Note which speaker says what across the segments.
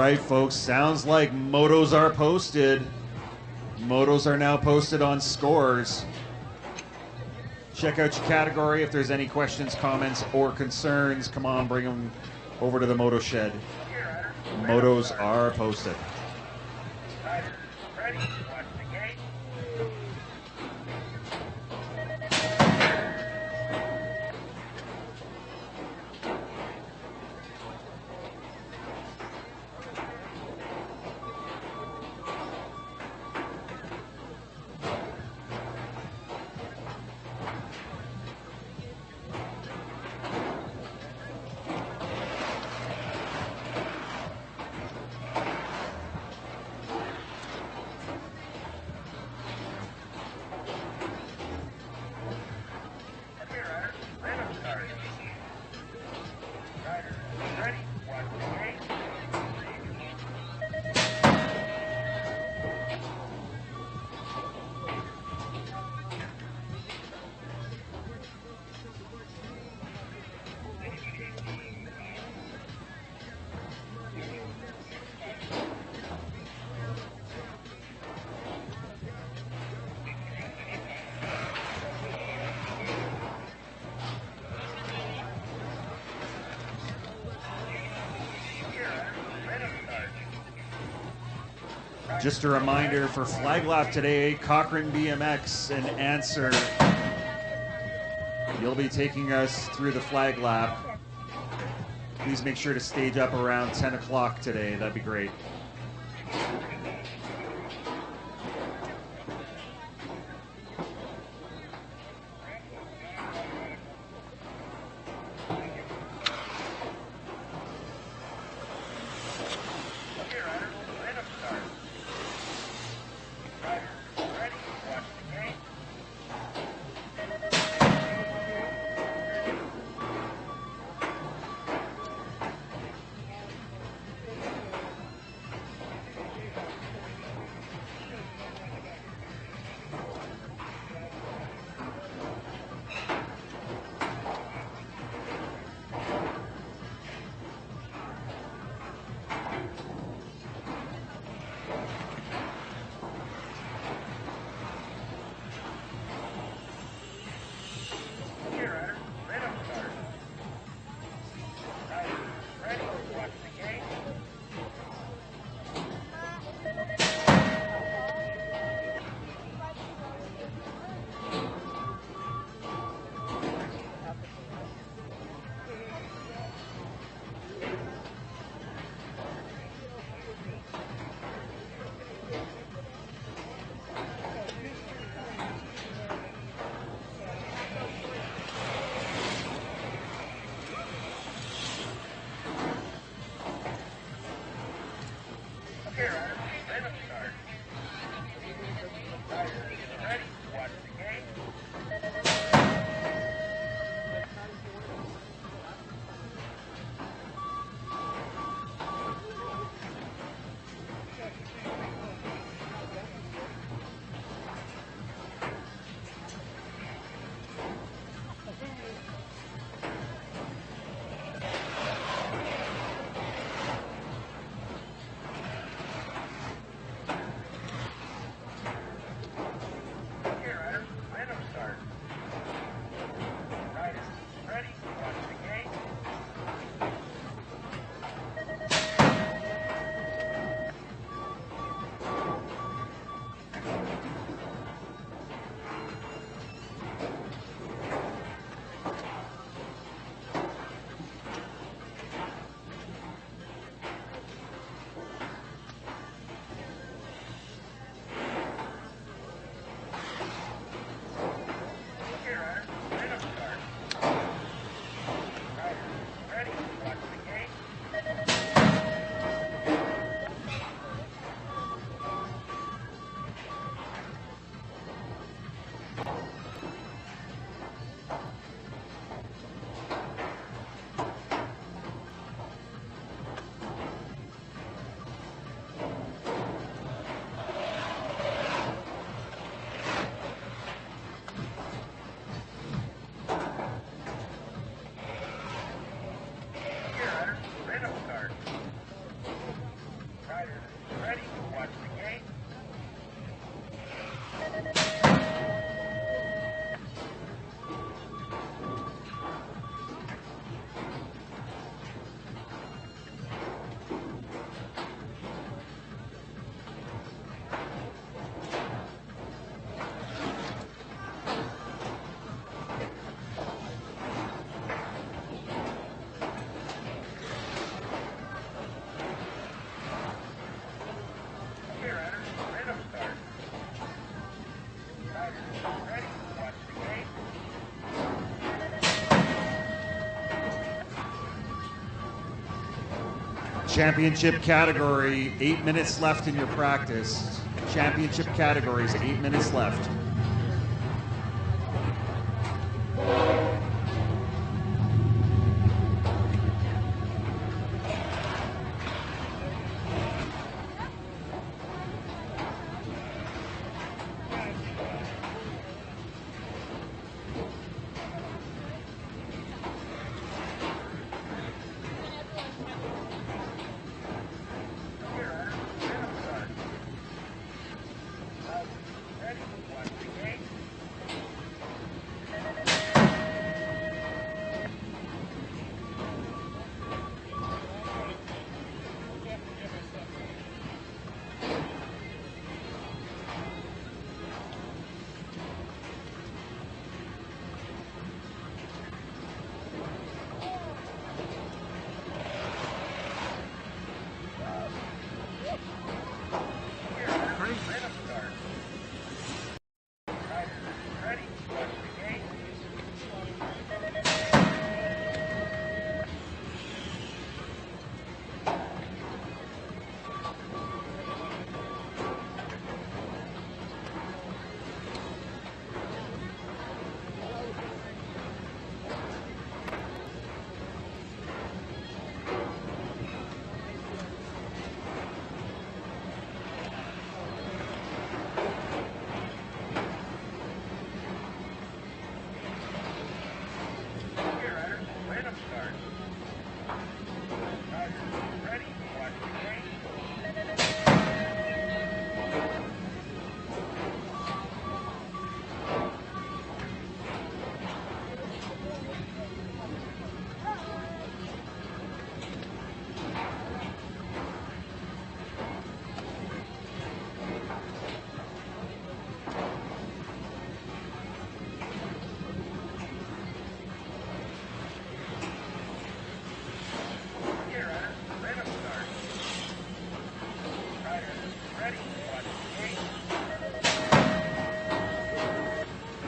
Speaker 1: right, folks. Sounds like motos are posted. Motos are now posted on scores. Check out your category. If there's any questions, comments, or concerns, come on, bring them over to the moto shed. Motos are posted.
Speaker 2: Ready? Watch the gate.
Speaker 1: Just a reminder for flag lap today, Cochrane BMX and Answer. You'll be taking us through the flag lap. Please make sure to stage up around 10 o'clock today. That'd be great. Championship category, 8 minutes left in your practice. Championship categories, 8 minutes left.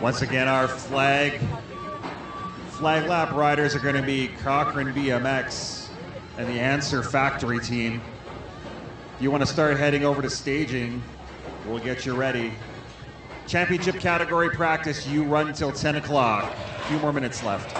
Speaker 1: Once again, our flag lap riders are going to be Cochrane BMX and the Answer Factory team. If you want to start heading over to staging, we'll get you ready. Championship category practice, you run till 10 o'clock. A few more minutes left.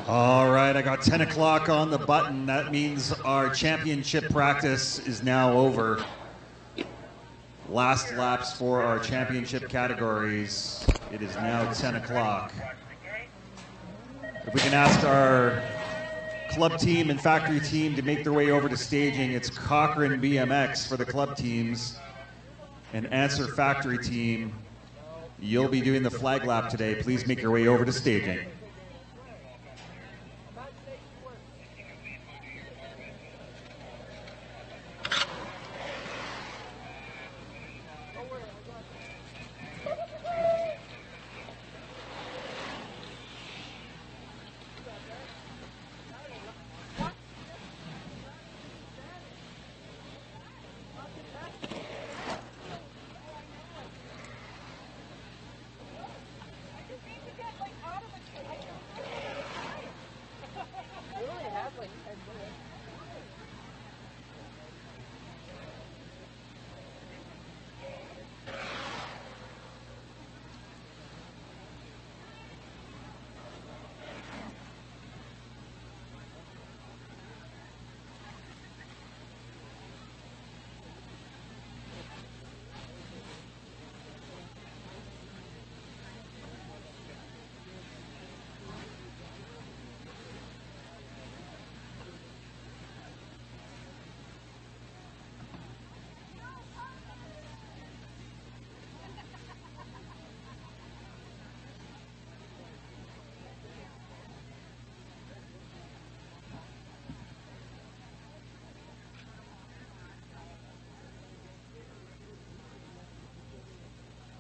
Speaker 1: All right, I got 10 o'clock on the button. That means our championship practice is now over. Last laps for our championship categories. It is now 10 o'clock. If we can ask our club team and factory team to make their way over to staging, it's Cochrane BMX for the club teams. And Answer factory team, you'll be doing the flag lap today. Please make your way over to staging.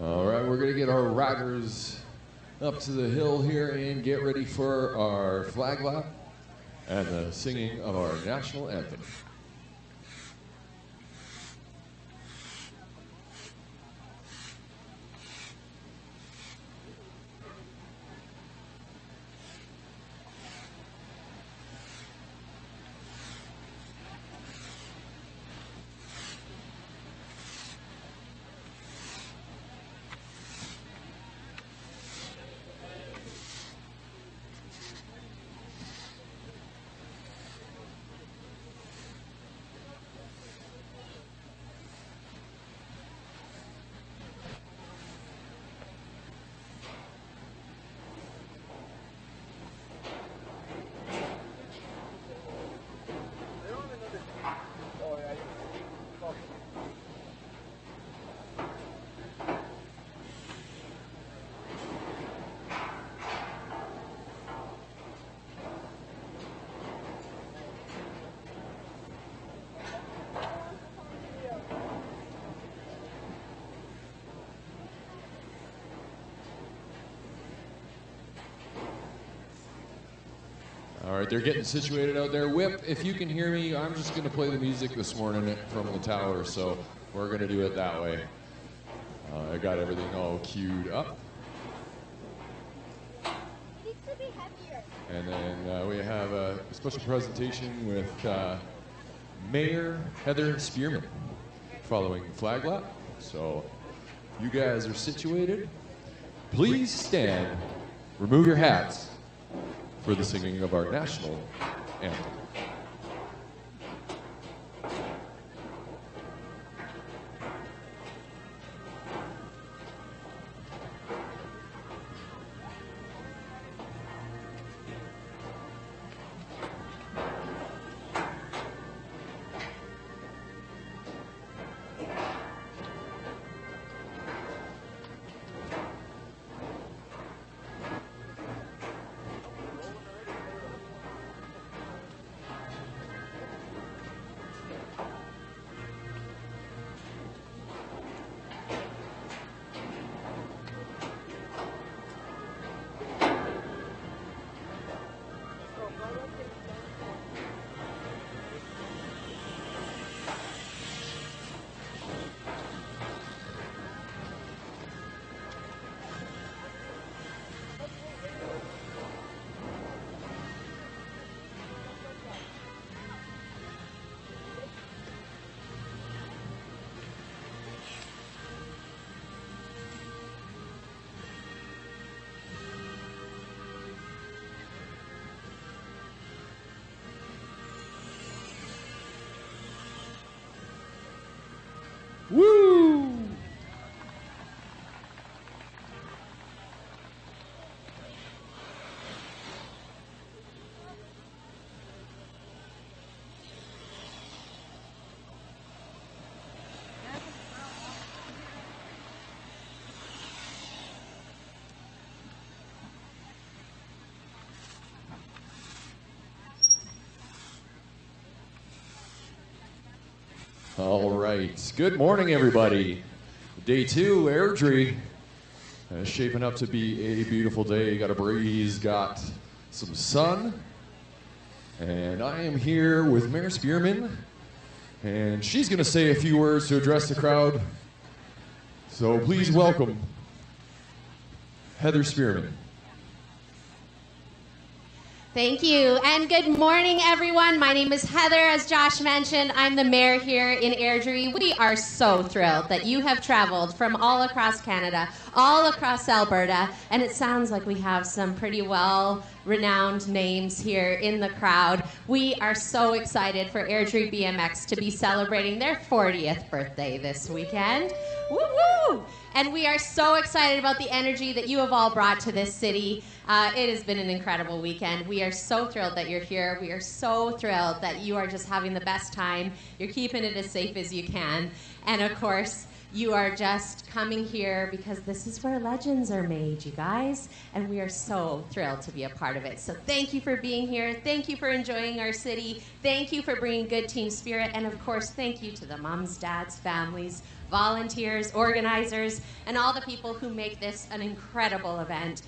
Speaker 2: All right, we're going to get our riders up to the hill here and get ready for our flag lap and the singing of our national anthem. All right, they're getting situated out there. Whip, if you can hear me, I'm just going to play the music this morning from the tower, so we're going to do it that way. I got everything all queued up. And then we have a special presentation with Mayor Heather Spearman following flag lap. So you guys are situated. Please stand, remove your hats for the singing of our national anthem. All right. Good morning, everybody. Day 2, Airdrie. Shaping up to be a beautiful day. Got a breeze, got some sun. And I am here with Mayor Spearman. And she's going to say a few words to address the crowd. So please welcome Heather Spearman.
Speaker 3: Thank you, and good morning, everyone. My name is Heather. As Josh mentioned, I'm the mayor here in Airdrie. We are so thrilled that you have traveled from all across Canada, all across Alberta, and it sounds like we have some pretty well-renowned names here in the crowd. We are so excited for Airdrie BMX to be celebrating their 40th birthday this weekend. Woo-woo! And we are so excited about the energy that you have all brought to this city. It has been an incredible weekend. We are so thrilled that you're here. We are so thrilled that you are just having the best time. You're keeping it as safe as you can. And of course, you are just coming here because this is where legends are made, you guys. And we are so thrilled to be a part of it. So thank you for being here. Thank you for enjoying our city. Thank you for bringing good team spirit. And of course, thank you to the moms, dads, families, volunteers, organizers, and all the people who make this an incredible event.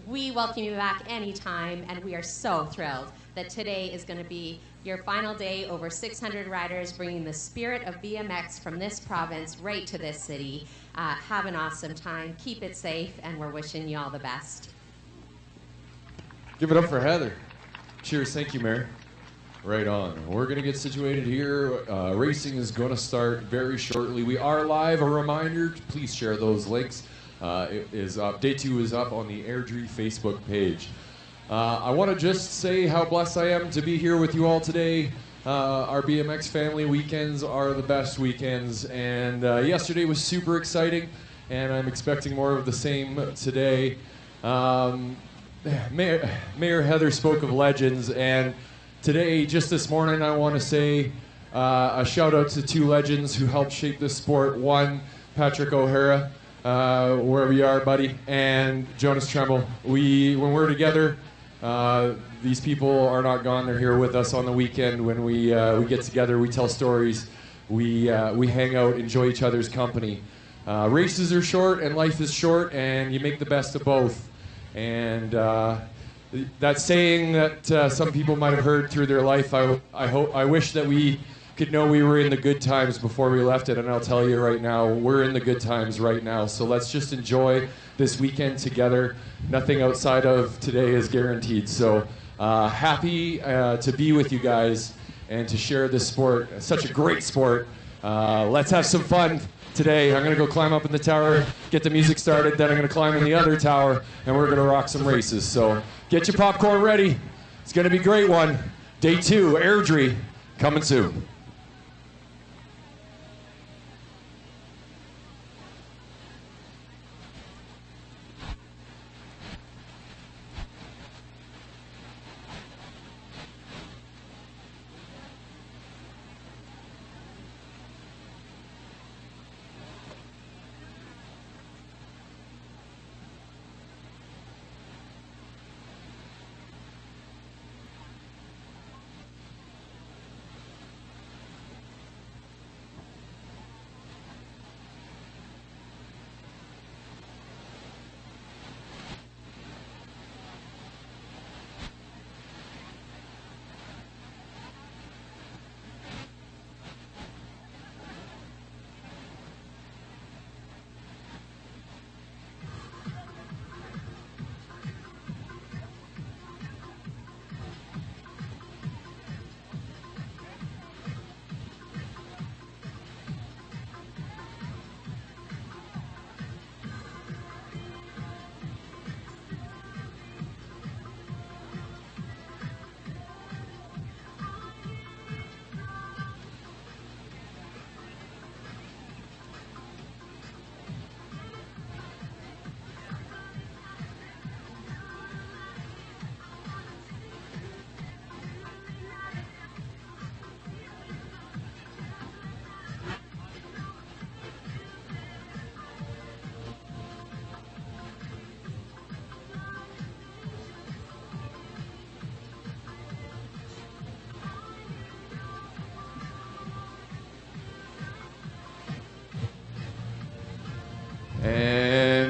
Speaker 3: We welcome you back anytime, and we are so thrilled that today is going to be your final day. Over 600 riders bringing the spirit of BMX from this province right to this city. Have an awesome time. Keep it safe, and we're wishing you all the best.
Speaker 2: Give it up for Heather. Cheers. Thank you, Mayor. Right on. We're going to get situated here. Racing is going to start very shortly. We are live. A reminder, please share those links. It is up. Day 2 is up on the Airdrie Facebook page. I want to just say how blessed I am to be here with you all today. Our BMX family weekends are the best weekends, and yesterday was super exciting, and I'm expecting more of the same today. Mayor Heather spoke of legends, and today, just this morning, I want to say a shout out to 2 legends who helped shape this sport. One, Patrick O'Hara, wherever you are, buddy, and Jonas Tremble. When we're together, these people are not gone. They're here with us on the weekend. When we get together, we tell stories, we hang out, enjoy each other's company. Races are short and life is short, and you make the best of both. And that saying that some people might have heard through their life, I wish that we could know we were in the good times before we left it, and I'll tell you right now, we're in the good times right now. So let's just enjoy this weekend together. Nothing outside of today is guaranteed. So happy to be with you guys and to share this sport. Such a great sport. Let's have some fun today. I'm going to go climb up in the tower, get the music started, then I'm going to climb in the other tower, and we're going to rock some races. So get your popcorn ready. It's going to be a great one. Day 2, Airdrie, coming soon.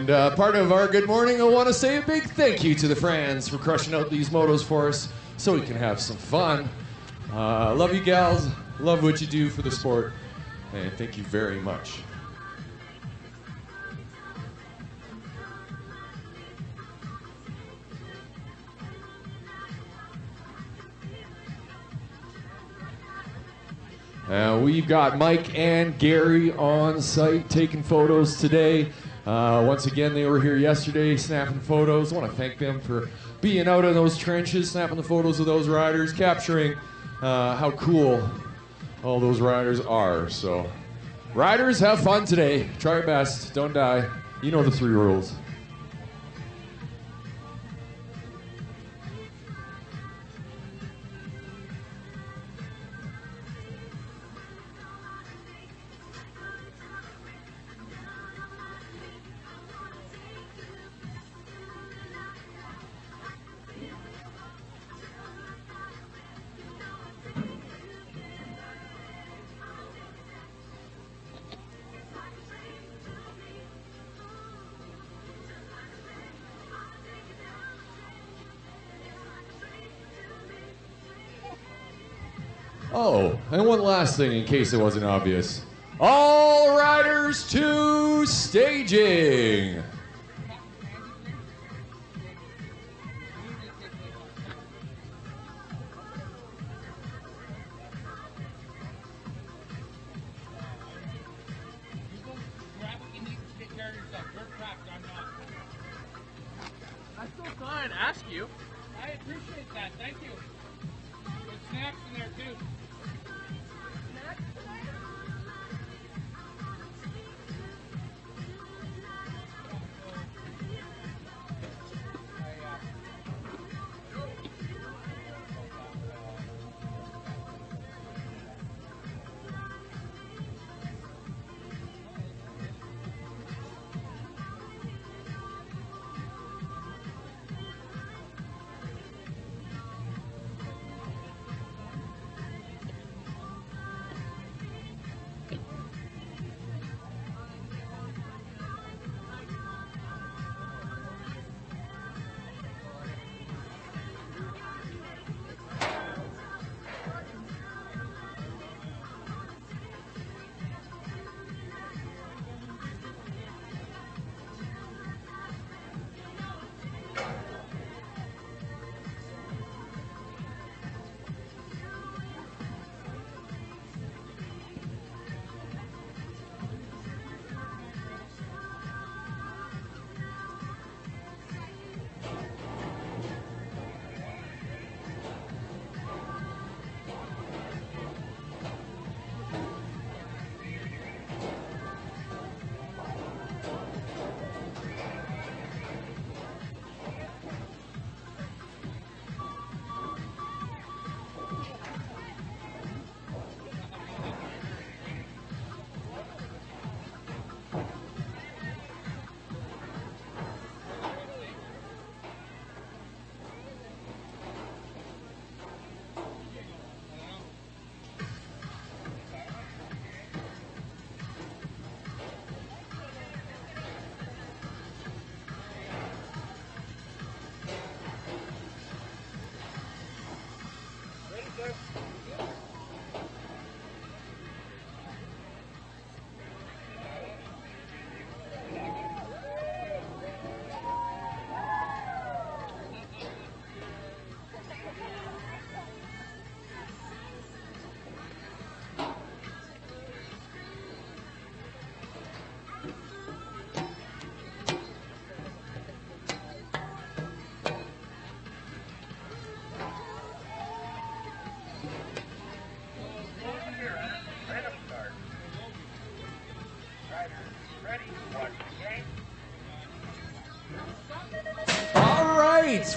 Speaker 2: And part of our good morning, I want to say a big thank you to the Frans for crushing out these motos for us so we can have some fun. Love you gals, love what you do for the sport, and thank you very much. We've got Mike and Gary on site taking photos today. Once again, they were here yesterday snapping photos. I want to thank them for being out in those trenches, snapping the photos of those riders, capturing how cool all those riders are. So, riders, have fun today. Try your best. Don't die. You know the 3 rules. Oh, and one last thing in case it wasn't obvious. All riders to staging.
Speaker 4: I'm still trying to ask you. I appreciate that. Thank you. There's snacks in there too. Snacks?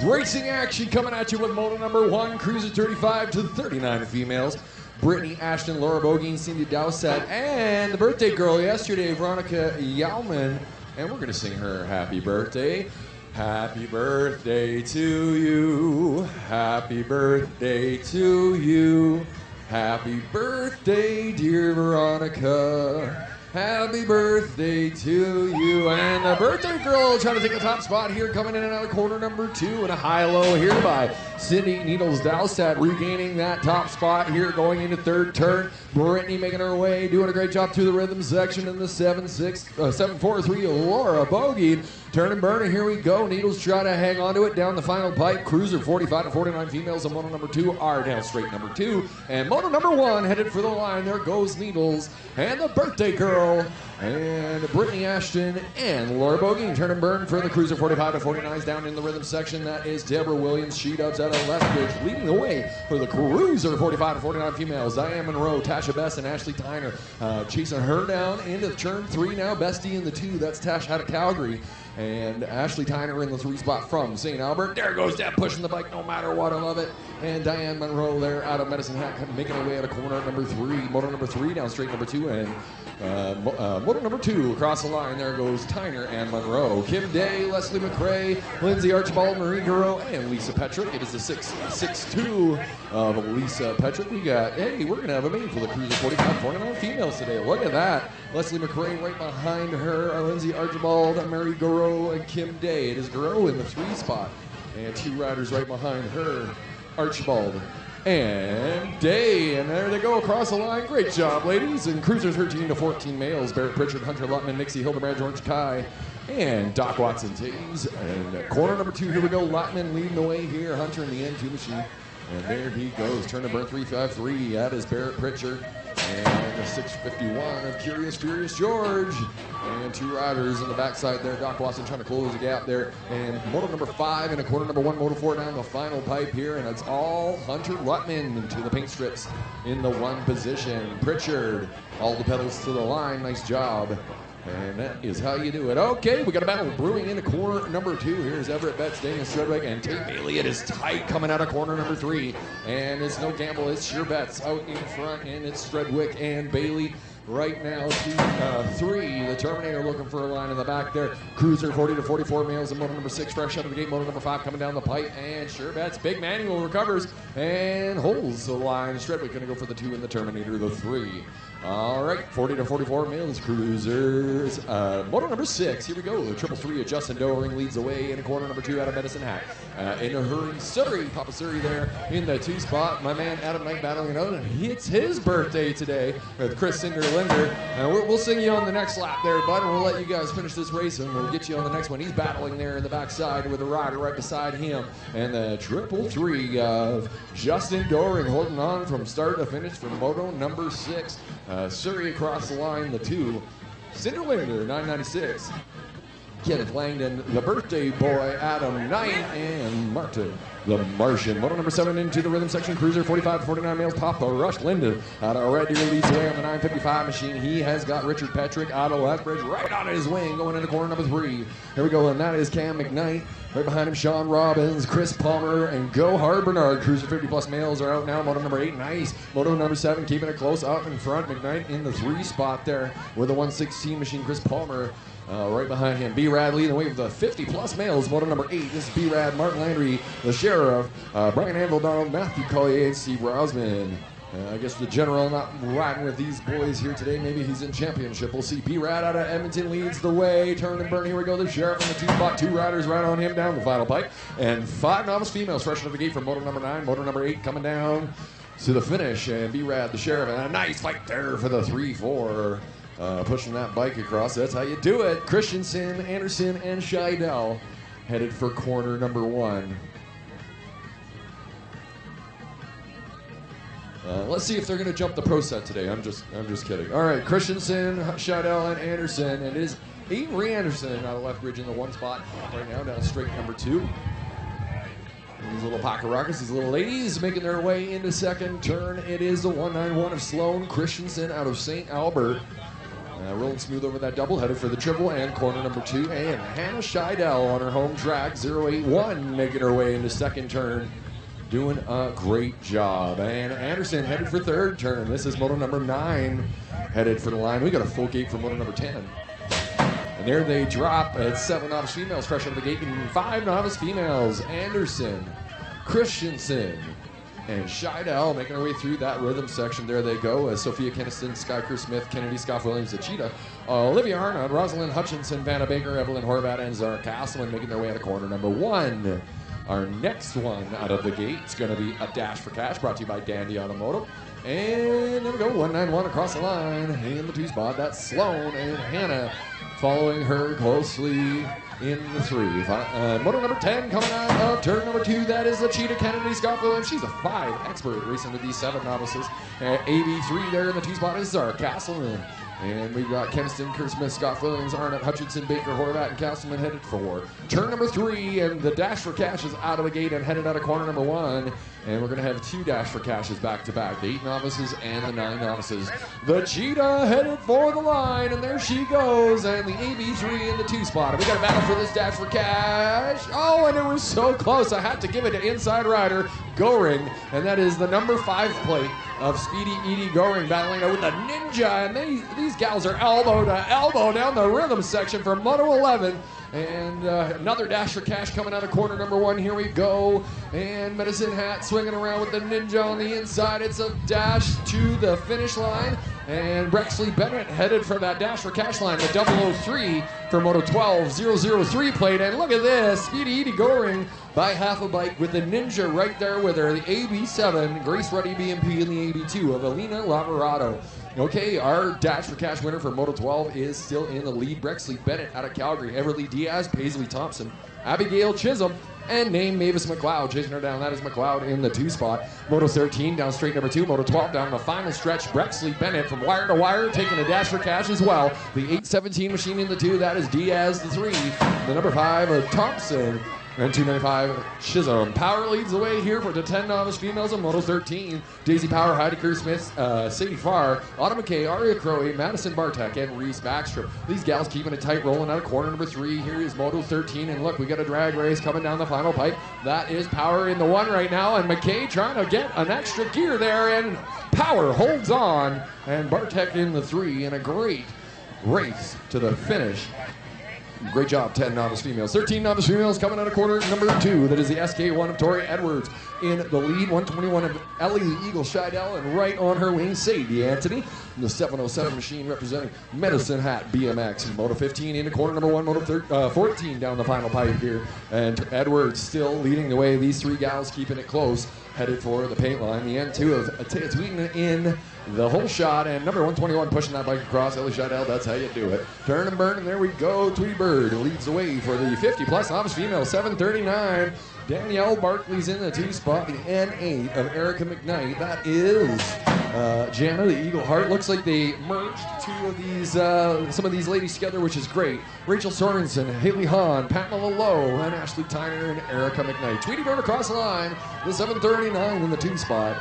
Speaker 2: Racing action coming at you with moto number 1, cruiser 35 to 39 females. Brittany, Ashton, Laura Bogie, Cindy Dowsett, and the birthday girl yesterday, Veronica Yauman. And we're going to sing her happy birthday. Happy birthday to you. Happy birthday to you. Happy birthday, dear Veronica. Happy birthday to you. And the birthday girl trying to take the top spot here, coming in and out of corner number 2, and a high-low here by Cindy Needles Dowstat, regaining that top spot here, going into third turn. Brittany making her way, doing a great job through the rhythm section in the 7-4-3, Laura Bogie. Turn and burn, and here we go. Needles try to hang on to it down the final pipe. Cruiser 45 to 49 females on moto number 2 are down straight number 2. And moto number 1 headed for the line. There goes Needles and the birthday girl. And Brittany Ashton and Laura Bogie. Turn and burn for the Cruiser 45 to 49s down in the rhythm section. That is Deborah Williams. She dubs out of Lethbridge, leading the way for the Cruiser 45 to 49 females. Diane Monroe, Tasha Best, and Ashley Tyner chasing her down into turn 3 now. Bestie in the 2. That's Tash out of Calgary. And Ashley Tyner in the 3 spot from St. Albert. There goes Deb pushing the bike no matter what. I love it. And Diane Monroe there out of Medicine Hat making her way out of corner number 3. Moto number 3 down straight number 2. And moto number 2 across the line. There goes Tyner and Monroe. Kim Day, Leslie McRae, Lindsay Archibald, Marie Guro, and Lisa Petrick. It is the 6'2" of Lisa Petrick. We got, hey, we're going to have a main for the Cruiser 45-49 females today. Look at that. Leslie McRae right behind her. Lindsay Archibald, Marie Guro, and Kim Day. It is Guro in the 3 spot. And 2 riders right behind her. Archibald and Day, and there they go across the line. Great job, ladies. And Cruiser 13 to 14 males. Barrett Pritchard, Hunter Lutman, Nixie Hildebrand, George Kai, and Doc Watson Taves. And corner number 2, here we go. Lutman leading the way here. Hunter in the N2 machine. And there he goes. Turn to burn 353. That is Barrett Pritchard. And the 651 of Curious Furious George. And 2 riders on the backside there. Doc Watson trying to close the gap there. And moto number 5 and a corner number 1, moto 4 down the final pipe here. And it's all Hunter Lutman into the paint strips in the 1 position. Pritchard, all the pedals to the line. Nice job. And that is how you do it. Okay, we got a battle brewing into corner number 2. Here's Everett Betts, Daniel Strudwick, and Tate Bailey. It is tight coming out of corner number 3. And it's no gamble, it's sure Betts out in front, and it's Strudwick and Bailey right now to 3. The Terminator looking for a line in the back there. Cruiser 40 to 44 males in moto number 6, fresh out of the gate. Moto number 5 coming down the pipe, and sure Betts, big manual recovers and holds the line. Strudwick going to go for the 2 in the Terminator, the 3. All right, 40 to 44 males, Cruisers. Moto number 6, here we go. The 333 of Justin Doering leads the way in corner number 2 out of Medicine Hat. In a hurry, Surrey, Papa Surrey there in the 2 spot. My man Adam Knight battling it out, and it's his birthday today with Chris Cinder-Linder. We'll sing you on the next lap there, bud, and we'll let you guys finish this race, and we'll get you on the next one. He's battling there in the backside with a rider right beside him. And the 333 of Justin Doering holding on from start to finish for moto number 6. Surrey across the line, the 2. Cinder-Linder, 996. Kenneth Langdon, the birthday boy, Adam Knight, and Martin, the Martian. Moto number 7 into the rhythm section. Cruiser 45 to 49 males. Papa Rush Linden out of Red Deer leads away on the 955 machine. He has got Richard Petrick out of Lethbridge right on his wing going into corner number 3. Here we go, and that is Cam McKnight. Right behind him, Sean Robbins, Chris Palmer, and Gohard Bernard. Cruiser 50 plus males are out now. Moto number 8, nice. Moto number 7 keeping it close out in front. McKnight in the 3 spot there with the 116 machine. Chris Palmer right behind him. B-Rad leading the way with the 50 plus males. Moto number 8, this is B-Rad, Martin Landry, the Sheriff, Brian Anvil, Donald, Matthew Collier, and Steve Rosman. I guess the general not riding with these boys here today. Maybe he's in championship. We'll see. B-Rad out of Edmonton leads the way. Turn and burn. Here we go. The Sheriff in the 2 spot. 2 riders right on him down the final pipe. And 5 novice females fresh out of the gate from moto number 9. Moto number 8 coming down to the finish. And B-Rad, the Sheriff, and a nice fight there for the 3-4. Pushing that bike across. That's how you do it. Christensen, Anderson, and Scheidel headed for corner number 1. Let's see if they're going to jump the pro set today. I'm just kidding. All right, Christensen, Scheidel, and Anderson. And it is Avery Anderson out of Lethbridge in the 1 spot right now, down straight number 2. And these little Pacaracas, these little ladies making their way into second turn. It is the 191 of Sloan Christensen out of St. Albert. Rolling smooth over that double, headed for the triple and corner number 2. And Hannah Scheidel on her home track, 081, making her way into second turn. Doing a great job. And Anderson headed for third turn. This is moto number 9 headed for the line. We got a full gate for moto number 10. And there they drop at 7 novice females fresh out of the gate and 5 novice females. Anderson, Christensen, and Scheidel making their way through that rhythm section. There they go. Sophia Keniston, Skyker Smith, Kennedy Scoff Williams, the Cheetah, Olivia Arnold, Rosalind Hutchinson, Vanna Baker, Evelyn Horvat, and Zara Castleman making their way out of corner number 1. Our next one out of the gate is going to be a Dash for Cash, brought to you by Dandy Automotive. And there we go, 191 across the line in the 2 spot. That's Sloan and Hannah following her closely in the 3. Moto number 10 coming out of turn number 2. That is the Cheetah Kennedy Scott Williams. She's a 5 expert racing with these 7 novices. AB3 there in the 2 spot is Zara Castleman. And we've got Keniston, Kurt Smith, Scott Williams, Arnott, Hutchinson, Baker, Horvat, and Castleman headed for turn number 3. And the Dash for Cash is out of the gate and headed out of corner number 1. And we're going to have 2 Dash for Cashes back to back, the 8 novices and the 9 novices. The Cheetah headed for the line, and there she goes. And the AB3 in the 2 spot. We got a battle for this Dash for Cash. Oh, and it was so close. I had to give it to inside rider Goring, and that is the number 5 plate of Speedy Edie Goring battling with the Ninja. And these gals are elbow to elbow down the rhythm section for Moto 11. And another Dash for Cash coming out of corner number 1. Here we go. And Medicine Hat swinging around with the Ninja on the inside. It's a dash to the finish line. And Brexley Bennett headed for that Dash for Cash line, the 003 for Moto 12, 003 plate. And look at this, Speedy Edie Goring by half a bike with the Ninja right there with her. The AB7, Grace Ruddy BMP, and the AB2 of Alina Lamorato. Okay, our Dash for Cash winner for Moto 12 is still in the lead. Brexley Bennett out of Calgary, Everly Diaz, Paisley Thompson, Abigail Chisholm, and name Mavis McLeod chasing her down. That is McLeod in the 2 spot. Moto 13 down straight number 2. Moto 12 down the final stretch. Brexley Bennett from wire to wire taking a Dash for Cash as well. The 817 machine in the 2. That is Diaz the 3. The number 5 of Thompson. And 295 Chisholm. Power leads the way here for the 10 novice females on Moto 13. Daisy Power, Heidi Kerr Smith, Sadie Farr, Autumn McKay, Aria Crowe, Madison Bartek, and Reese Backstrom. These gals keeping it tight, rolling out of corner number 3. Here is Moto 13, and look, we got a drag race coming down the final pipe. That is Power in the 1 right now, and McKay trying to get an extra gear there, and Power holds on, and Bartek in the 3, and a great race to the finish. Great job, 10 novice females. 13 novice females coming out of corner number 2. That is the SK1 of Tori Edwards. In the lead, 121 of Ellie the Eagle Scheidel, and right on her wing, Sadie Anthony. The 707 machine representing Medicine Hat BMX. Moto 15 into corner number 1. Moto 14 down the final pipe here. And Edwards still leading the way. These 3 gals keeping it close. Headed for the paint line. The N2 of Atea Tweeden in the whole shot. And number 121 pushing that bike across. Ellie Scheidel, that's how you do it. Turn and burn, and there we go. Tweety Bird leads the way for the 50-plus novice female. 739. Danielle Barkley's in the 2 spot. The N8 of Erica McKnight. That is Jana the Eagle Heart. Looks like they merged 2 of these, some of these ladies together, which is great. Rachel Sorensen, Haley Hahn, Pamela Lowe, and Ashley Tyner and Erica McKnight. Tweety Bird across the line. The 739 in the 2 spot.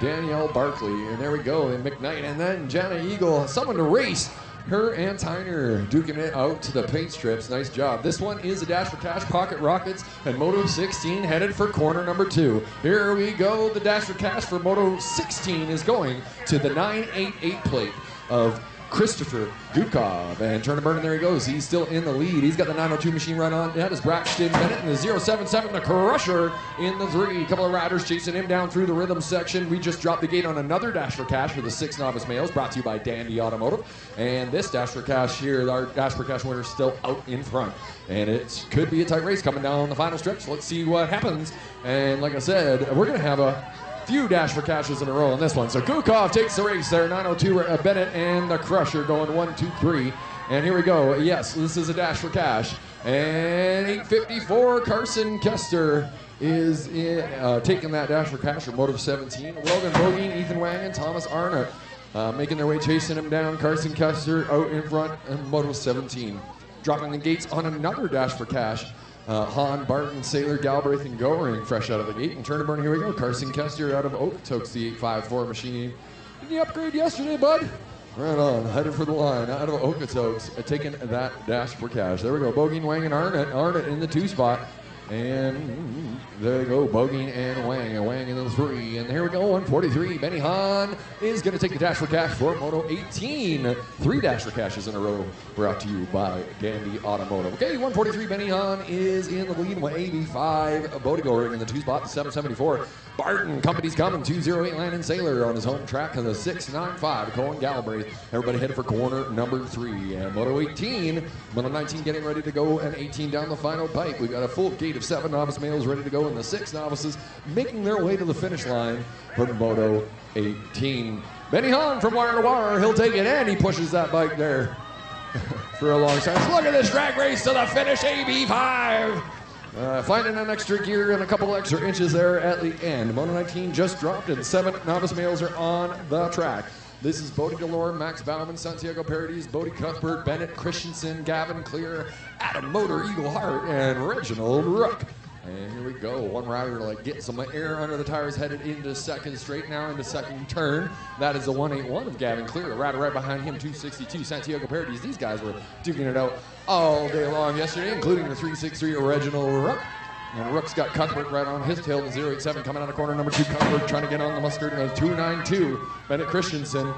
Speaker 2: Danielle Barkley, and there we go, and McKnight, and then Jana Eagle, someone to race. Her and Tyner duking it out to the paint strips. Nice job. This one is a Dash for Cash Pocket Rockets, and Moto 16 headed for corner number 2. Here we go. The Dash for Cash for Moto 16 is going to the 988 plate of Christopher Gukov. And turn and burn, and there he goes. He's still in the lead. He's got the 902 machine run on. That is Braxton Bennett, and the 077, the Crusher in the 3. A couple of riders chasing him down through the rhythm section. We just dropped the gate on another Dash for Cash for the 6 novice males, brought to you by Dandy Automotive. And this Dash for Cash here, our Dash for Cash winner, is still out in front. And it could be a tight race coming down the final stretch. Let's see what happens. And like I said, we're going to have a few Dash for Cashes in a row on this one. So Gukov takes the race there. 902 Bennett and the Crusher going 1, 2, 3. And here we go. Yes, this is a Dash for Cash. And 854 Carson Kester is taking that Dash for Cash for Moto 17. Logan Bogeen, Ethan Wang, and Thomas Arnott making their way, chasing him down. Carson Kester out in front in Moto 17. Dropping the gates on another Dash for Cash. Hahn, Barton, Sailor, Galbraith, and Goring fresh out of the gate. And turn and burn, here we go. Carson Kester out of Okotoks, the 854 machine. Did you upgrade yesterday, bud? Right on, headed for the line out of Okotoks, taking that Dash for Cash. There we go. Bogeen, Wang, and Arnott in the 2 spot. And there they go, Bogan and Wang in the 3. And here we go, 143. Benny Hahn is going to take the dash for cash for Moto 18. 3 dash for cashes in a row brought to you by Gandhi Automotive. Okay, 143. Benny Hahn is in the lead with 85. Bodigo in the 2 spot, 774. Barton, company's coming, 208. Landon Saylor on his home track on the 695. Cohen Galbraith. Everybody headed for corner number 3. And Moto 18, Moto 19 getting ready to go, and 18 down the final pipe. We've got a full gate of 7 novice males ready to go, and the 6 novices making their way to the finish line for Moto 18. Benny Hahn from wire to wire, he'll take it, and he pushes that bike there for a long time. Look at this drag race to the finish, AB5. Finding an extra gear and a couple extra inches there at the end. Moto 19 just dropped, and 7 novice males are on the track. This is Bodie Delore, Max Bauman, Santiago Paradis, Bodie Cuthbert, Bennett Christensen, Gavin Clear, Adam Motor, Eagle Hart, and Reginald Rook. And here we go. One rider like getting some air under the tires, headed into second straight now into second turn. That is the 181 of Gavin Clear. The rider right behind him, 262, Santiago Paradis. These guys were duking it out all day long yesterday, including the 363 Reginald Rook. And Rook's got Cuthbert right on his tail, the 087 coming out of corner number 2. Cuthbert trying to get on the mustard in the 292. Bennett Christensen.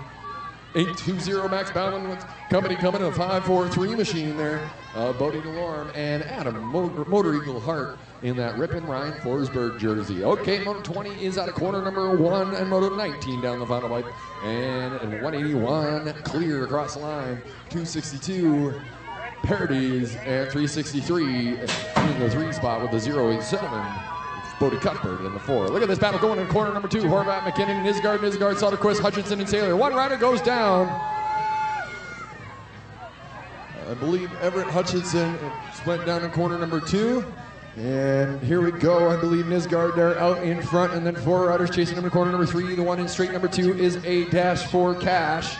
Speaker 2: 820 Max Bauman with company coming, a 543 machine there. Bodie Delorme and Adam Motor Eagle Hart in that Ripon Ryan Forsberg jersey. Okay, Moto 20 is out of corner number 1, and Moto 19 down the final pipe. And 181 clear across the line. 262 Paradis and 363 in the 3 spot with the 087. Bodie Cuthbert in the 4. Look at this battle going in corner number 2. Horvat, McKinnon, Nisgard, Soderquist, Hutchinson, and Saylor. One rider goes down. I believe Everett Hutchinson went down in corner number 2. And here we go. I believe Nisgard there out in front, and then 4 riders chasing him in corner number 3. The one in straight number 2 is a dash for cash.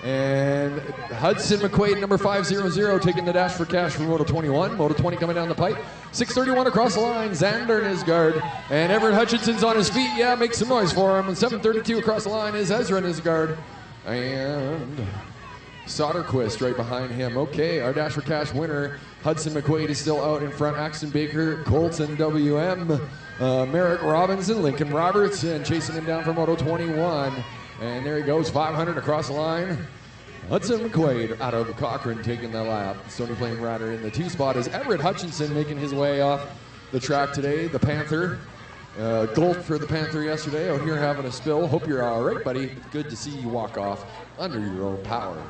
Speaker 2: And Hudson McQuaid, number 500, taking the dash for cash for Moto 21. Moto 20 coming down the pipe. 631 across the line, Xander Nisgard. And Everett Hutchinson's on his feet. Yeah, make some noise for him. And 732 across the line is Ezra Nisgard. And Soderquist right behind him. Okay, our dash for cash winner, Hudson McQuaid, is still out in front. Axton Baker, Colton WM, Merrick Robinson, Lincoln Roberts, and chasing him down for Moto 21. And there he goes, 500 across the line. Hudson McQuaid out of Cochrane taking the lap. Stony Plain rider in the 2 spot is Everett Hutchinson making his way off the track today. The Panther, gulp for the Panther yesterday, out here having a spill. Hope you're all right, buddy. Good to see you walk off under your own power.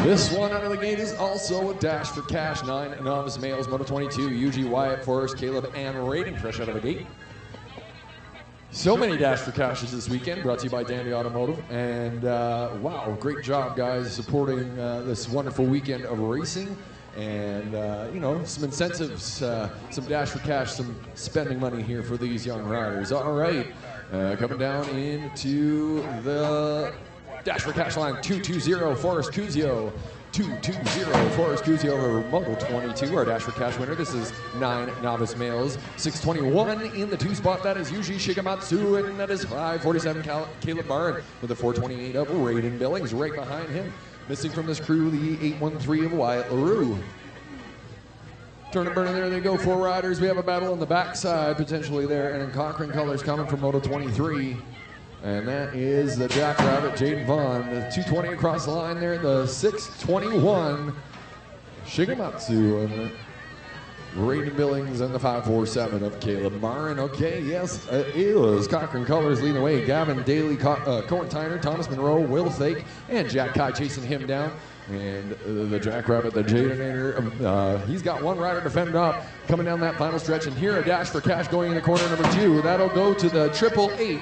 Speaker 2: This one out of the gate is also a dash for cash. 9 novice males, Moto 22, UG, Wyatt, Forrest, Caleb, and Raiden fresh out of the gate. So many dash for cashes this weekend, brought to you by Dandy Automotive. And wow, great job, guys, supporting this wonderful weekend of racing. And, you know, some incentives, some dash for cash, some spending money here for these young riders. All right, coming down into the dash for cash line, 220, Forrest Cuzio. 220, Forrest Cuzio over Moto 22, our dash for cash winner. This is 9 novice males. 621 in the 2 spot, that is Yuji Shigematsu, and that is 547 Caleb Barr with the 428 of Raiden Billings right behind him. Missing from this crew, the 813 of Wyatt LaRue. Turn and burn, there they go, 4 riders. We have a battle on the backside potentially there, and in Cochrane colors coming from Moto 23. And that is the Jackrabbit, Jaden Vaughn. The 220 across the line there, the 621 Shigematsu, and the Raiden Billings, and the 547 of Caleb Marin. Okay, yes, it is Cochrane colors leading the way. Gavin Daly, Cohen Tyner, Thomas Monroe, Will Thake, and Jack Kai chasing him down. And the Jackrabbit, the Jadenator, he's got 1 rider to fend off coming down that final stretch. And here a dash for cash going into corner number 2. That'll go to the 888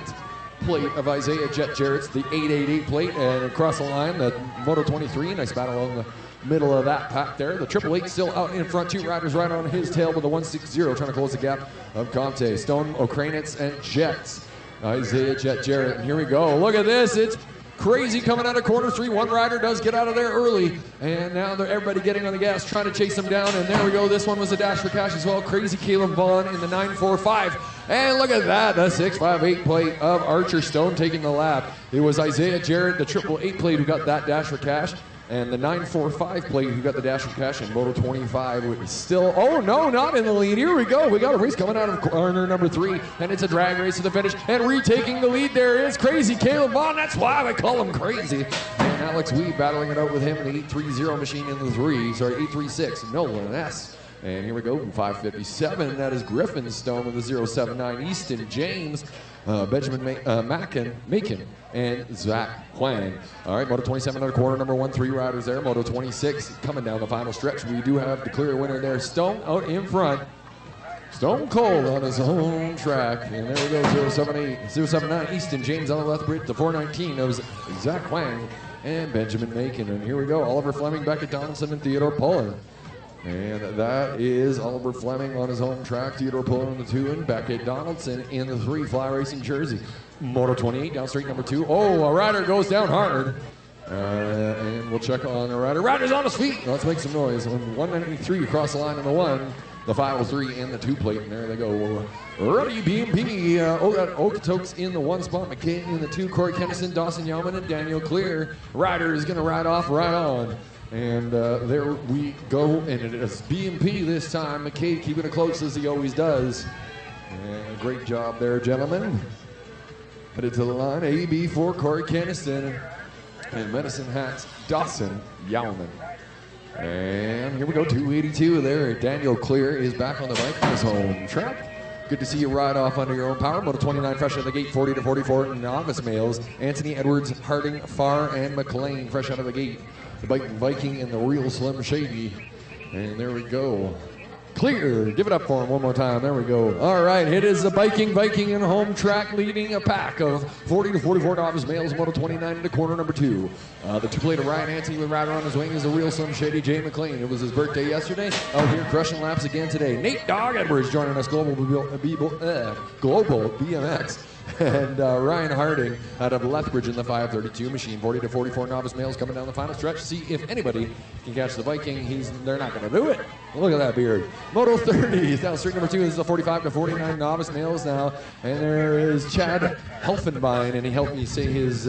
Speaker 2: plate of Isaiah Jet Jarrett's, the 888 plate, and across the line, the Moto 23. Nice battle on the middle of that pack there. The 888 still out in front, 2 riders right on his tail with the 160, trying to close the gap of Comte, Stone, Okranitz, and Jets. Isaiah Jet Jarrett, and here we go. Look at this. It's Crazy coming out of corner 3. One rider does get out of there early. And now everybody getting on the gas, trying to chase them down. And there we go. This one was a dash for cash as well. Crazy Caleb Vaughn in the 9.45. And look at that, the 6.58 plate of Archer Stone taking the lap. It was Isaiah Jarrett, the 888 plate, who got that dash for cash. And the 9.45 plate who got the dash for cash, and Moto 25 was still, oh no, not in the lead. Here we go. We got a race coming out of corner number 3, and it's a drag race to the finish. And retaking the lead there is Crazy Caleb Vaughn. That's why I call him Crazy. And Alex Weed battling it out with him in the 830 machine in the 836, Nolan S. And here we go, 5.57. That is Griffin Stone with the 0.79. Easton James, Benjamin Macon, and Zach Huang. All right, Moto 27 out of corner number 1, 3 riders there. Moto 26 coming down the final stretch. We do have the clear winner there. Stone out in front. Stone Cold on his home track. And there we go, 0.78, 0.79. Easton James on the left bridge. The 4.19 of Zach Huang and Benjamin Macon. And here we go, Oliver Fleming, Beckett Donaldson, and Theodore Puller. And that is Oliver Fleming on his home track, Theodore Puller in the 2, and Beckett Donaldson in the 3, Fly Racing jersey. Moto 28 down straight number 2. Oh, a rider goes down hard. And we'll check on the rider. Rider's on his feet. Let's make some noise. 193 across the line in the 1, the 503 and the 2 plate. And there they go. Airdrie BMX, Okotoks in the 1 spot, McKay in the 2, Corey Kennison, Dawson Yelman, and Daniel Clear. Rider is going to ride off right on. And there we go, and it is BMP this time. McKay keeping it close as he always does. And great job there, gentlemen. Headed to the line, AB for Corey Keniston and Medicine Hats, Dawson Yalman. And here we go, 282 there. Daniel Clear is back on the bike on his home track. Good to see you ride off under your own power. Moto 29 fresh out of the gate, 40 to 44 novice males. Anthony Edwards, Harding, Farr, and McLean fresh out of the gate. The bike Viking and the real Slim Shady. And there we go. Clear. Give it up for him one more time. There we go. All right. It is the Viking in home track leading a pack of 40 to 44 novice males. Moto 29 into corner number 2. The 2 plate of Ryan Anthony with rider on his wing is the real Slim Shady, Jay McLean. It was his birthday yesterday. Out here crushing laps again today. Nate Dog Edwards joining us, Global BMX. And Ryan Harding out of Lethbridge in the 532 machine. 40 to 44 novice males coming down the final stretch. See if anybody can catch the Viking. They're not going to do it. Look at that beard. Moto 30 down street number 2. This is the 45 to 49 novice males now. And there is Chad Helfenbein, and he helped me say his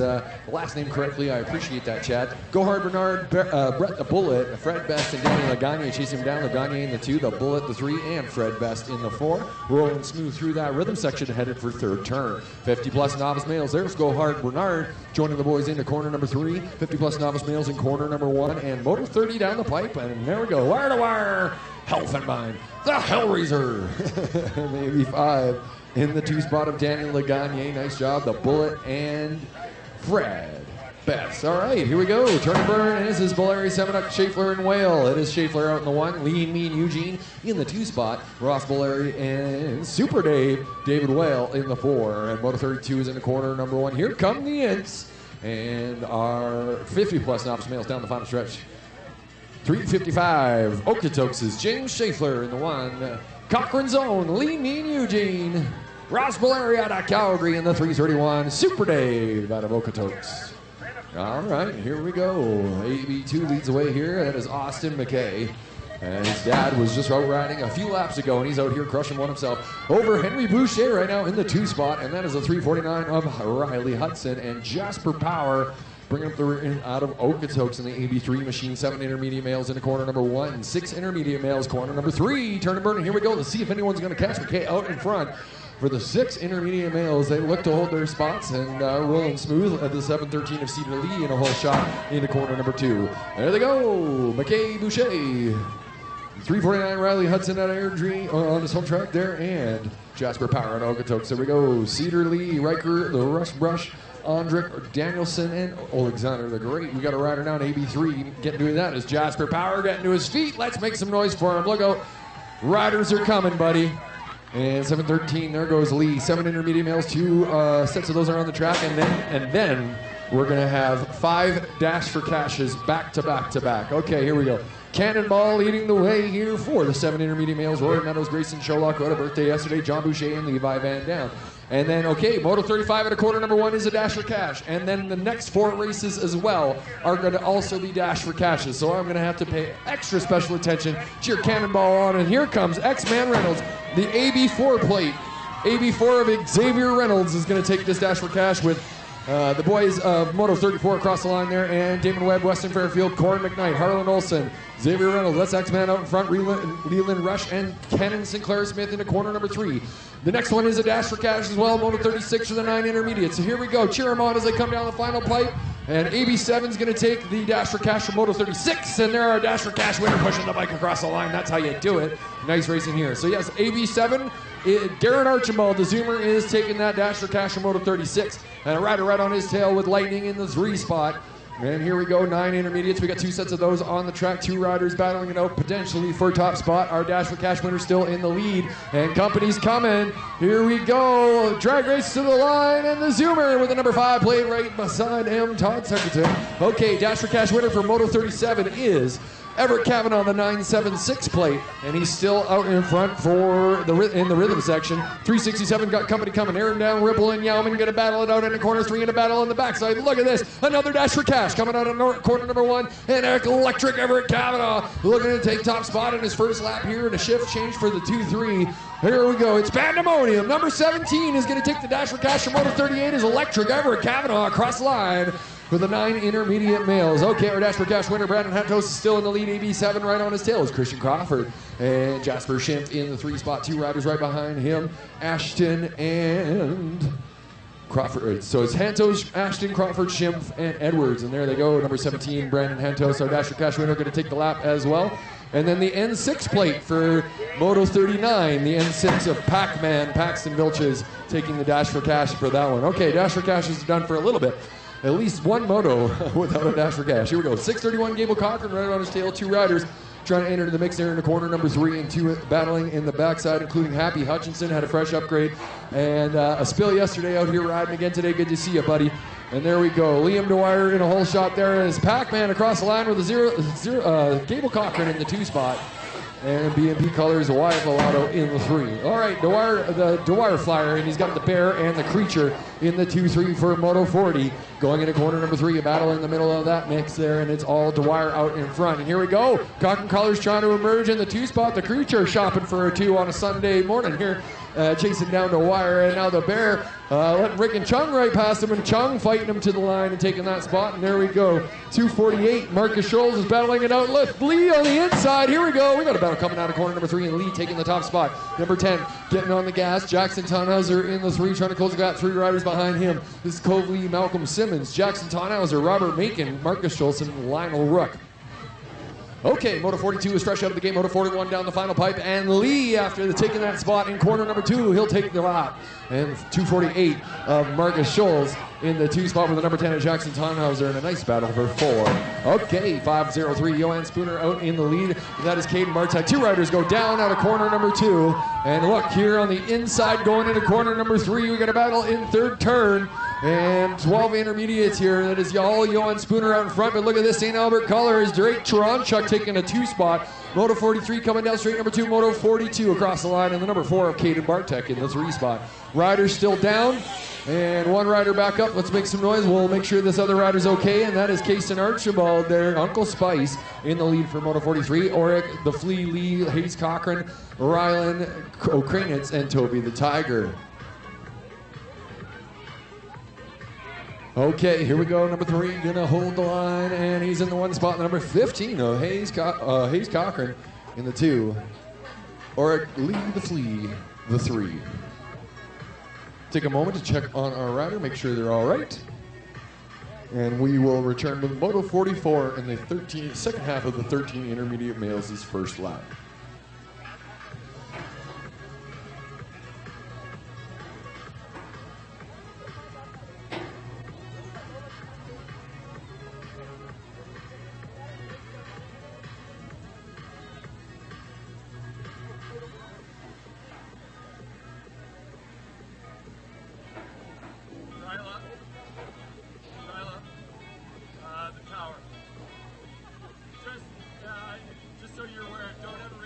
Speaker 2: last name correctly. I appreciate that, Chad. Go Hard Bernard, Brett the Bullet, Fred Best, and Danny Lagagne chase him down. Lagagne in the 2, the Bullet the 3, and Fred Best in the 4. Rolling smooth through that rhythm section, headed for 3rd turn. 50 plus novice males. There's Go Hard Bernard joining the boys into corner number 3. 50 plus novice males in corner number 1. And Moto 30 down the pipe. And there we go. Wire to wire. Helfenbein, the Hellraiser. Maybe 5 in the 2 spot of Daniel Lagagne. Nice job. The Bullet and Fred Best. All right, here we go. Turn and burn. And this is Valeri Semenuk, Schaeffler, and Whale. It is Schaeffler out in the 1. Lean Mean Eugene in the 2 spot. Ross Valeri and Super Dave, David Whale in the 4. And Moto 32 is in the corner number 1. Here come the Ints. And our 50 plus novice males down the final stretch. 355. Okotoks is James Schaeffler in the 1. Cochrane's own Lean Mean Eugene. Ross Valeri out of Calgary in the 331. Super Dave out of Okotoks. All right, here we go. AB2 leads the way here. That is Austin McKay. And his dad was just out riding a few laps ago, and he's out here crushing one himself. Over Henry Boucher right now in the 2 spot, and that is a 349 of Riley Hudson. And Jasper Power bringing up the rear out of Okotoks in the AB3 machine. 7 intermediate males into corner number 1. 6 intermediate males, corner number 3. Turn and burn, and here we go. Let's see if anyone's going to catch McKay out in front. For the 6 intermediate males, they look to hold their spots and rolling smooth at the 713 of Cedar Lee in a whole shot into corner number 2. There they go, McKay Boucher. 349 Riley Hudson out of Airdrie on his home track there, and Jasper Power and Okotoks. There we go, Cedar Lee, Riker, the Rush Brush, Andrik Danielson, and Alexander the Great. We got a rider now in AB3 getting doing that is Jasper Power getting to his feet. Let's make some noise for him. Look out, riders are coming, buddy. And 713, there goes Lee. 7 intermediate males, 2 sets of those are on the track, and then we're gonna have 5 dash for cashes back to back to back. Okay, here we go. Cannonball leading the way here for the 7 intermediate males. Roy Meadows, Grayson Sherlock, who had a birthday yesterday. John Boucher and Levi Van Dam. And then, okay, Moto 35 at a quarter number 1 is a dash for cash. And then the next 4 races as well are going to also be dash for cashes. So I'm going to have to pay extra special attention to your cannonball on. And here comes X-Man Reynolds, the AB4 plate. AB4 of Xavier Reynolds is going to take this dash for cash with the boys of Moto 34 across the line there, and Damon Webb, Weston Fairfield, Corin McKnight, Harlan Olson, Xavier Reynolds, that's X-Man out in front, Leland Rush, and Kenan Sinclair Smith into corner number 3. The next one is a dash for cash as well, Moto 36 for the 9 intermediates. So here we go, cheer them on as they come down the final pipe. And AB7 is going to take the dash for cash from Moto 36, and there are dash for cash winner pushing the bike across the line. That's how you do it. Nice racing here. So yes, AB7, Darren Archibald, the Zoomer, is taking that dash for cash from Moto 36, and a rider right on his tail with Lightning in the 3 spot. And here we go, 9 intermediates. We got 2 sets of those on the track. 2 riders battling it out potentially for top spot. Our dash for cash winner still in the lead, and company's coming. Here we go, drag race to the line, and the Zoomer with the number 5 plate right beside him, Todd Secretan. Okay, dash for cash winner for Moto 37 is Everett Kavanaugh, the 976 plate, and he's still out in front for in the rhythm section. 367 got company coming. Aaron Down, Ripple, and Yauman gonna battle it out in the corner 3 in a battle on the backside. Look at this, another dash for cash coming out of corner number 1, and electric Everett Kavanaugh looking to take top spot in his first lap here, and a shift change for the 2-3. Here we go, it's Pandemonium. Number 17 is gonna take the dash for cash from Moto 38 is electric Everett Kavanaugh across the line for the 9 intermediate males. Okay, our dash for cash winner, Brandon Hantos, is still in the lead. AB7 right on his tail is Christian Crawford. And Jasper Schimpf in the 3 spot. 2 riders right behind him, Ashton and Crawford. So it's Hantos, Ashton, Crawford, Schimpf, and Edwards. And there they go, number 17, Brandon Hantos, our dash for cash winner, going to take the lap as well. And then the N6 plate for Moto 39, the N6 of Pac-Man, Paxton Vilches, taking the dash for cash for that one. Okay, dash for cash is done for a little bit. At least one moto without a dash for cash. Here we go. 631 Gable Cochran right on his tail. 2 riders trying to enter the mix there in the corner number 3, and 2 battling in the backside, including Happy Hutchinson, had a fresh upgrade. And a spill yesterday out here riding again today. Good to see you, buddy. And there we go. Liam Dwyer in a hole shot there as Pac-Man across the line with a Gable Cochran in the 2 spot. And BMP colors Wyatt Volato in the 3. All right, the Dwyer Flyer, and he's got the Bear and the Creature in the 2-3 for Moto 40. Going into corner number 3, a battle in the middle of that mix there, and it's all Dwyer out in front. And here we go. Cochran colors trying to emerge in the 2 spot. The Creature shopping for a 2 on a Sunday morning here. Chasing down Dwyer, and now the Bear letting Rick and Chung right past him, and Chung fighting him to the line and taking that spot. And there we go. 248. Marcus Scholes is battling it out. Look, Lee on the inside. Here we go. We got a battle coming out of corner number 3, and Lee taking the top spot. Number 10 getting on the gas. Jackson Tannhauser in the 3, trying to close the gap. 3 riders behind him. This is Cove Lee, Malcolm Simmons, Jackson Tannhauser, Robert Macon, Marcus Scholes, and Lionel Rook. Okay, Moto 42 is fresh out of the gate. Moto 41 down the final pipe, and Lee, after taking that spot in corner number 2, he'll take the lap. And 248 of Marcus Scholes in the 2 spot with the number 10 of Jackson Tannhauser, and a nice battle for 4. Okay, 503, Johan Spooner out in the lead. That is Caden Martek. 2 riders go down out of corner number 2. And look, here on the inside going into corner number 3, we got a battle in 3rd turn. And 12 intermediates here. That is all Johan Spooner out in front. But look at this, St. Albert color is Drake Taranchuk taking a 2 spot. Moto 43 coming down straight number 2. Moto 42 across the line. And the number 4 of Caden Bartek in the 3 spot. Riders still down. And 1 rider back up. Let's make some noise. We'll make sure this other rider's okay. And that is Kason Archibald there. Uncle Spice in the lead for Moto 43. Oric, the Flea, Lee, Hayes Cochran, Rylan Okranitz, and Toby the Tiger. Okay, here we go. Number 3 gonna hold the line, and he's in the 1 spot. Number 15 of Hayes Cochran in the 2. Oric Lee, the Flea, the 3. Take a moment to check on our rider, make sure they're all right. And we will return with Moto 44 in the second half of the 13 intermediate males' first lap.
Speaker 4: The tower. Just so you're aware, don't ever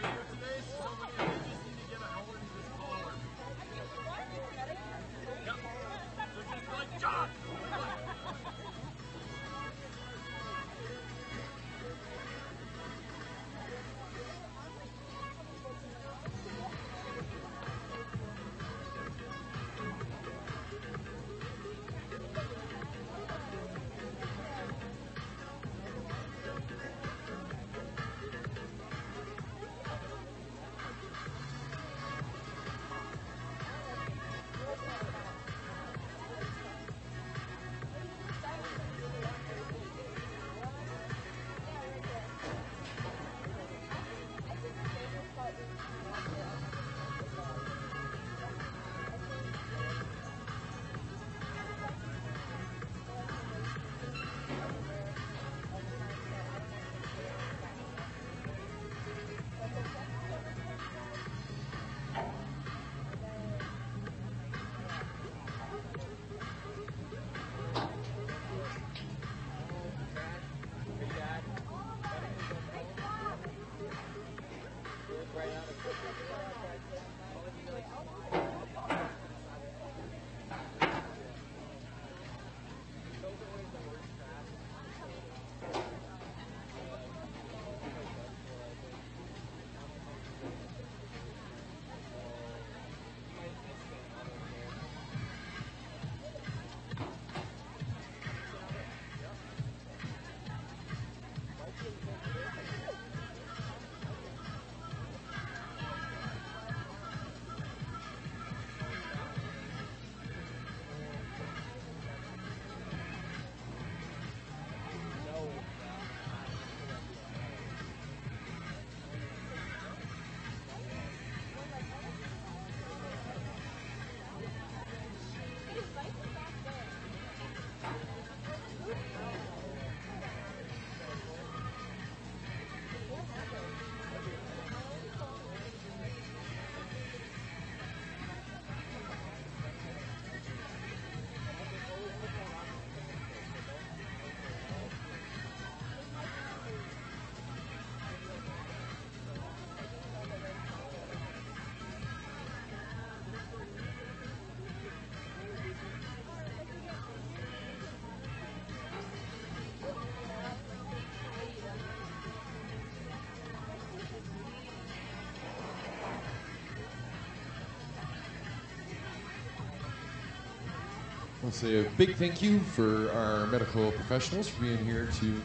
Speaker 2: want to say a big thank you for our medical professionals for being here to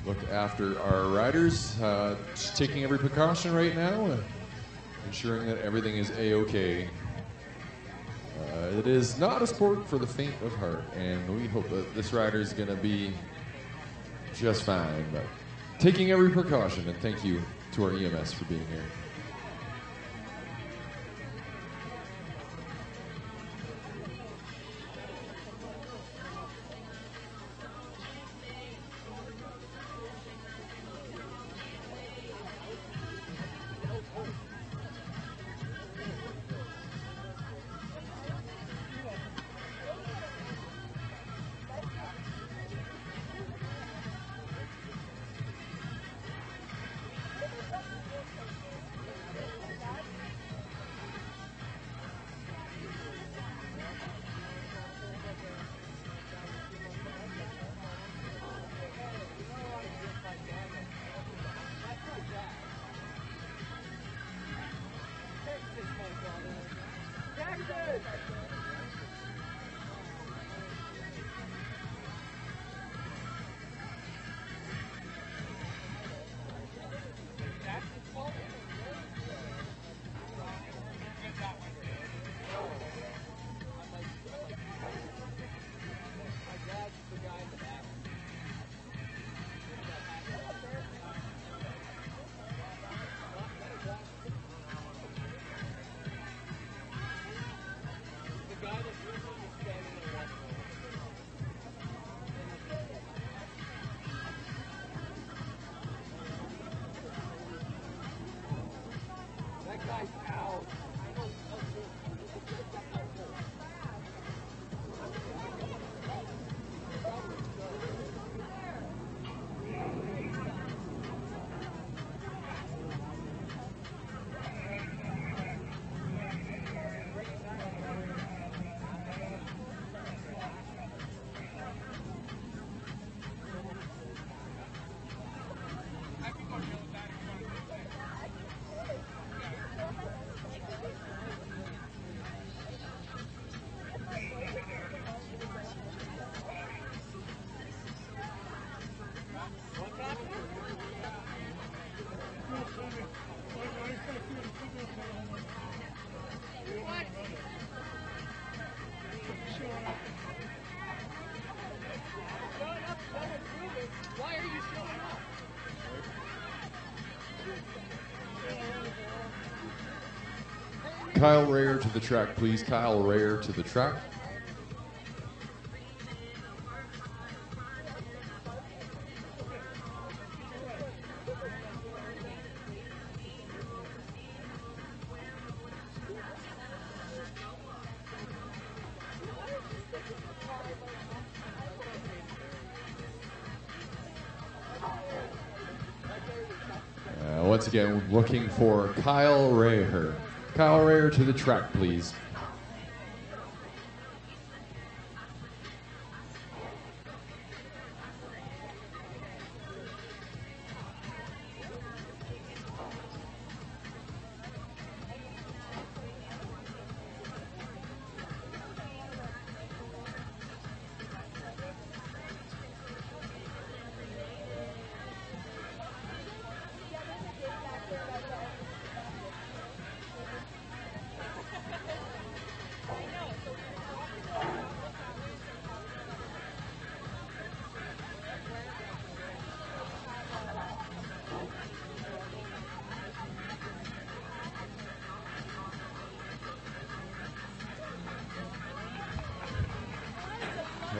Speaker 2: look after our riders. Just taking every precaution right now, ensuring that everything is A-OK. It is not a sport for the faint of heart, and we hope that this rider is going to be just fine. But taking every precaution, and thank you to our EMS for being here.
Speaker 4: Why are you showing up?
Speaker 2: Kyle Rayer to the track, please. Kyle Rayer to the track. Once again, looking for Kyle Rayer. Kyle Rayer to the track, please.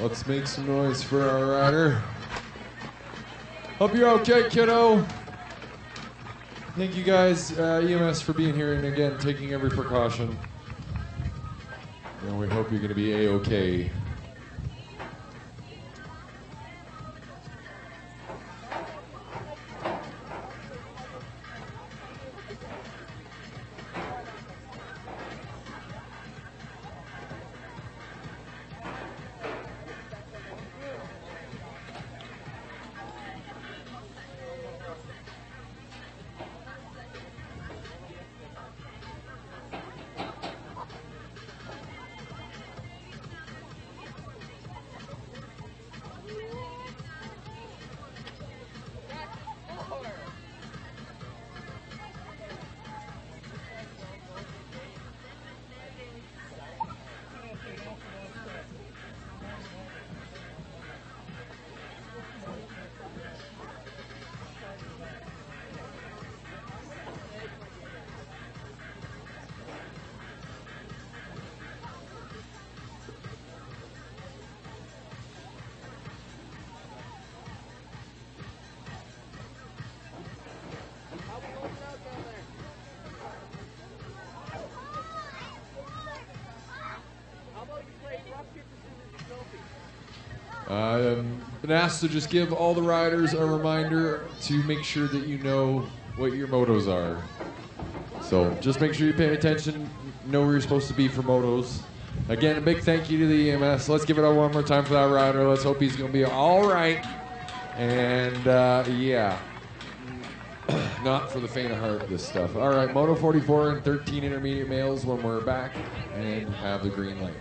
Speaker 2: Let's make some noise for our rider. Hope you're okay, kiddo. Thank you guys, EMS, for being here and again taking every precaution. And we hope you're going to be A-okay. Been asked to just give all the riders a reminder to make sure that you know what your motos are. So just make sure you pay attention, know where you're supposed to be for motos. Again, a big thank you to the EMS. Let's give it up one more time for that rider. Let's hope he's going to be all right. And yeah, not for the faint of heart, this stuff. All right, Moto 44 and 13 intermediate males when we're back and have the green light.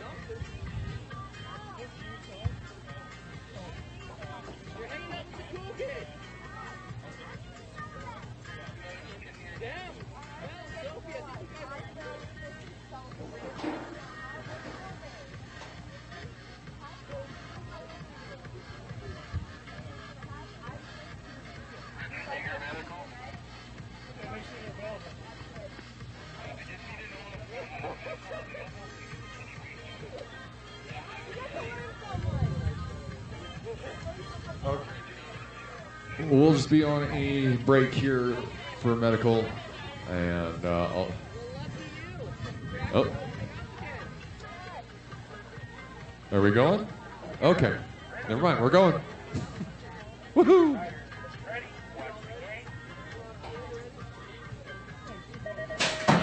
Speaker 2: We'll just be on a break here for medical, and oh, are we going? Okay, never mind, we're going. Woohoo!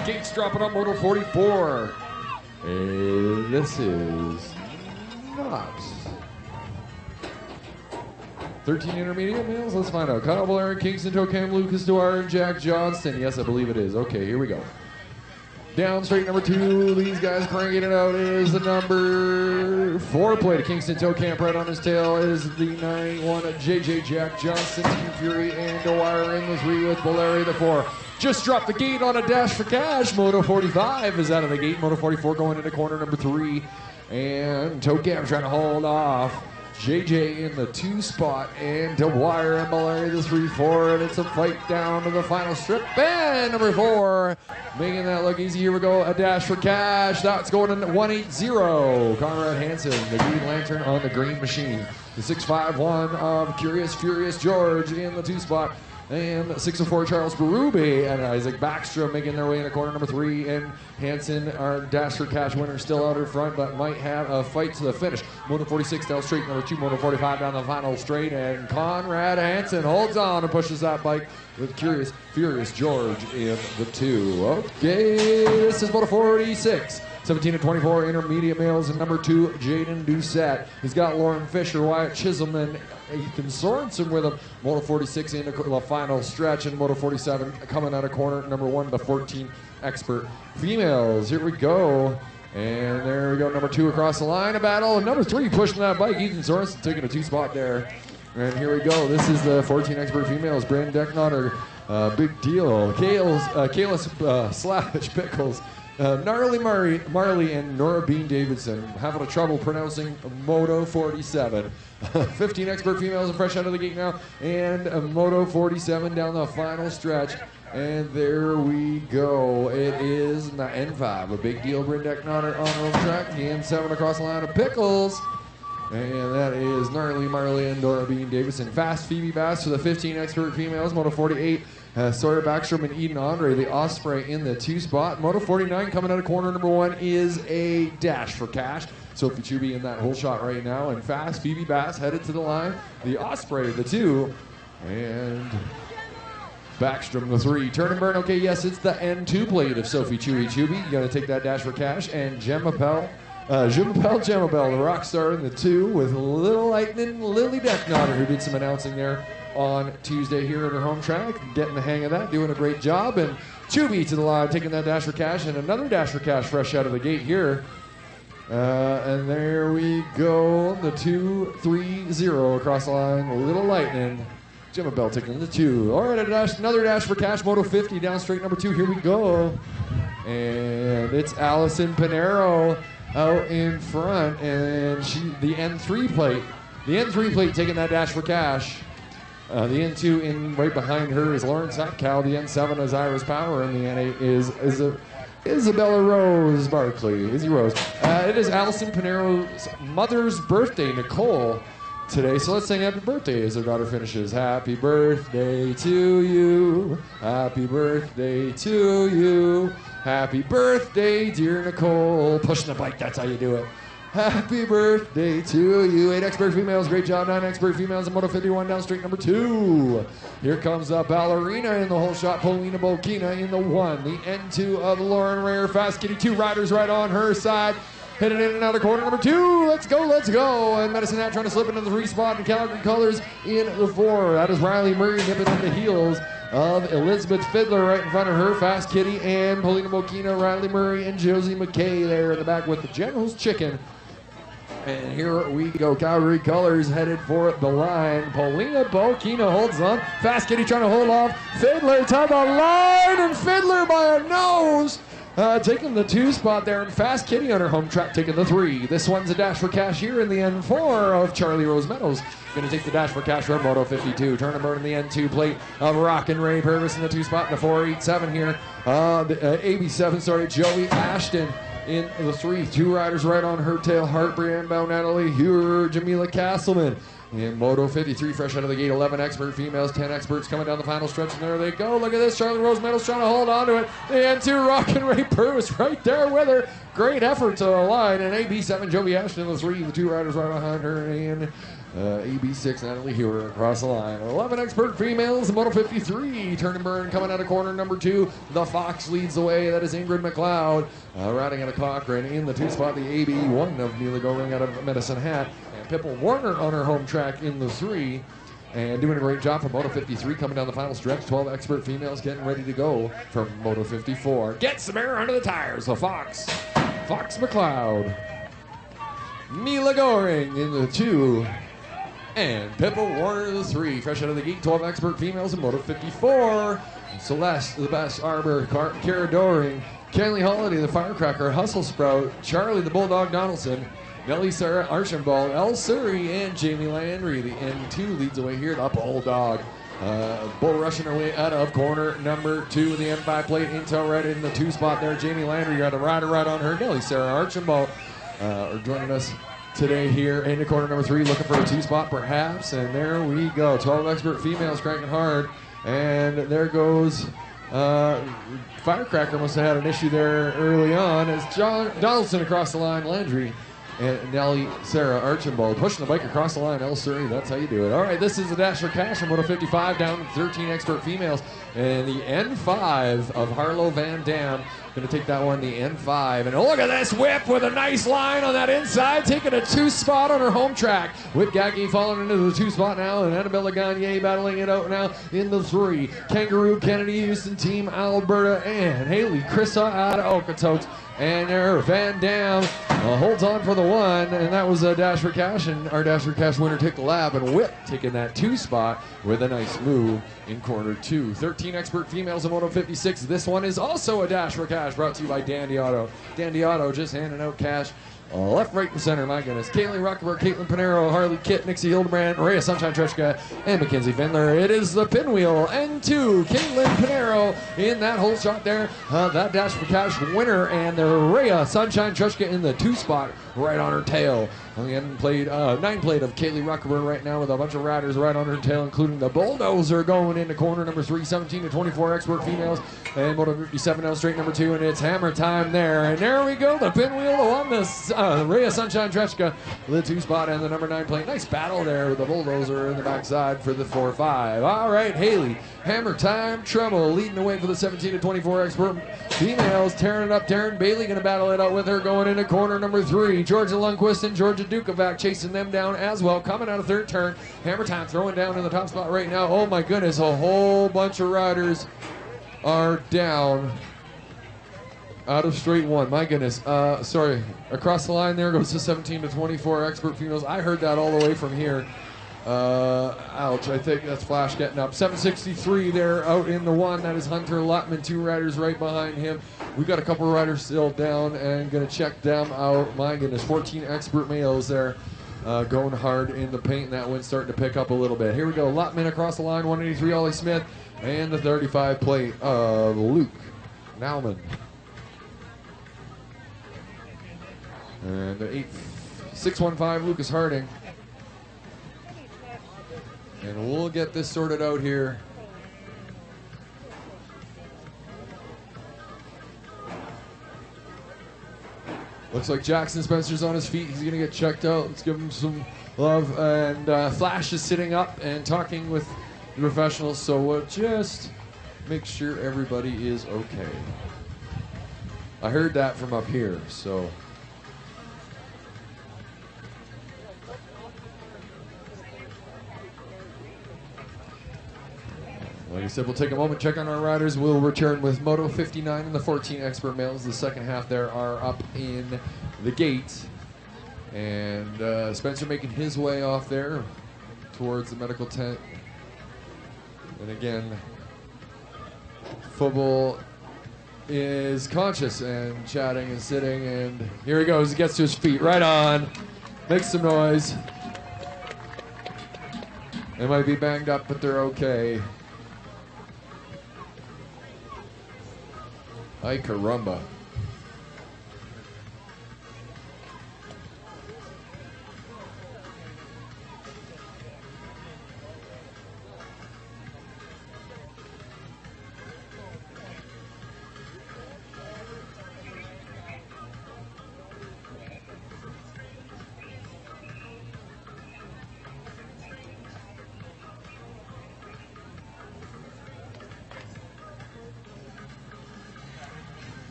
Speaker 2: Gates dropping on Moto 44. This is not 13 intermediate males? Let's find out. Kyle Blair, Kingston Tocam, Lucas Dwyer, and Jack Johnston. Yes, I believe it is. Okay, here we go. Down straight number 2. These guys cranking it out is the number 4 plate. Kingston Tocamp right on his tail is the 91 JJ Jack Johnston, Team Fury, and Dwyer in the 3 with Valeri the 4. Just dropped the gate on a dash for cash. Moto 45 is out of the gate. Moto 44 going into corner number 3. And Tocamp trying to hold off JJ in the 2 spot, and Dwyer and Valeri the 3-4, and it's a fight down to the final strip. And number 4, making that look easy. Here we go, a dash for cash. That's going in 180. Conrad Hansen, the Green Lantern on the green machine. The 651 of Curious Furious George in the 2 spot. And 604 Charles Berube and Isaac Backstrom making their way into corner number 3. And Hansen, our dash for cash winner, still out in front, but might have a fight to the finish. Moto 46 down straight number 2, Moto 45 down the final straight, and Conrad Hansen holds on and pushes that bike with Curious Furious George in the 2. Okay, this is Moto 46. 17 to 24 intermediate males, and number 2, Jaden Doucette. He's got Lauren Fisher, Wyatt Chisholm, and Ethan Sorensen with him. Moto 46 in the final stretch, and Moto 47 coming out of corner number 1, the 14 expert females. Here we go. And there we go, number 2 across the line, a battle. And number 3 pushing that bike, Ethan Sorensen taking a 2 spot there. And here we go. This is the 14 expert females. Brandon Decknotter, big deal. Kayla Slavish Pickles. Gnarly Marley and Nora Bean Davidson having a trouble pronouncing Moto 47. 15 expert females are fresh out of the gate now, and Moto 47 down the final stretch. And there we go. It is the N5, a big deal. Brindek Nodder on home track. The N7 across the line of Pickles. And that is Gnarly Marley and Nora Bean Davidson. Fast Phoebe Bass for the 15 expert females. Moto 48. Sawyer Backstrom and Eden Andre, the Osprey in the 2 spot. Moto 49 coming out of corner number 1 is a dash for cash. Sophie Chuby in that whole shot right now. And Fast Phoebe Bass headed to the line. The Osprey, the 2. And Backstrom, the 3. Turn and burn. Okay, yes, it's the N2 plate of Sophie Chuby. You got to take that dash for cash. And Gemma Bell, the rock star in the 2 with Little Lightning Lily Decknotter, who did some announcing there on Tuesday here at her home track, getting the hang of that, doing a great job. And Chuby to the line, taking that dash for cash, and another dash for cash fresh out of the gate here. And there we go, the 2-3-0 across the line. Little Lightning, Gemma Bell taking the 2. All right, another dash for cash, Moto 50 down straight number 2. Here we go, and it's Allison Pinero out in front, and the N3 plate taking that dash for cash. The N2 in right behind her is Lauren Satkow. The N7 is Iris Power, and the N8 is Isabella Rose Barkley. Izzy Rose. It is Allison Pinero's mother's birthday, Nicole, today. So let's sing happy birthday as her daughter finishes. Happy birthday to you. Happy birthday to you. Happy birthday, dear Nicole. Pushing the bike, that's how you do it. Happy birthday to you. 8 expert females, great job. 9 expert females in Moto 51 down straight number 2. Here comes a ballerina in the whole shot. Paulina Bokina in the 1. The N2 of Lauren Rayer. Fast Kitty, 2 riders right on her side. Headed in and out of corner number 2. Let's go, let's go. And Medicine Hat trying to slip into the 3 spot in Calgary colors in the 4. That is Riley Murray nipping in the heels of Elizabeth Fiddler right in front of her. Fast Kitty and Paulina Bokina, Riley Murray, and Josie McKay there in the back with the General's Chicken. And here we go, Calgary colors headed for the line. Paulina Bokina holds on. Fast Kitty trying to hold off. Fiddler to the line, and Fiddler by a nose. Taking the 2 spot there, and Fast Kitty on her home track taking the 3. This one's a dash for cash here in the N4 of Charlie Rose Meadows. Going to take the dash for cash from Moto 52. Turn and burn in the N2 plate of Rockin' Ray Purvis in the 2 spot in the 487 here. The AB7, sorry, Joey Ashton in the 3. 2 riders right on her tail. Hart Brienne Bow, Natalie Hewer, Jamila Castleman. In Moto 53, fresh out of the gate, 11 expert females, 10 experts coming down the final stretch, and there they go. Look at this, Charlie Rose Meadows trying to hold on to it. The N2 Rockin' Ray Purvis right there with her. Great effort to the line, and AB7 Joey Ashton in the 3, the 2 riders right behind her, and AB6 Natalie Hewer across the line. 11 expert females in Moto 53. Turn and burn coming out of corner number 2. The Fox leads the way. That is Ingrid McLeod riding out of Cochrane. In the 2 spot, the AB1 of Neela Goring out of Medicine Hat. And Pipple Warner on her home track in the 3. And doing a great job for Moto 53 coming down the final stretch. 12 expert females getting ready to go from Moto 54. Get some air under the tires. The Fox McLeod. Neela Goring in the 2. And Pippa Warner the 3. Fresh out of the gate, 12 expert females in Moto 54. Celeste, the Best Arbor, Kara Doring, Kenley Holiday, the Firecracker, Hustle Sprout, Charlie the Bulldog Donaldson, Nellie Sarah Archambault, El Surrey, and Jamie Landry. The N2 leads away here, the Bulldog. Bull rushing her way out of corner number 2 in the N5 plate. Intel right in the 2 spot there. Jamie Landry got a rider right on her. Nellie Sarah Archambault are joining us today here in the corner number 3, looking for a 2 spot perhaps, and there we go. 12 expert females cranking hard, and there goes Firecracker. Must have had an issue there early on as John Donaldson across the line. Landry and Nellie Sarah Archambault pushing the bike across the line. El Surrey, that's how you do it. All right, this is the dash for cash from Moto 55 down to 13 expert females, and the N5 of Harlow Van Dam. Going to take that one, the N5. And look at this whip with a nice line on that inside, taking a 2 spot on her home track. Whip Gaggy falling into the 2 spot now, and Annabella Gagne battling it out now in the 3. Kangaroo Kennedy Houston Team Alberta and Haley Chrissa out of Okotoks. And there Van Dam holds on for the 1, and that was a dash for cash, and our dash for cash winner took the lap, and Whip taking that 2 spot with a nice move in corner 2. 13 expert females in Moto 56. This one is also a dash for cash, brought to you by Dandy Auto. Dandy Auto just handing out cash left, right, and center. My goodness. Kaylee Ruckenberg, Caitlin Panero, Harley Kitt, Nixie Hildebrand, Maria Sunshine Treshka, and Mackenzie Findler. It is the pinwheel N2. Caitlin Panero in that whole shot there. That dash for cash winner, and the Maria Sunshine Treshka in the 2 spot right on her tail. On the end plate, 9 plate of Kaylee Ruckenberg right now with a bunch of riders right on her tail, including the Bulldozer going into corner number 3, 17 to 24 expert females. And Moto 57 now straight number 2, and it's hammer time there. And there we go, the pinwheel, the one, the Rhea Sunshine Treshka, the 2 spot, and the number 9 plate. Nice battle there with the Bulldozer in the backside for the 4-5. All right, Haley, hammer time trouble, leading the way for the 17 to 24 expert females. Tearing it up, Taryn Bailey going to battle it out with her going into corner number 3. Georgia Lundquist and Georgia Dukovac chasing them down as well, coming out of 3rd turn. Hammer time throwing down in the top spot right now. Oh my goodness, a whole bunch of riders are down out of straight 1. My goodness. Sorry. Across the line there goes the 17 to 24 expert females. I heard that all the way from here. Ouch. I think that's Flash getting up. 763 there out in the 1. That is Hunter Lutman. 2 riders right behind him. We've got a couple of riders still down and going to check them out. My goodness. 14 expert males there. Going hard in the paint, and that one's starting to pick up a little bit. Here we go. Lutman across the line. 183 Ollie Smith. And the 35 plate of Luke Nauman. And the 615 Lucas Harding. And we'll get this sorted out here. Looks like Jackson Spencer's on his feet. He's going to get checked out. Let's give him some love. And Flash is sitting up and talking with the professionals. So we'll just make sure everybody is okay. I heard that from up here, so. Like I said, we'll take a moment, check on our riders. We'll return with Moto 59 and the 14 expert males. The second half there are up in the gate. And Spencer making his way off there towards the medical tent. And again, Football is conscious and chatting and sitting. And here he goes. He gets to his feet. Right on. Makes some noise. They might be banged up, but they're okay. Ay caramba.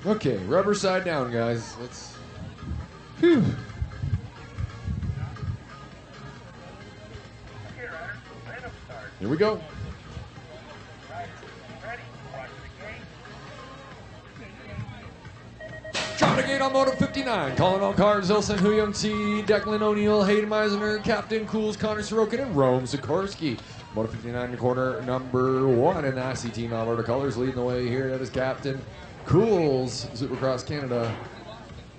Speaker 2: Okay, rubber side down, guys. Let's. Whew. Here we go. Dropping a gate on Moto 59. Calling all cars, Ilson Huyung-T, Declan O'Neill, Hayden Meisner, Captain Cools, Connor Sorokin, and Rome Sikorsky. Moto 59 in the corner, number 1 in the IC Team Alberta colors. Leading the way here, that is Captain Cools, Supercross Canada,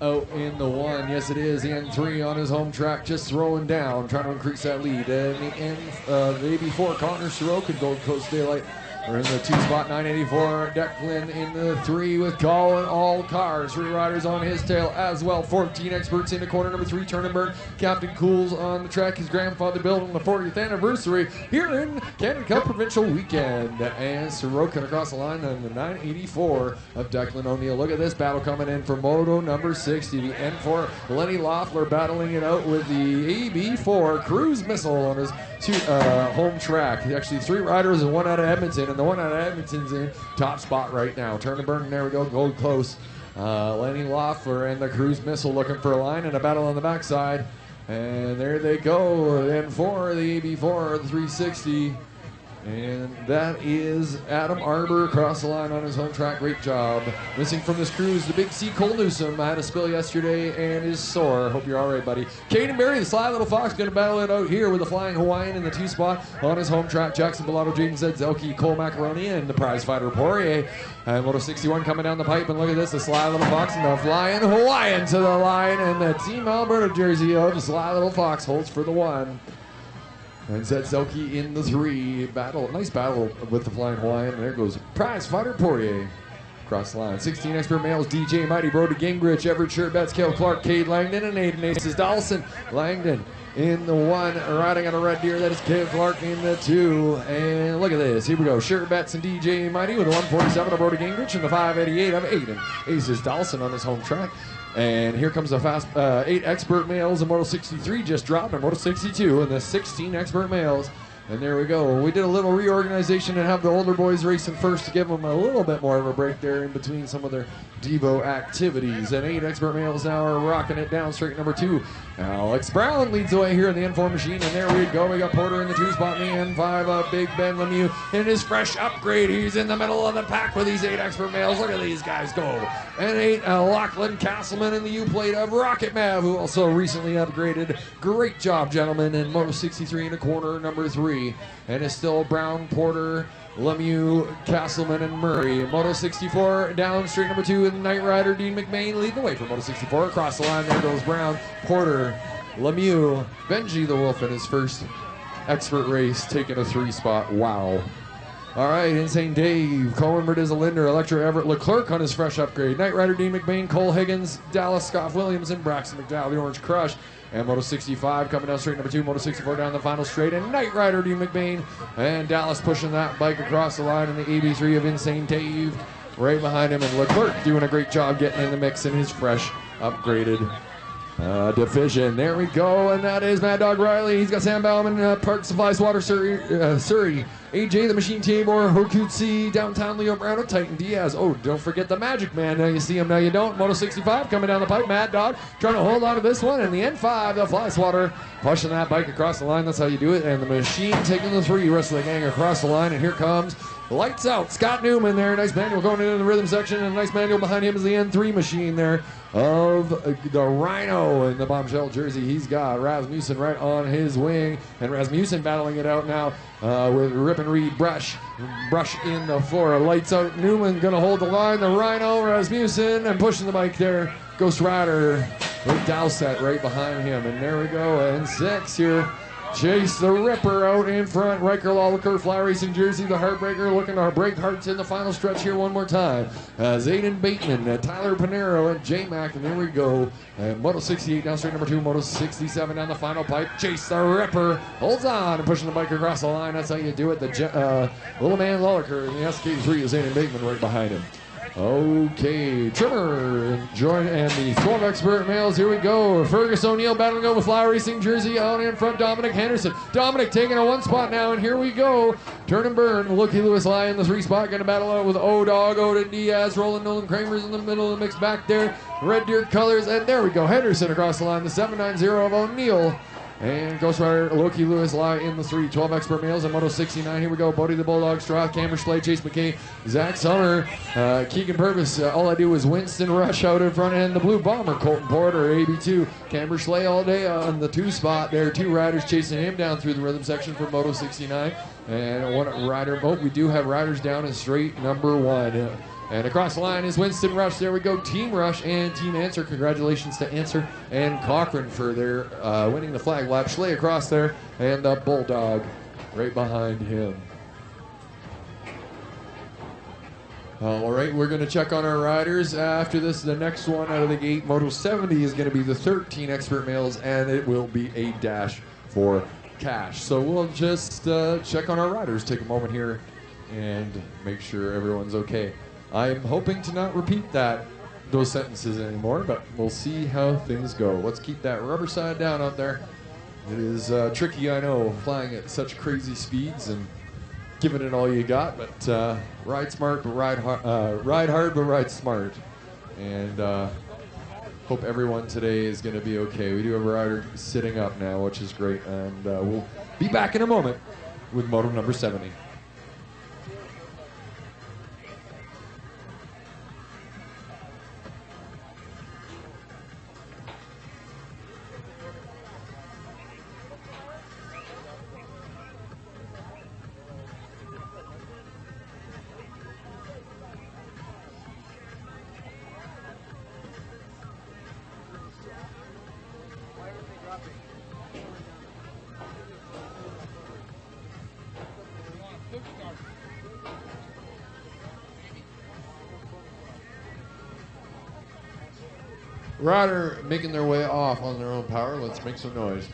Speaker 2: out in the 1. Yes, it is. The N3 on his home track, just throwing down, trying to increase that lead. And the AB4, Connor Sorokin, Gold Coast Daylight. We're in the 2 spot, 984. Declan in the 3 with Colin All Cars. 3 riders on his tail as well. 14 experts in the corner, number 3, Turnenberg. Captain Cools on the track. His grandfather built on the 40th anniversary here in Canada Cup Provincial Weekend. And Sorokin across the line on the 984 of Declan O'Neill. Look at this battle coming in for Moto number 60. The N4, Lenny Loeffler battling it out with the AB4 cruise missile on his home track. Actually, 3 riders and 1 out of Edmonton. And the 1 out of Edmonton's in top spot right now. Turnenberg, there we go, gold close. Lenny Loeffler and the cruise missile looking for a line and a battle on the backside. And there they go. And for the AB4, the 360. And that is Adam Arbor across the line on his home track. Great job. Missing from this cruise, the Big C, Cole Newsom. I had a spill yesterday and is sore. Hope you're all right, buddy. Caden Berry, the sly little fox, going to battle it out here with the Flying Hawaiian in the 2 spot on his home track. Jackson Bellato, Jaden Zedzelke, Cole Macaroni, and the prize fighter Poirier. And Moto 61 coming down the pipe. And look at this, the sly little fox and the Flying Hawaiian to the line. And the Team Alberta jersey of the sly little fox holds for the 1. And Zedzelke in the 3. Battle, nice battle with the Flying Hawaiian. There goes prize fighter Poirier across the line. 16 expert males, DJ Mighty, Brody Gingrich, Everett Sherbets, Cale Clark, Cade Langdon, and Aiden Aces Dawson. Langdon in the 1, riding on a red deer. That is Cale Clark in the 2. And look at this. Here we go. Sherbets and DJ Mighty with the 147 of Brody Gingrich and the 588 of Aiden Aces Dawson on his home track. And here comes the fast 8 expert males. And Moto 63 just dropped on Moto 62 and the 16 expert males. And there we go. We did a little reorganization and have the older boys racing first to give them a little bit more of a break there in between some of their Devo activities. And 8 expert males now are rocking it down straight number 2. Alex Brown leads the way here in the N4 machine. And there we go. We got Porter in the 2 spot in the N5. Big Ben Lemieux in his fresh upgrade. He's in the middle of the pack with these 8 expert males. Look at these guys go. And 8 Lachlan Castleman in the U-plate of Rocket Mav, who also recently upgraded. Great job, gentlemen, in Moto 63 in the corner, number 3. And it's still Brown, Porter, Lemieux, Castleman, and Murray. Moto 64 down straight number 2, and Knight Rider Dean McBain leading the way for Moto 64. Across the line, there goes Brown, Porter, Lemieux, Benji the Wolf in his first expert race, taking a 3 spot. Wow. All right, Insane Dave, Colin Merdiza Linder, Electra Everett Leclerc on his fresh upgrade. Knight Rider Dean McBain, Cole Higgins, Dallas Scott Williams, and Braxton McDowell, the Orange Crush. And Moto 65 coming down straight number 2, Moto 64 down the final straight, and Knight Rider Dean McBain and Dallas pushing that bike across the line in the AB3 of Insane Dave. right behind him, and Leclerc doing a great job getting in the mix in his fresh, upgraded division. There we go, and that is Mad Dog Riley. He's got Sam Bauman, Park Supply Water, Surrey, AJ the Machine Tabor, Hokutsi, Downtown Leo Brown, Titan Diaz. Oh, don't forget the Magic Man. Now you see him, now you don't. Moto 65 coming down the pipe. Mad Dog trying to hold on to this one, and the N5, the Fly Swatter, pushing that bike across the line. That's how you do it. And the Machine taking the 3, rest of the gang across the line, and here comes Lights Out, Scott Newman there. Nice manual going into the rhythm section, and a nice manual behind him is the N3 Machine there of the Rhino in the bombshell jersey. He's got Rasmussen right on his wing, and Rasmussen battling it out now with Rip and Reed brush in the floor. Lights Out, Newman gonna hold the line. The Rhino, Rasmussen, and pushing the bike there. Ghost Rider with Dowsett right behind him, and there we go. N6 here. Chase the Ripper out in front. Riker Lawler, Fly Racing jersey, the Heartbreaker looking to break hearts in the final stretch here one more time. Zayden Bateman, Tyler Panero, and J-Mac, and there we go. Moto 68 down straight number 2, Moto 67 down the final pipe. Chase the Ripper holds on and pushing the bike across the line. That's how you do it. The little man Lawler in the SK3 is Zayden Bateman right behind him. Okay, Trimmer and the 12 expert males. Here we go. Fergus O'Neill battling over Fly Racing jersey out in front. Dominic Henderson. Dominic taking a 1 spot now, and here we go. Turn and burn. Looky Lewis Lie in the 3 spot. Going to battle out with O-Dog, Odin Diaz, Roland Nolan Kramer's in the middle of the mix back there. Red Deer colors, and there we go. Henderson across the line. The 790 of O'Neill. And Ghost Rider, Loki Lewis lie in the 3. 12 expert males and Moto 69. Here we go. Bodie the Bulldog, Stroth, Cameron Schley, Chase McKay, Zach Summer, Keegan Purvis. All I do is Winston Rush out in front, and the Blue Bomber, Colton Porter, AB2. Cameron Schley all day on the 2 spot. There are 2 riders chasing him down through the rhythm section for Moto 69. And one rider, we do have riders down in straight number 1. And across the line is Winston Rush. There we go. Team Rush and Team Answer. Congratulations to Answer and Cochran for their winning the flag lap. Schley across there, and the Bulldog right behind him. All right, we're going to check on our riders. After this, the next one out of the gate, Moto 70, is going to be the 13 expert males, and it will be a dash for cash. So we'll just check on our riders. Take a moment here and make sure everyone's okay. I'm hoping to not repeat those sentences anymore, but we'll see how things go. Let's keep that rubber side down out there. It is tricky, I know, flying at such crazy speeds and giving it all you got, but ride smart, but ride hard, but ride smart. And hope everyone today is going to be okay. We do have a rider sitting up now, which is great, and we'll be back in a moment with Moto number 70. Rider making their way off on their own power. Let's make some noise.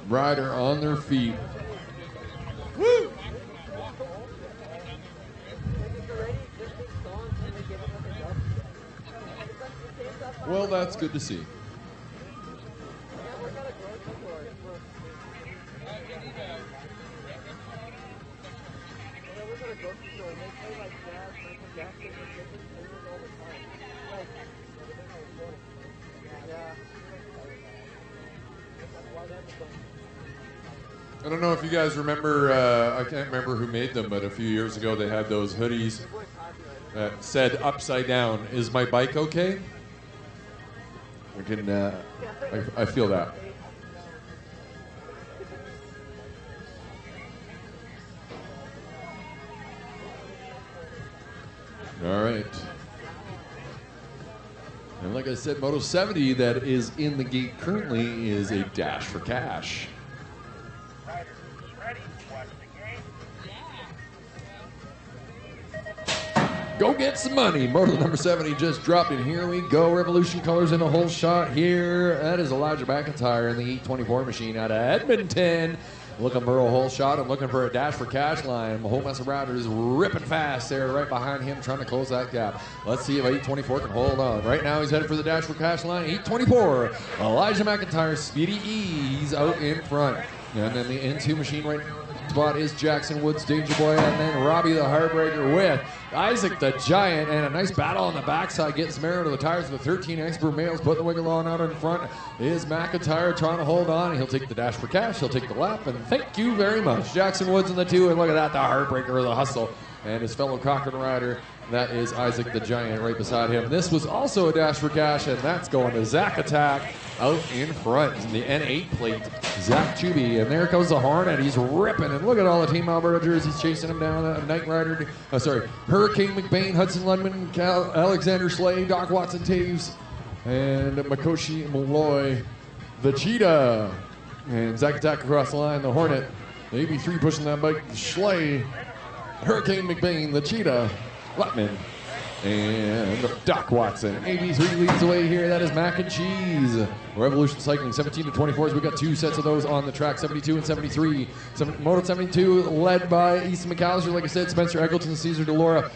Speaker 2: Rider on their feet. Woo! Well, that's good to see. I don't know if you guys remember, I can't remember who made them, but a few years ago they had those hoodies that said upside down, "Is my bike okay?" I can, I feel that. All right. And like I said, Moto 70 that is in the gate currently is a dash for cash. Go get some money. Moto number 70 just dropped in. Here we go. Revolution colors in a whole shot here. That is Elijah McIntyre in the 824 machine out of Edmonton. Looking for a whole shot and looking for a dash for cash line. A whole mess of riders ripping fast there right behind him, trying to close that gap. Let's see if 824 can hold on. Right now he's headed for the dash for cash line. 824. Elijah McIntyre, Speedy E's out in front. And then the N2 machine right now spot is Jackson Woods, Danger Boy, and then Robbie the Heartbreaker with Isaac the Giant, and a nice battle on the backside, getting some air to the tires of the 13 expert males, putting the wiggle on out in front is McIntyre trying to hold on. He'll take the dash for cash, he'll take the lap, and thank you very much. Jackson Woods in the 2, and look at that, the Heartbreaker of the hustle, and his fellow Cochrane rider, that is Isaac the Giant right beside him. This was also a dash for cash, and that's going to Zach Attack out in front in the N8 plate. Zach Chuby, and there goes the Hornet. He's ripping, and look at all the Team Alberta jerseys chasing him down. Knight Rider, Hurricane McBain, Hudson Lundman, Alexander Slay, Doc Watson Taves, and Makoshi Malloy, the Cheetah. And Zach Attack across the line, the Hornet. The AB3 pushing that bike, Schley, Hurricane McBain, the Cheetah, Lutman, and Doc Watson. AB3 leads the way here. That is Mac and Cheese. Revolution Cycling, 17 to 24s. We've got 2 sets of those on the track, 72 and 73. Moto 72 led by Easton McAllister, like I said, Spencer Eggleton, Caesar DeLora.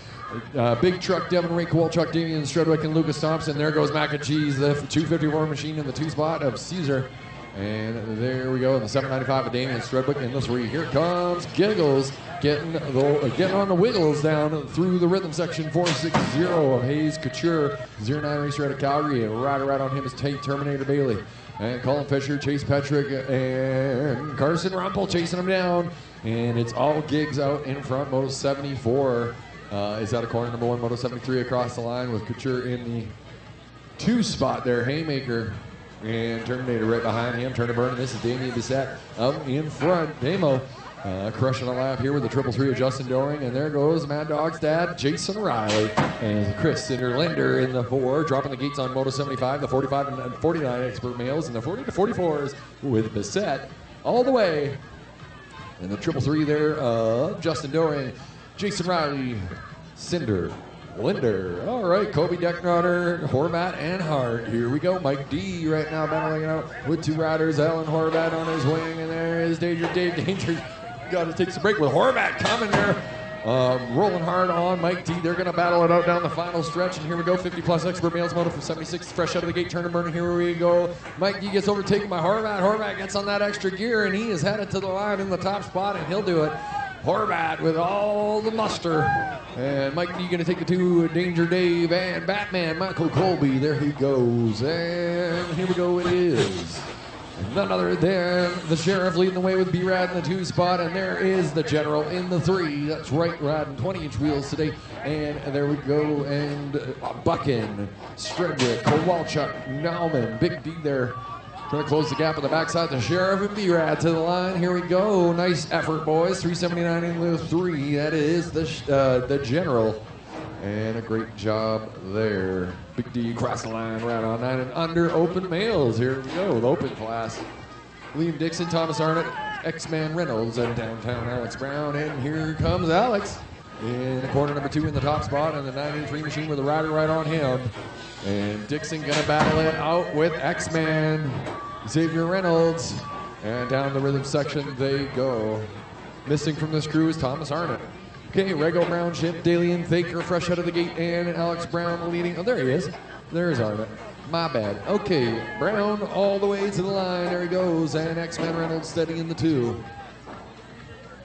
Speaker 2: Big Truck, Devin Ray, Kowalchuk, Damian Stredwick, and Lucas Thompson. There goes Mac and Cheese, the 254 machine in the 2 spot of Caesar. And there we go, in the 795 of Damian Stredwick in the 3. Here comes Giggles, getting on the wiggles down through the rhythm section. 460 of Hayes Couture, 09 racer out of Calgary, and right on him is Tate Terminator Bailey. And Colin Fisher, Chase Petrick, and Carson Rumpel chasing him down. And it's all Gigs out in front. Moto 74 is out of corner number 1. Moto 73 across the line with Couture in the 2 spot there. Haymaker and Terminator right behind him. Turn to burn. This is Damien Bissett up in front. Damo crushing a lap here with the 333 of Justin Doring. And there goes Mad Dog's dad, Jason Riley. And Chris Cinder-Linder in the 4, dropping the gates on Moto 75, the 45 and 49 expert males, and the 40 to 44s with Bissett all the way. And the 333 there of Justin Doring, Jason Riley, Linder. All right, Kobe Decknotter, Horvat, and Hart. Here we go. Mike D right now battling it out with 2 riders. Alan Horvat on his wing, and there is Danger Dave Danger. Got to take some break with Horvat coming there. Rolling hard on Mike D. They're going to battle it out down the final stretch. And here we go. 50-plus expert males moto from 76. Fresh out of the gate. Turn and burn. Here we go. Mike D gets overtaken by Horvat. Horvat gets on that extra gear, and he is headed to the line in the top spot, and he'll do it. Horvat with all the muster. And Mike D going to take it to Danger Dave and Batman Michael Colby. There he goes. And here we go. It is none other than the Sheriff leading the way with B-Rad in the 2 spot. And there is the General in the 3. That's right, riding 20-inch wheels today. And there we go. And Buckin, Stredwick, Kowalchuk, Nauman, Big D there. Trying to close the gap on the backside. The Sheriff and B-Rad to the line. Here we go. Nice effort, boys. 379 in the 3. That is the General. And a great job there. Big D across the line, right on 9 and under. Open males. Here we go. The open class. Liam Dixon, Thomas Arnott, X-Man Reynolds, and downtown Alex Brown. And here comes Alex in corner number 2 in the top spot. And the 983 machine with the rider right on him. And Dixon gonna battle it out with X-Man, Xavier Reynolds, and down the rhythm section they go. Missing from this crew is Thomas Arnott. Okay, Rego Brown, Chip, Dalian, Thaker, fresh out of the gate, and Alex Brown leading. Oh, there he is. There is Arnott. My bad. Okay, Brown all the way to the line. There he goes, and X-Man Reynolds steady in the 2.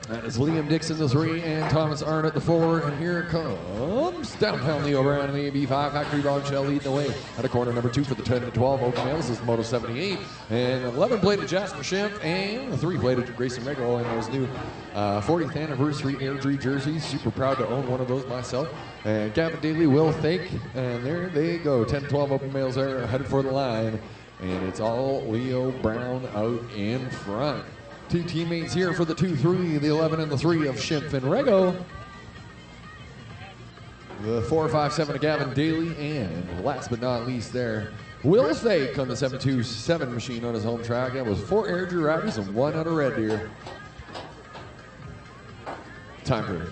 Speaker 2: That is Liam Dixon, the 3, and Thomas Arnott, the 4. And here comes downtown Leo Brown in the AB5. Factory Bombshell leading the way at a corner number 2 for the 10 to 12 open males. This is Moto 78. And 11 plated Jasper Schimpf and 3 plated Grayson Rego in those new 40th anniversary Airdrie jerseys. Super proud to own one of those myself. And Gavin Daly, Will Thake, and there they go. 10 to 12 open males are headed for the line. And it's all Leo Brown out in front. 2 teammates here for the 2-3, the 11 and the 3 of Schimpf and Rego. The 4-5-7 of Gavin Daly, and last but not least there, Will Fake on the 727 machine on his home track. That was 4 Airdrie riders and 1 out of Red Deer. Time for it.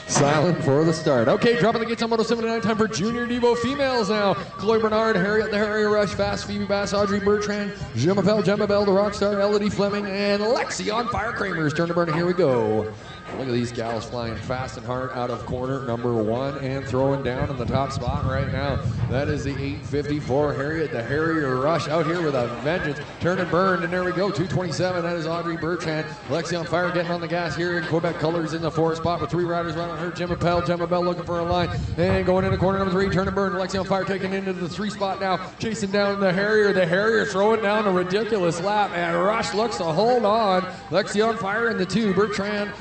Speaker 2: Silent for the start. Okay, dropping the gates on Moto 79. Time for Junior Devo females now. Chloe Bernard, Harriet the Harrier Rush, Fast Phoebe Bass, Audrey Bertrand, Gemma Bell, the Rockstar, Elodie Fleming, and Lexi on Fire Kramers. Turn to burn, here we go. Look at these gals flying fast and hard out of corner number 1 and throwing down in the top spot right now. That is the 854 Harriet the Harrier Rush out here with a vengeance. Turn and burn, and there we go. 227. That is Audrey Bertrand. Lexi on fire, getting on the gas here in Quebec colors in the 4 spot with 3 riders right on her. Gemma Bell looking for a line and going into corner number 3. Turn and burn. Lexi on fire, taking into the 3 spot now, chasing down the Harrier. The Harrier throwing down a ridiculous lap, and Rush looks to hold on. Lexi on fire in the 2. Bertrand.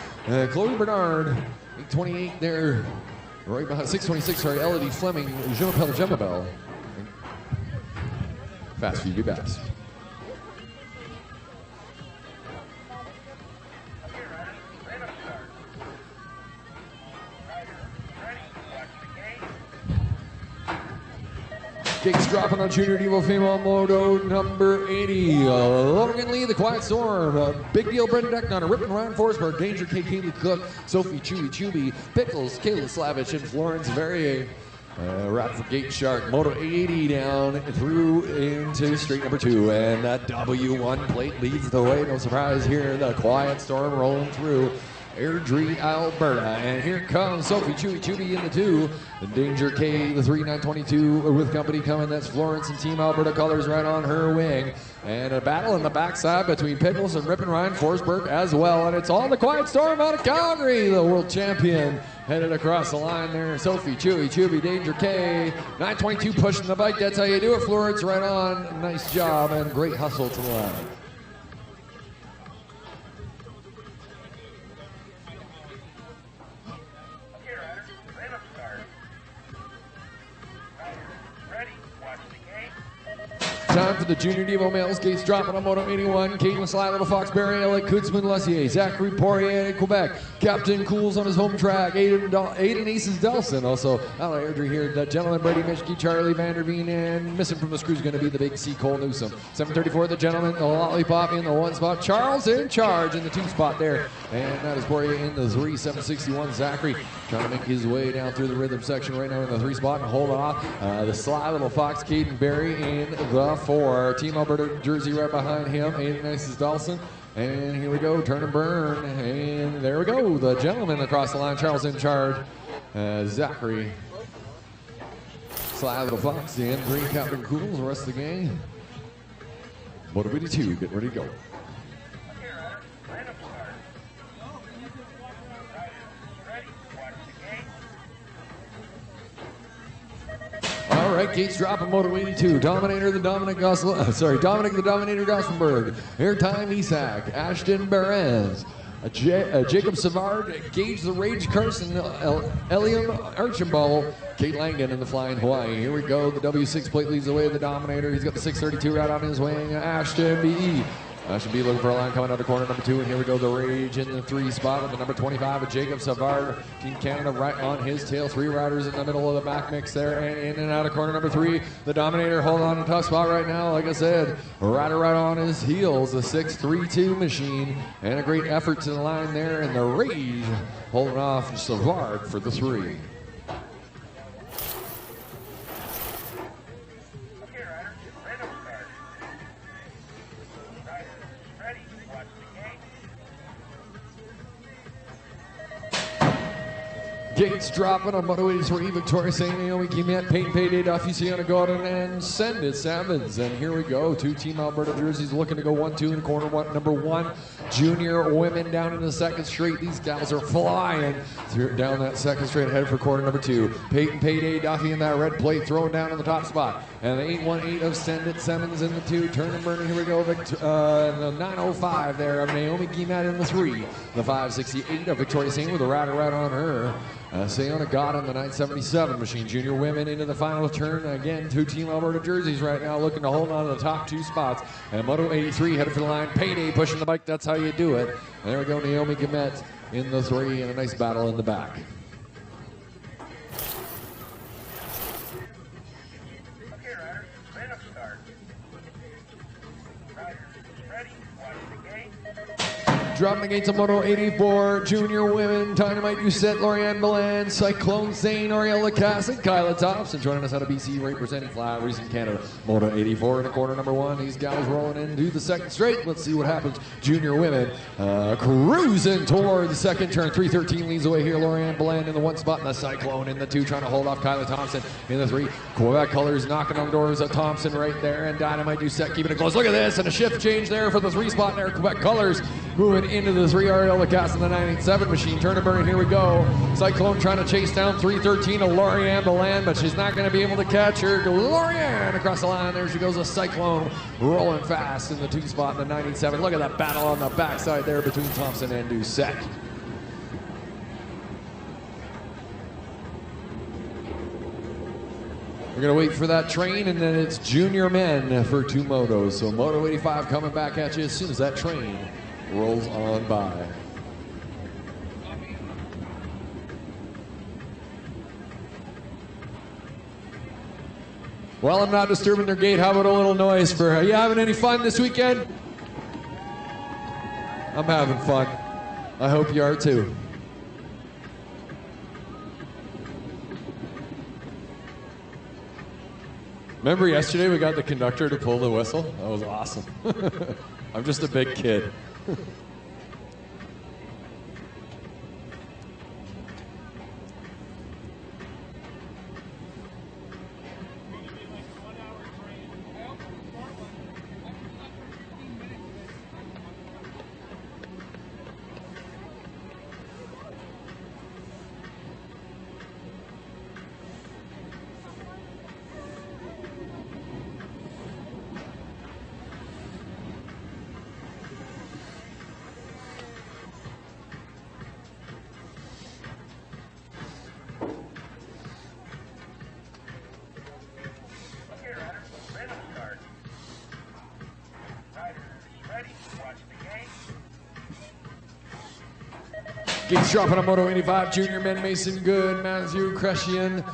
Speaker 2: Chloe Bernard, 828 there, right behind 626. Sorry, Elodie Fleming, Gemma Bell. Fast Phoebe Bass. Gates dropping on Junior Devo female moto number 80. Logan Lee, the Quiet Storm. Big Deal, Brendan Decknauer, Rip and Ryan Forsberg, Danger K, Kaylee Cook, Sophie Chubby, Pickles, Kayla Slavich, and Florence Verrier. Radford Gate Shark, Moto 80 down through into straight number 2. And that W1 plate leads the way. No surprise here, the Quiet Storm rolling through Airdrie, Alberta. And here comes Sophie Chubby in the 2. The Danger K, the 3, 922 with company coming. That's Florence and Team Alberta colors right on her wing. And a battle in the backside between Pickles and Rip and Ryan Forsberg as well. And it's all the Quiet Storm out of Calgary, the world champion. Headed across the line there. Sophie Chubby, Danger K. 922 pushing the bike. That's how you do it, Florence. Right on. Nice job and great hustle to the line. Time for the Junior Devo males. Gates dropping on Moto 81. Caitlin Sly, Little Foxberry, Alec Kutzman, Lussier, Zachary Poirier in Quebec. Captain Cools on his home track. Aiden Aces Delson. Also out of Airdrie here. The gentleman, Brady Mischke, Charlie Vanderveen, and missing from the screw is going to be the big C. Cole Newsom. 734, the gentleman, the Lollipop in the 1 spot. Charles in charge in the 2 spot there. And that is Poirier in the 3. 761, Zachary trying to make his way down through the rhythm section right now in the 3 spot and hold off. The Sly Little Fox, Caden Berry in the 4. Team Alberta jersey right behind him. Aiden Ices Dawson. And here we go. Turn and burn. And there we go. The gentleman across the line. Charles in charge. Zachary. Sly Little Fox. Dan Green, Captain Cool. The rest of the gang. Moto 82. Get ready to go. All right, Gates dropping Moto 82. Dominator the Dominic the Dominator Gossenberg. Airtime Isak. Ashton Behrens. Jacob Savard. Gage the Rage Carson. Eliam Archibald. Kate Langan in the Flying Hawaii. Here we go. The W6 plate leads the way of the Dominator. He's got the 632 right on his wing. Ashton B. Should be looking for a line coming out of corner number 2, and here we go, the Rage in the 3 spot with the number 25 of Jacob Savard. Team Canada right on his tail. 3 riders in the middle of the back mix there, and in and out of corner number 3. The Dominator holding on a tough spot right now. Like I said, rider right on his heels, the 632 machine, and a great effort to the line there, and the Rage holding off Savard for the 3. Gates dropping on Moto 83, Victoria St. Naomi Guillemette, Peyton Payday, Duffy, Sienna Gordon, and Send It Salmons. And here we go. 2 Team Alberta jerseys looking to go 1-2 in corner one, number 1. Junior women down in the second straight. These gals are flying down that second straight, headed for corner number 2. Peyton Payday, Duffy in that red plate, throwing down in the top spot. And the 818 of Send It Salmons in the 2. Turn and burn. Here we go. The 905 there of Naomi Guillemette in the 3. The 568 of Victoria St. with a rider right on her. Sayona God on the 977 machine. Junior women into the final turn. Again, 2 Team Alberta jerseys right now looking to hold on to the top 2 spots. And Moto 83 headed for the line. Payday pushing the bike. That's how you do it. And there we go. Naomi Guillemette in the 3 and a nice battle in the back. Dropping the gates of Moto 84, Junior Women, Dynamite Doucette, Lorianne Milan, Cyclone Zane, Ariella Cass, and Kyla Thompson joining us out of BC, representing Flat Racing Canada. Moto 84 in the corner number 1. These gals rolling into the second straight. Let's see what happens. Junior Women cruising toward the second turn. 313 leads away here. Lorianne Milan in the 1 spot, and the Cyclone in the 2, trying to hold off Kyla Thompson in the 3. Quebec Colors knocking on the doors of Thompson right there, and Dynamite Doucette keeping it close. Look at this, and a shift change there for the 3 spot there. Quebec Colors moving into the 3. Ariella Cass in the 987 machine. Turn and burn, here we go. Cyclone trying to chase down 313 of Lorianne Milan, but she's not going to be able to catch her. Lorianne across the line. There she goes, a Cyclone rolling fast in the 2 spot in the 987. Look at that battle on the backside there between Thompson and Doucette. We're going to wait for that train, and then it's junior men for 2 motos. So Moto 85 coming back at you as soon as that train rolls on by. Well, I'm not disturbing their gate. How about a little noise for, are you having any fun this weekend? I'm having fun. I hope you are too. Remember yesterday we got the conductor to pull the whistle? That was awesome. I'm just a big kid. Gates dropping on Moto 85, junior men, Mason Good, Matthew Crescian,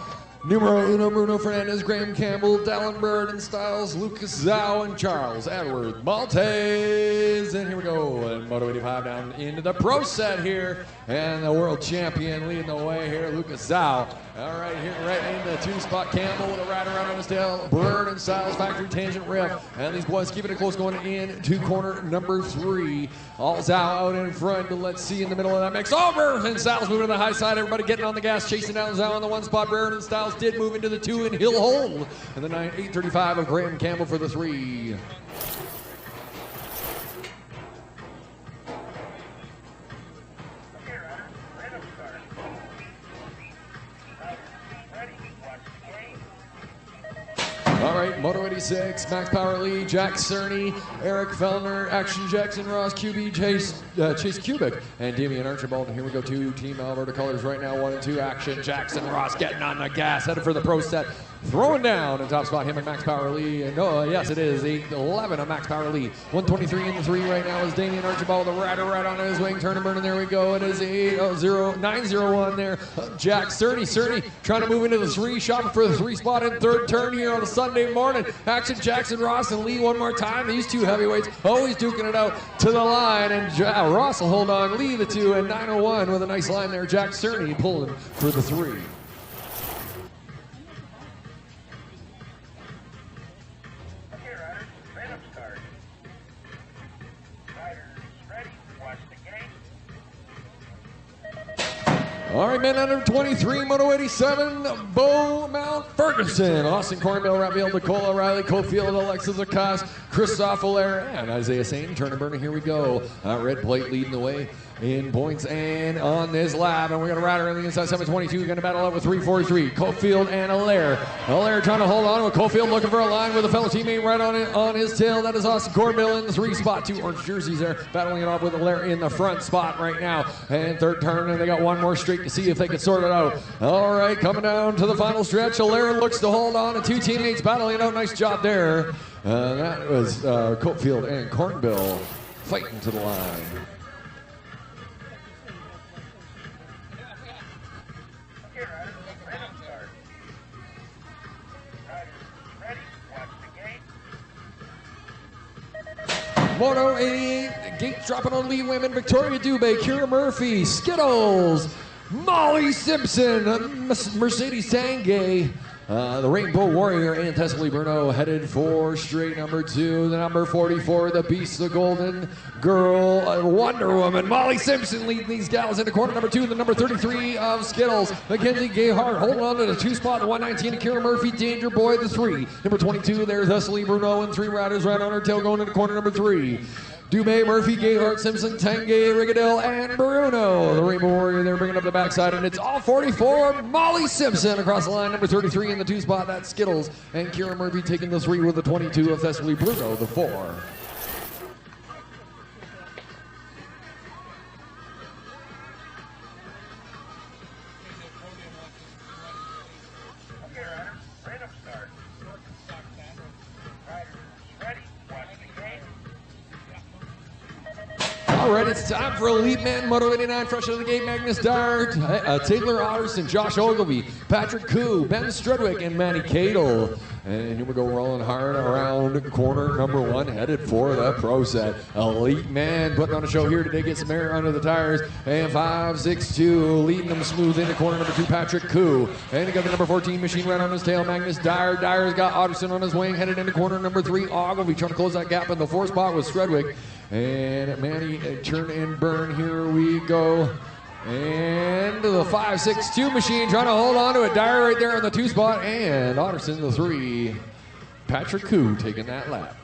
Speaker 2: numero uno, Bruno Fernandez, Graham Campbell, Dallin Bird and Styles, Lucas Zhao, and Charles Edward Maltese. And here we go, and Moto 85 down into the pro set here, and the world champion leading the way here, Lucas Zhao. All right, here right in the 2 spot, Campbell with a rider around on his tail, Bird and Styles, factory tangent rip, and these boys keeping it close going in to corner number 3. All Zhao out in front, but let's see in the middle of that mix. Over, and Styles moving to the high side, everybody getting on the gas, chasing down Zhao on the 1 spot. Bird and Styles did move into the 2, and he'll hold. And the 835 of Graham Campbell for the 3. All right, Moto 86, Max Power Lee, Jack Cerny, Eric Fellner, Action Jackson Ross, QB Chase Kubik, and Damian Archibald. And here we go, 2 Team Alberta colors right now, 1 and 2. Action Jackson Ross getting on the gas, headed for the pro set. Throwing down in top spot, him and Max Power Lee. And yes, it is 8-11 of Max Power Lee. 123 in the 3 right now is Damian Archibald, the rider right on his wing. Turn and burn, and there we go. It is 901 there. Jack Cerny trying to move into the 3, shopping for the 3 spot in 3rd turn here on a Sunday morning. Action Jackson Ross and Lee one more time. These 2 heavyweights always duking it out to the line. And Ross will hold on, Lee the 2, and 901 with a nice line there. Jack Cerny pulling for the 3. All right, right, men under 23, Moto 87, Bo Mount Ferguson, Austin Cornbill, Raphael Nicola, Riley Cofield, Alexis Lacoste, Christophe Allaire, and Isaiah Sane. Turn and burner, here we go. Red plate leading the way in points and on this lap. And we're going to ride around the inside 722. We're going to battle up with 343. Cofield and Allaire. Allaire trying to hold on with Cofield, looking for a line with a fellow teammate right on his tail. That is Austin Cornbill in the 3 spot. 2 orange jerseys there, battling it off with Allaire in the front spot right now. And third turn, and they got one more straight to see if they can sort it out. All right, coming down to the final stretch. Allaire looks to hold on, and 2 teammates battling it out. Nice job there. That was Cofield and Cornbill fighting to the line. Moto 88, gates dropping on lead women, Victoria Dubé, Kira Murphy, Skittles, Molly Simpson, Mercedes Tanguay, the Rainbow Warrior, and Tessa Bruno headed for straight number 2. The number 44, the Beast, the Golden Girl, Wonder Woman, Molly Simpson leading these gals into corner number 2. The number 33 of Skittles, Mackenzie Gayhart holding on to the 2 spot. The 119, Kira Murphy, Danger Boy, the 3. Number 22, there's Tessa Bruno, and 3 riders right on her tail going into corner number 3. Dubé, Murphy, Gayhart, Simpson, Tanguay, Rigadel, and Bruno. The Rainbow Warrior, they're bringing up the backside, and it's all 44. Molly Simpson across the line, number 33 in the 2 spot. That's Skittles, and Kira Murphy taking the 3 with the 22 of Thessaly Bruno, the 4. All right, it's time for Elite Men, Moto 89, fresh out of the gate, Magnus Dart, Taylor Otterson, Josh Ogilvie, Patrick Koo, Ben Strudwick, and Manny Cadle. And here we go, rolling hard around corner number 1, headed for the Pro Set. Elite Man putting on a show here today, get some air under the tires. And 5.62, leading them smooth into corner number 2, Patrick Koo. And he got the number 14 machine right on his tail, Magnus Dyer. Dyer's got Otterson on his wing, headed into corner number 3, Ogilvie trying to close that gap in the 4 spot with Strudwick. And Manny, turn and burn, here we go. And the 5.62 machine trying to hold on to it. Dyer right there in the 2 spot. And Otterson the 3. Patrick Koo taking that lap.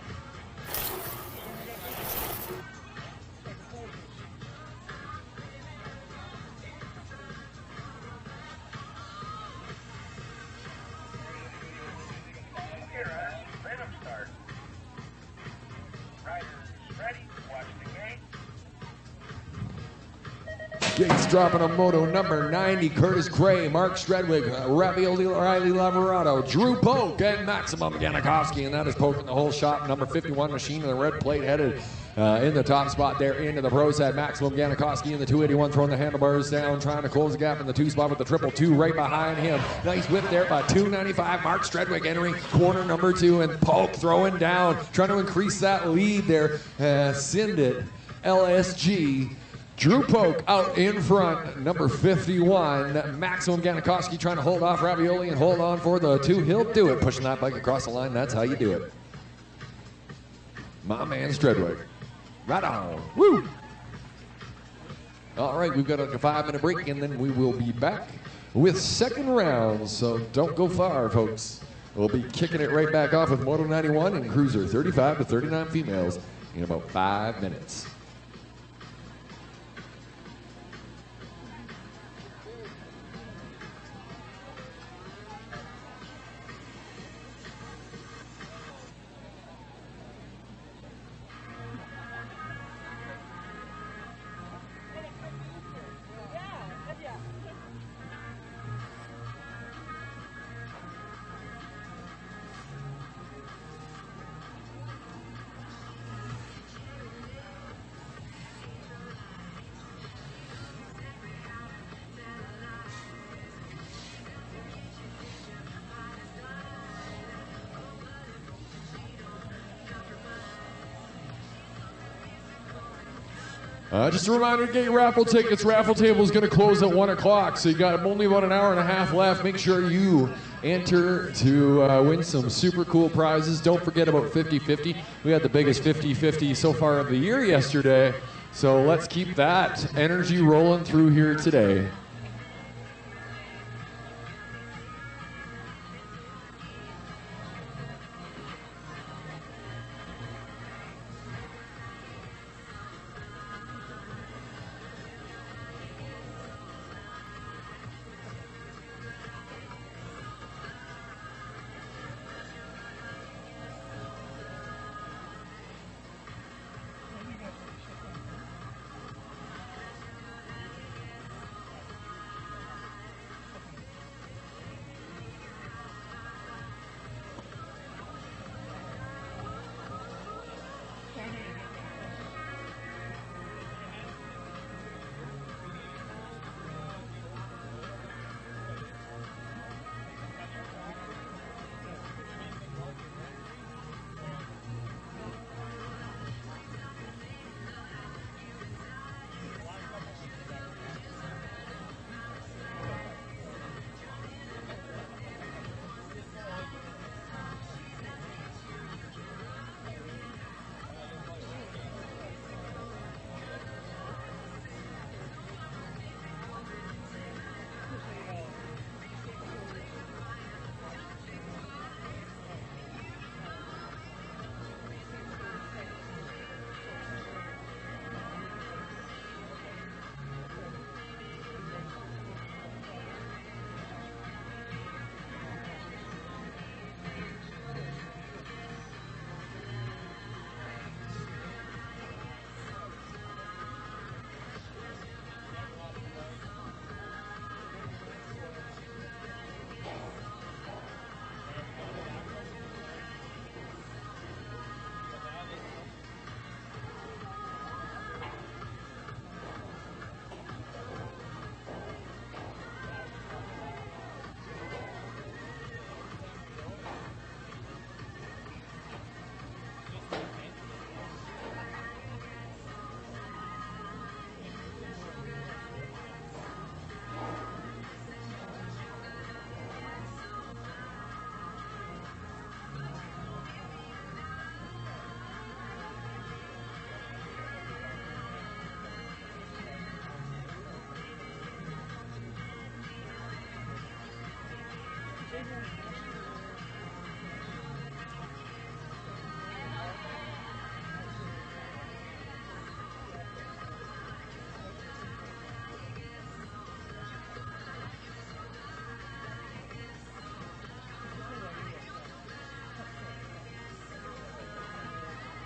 Speaker 2: Gates dropping on moto number 90, Curtis Gray, Mark Stredwick, Ravioli Riley Lamorato, Drew Polk, and Maximum Janikowski, and that is poking the whole shot. Number 51 machine in the red plate headed in the top spot there into the pro set. Maximum Janikowski in the 281 throwing the handlebars down, trying to close the gap in the 2 spot with the 222 right behind him. Nice whip there by 295. Mark Stredwick entering corner number 2, and Polk throwing down, trying to increase that lead there. Sindit, LSG, Drew Polk out in front, number 51. Maximum Janikowski trying to hold off Ravioli and hold on for the 2. He'll do it, pushing that bike across the line. That's how you do it. My man Stredwick. Right on. Woo! All right, we've got a 5-minute break, and then we will be back with second round. So don't go far, folks. We'll be kicking it right back off with Moto 91 and Cruiser 35 to 39 females in about 5 minutes. Just a reminder to get your raffle tickets. Raffle table is going to close at 1 o'clock, so you got only about an hour and a half left. Make sure you enter to win some super cool prizes. Don't forget about 50-50. We had the biggest 50-50 so far of the year yesterday, so let's keep that energy rolling through here today.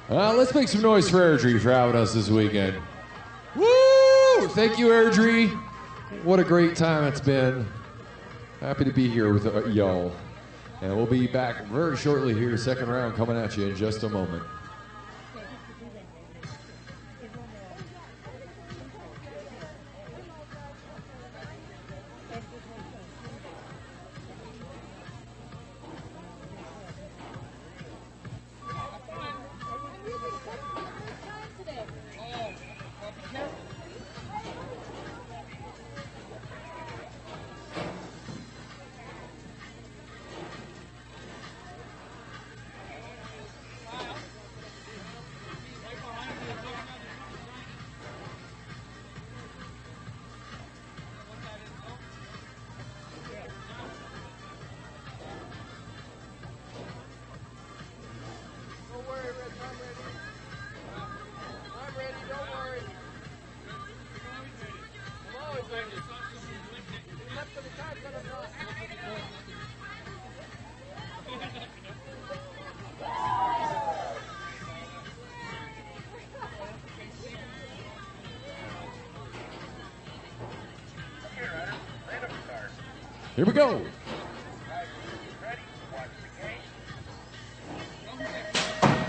Speaker 2: Let's make some noise for Airdrie for having us this weekend. Woo! Thank you, Airdrie. What a great time it's been. Happy to be here with y'all. And we'll be back very shortly here, second round coming at you in just a moment. Here we go.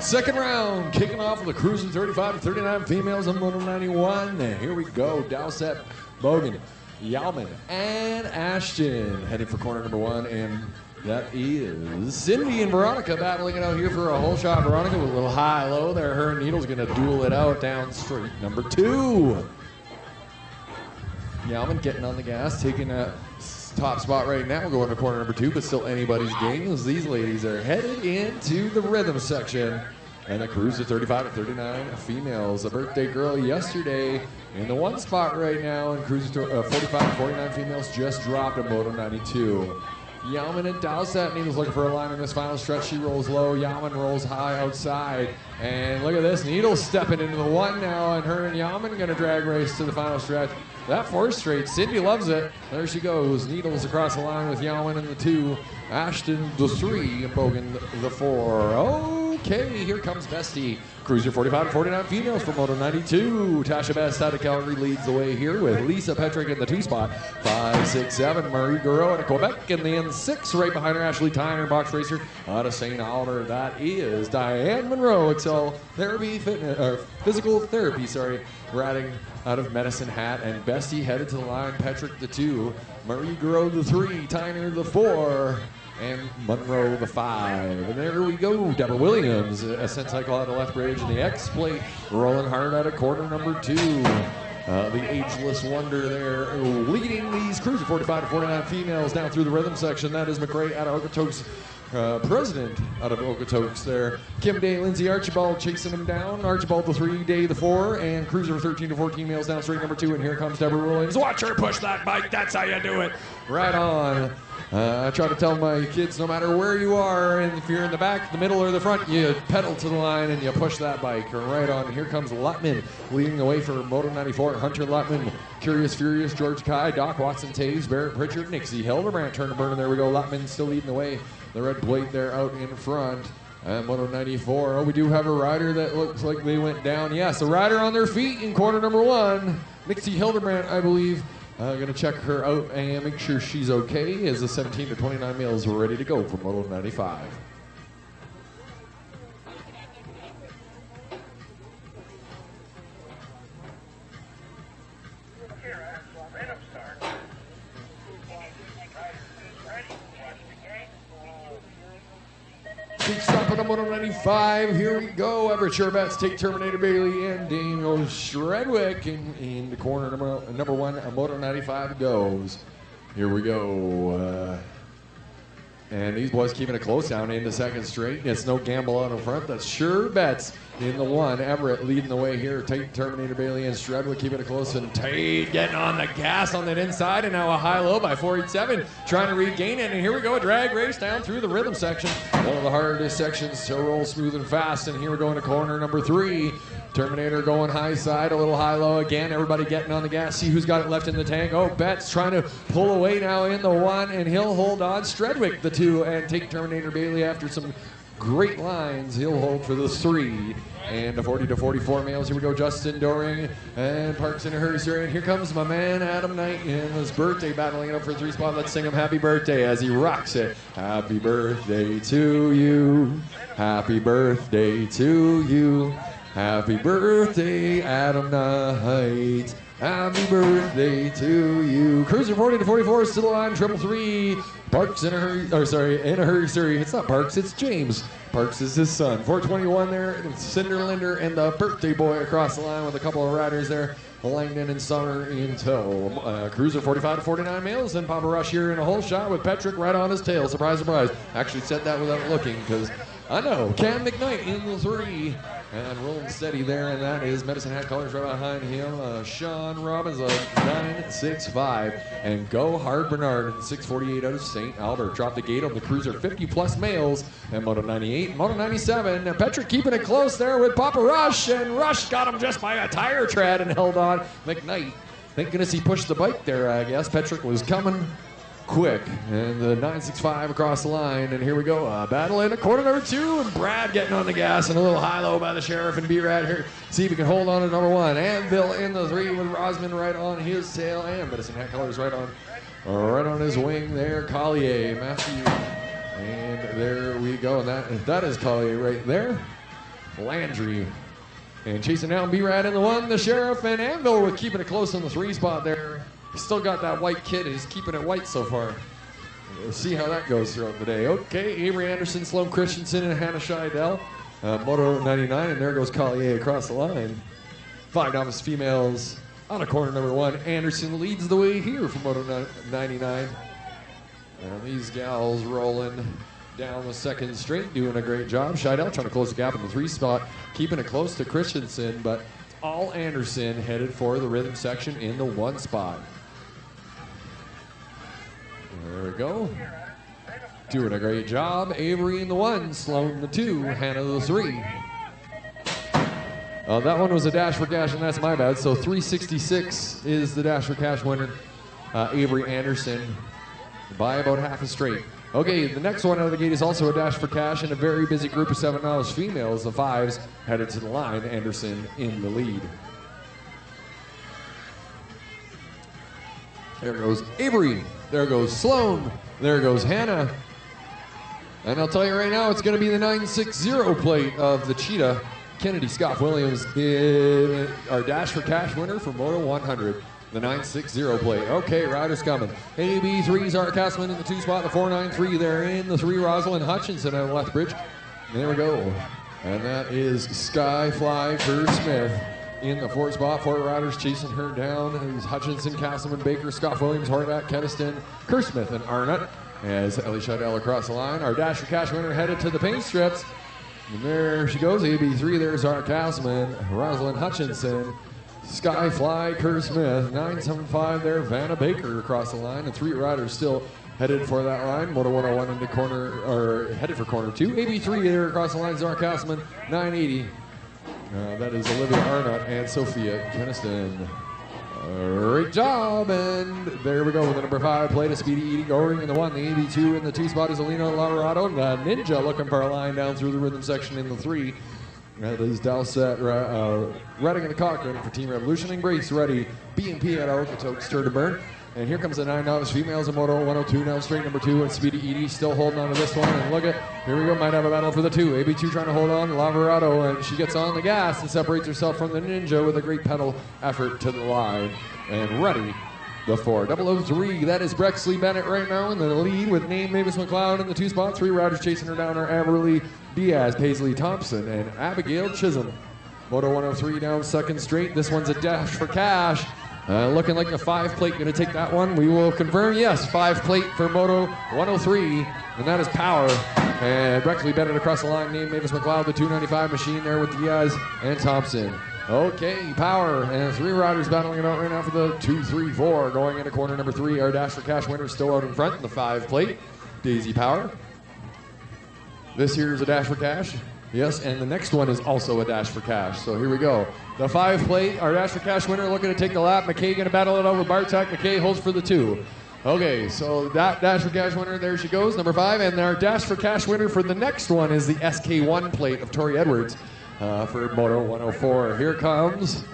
Speaker 2: Second round, kicking off with the cruising 35 to 39 females on Moto 91. And here we go. Dowsett, Bogan, Yalman, and Ashton heading for corner number one. And that is Cindy and Veronica battling it out here for a whole shot. Veronica with a little high-low there. Her and Needle's going to duel it out down street number two. Yalman getting on the gas, taking a top spot right now. We're going to corner number two, but still anybody's game as these ladies are headed into the rhythm section. And the cruiser 35 to 39 females. A birthday girl yesterday in the one spot right now. And cruiser 45 to 49 females just dropped a Moto 92. Yalman and Dowsett. Needle's looking for a line in this final stretch. She rolls low. Yalman rolls high outside. And look at this. Needle stepping into the one now. And her and Yalman going to drag race to the final stretch. That four straight. Cindy loves it. There she goes. Needles across the line with Yalman in the two. Ashton the three. And Bogan the four. Okay, here comes Bestie. Cruiser 45 to 49 females for Moto 92. Tasha Best out of Calgary leads the way here with Lisa Petrick in the two spot. 5, 6, 7. Marie Gouraud out of Quebec in the N6. Right behind her, Ashley Tyner, box racer out of St. Oliver. That is Diane Monroe, Excel Therapy, Physical Therapy, ratting out of Medicine Hat. And Bestie headed to the line. Petrick the 2. Marie Gouraud the 3. Tyner the 4. And Monroe the 5. And there we go. Deborah Williams, ascent cycle out of left bridge, and the X plate rolling hard out of quarter number 2. The ageless wonder there leading these cruiser 45 to 49 females down through the rhythm section. That is McRae out of Okotoks. President out of Okotoks there. Kim Day, Lindsay Archibald chasing him down. Archibald the 3, Day the 4, and cruiser 13 to 14 males down straight number 2. And here comes Deborah Williams. Watch her push that bike. That's how you do it. Right on. I try to tell my kids, no matter where you are, and if you're in the back, the middle, or the front, you pedal to the line and you push that bike right on. Here comes Lutman leading the way for Moto 94. Hunter Lutman, Curious Furious, George Kai, Doc Watson, Taves, Barrett Pritchard, Nixie Hildebrand, turn and burn, and there we go. Lutman still leading the way. The red plate there out in front. Moto 94. Oh, we do have a rider that looks like they went down. Yes, a rider on their feet in corner number 1. Nixie Hildebrand, I believe. Going to check her out and make sure she's okay as the 17 to 29 males are ready to go for Moto 95. Keep stopping on Moto 95. Here we go. Everett Sherbets take Terminator Bailey and Daniel Shredwick in the corner number 1. Moto 95 goes. Here we go. And these boys keeping it close down into second straight. It's no gamble out in front. That's Sherbets in the 1. Everett leading the way here. Tate, Terminator, Bailey, and Stredwick keeping it close. And Tate getting on the gas on that inside. And now a high-low by 487 trying to regain it. And here we go, a drag race down through the rhythm section. One of the hardest sections to roll smooth and fast. And here we go into corner number 3. Terminator going high side, a little high-low again. Everybody getting on the gas. See who's got it left in the tank. Oh, Betts trying to pull away now in the 1. And he'll hold on. Stredwick the 2. And Tate, Terminator, Bailey after some great lines. He'll hold for the 3. And the 40 to 44 males. Here we go, Justin Doring and Parks in a hurry. And here comes my man Adam Knight in his birthday, battling it up for 3 spot. Let's sing him happy birthday as he rocks it. Happy birthday to you. Happy birthday to you. Happy birthday, Adam Knight. Happy birthday to you. Cruiser 40 to 44 is still on. 333. Parks in a hurry, in a hurry, sorry. It's not Parks, it's James. Parks is his son. 421 there. Cinder Linder and the birthday boy across the line with a couple of riders there. Langdon and Summer in tow. Cruiser 45 to 49 males. And Papa Rush here in a whole shot with Petrick right on his tail. Surprise, surprise. Actually said that without looking because I know. Cam McKnight in the 3. And rolling steady there, and that is Medicine Hat Colors right behind him. Sean Robbins of 965. And Go Hard Bernard in 648 out of St. Albert. Drop the gate on the Cruiser 50-plus males. And Moto 98, Moto 97. And Petrick keeping it close there with Papa Rush. And Rush got him just by a tire tread and held on. McKnight, thank goodness he pushed the bike there, I guess. Petrick was coming quick, and the 965 across the line, and here we go, battle in a corner number 2, and Brad getting on the gas, and a little high-low by the Sheriff, and B-Rad here, see if he can hold on to number 1, and Bill in the 3 with Rosman right on his tail, and Medicine Hat Colors right on his wing there, Collier, Matthew, and there we go, and that is Collier right there, Landry, and chasing down B-Rad in the 1, the Sheriff, and Anvil with keeping it close on the 3 spot there. He's still got that white kit. He's keeping it white so far. We'll see how that goes throughout the day. Okay, Avery Anderson, Sloan Christensen, and Hannah Scheidel. Moto 99, and there goes Collier across the line. 5 novice females on a corner number 1. Anderson leads the way here for Moto 99. And these gals rolling down the 2nd straight, doing a great job. Scheidel trying to close the gap in the 3 spot, keeping it close to Christensen, but all Anderson headed for the rhythm section in the 1 spot. There we go. Doing a great job. Avery in the 1, Sloan the 2, Hannah the 3. That one was a dash for cash, and that's my bad. So 366 is the dash for cash winner. Avery Anderson by about half a straight. Okay, the next one out of the gate is also a dash for cash, and a very busy group of 7 novice females. The 5s headed to the line. Anderson in the lead. There goes Avery. There goes Sloan. There goes Hannah. And I'll tell you right now, it's going to be the 960 plate of the Cheetah. Kennedy Scott Williams is our dash for cash winner for Moto 100. The 960 plate. Okay, riders coming. AB3's Art Castman in the 2 spot. The 493 there in the 3. Rosalind Hutchinson on Lethbridge. There we go. And that is Skyfly Kerr Smith in the 4 spot. 4 riders chasing her down. There's Hutchinson, Castleman, Baker, Scott Williams, Horvat, Keniston, Kerr Smith, and Arnott. As Ellie Scheidel across the line. Our dash for cash winner headed to the paint strips. And there she goes. AB3. There's Art Castman, Rosalind Hutchinson, Skyfly Kerr Smith, 975 there, Vanna Baker across the line, and 3 riders still headed for that line. Moto 101 into corner, or headed for corner 2. AB3 there across the line, Zark Castleman, 980. That is Olivia Arnott and Sophia Keniston. Great job, and there we go with the number 5 plate of Speedy Edie Goring in the 1, the AB2 in the 2 spot is Alina Lavorado, and the Ninja looking for a line down through the rhythm section in the 3. That is Dowsett, Redding in the cock, ready for Team Revolution, and Grace ready. B&P at Okotoks, stir to burn. And here comes the 9 novice females in Moto 102, now straight number 2, and Speedy Edie still holding on to this one. And look at, here we go, might have a battle for the 2. AB2 trying to hold on, Lavorado, and she gets on the gas and separates herself from the Ninja with a great pedal effort to the line. And ready, the 4. 003, that is Brexley Bennett right now in the lead with name Mavis McLeod in the 2 spot. 3 riders chasing her down are Aberly Diaz, Paisley Thompson, and Abigail Chisholm. Moto 103 down 2nd straight. This one's a dash for cash. Looking like a 5 plate going to take that one. We will confirm, yes, 5 plate for Moto 103, and that is Power And Brexley Bennett across the line, named Mavis McLeod, the 295 machine there with Diaz and Thompson. Okay, Power and 3 riders battling it out right now for the 2-3-4. Going into corner number 3, our Dash for Cash winner still out in front in the 5 plate, Daisy Power. This here is a Dash for Cash. Yes, and the next one is also a Dash for Cash. So here we go. The 5 plate, our Dash for Cash winner looking to take the lap. McKay going to battle it over Bartek. McKay holds for the 2. Okay, so that Dash for Cash winner, there she goes, number 5. And our Dash for Cash winner for the next one is the SK1 plate of Tori Edwards for Moto 104. Here comes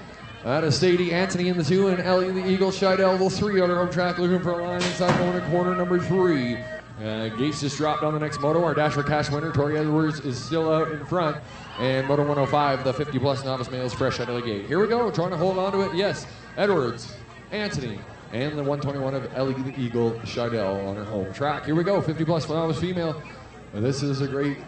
Speaker 2: out of Sadie Anthony in the 2 and Ellie the Eagle Scheidel the 3 on her home track looking for a line inside going to corner number 3. Gates just dropped on the next moto. Our Dash for Cash winner, Tori Edwards, is still out in front. And Moto 105, the 50-plus novice males fresh out of the gate. Here we go, trying to hold on to it. Yes, Edwards, Anthony, and the 121 of Ellie the Eagle Scheidel on her home track. Here we go, 50-plus novice female. This is a great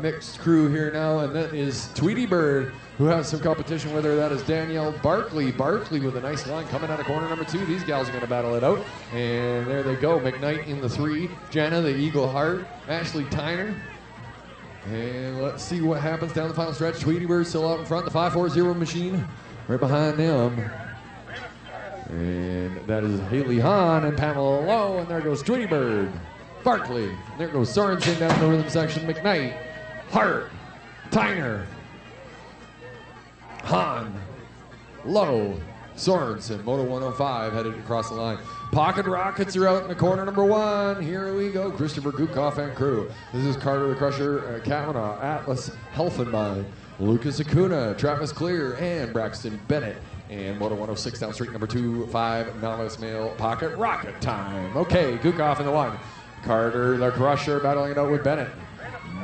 Speaker 2: mixed crew here now, and that is Tweety Bird, who has some competition with her. That is Danielle Barkley. Barkley with a nice line coming out of corner number 2. These gals are going to battle it out. And there they go. McKnight in the 3. Jana, the Eagle Heart. Ashley Tyner. And let's see what happens down the final stretch. Tweety Bird still out in front. The 540 machine right behind them. And that is Haley Hahn and Pamela Lowe. And there goes Tweety Bird. Barkley. And there goes Sorensen down the rhythm section. McKnight. Hart. Tyner. Hahn, Lowe, Sorensen, Moto 105 headed across the line. Pocket Rockets are out in the corner number 1. Here we go, Christopher Gukoff and crew. This is Carter the Crusher, Kavanaugh, Atlas, Helfenbein, Lucas Acuna, Travis Clear, and Braxton Bennett. And Moto 106 down street number 2, 5 novice male Pocket Rocket time. Okay, Gukoff in the 1. Carter the Crusher battling it out with Bennett.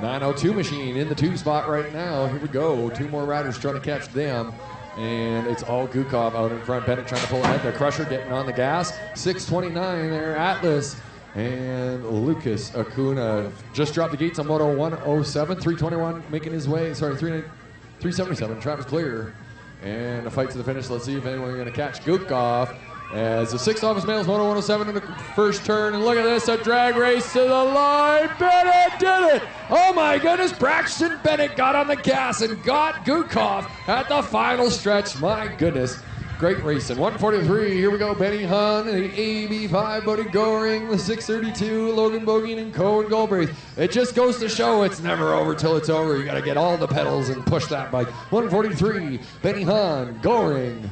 Speaker 2: 902 machine in the 2 spot right now. Here we go. 2 more riders trying to catch them. And it's all Gukoff out in front. Bennett trying to pull ahead. The Crusher getting on the gas. 629 there. Atlas and Lucas Acuna just dropped the gates on Moto 107. 321 making his way. Sorry, 377. Travis Clear. And a fight to the finish. Let's see if anyone's going to catch Gukoff. As the 6 office males, Moto 107 in the first turn. And look at this, a drag race to the line. Bennett did it. Oh my goodness, Braxton Bennett got on the gas and got Gukoff at the final stretch. My goodness, great racing. 143, here we go. Benny Hahn, the AB5, Buddy Goring, the 632, Logan Bogan, and Cohen Galbraith. It just goes to show it's never over till it's over. You got to get all the pedals and push that bike. 143, Benny Hahn, Goring,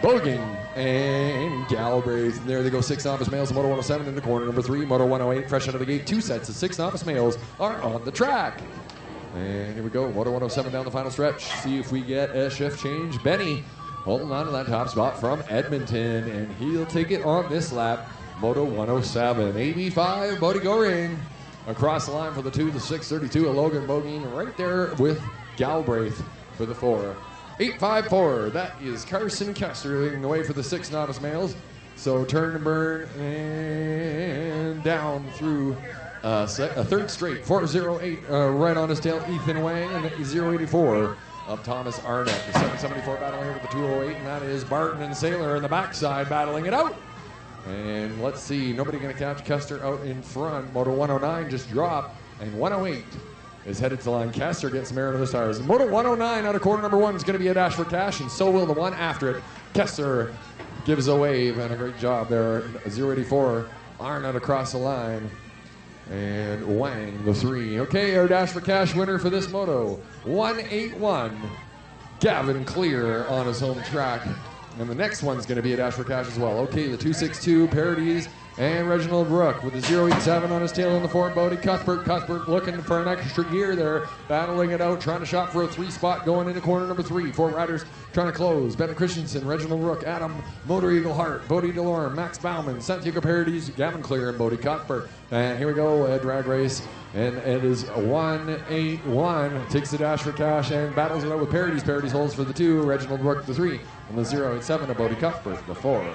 Speaker 2: Bogan, and Galbraith. And there they go, 6 novice males, Moto 107 in the corner number 3, Moto 108 fresh out of the gate. 2 sets of 6 novice males are on the track. And here we go, Moto 107 down the final stretch. See if we get a shift change. Benny holding on to that top spot from Edmonton, and he'll take it on this lap. Moto 107, 85, Buddy Goring across the line for the 2, the 632 of Logan Bogan right there with Galbraith for the 4. 854, that is Carson Kester leading the way for the 6 novice males. So turn and burn and down through a third straight. 408 right on his tail, Ethan Wang, and 084 of Thomas Arnett. The 774 battling here with the 208, and that is Barton and Saylor in the backside battling it out. And let's see, nobody going to catch Kester out in front. Moto 109 just dropped, and 108 is headed to the line. Kester gets Merit of the Stars. Moto 109 out of corner number 1 is going to be a Dash for Cash, and so will the one after it. Kester gives a wave, and a great job there. 084, Arnott across the line, and Wang the 3. Okay, our Dash for Cash winner for this moto, 181, Gavin Clear on his home track. And the next one's going to be a Dash for Cash as well. Okay, the 262 Parodies and Reginald Rook with the 087 on his tail in the 4, Bodie Cuthbert. Cuthbert looking for an extra gear there, battling it out, trying to shop for a 3 spot going into corner number 3. 4 riders trying to close. Bennett Christensen, Reginald Rook, Adam, Motor Eagle Hart, Bodie DeLorme, Max Bauman, Santiago Parodies, Gavin Clear, and Bodie Cuthbert. And here we go, a drag race. And it is 181, takes the Dash for Cash and battles it out with Parodies. Parodies holds for the 2, Reginald Rook the 3, and the 087 of Bodie Cuthbert the 4.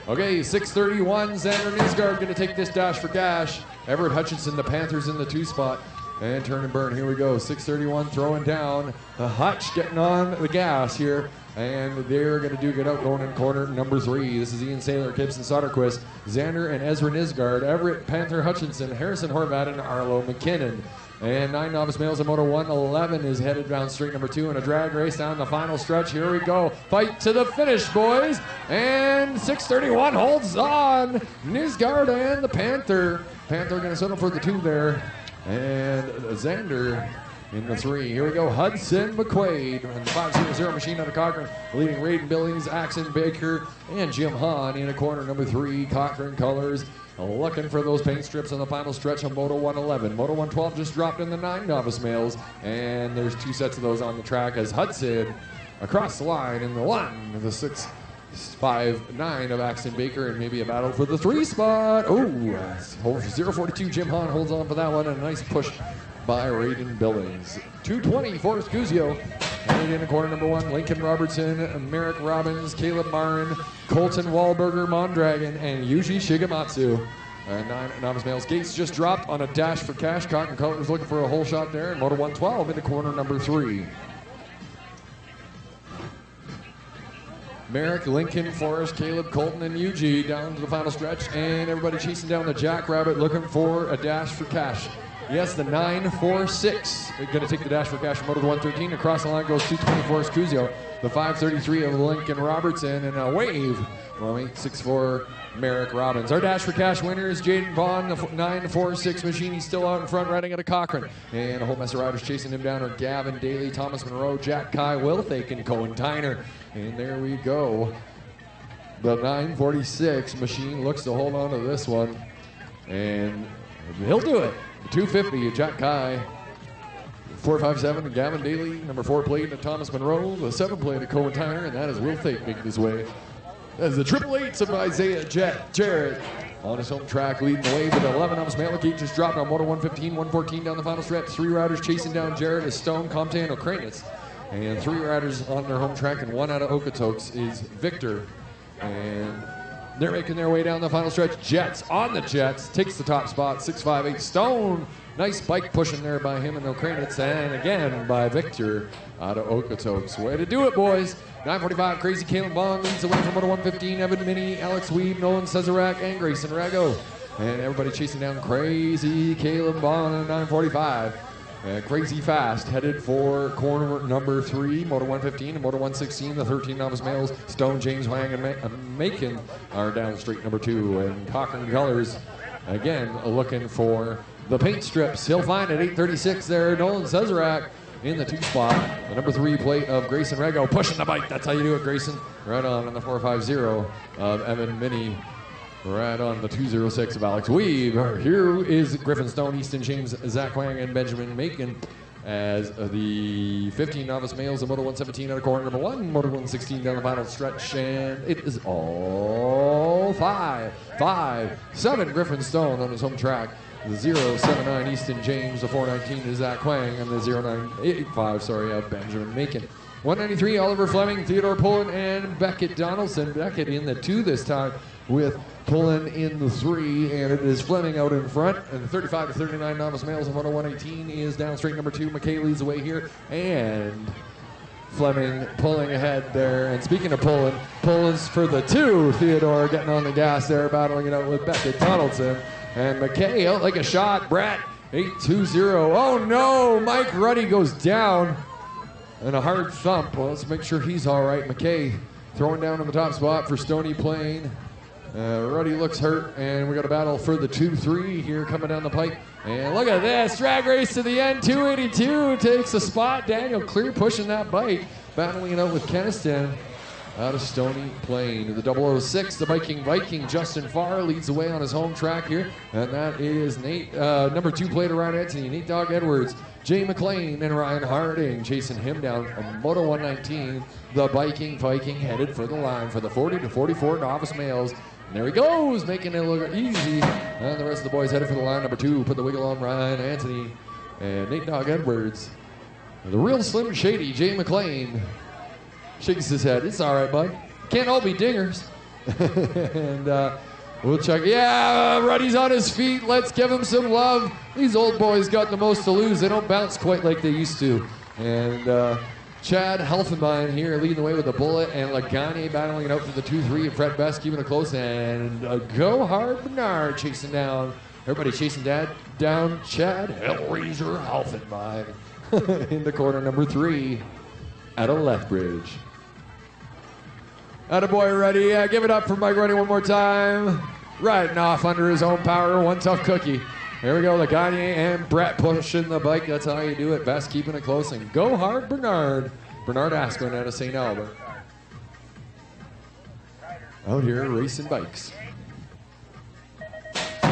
Speaker 2: Okay, 631, Xander Nisgard going to take this Dash for Cash. Everett Hutchinson, the Panthers in the 2 spot. and turn and burn. Here we go. 6:31 throwing down. The Hutch getting on the gas here. And they're going to get out going in corner number 3. This is Ian Saylor, Gibson Soderquist, Xander and Ezra Nisgard, Everett Panther Hutchinson, Harrison Horvat, and Arlo McKinnon. And 9 novice males in Moto 111 is headed down straight number 2 in a drag race down the final stretch. Here we go. Fight to the finish, boys. And 6:31 holds on. Nisgard and the Panther. Panther going to settle for the 2 there. And Xander in the 3. Here we go. Hudson McQuaid and the 500 machine out of Cochrane, leading Raiden Billings, Axon Baker, and Jim Hahn in a corner number 3. Cochrane colors looking for those paint strips on the final stretch of Moto 111. Moto 112 just dropped in the 9 novice males, and there's 2 sets of those on the track as Hudson across the line in the 1, the 6.59 of Axon Baker, and maybe a battle for the 3 spot. Oh, 042 Jim Hahn holds on for that one, and a nice push by Raiden Billings. 220 Forrest Guzio. And in the corner number 1, Lincoln Robertson, Merrick Robbins, Caleb Marin, Colton Wahlberger, Mondragon, and Yuji Shigematsu. 9 novice males. Gates just dropped on a dash for cash. Cotton Colors looking for a hole shot there. And Moto 112 into corner number 3. Merrick, Lincoln, Forrest, Caleb, Colton, and Yuji down to the final stretch. And everybody chasing down the Jackrabbit looking for a dash for cash. Yes, the 946. We're going to take the dash for cash from Moto 113. Across the line goes 220 Forrest Cuzio. The 533 of Lincoln Robertson. And a wave from 864 Merrick Robbins. Our dash for cash winner is Jaden Vaughn, the 946 machine. He's still out in front riding out of Cochrane. And a whole mess of riders chasing him down are Gavin Daly, Thomas Monroe, Jack Kai, Will Thaken, Cohen Tyner. And there we go. The 946 machine looks to hold on to this one. And he'll do it. 250, Jack Kai. 457, Gavin Daly. Number 4 plate to Thomas Monroe. The 7 plate to Cohen Tyner, and that is Will Thake making his way. That is the 888s of Isaiah Jarrett on his home track, leading the way with 11 novice male. Gate just dropped on Moto 115, 114 down the final stretch. 3 riders chasing down Jarrett is Stone, Comte, and O'Kranitz. And 3 riders on their home track, and 1 out of Okotoks is Victor. And they're making their way down the final stretch. Jets on the Jets. Takes the top spot. 658 Stone. Nice bike pushing there by him and O'Kranitz. And again by Victor out of Okotoks. Way to do it, boys. 945 Crazy Caleb Bond leads away from Moto 115. Evan Minnie, Alex Weeb, Nolan Cesarak, and Grayson Rago. And everybody chasing down Crazy Caleb Bond at 945. Crazy fast, headed for corner number 3, Moto 115 and Moto 116. The 13 novice males, Stone, James Wang, and Macon are down straight number 2. And Cochrane Colors, again, looking for the paint strips. He'll find at 836 there, Nolan Cesarak in the 2 spot. The number 3 plate of Grayson Rego, pushing the bike. That's how you do it, Grayson. Right on the 450 of Evan Minnie. Right on the 206 of Alex Weeb. Here is Griffin Stone, Easton James, Zach Wang, and Benjamin Macon as the 15 novice males of Moto 117 out of corner number 1. Moto 116 down the final stretch, and it is all 5-7 Griffin Stone on his home track. The 079 Easton James, the 419 is Zach Wang, and the 0985 of Benjamin Macon. 193 Oliver Fleming, Theodore Pullen, and Beckett Donaldson. Beckett in the 2 this time, with Pullen in the 3, and it is Fleming out in front. And the 35 to 39 novice males in Moto 118 is down straight number 2. McKay leads the way here, and Fleming pulling ahead there. And speaking of Pullen's for the 2. Theodore getting on the gas there, battling it out with Beckett Donaldson. And McKay out like a shot. Brett 820. Oh no, Mike Ruddy goes down. And a hard thump. Well, let's make sure he's all right. McKay throwing down in the top spot for Stony Plain. Ruddy looks hurt, and we got a battle for the 2-3 here coming down the pipe. And look at this, drag race to the end. 282 takes a spot. Daniel Clear pushing that bike, battling it out with Keniston out of Stony Plain. The 006, the Viking Justin Farr leads the way on his home track here, and that is Nate, number 2 plate around Anthony, Nate Dog Edwards, Jay McLean, and Ryan Harding chasing him down on Moto 119. The Viking headed for the line for the 40 to 44 novice males. And there he goes, making it look easy. And the rest of the boys headed for the line. Number 2, put the wiggle on Ryan Anthony and Nate Dog Edwards. And the real Slim Shady, Jay McLean, shakes his head. It's all right, bud. Can't all be dingers. And We'll check. Yeah, Ruddy's on his feet. Let's give him some love. These old boys got the most to lose. They don't bounce quite like they used to. And Chad Helfenbein here leading the way with a bullet, and Lagane battling it out for the 2-3, and Fred Best keeping it close, and Go Hard Bernard chasing down. Everybody chasing down Chad Hellraiser Helfenbein in the corner number 3 at a Lethbridge. Attaboy Ruddy. Yeah, give it up for Mike Ruddy one more time. Riding off under his own power, one tough cookie. Here we go, Lagane and Brett pushing the bike. That's how you do it. Best keeping it close, and Go Hard Bernard. Bernard Asquin out of St. Albert. Out here racing bikes.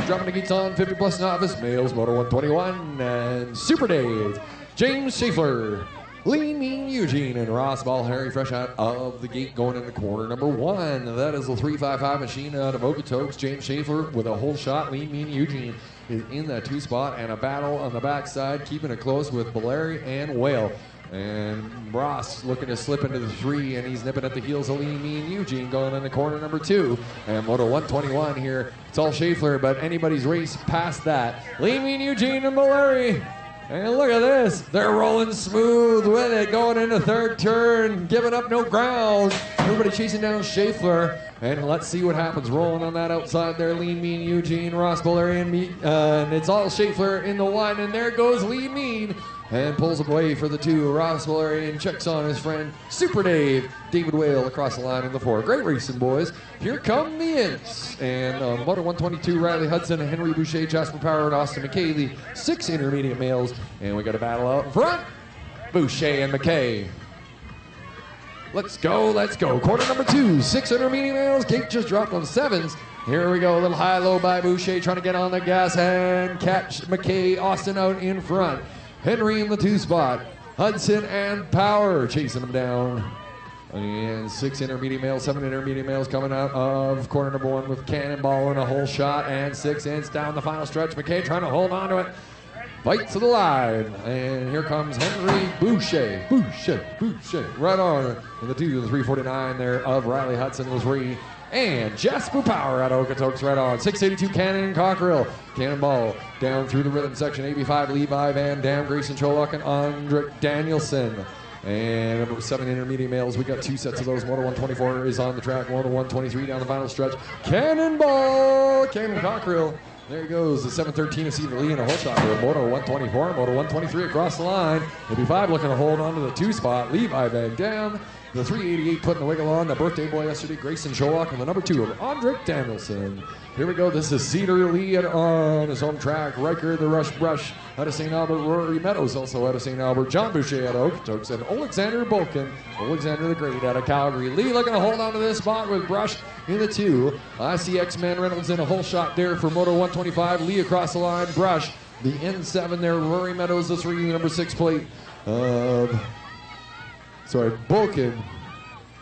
Speaker 2: Dropping the geeks on 50 plus novice males, Moto 121, and Super Dave, James Schaeffler, Lean Mean Eugene, and Ross Ball Harry fresh out of the gate going into corner number 1. That is the 355 machine out of Okotoks. James Schaeffler with a whole shot. Lean Mean Eugene is in that 2 spot, and a battle on the backside, keeping it close with Valeri and Whale. And Ross looking to slip into the 3, and he's nipping at the heels of Lean Mean Eugene going into corner number 2. And Moto 121 here, it's all Schaeffler, but anybody's race past that. Lean Mean Eugene and Valeri. And look at this, they're rolling smooth with it, going into 3rd turn, giving up no ground. Everybody chasing down Schaeffler, and let's see what happens. Rolling on that outside there, Lean Mean Eugene, Ross Bolleri, and it's all Schaeffler in the 1, and there goes Lean Mean, and pulls away for the 2. Ross Bolleri and checks on his friend Super Dave, David Whale across the line in the 4. Great racing, boys. Here come the Ints, and Moto 122, Riley Hudson, Henry Boucher, Jasper Power, and Austin McKay, the 6 intermediate males, and we got a battle out in front. Boucher and McKay. Let's go, let's go. Corner number 2, 6 intermediate males. Gate just dropped on 7s. Here we go, a little high-low by Boucher, trying to get on the gas and catch McKay, Austin out in front. Henry in the 2 spot. Hudson and Power chasing him down. And 6 intermediate males, 7 intermediate males coming out of corner number 1 with Cannonball and a whole shot, and 6 Ints down the final stretch. McKay trying to hold on to it. Fight to the line, and here comes Henry Boucher. Boucher, right on. And the 2 to the 349 there of Riley Hudson was 3. And Jasper Power out of Okotoks right on. 682 Cannon Cockerill. Cannonball down through the rhythm section. 85 Levi Van Dam, Grayson Cholak, and Andre Danielson. And number 7 intermediate males, we got 2 sets of those. Moto 124 is on the track. Moto 123 down the final stretch. Cannonball, Cannon Cockerill. There he goes, the 713 of Cedar Lee and a whole shot for Moto 124. Moto 123 across the line. 85 looking to hold on to the 2 spot. Levi Van Dam. The 388 putting the wiggle on. The birthday boy yesterday, Grayson Cholak, and the number 2 of Andre Danielson. Here we go. This is Cedar Lee on his home track. Riker the Rush Brush out of St. Albert. Rory Meadows also out of St. Albert. John Boucher out of Okotoks. And Alexander Bolkin, Alexander the Great out of Calgary. Lee looking to hold on to this spot with Brush in the 2. I see X-Man Reynolds in a whole shot there for Moto 125. Lee across the line. Brush, the N7 there. Rory Meadows, the 3, the number 6 plate. Bolkin.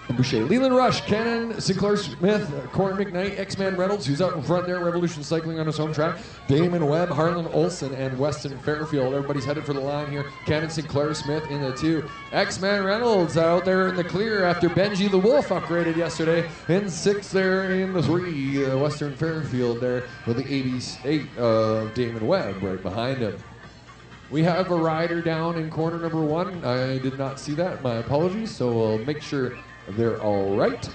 Speaker 2: Boucher, Leland Rush, Cannon, Sinclair Smith, Corey McKnight, X-Man Reynolds, who's out in front there, Revolution Cycling on his home track, Damon Webb, Harlan Olson, and Weston Fairfield. Everybody's headed for the line here. Cannon, Sinclair Smith in the 2. X-Man Reynolds out there in the clear after Benji the Wolf upgraded yesterday. In 6 there in the 3, Western Fairfield there with the 88 of Damon Webb right behind him. We have a rider down in corner number 1. I did not see that. My apologies. So we'll make sure they're all right.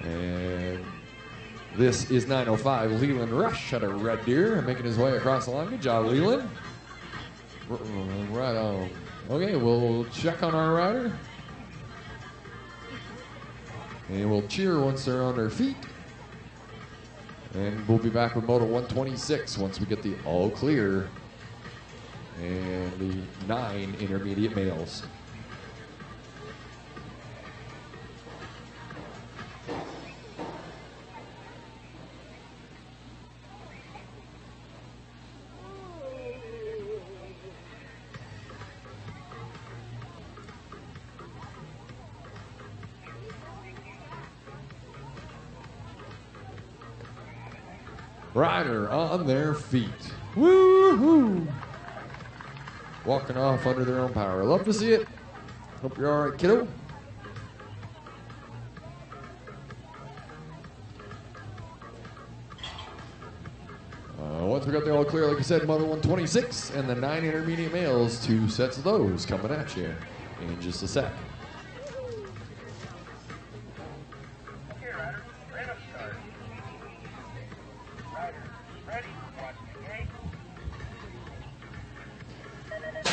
Speaker 2: And this is 905 Leland Rush out of Red Deer, making his way across the line. Good job, Leland. Right on. Okay, we'll check on our rider. And we'll cheer once they're on their feet. And we'll be back with Moto 126 once we get the all clear and the 9 intermediate males. Rider on their feet. Woo-hoo! Walking off under their own power. Love to see it. Hope you're all right, kiddo. got there all clear, like I said, Moto 126, and the 9 intermediate males, 2 sets of those coming at you in just a sec.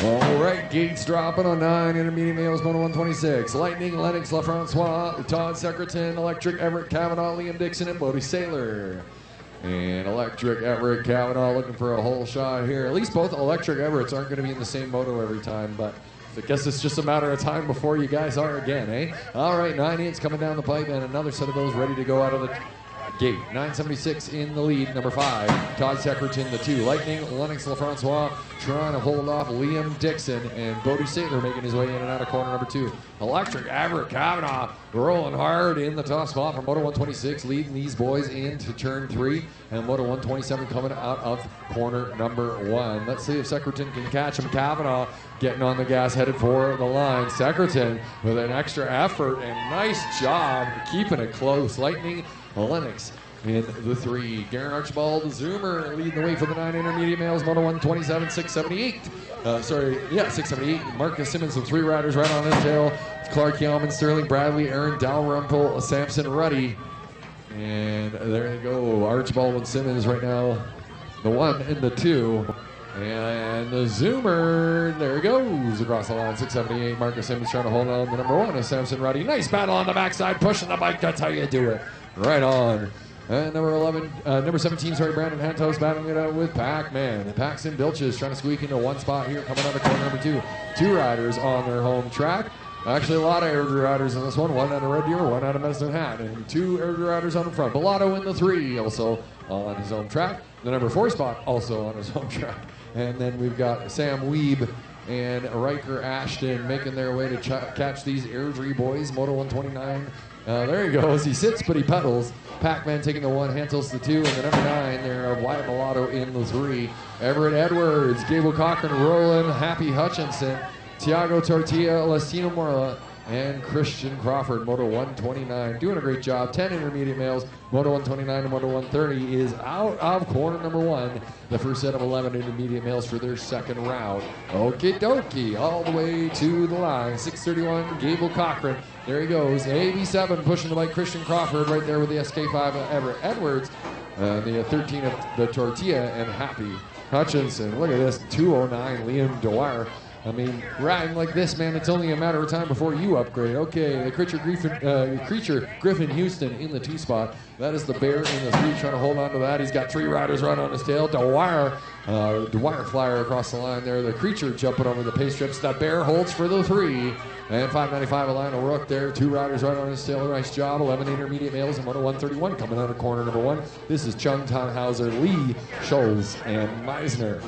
Speaker 2: All right, gates dropping on 9 intermediate males, Moto 126. Lightning, Lennox, LaFrancois, Todd Secreton, Electric, Everett Kavanaugh, Liam Dixon, and Bodie Saylor. And Electric, Everett Kavanaugh looking for a whole shot here. At least both Electric Everetts aren't going to be in the same moto every time, but I guess it's just a matter of time before you guys are again, eh? All right, 9-8's coming down the pipe, and another set of those ready to go out of the gate. 976 in the lead, number 5. Todd Secreton, the 2. Lightning, Lennox LaFrancois trying to hold off Liam Dixon, and Bodie Saylor making his way in and out of corner number 2. Electric, Everett Kavanaugh rolling hard in the top spot for Moto 126, leading these boys into turn 3, and Moto 127 coming out of corner number 1. Let's see if Secreton can catch him. Kavanaugh getting on the gas, headed for the line. Secreton with an extra effort, and nice job keeping it close. Lightning, Lennox in the 3. Garen Archibald Zoomer leading the way for the 9 intermediate males. Moto 127, 678. 678. Marcus Simmons with 3 riders right on his tail. Clark Yeoman, Sterling Bradley, Aaron Dalrymple, Samson Ruddy. And there you go. Archibald and Simmons right now, the 1 and the 2. And the Zoomer, there he goes across the line, 678. Marcus Simmons trying to hold on to number 1 is Samson Ruddy. Nice battle on the backside, pushing the bike. That's how you do it. Right on. And number 17, Brandon Hantos battling it out with Pac-Man. Paxton Bilches trying to squeak into one spot here, coming out of corner number 2. 2 riders on their home track. Actually, a lot of Airdrie riders in this one. 1 out of Red Deer, 1 out of Medicine Hat, and 2 Airdrie riders on the front. Bellato in the 3, also on his home track. The number 4 spot, also on his home track. And then we've got Sam Weeb and Riker Ashton making their way to catch these Airdrie boys. Moto 129. There he goes. He sits, but he pedals. Pac-Man taking the 1, Hantels the 2, and the number 9 there of Wyatt Mulatto in the 3. Everett Edwards, Gable Cochran, Roland, Happy Hutchinson, Tiago Tortilla, Lestino Morla, and Christian Crawford, Moto 129. Doing a great job. 10 intermediate males. Moto 129 and Moto 130 is out of corner number 1. The first set of 11 intermediate males for their second round. Okie dokie. All the way to the line. 631, Gable Cochran. There he goes. AB7 pushing the bike. Christian Crawford right there with the SK5 of Everett Edwards. The 13 of the Tortilla and Happy Hutchinson. Look at this. 209, Liam Dwyer. I mean, riding like this, man, it's only a matter of time before you upgrade. Okay, the Creature Griffin Houston in the 2 spot. That is the Bear in the 3, trying to hold on to that. He's got 3 riders right on his tail. Dwyer flyer across the line there. The Creature jumping over the pace strips. That Bear holds for the 3. And 595, Alana Rook there. 2 riders right on his tail. Nice job. 11 intermediate males and Moto 131 coming out of corner number 1. This is Chung Tannhauser, Lee, Scholes, and Meisner.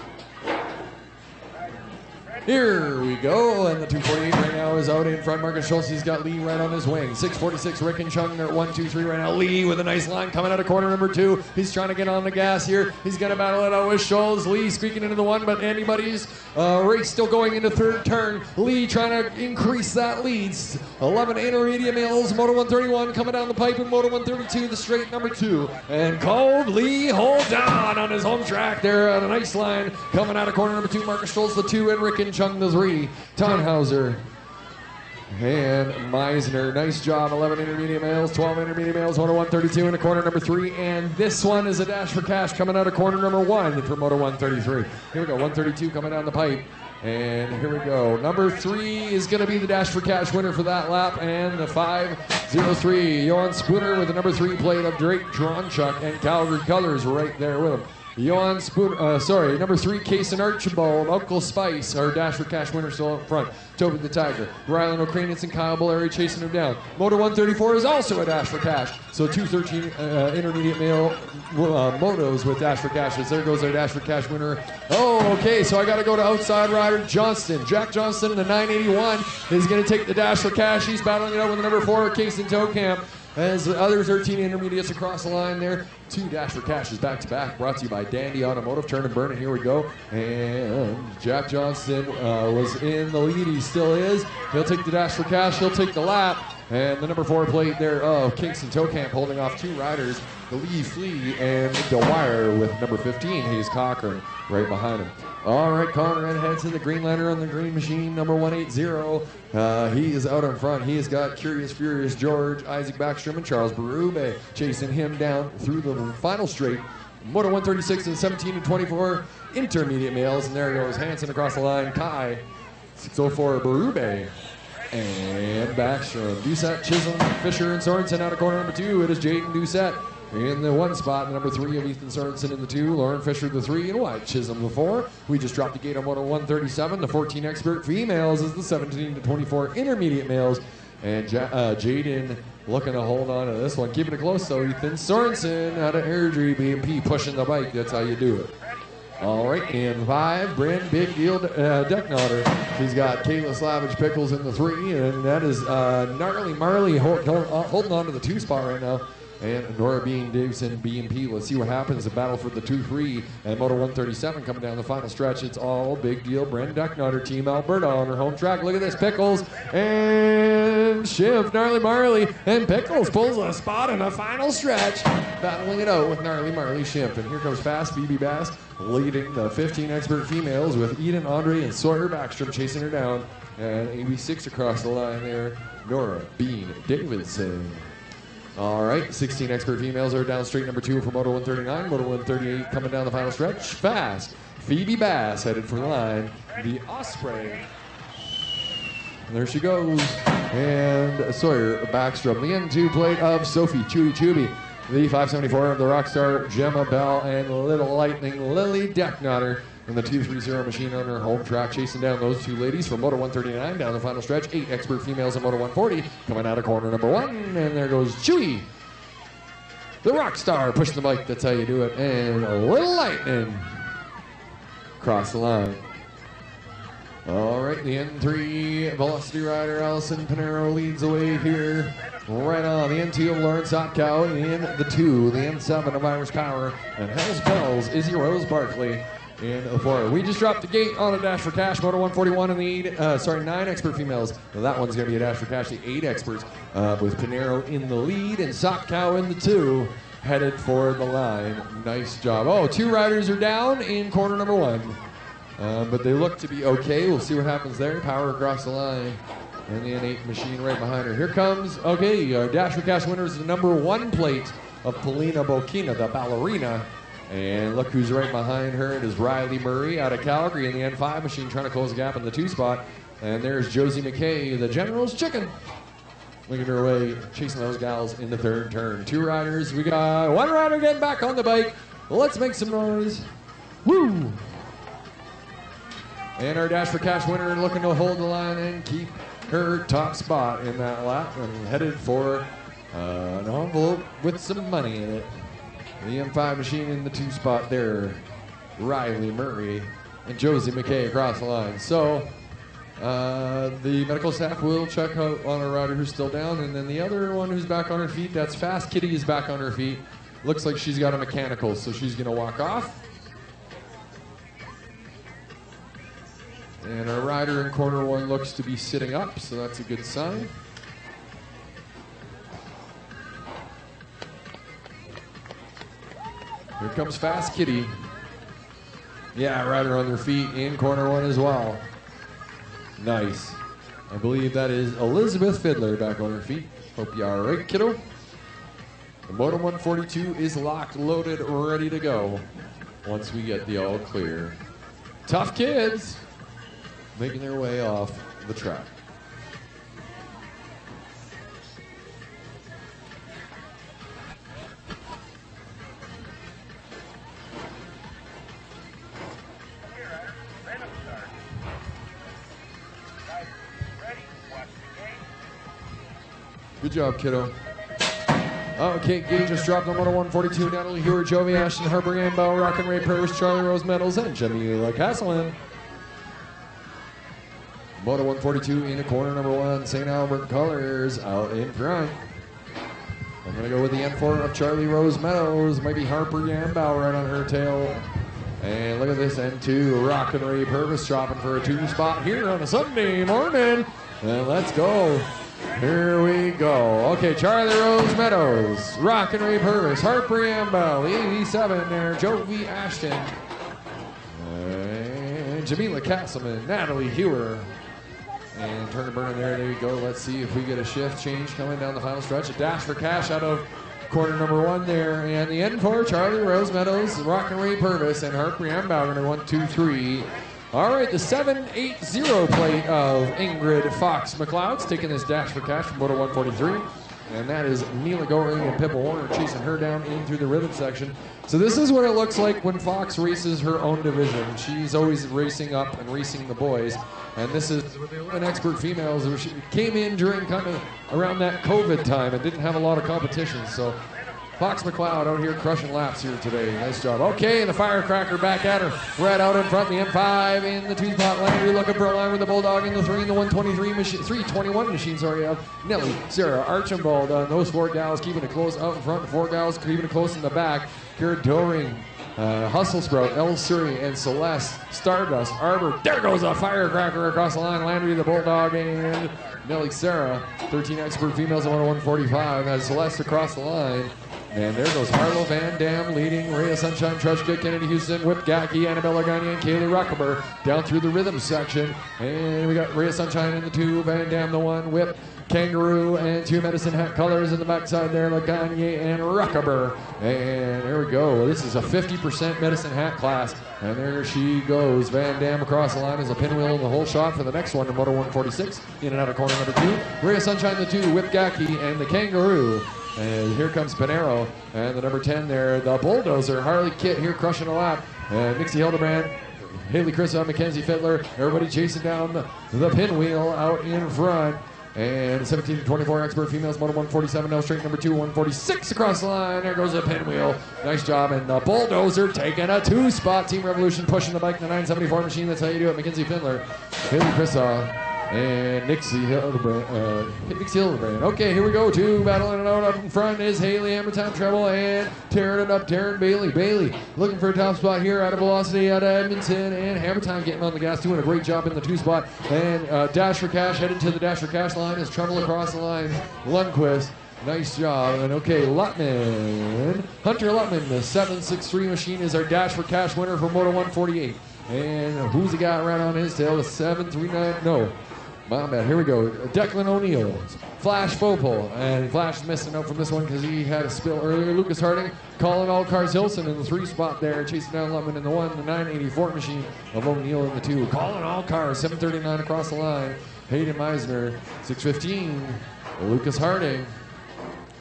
Speaker 2: Here we go, and the 248 right now is out in front. Marcus Schultz, he's got Lee right on his wing. 646, Rick and Chung are 1, 2, 3 right now. Lee with a nice line coming out of corner number 2. He's trying to get on the gas here. He's going to battle it out with Schultz. Lee squeaking into the 1, but anybody's race still going into 3rd turn. Lee trying to increase that lead. 11 intermediate males, Moto 131 coming down the pipe in Moto 132, the straight number 2. And Cold Lee holds on his home track there at a nice line. Coming out of corner number 2, Marcus Schultz, the 2, and Rick and Chung the 3. Tannhauser and Meisner. Nice job. 11 intermediate males, 12 intermediate males, Moto 132 in the corner number 3. And this one is a dash for cash coming out of corner number 1 for Moto 133. Here we go. 132 coming down the pipe. And here we go. Number 3 is going to be the dash for cash winner for that lap. And the 503, Johan Spooner with the number 3 plate of Drake Dronchuk and Calgary Colors right there with him. Johan Spooner, number 3, Kason Archibald, Uncle Spice, our dash for cash winner still up front. Toby the Tiger, Rylan O'Kranitz and Kyle Bolleri chasing him down. Moto 134 is also a dash for cash. So 213 intermediate male motos with dash for cashes. There goes our dash for cash winner. Oh, okay, so I got to go to outside rider Johnston. Jack Johnston in the 981 is going to take the dash for cash. He's battling it out with the number 4, Kason Towcamp. As the other 13 intermediates across the line there. 2 Dash for Cashes back-to-back, brought to you by Dandy Automotive. Turn and burn, and here we go. And Jack Johnson was in the lead. He still is. He'll take the Dash for Cash. He'll take the lap. And the number 4 plate there of Kingston Toe Camp holding off 2 riders, the Lee Flea and Dwyer with number 15, Hayes Cochran, right behind him. All right, Conrad heads to the green lantern on the green machine, number 180. He is out in front. He has got Curious Furious George, Isaac Backstrom, and Charles Berube chasing him down through the final straight. Moto 136 and 17 and 24 intermediate males, and there goes Hansen across the line. Kai, 604 Berube. And Backstrom, Doucette, Chisholm, Fisher, and Sorensen out of corner number 2. It is Jaden Doucette in the 1 spot, the number 3 of Ethan Sorensen in the 2, Lauren Fisher the 3, and Wyatt Chisholm the 4. We just dropped the gate on Moto 137. The 14 expert females is the 17 to 24 intermediate males. And Jaden looking to hold on to this one. Keeping it close though, Ethan Sorensen out of Airdrie BMX pushing the bike. That's how you do it. All right, and 5, Bryn Big Deal Decknotter. She's got Kayla Slavage Pickles in the 3, and that is Gnarly Marley holding on to the 2 spot right now. And Nora Bean Davison BMP. Let's see what happens. The battle for the 2-3 and Moto 137 coming down the final stretch. It's all Big Deal. Bryn Decknotter, Team Alberta on her home track. Look at this, Pickles and Schiff, Gnarly Marley, and Pickles pulls a spot in the final stretch, battling it out with Gnarly Marley, Schiff. And here comes Fast Phoebe Bass leading the 15 expert females with Eden, Andre, and Sawyer Backstrom chasing her down. And AB6 across the line there, Nora Bean Davidson. All right, 16 expert females are down straight number 2 for Moto 139. Moto 138 coming down the final stretch. Fast Phoebe Bass headed for the line. The Osprey. And there she goes. And Sawyer Backstrom. The N2 plate of Sophie Chubby. The 574 of the Rockstar Gemma Bell and Little Lightning Lily Decknotter. And the 230 machine on her home track chasing down those 2 ladies from Moto 139 down the final stretch. 8 expert females in Moto 140 coming out of corner number 1. And there goes Chewy, the rock star, pushing the bike. That's how you do it. And a Little Lightning across the line. All right, the N3 Velocity Rider Allison Pinero leads the way here. Right on, the N2 of Lauren Sopkow in the 2, the N7 of Irish Power, and Hells Bells, Izzy Rose Barkley in the 4. We just dropped the gate on a Dash for Cash, Moto 141 in the 9 expert females. Well, that one's going to be a Dash for Cash, the 8 experts, with Pinero in the lead and Sopkow in the 2, headed for the line. Nice job. Oh, 2 riders are down in corner number 1, but they look to be okay. We'll see what happens there. Power across the line. And the N8 machine right behind her. Here comes, okay, our Dash for Cash winner is the number 1 plate of Polina Bokina, the ballerina. And look who's right behind her. It is Riley Murray out of Calgary in the N5 machine trying to close the gap in the 2 spot. And there's Josie McKay, the General's Chicken, making her way, chasing those gals in the 3rd turn. 2 riders. We got 1 rider getting back on the bike. Let's make some noise. Woo! And our Dash for Cash winner looking to hold the line and keep her top spot in that lap and headed for an envelope with some money in it. The M5 machine in the 2 spot there, Riley Murray and Josie McKay across the line. So the medical staff will check out on a rider who's still down, and then the other one who's back on her feet, that's Fast Kitty, is back on her feet. Looks like she's got a mechanical, so she's gonna walk off. And our rider in corner 1 looks to be sitting up, so that's a good sign. Here comes Fast Kitty. Yeah, rider on their feet in corner 1 as well. Nice. I believe that is Elizabeth Fiddler back on her feet. Hope you're all right, kiddo. The Moto 142 is locked, loaded, ready to go once we get the all clear. Tough kids making their way off the track. Good job, kiddo. Okay, gate just dropped on Moto 142. Natalie Hewitt, Jovi Ashton, Harper Ambow, Rock and Ray Purse, Charlie Rose Medals, and Jamila Castleman. Moto 142 in the corner number 1, St. Albert Colors out in front. I'm going to go with the N4 of Charlie Rose Meadows. Might be Harper Yambau right on her tail. And look at this N2, Rockin' Ray Purvis shopping for a 2 spot here on a Sunday morning. And let's go. Here we go. Okay, Charlie Rose Meadows, Rockin' Ray Purvis, Harper Yambau, 87 there, Jovi Ashton, and Jamila Castleman, Natalie Hewer. And Turner Burner there you go. Let's see if we get a shift change coming down the final stretch. A dash for cash out of corner number 1 there. And the N4, Charlie Rose Meadows, Rockin' Ray Purvis, and Harper Yambau going to 1, 2, 3. All right, the 780 plate of Ingrid Fox McLeod's taking this dash for cash from Moto 143. And that is Mila Goring and Pippa Warner chasing her down in through the rhythm section. So this is what it looks like when Fox races her own division. She's always racing up and racing the boys. And this is an expert females. She came in during kind of around that COVID time and didn't have a lot of competition. So Fox McLeod out here crushing laps here today. Nice job. Okay, and the Firecracker back at her. Right out in front, the M5 in the 2-spot lane. We're looking for a line with the Bulldog in the 3 and the 123 machine, 321 machine, sorry, of Nelly, Sarah, Archibald. Those 4 gals keeping it close out in front, 4 gals keeping it close in the back. Kira Doring, Hustle Sprout, El Surrey, and Celeste, Stardust, Arbor. There goes a Firecracker across the line. Landry, the Bulldog, and Nelly Sarah. 13 expert females on 145 has Celeste across the line. And there goes Harlow Van Dam leading, Rhea Sunshine, Trushka, Kennedy Houston, Whip Gacky, Annabella Gagne, and Kaylee Ruckaber down through the rhythm section. And we got Rhea Sunshine in the 2, Van Dam the 1, Whip, Kangaroo, and 2 Medicine Hat colors in the backside there, Gagne and Ruckaber. And there we go. This is a 50% Medicine Hat class. And there she goes. Van Dam across the line as a pinwheel in the whole shot for the next one to Moto 146. In and out of corner number 2. Rhea Sunshine the 2, Whip Gacky, and the Kangaroo. And here comes Panero, and the number 10 there, the Bulldozer, Harley Kitt here crushing a lap. Nixie Hildebrand, Haley Chrissa, Mackenzie Fittler, everybody chasing down the pinwheel out in front. And 17 to 24 expert females, Moto 147, now straight number 2, 146 across the line. There goes the pinwheel. Nice job. And the Bulldozer taking a 2-spot. Team Revolution pushing the bike in the 974 machine. That's how you do it. Mackenzie Fittler, Haley Chrissa, and Nixie Hildebrand. Okay, here we go. 2 battling it out up in front is Haley Hammertown Treble and tearing it up, Taryn Bailey. Bailey looking for a top spot here out of Velocity out of Edmonton, and Hammertown getting on the gas, doing a great job in the 2-spot. And Dash for Cash headed to the Dash for Cash line as Treble across the line. Lundquist. Nice job. And okay, Lutman. Hunter Lutman, the 763 machine, is our Dash for Cash winner for Moto 148. And who's he got right on his tail? The 739. No. My bad. Here we go. Declan O'Neill, Flash Fopel, and Flash is missing out from this one because he had a spill earlier. Lucas Harding, Colin Allcars Hilson in the 3-spot there, chasing down Lutman in the 1, the 984 machine of O'Neill in the 2. Colin Allcars, 739 across the line. Hayden Meisner, 615. Lucas Harding.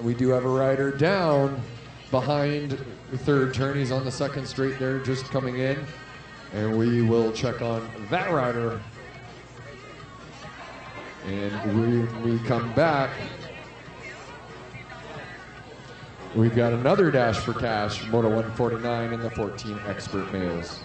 Speaker 2: We do have a rider down behind the 3rd turn. He's on the 2nd straight there, just coming in, and we will check on that rider. And we come back, we've got another Dash for Cash, Moto 149 in the 14 expert males.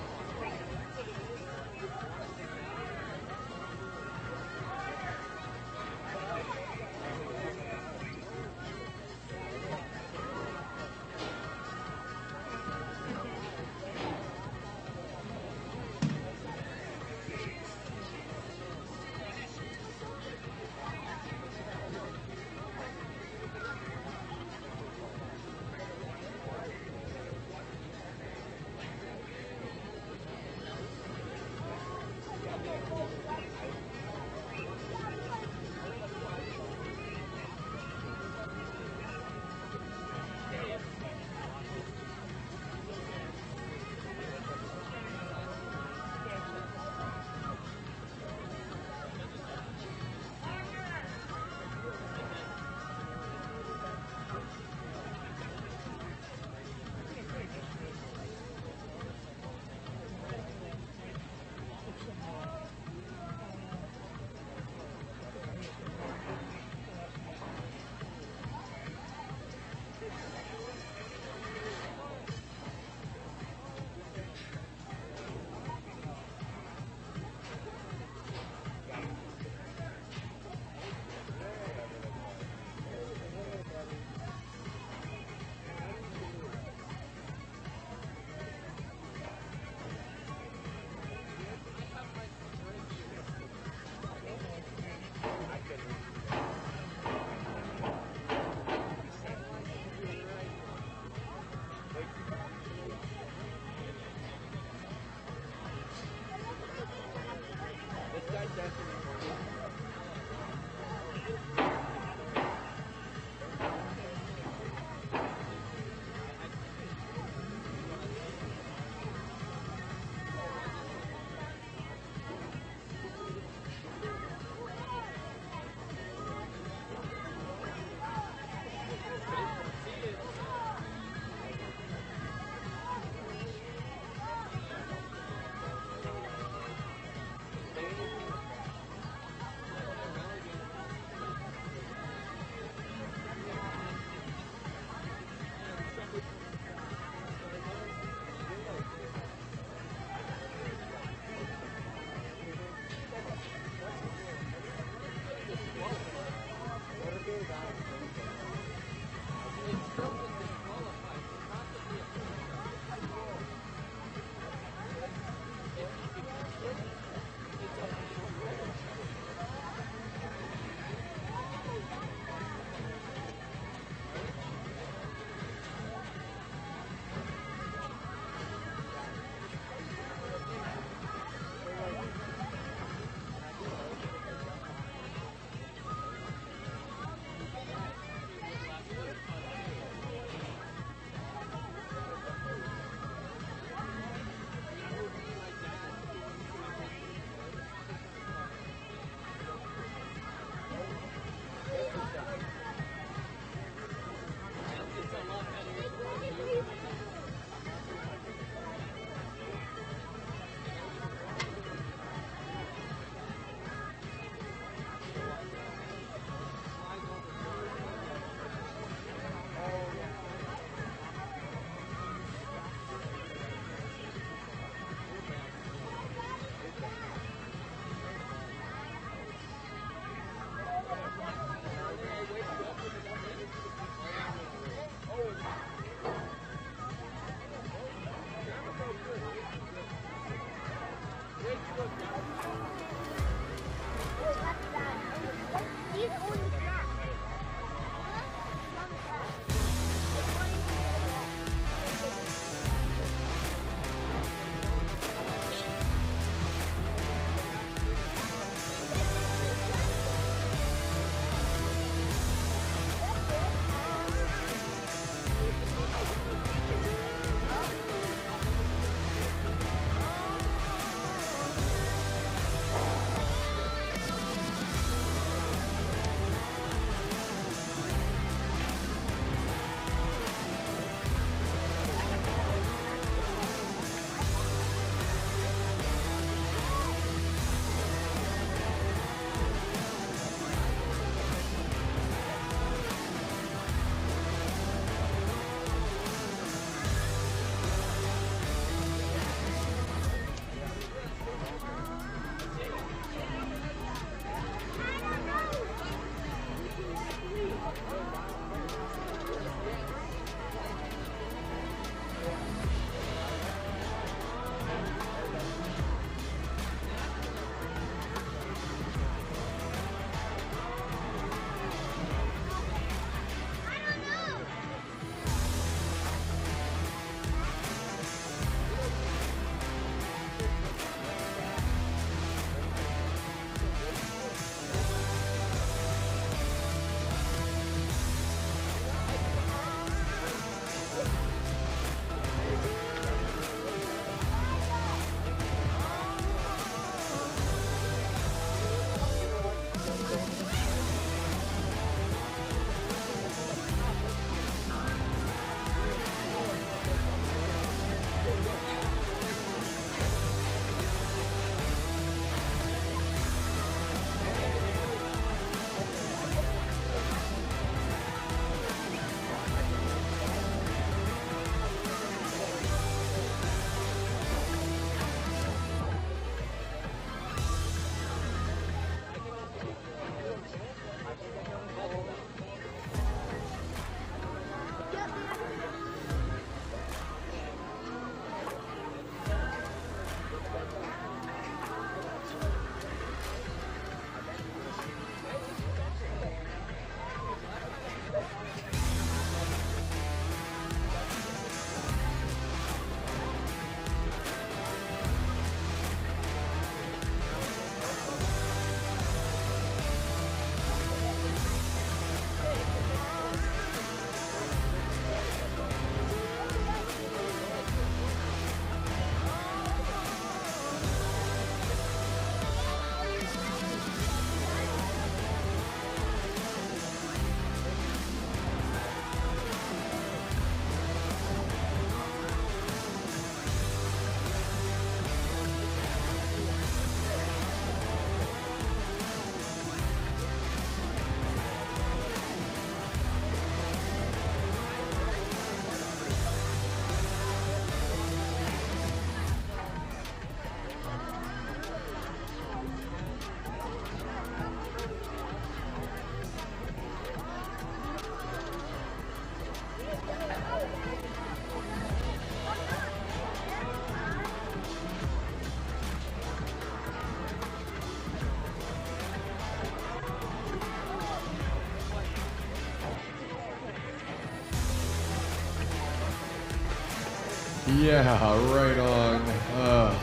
Speaker 2: Yeah, right on.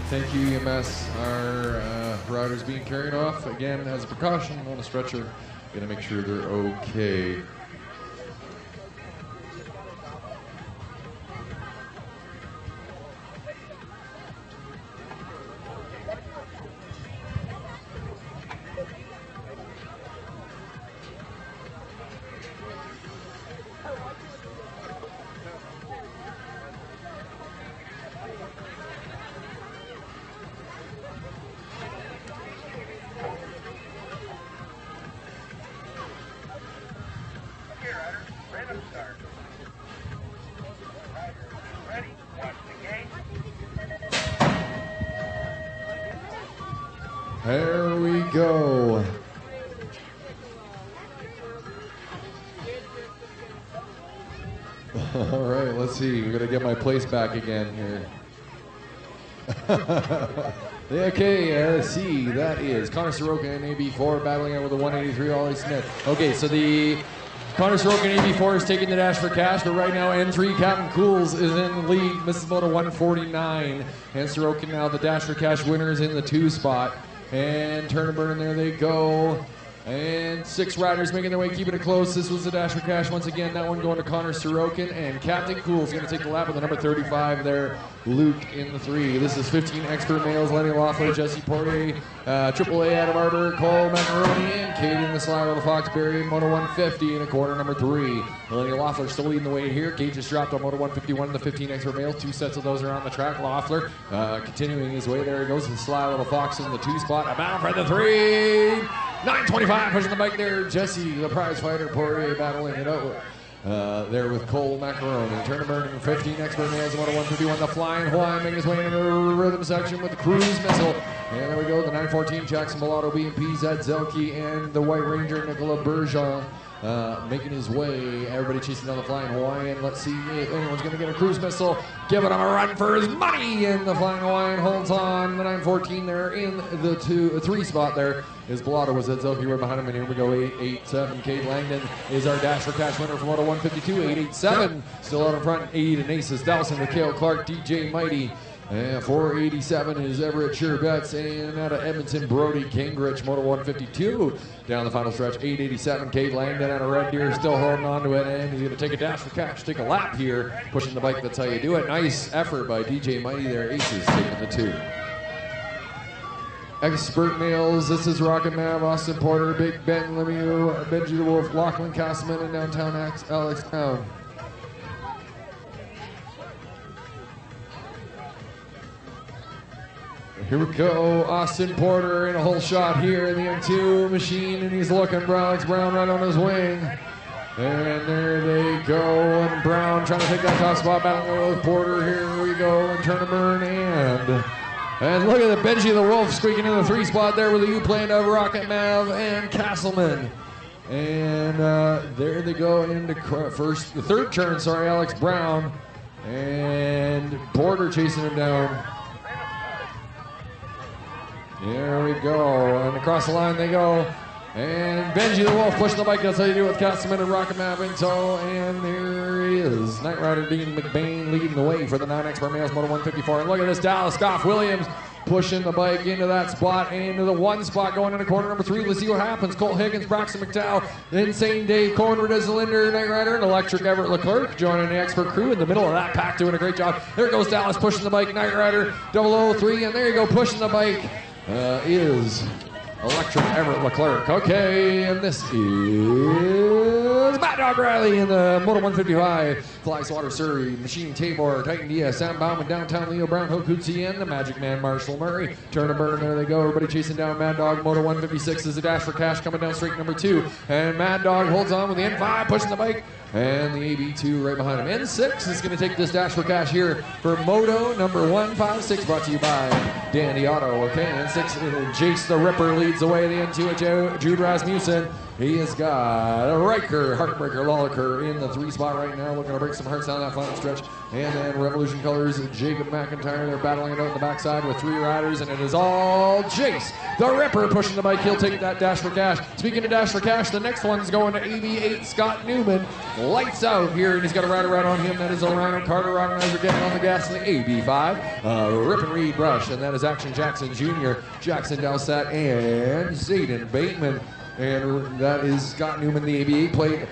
Speaker 2: Thank you, EMS. Our rider's being carried off again as a precaution on a stretcher. Gonna make sure they're okay. There we go. All right, let's see. We're gonna get my place back again here. Okay, let's see. That is Connor Soroka in AB4 battling out with a 183 Ollie Smith. Okay, so the Connor Soroka in AB4 is taking the dash for cash, but right now N3 Captain Cools is in the lead. Mrs. Moto 149, and Soroka now the dash for cash winner is in the 2 spot. And turn and burn, there they go. And 6 riders making their way, keeping it close. This was the dash for cash once again. That one going to Connor Sorokin, and Captain Cool is going to take the lap with the number 35 there, Luke in the 3. This is 15 expert males: Lenny Loeffler, Jesse Portier, AAA Adam Arbor, Cole Macaroni, and Katie in the Sly Little Foxberry, Moto 150 in a corner number 3. Lenny Loeffler still leading the way here. Cage just dropped on Moto 151 in the 15 expert males. 2 sets of those are on the track. Loeffler continuing his way. There he goes. The Sly Little Fox in the 2 spot. About for the 3. 9:25 pushing the bike there. Jesse, the prize fighter, Poirier battling it out there with Cole Macaroni. Turn and burn in 15 expert males. Moto 151. The Flying Hawaiian making his way into the rhythm section with the cruise missile. And there we go. The 914 Jackson Mulatto, BMP, Zed Zelke, and the White Ranger, Nicola Bergeon. Making his way, everybody chasing down the Flying Hawaiian. Let's see if anyone's going to get a cruise missile. Giving him a run for his money, and the Flying Hawaiian holds on. The 914 there in the 3 spot there is Bellotto with Zelke right behind him, and here we go. 887 Cade Langdon is our dash for cash winner from Moto 152. 887 still out in front. 8 and Aces Dowson, Mikhail Clark, DJ Mighty. And 487 is Everett Sherbets, and out of Edmonton, Brody Gingrich, Moto 152. Down the final stretch, 887, Cade Langdon out of Red Deer, still holding on to it, and he's going to take a dash for cash, take a lap here, pushing the bike, that's how you do it. Nice effort by DJ Mighty there, Aces taking the 2. Expert males, this is Rocket Mav, Austin Porter, Big Ben Lemieux, Benji the Wolf, Lachlan Castleman, and downtown Alex Town. Here we go, Austin Porter in a whole shot here in the M2 machine, and he's looking, Alex Brown right on his wing. And there they go, and Brown trying to take that top spot, battling with Porter. Here we go, and turn and burn, and look at the Benji the Wolf squeaking in the 3 spot there with the U-plane of Rocket Mav and Castleman. And there they go into the third turn, Alex Brown, and Porter chasing him down. There we go, and across the line they go. And Benji the Wolf pushing the bike, that's how you do it with Castleman and Rocket Map in tow. And there he is, Knight Rider Dean McBain leading the way for the 9 expert males, Moto 154. And look at this, Dallas Goff Williams pushing the bike into that spot, and into the 1 spot, going into corner number 3. Let's see what happens. Cole Higgins, Braxton McDowell, Insane Dave Cohen, Redez Knight Rider, and Electric Everett Leclerc joining the expert crew in the middle of that pack, doing a great job. There goes Dallas pushing the bike, Knight Rider 003, and there you go, pushing the bike. Is Electric Everett Leclerc. Okay, and this is Mad Dog Riley in the Moto 155. Fly Swatter Surrey, Machine Tabor, Titan Diaz, Sam Bauman, Downtown Leo Brown, Hokutsi, and the Magic Man Marshall Murray. Turn and burn, there they go. Everybody chasing down Mad Dog. Moto 156 is a dash for cash coming down straight number 2. And Mad Dog holds on with the N5, pushing the bike. And the AB2 right behind him. N6 is going to take this dash for cash here for Moto number 156, brought to you by Dandy Auto. Okay, N6, Jace the Ripper leads the way. The N2 at Jude Rasmussen. He has got Riker, Heartbreaker, Lawler in the 3 spot right now, looking to break some hearts down that final stretch. And then Revolution Colors, Jacob McIntyre, they're battling it out in the backside with 3 riders, and it is all Jace, the Ripper, pushing the bike. He'll take that dash for cash. Speaking of dash for cash, the next one's going to AB8, Scott Newman. Lights out here, and he's got a rider right on him. That is Orion Carter. Organizer getting on the gas in the AB5. Rip and Reed Rush, and that is Action Jackson Jr., Jackson Dowsett, and Zayden Bateman. And that is Scott Newman, the AB8 plate,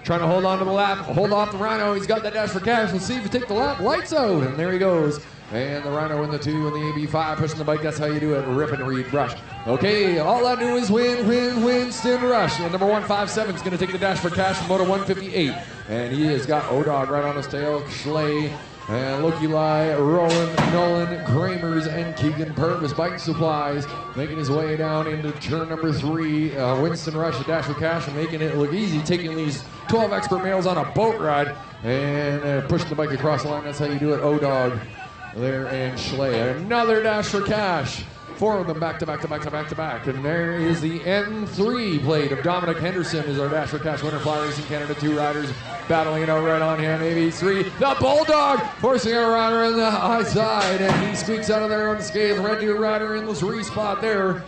Speaker 2: trying to hold on to the lap, hold off the Rhino. He's got that dash for cash. Let's see if he take the lap. Lights out, and there he goes. And the Rhino in the 2 and the AB5 pushing the bike. That's how you do it. Rip and Reed Rush. Okay, all I do is win, Winston Rush. And number 157 is going to take the dash for cash from Moto 158. And he has got O-Dog right on his tail. Schley and Loki Lai, Roland, Nolan, Kramers, and Keegan Purvis Bike Supplies making his way down into turn number 3. Winston Rush, a dash for cash, and making it look easy, taking these 12 expert males on a boat ride and pushing the bike across the line. That's how you do it. O-Dog there and Schley. Another dash for cash. 4 of them back to back to back to back to back. And there is the N3 plate of Dominic Henderson is our dash for cash winner. Fly Racing Canada 2 riders battling it out right on him. AB3, the Bulldog forcing a rider in the high side, and he squeaks out of there unscathed. Red Deer rider in the 3 spot there.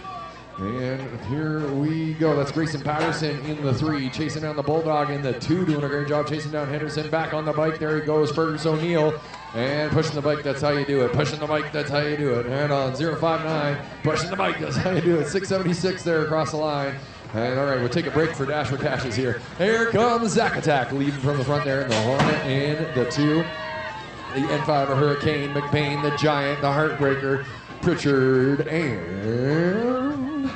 Speaker 2: And here we go. That's Grayson Patterson in the 3, chasing down the Bulldog in the 2, doing a great job chasing down Henderson. Back on the bike, there he goes, Fergus O'Neill. And pushing the bike, that's how you do it. Pushing the bike, that's how you do it. And on 059, pushing the bike, that's how you do it. 676 there across the line. And all right, we'll take a break for dash for cashes here. Here comes Zack Attack, leading from the front there in the Hornet in the 2. The N5, a Hurricane, McBain, the Giant, the Heartbreaker, Pritchard, and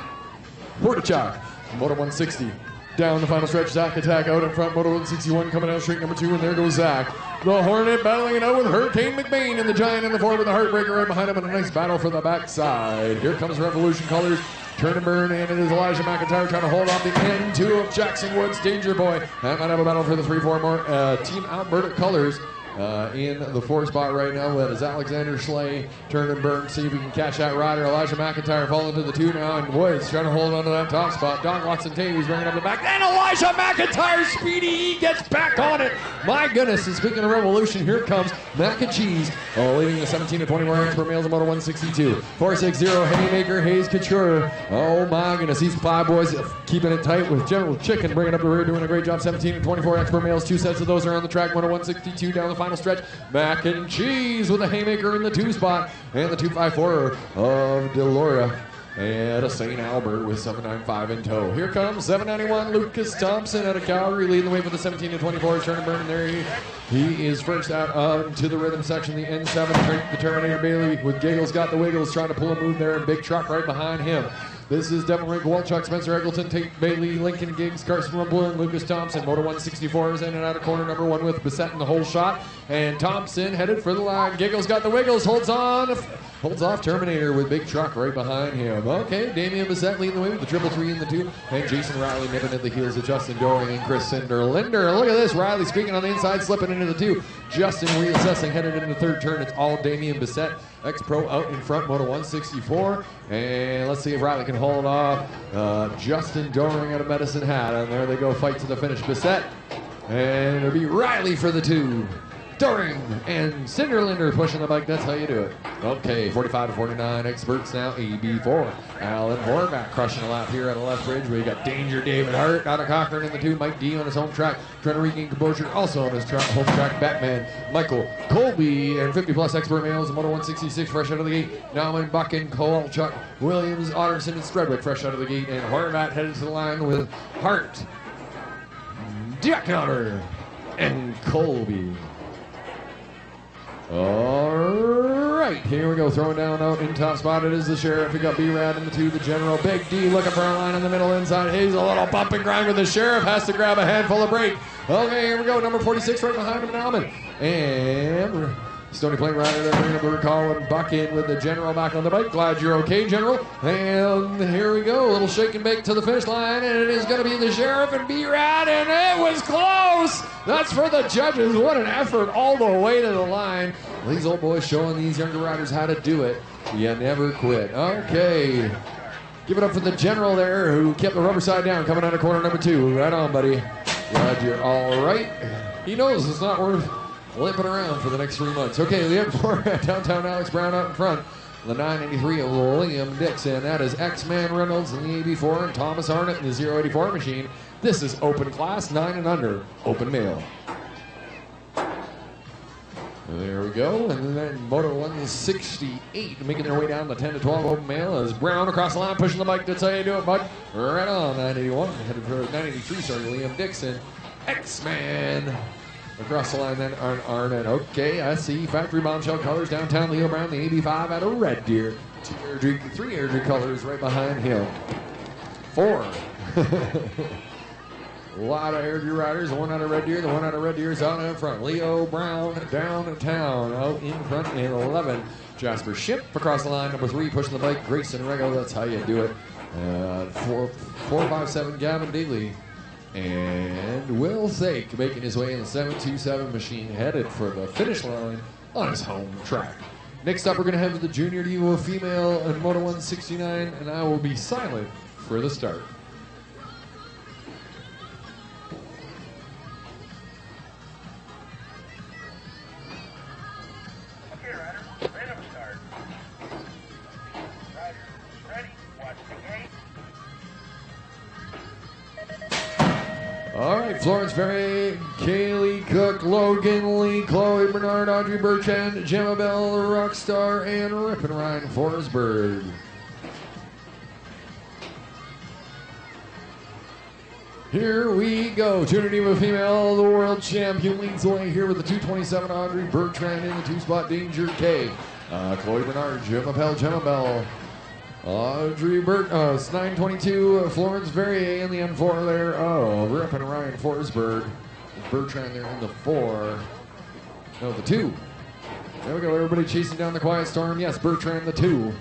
Speaker 2: Hortichuk. Moto 160. Down the final stretch, Zack Attack out in front. Moto 161 coming out straight number 2, and there goes Zack. The Hornet battling it out with Hurricane McBain, and the Giant in the 4 with the Heartbreaker right behind him, and a nice battle for the backside. Here comes Revolution Colors, turn and burn, and it is Elijah McIntyre trying to hold off the N2 of Jackson Woods, Danger Boy. And might have a battle for the 3-4 more Team Alberta Colors. In the 4 spot right now, that is Alexander Schley. Turn and burn, see if we can catch that rider. Elijah McIntyre falling to the 2 now, and Woods trying to hold on to that top spot. Don Watson-Tavies bringing up the back. And Elijah McIntyre, speedy, he gets back on it. My goodness, and speaking of Revolution, here comes Mac and Cheese, leading the 17 to 21 ranks per males in Moto 162. 460, Haymaker, Hayes Couture. Oh my goodness, these 5 boys keeping it tight with General Chicken bringing up the rear, doing a great job. 17 and 24 ranks per males. 2 sets of those are on the track. Moto 162 down the final stretch. Mac and Cheese with a Haymaker in the 2 spot, and the 254 of Deloria, and a St. Albert with 795 in tow. Here comes 791 Lucas Thompson out of Calgary, leading the way for the 17 to 24 turn and burn. And there he is first out to the rhythm section. The N7, the Terminator Bailey with Giggles got the wiggles, trying to pull a move there, and Big Truck right behind him. This is Devin Rink, Walchuk, Spencer Eggleton, Tate Bailey, Lincoln Giggs, Carson Rumbler, and Lucas Thompson. Moto 164 is in and out of corner number 1 with Bissett in the whole shot. And Thompson headed for the line. Giggles got the wiggles, holds off Terminator with Big Truck right behind him. Okay, Damian Bissett leading the way with the 333 in the 2. And Jason Riley nipping at the heels of Justin Doring and Chris Linder. Look at this, Riley speaking on the inside, slipping into the 2. Justin reassessing, headed into the 3rd turn. It's all Damian Bissett, ex-pro out in front, Moto 164. And let's see if Riley can hold off Justin Doring out of Medicine Hat. And there they go, fight to the finish. Bissett, and it'll be Riley for the 2. Doring and Cinderlinder pushing the bike. That's how you do it. Okay, 45 to 49 experts now. AB4. Alan Horvath crushing a lap here at a left bridge. We got Danger David Hart out of Cochrane in the 2. Mike D on his home track, trying to regain composure. Also on his home track, Batman Michael Colby, and 50 plus expert males in Moto 166 fresh out of the gate. Nauman, Buckin, Kowalchuk, Williams, Otterson, and Stredwick fresh out of the gate. And Horvath headed to the line with Hart, Diakoner, and Colby. All right, here we go. Throwing down out in top spot. It is the Sheriff. We got B-Rad in the 2, the General. Big D looking for a line in the middle inside. He's a little bump and grind with the Sheriff. Has to grab a handful of brake. Okay, here we go. Number 46 right behind him, Nauman. And Stony Plain rider there bringing up the recall, and Buck in with the General back on the bike. Glad you're okay, General. And here we go. A little shake and bake to the finish line, and it is going to be the Sheriff and B-Rad, and it was close. That's for the judges. What an effort all the way to the line. These old boys showing these younger riders how to do it. You never quit. Okay. Give it up for the general there who kept the rubber side down coming out of corner number 2. Right on, buddy. Glad you're all right. He knows it's not worth limping around for the next 3 months. Okay, the M4 downtown Alex Brown out in front. The 983 of Liam Dixon. That is X-Man Reynolds in the 84 and Thomas Arnott in the 084 machine. This is open class, 9 and under, open male. There we go. And then Moto 168 making their way down the 10 to 12 open male as Brown across the line pushing the bike. That's how you do it, bud. Right on. 981 headed for 983. Sorry, Liam Dixon. X-Man. Across the line then, Arnott. Okay, I see. Factory bombshell colors downtown. Leo Brown, the 85 out of Red Deer. 3 Airdrie colors right behind him. 4. A lot of Airdrie riders. The one out of Red Deer. The one out of Red Deer is out in front. Leo Brown downtown. Out in front in 11. Jasper Ship across the line. Number 3 pushing the bike. Grayson Rego. That's how you do it. 457 Gavin Daly. And Will Sake making his way in the 727 machine, headed for the finish line on his home track. Next up, we're going to have the Junior Evo female in Moto 169, and I will be silent for the start.
Speaker 5: Okay, riders, random start. Riders, ready, watch the gate.
Speaker 2: All right, Florence Ferry, Kaylee Cook, Logan Lee, Chloe Bernard, Audrey Bertrand, Gemma Bell, Rockstar, and Rip and Ryan Forsberg. Here we go. Junior Diva female, the world champion leads the way here with the 227 Audrey Bertrand in the 2-spot Danger K. Chloe Bernard, Gemma Bell. Audrey it's 922, Florence Verrier in the N4 there. Oh, Rip and Ryan Forsberg. Bertrand there in the 4. No, the 2. There we go, everybody chasing down the Quiet Storm. Yes, Bertrand the 2.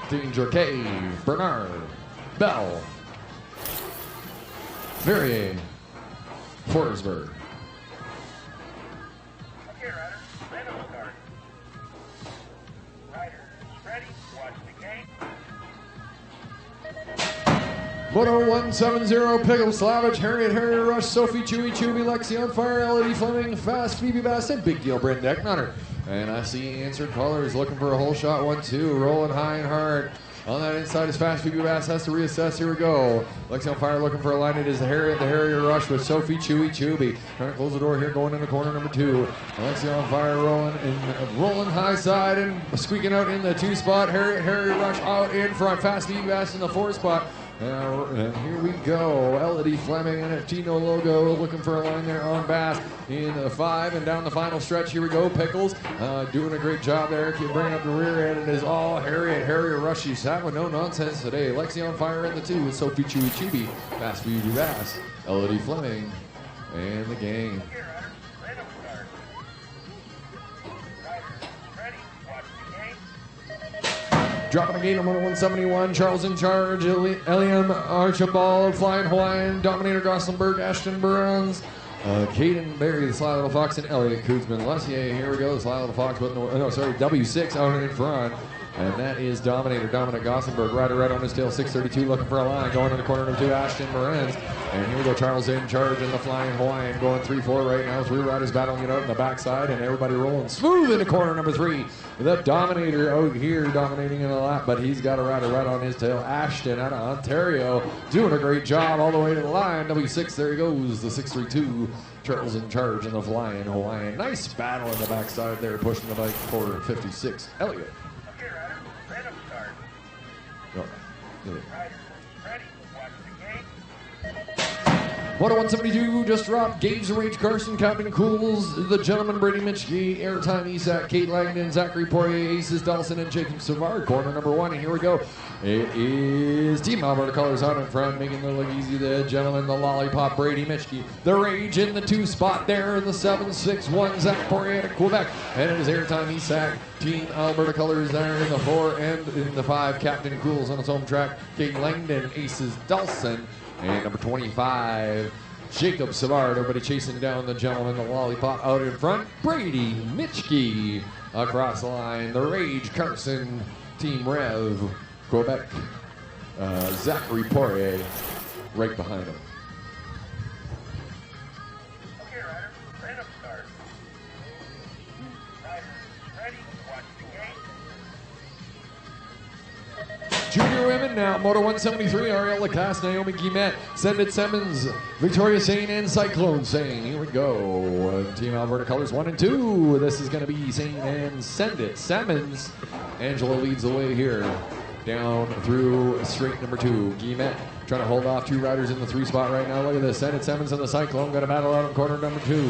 Speaker 2: Danger K, Bernard, Bell, Verrier, Forsberg.
Speaker 5: Okay, riders, random start. Riders, ready, watch the gate.
Speaker 2: Moto 170, Pickle, Slavich, Harriet, Rush, Sophie, Chewy, Lexi on fire, Elodie Fleming, Fast, Phoebe Bass, and Big Deal, Brent Decknutter. And I see answered callers looking for a whole shot, 1-2, rolling high and hard. On that inside is Fast, Phoebe Bass has to reassess, here we go. Lexi on fire looking for a line, it is the Harrier Rush with Sophie, Chewy, trying to close the door here, going into corner number 2. Alexia on fire rolling high side and squeaking out in the 2-spot. Harrier Rush out in front, Fast, Phoebe Bass in the 4-spot. And here we go. Elodie Fleming and a Tino logo looking for a line there on Bass in the 5 and down the final stretch. Here we go. Pickles doing a great job there. Keep bringing up the rear end. It is all Harrier Rush. She's having no nonsense today. Lexi on fire in the 2 with Sophie Chewy. Fast Phoebe Bass. Elodie Fleming and the gang.
Speaker 5: Okay, riders, random start. Riders, ready, watch the gate.
Speaker 2: Dropping the gate on 171, Charles in charge, Eliam Archibald, Flying Hawaiian, Dominator Gossenberg, Ashton Burns, Caden Berry, the Sly Little Fox, and Elliot Kuzman. Lessier, here we go, the Sly Little Fox, W6 out in front. And that is Dominator, Dominic Gossenberg, rider right on his tail, 632, looking for a line, going in the corner number 2, Ashton Morenz. And here we go, Charles in charge in the Flying Hawaiian, going 3-4 right now. 3 riders battling it out in the backside, and everybody rolling smooth into corner number 3. The Dominator out here dominating in the lap, but he's got a rider right on his tail, Ashton out of Ontario, doing a great job all the way to the line. W6, there he goes, the 632. Charles in charge in the Flying Hawaiian. Nice battle in the backside there, pushing the bike forward, 56. Elliot.
Speaker 5: Okay, riders, random start.
Speaker 2: Oh,
Speaker 5: Riders, ready, watch the gate.
Speaker 2: Moto 172 just dropped. Gage the Rage, Carson, Captain Cools, the Gentleman, Brady Mitchke, Airtime Isak, Kate Langdon, Zachary Poirier, Aces Dawson, and Jacob Savard. Corner number 1, and here we go. It is Team Alberta Colors out in front, making it look easy. The Gentleman, the Lollipop, Brady Mitchke, the Rage in the 2-spot there in the 761, Zach Poirier to Quebec, and it is Airtime Isak. Team Alberta Colors there in the 4 and in the 5. Captain Cools on its home track. Kate Langdon, Aces Dawson. And number 25, Jacob Savard. Everybody chasing down the Gentleman, the Lollipop out in front. Brady Mitchke across the line. The Rage, Carson, Team Rev, Quebec. Zachary Poirier right behind him.
Speaker 5: Okay, Ryder, random start. Ryder, ready, watch the gate.
Speaker 2: Junior women now, Moto 173, Ariel Lacasse, Naomi Guillemette, Send It Simmons, Victoria Sane, and Cyclone Sane. Here we go. Team Alberta colors 1 and 2. This is going to be Sane and Send It Simmons. Angela leads the way here. Down through straight number 2. Guillemette trying to hold off 2 riders in the 3 spot right now. Look at this. Send It Simmons and the Cyclone got a battle out in corner number 2.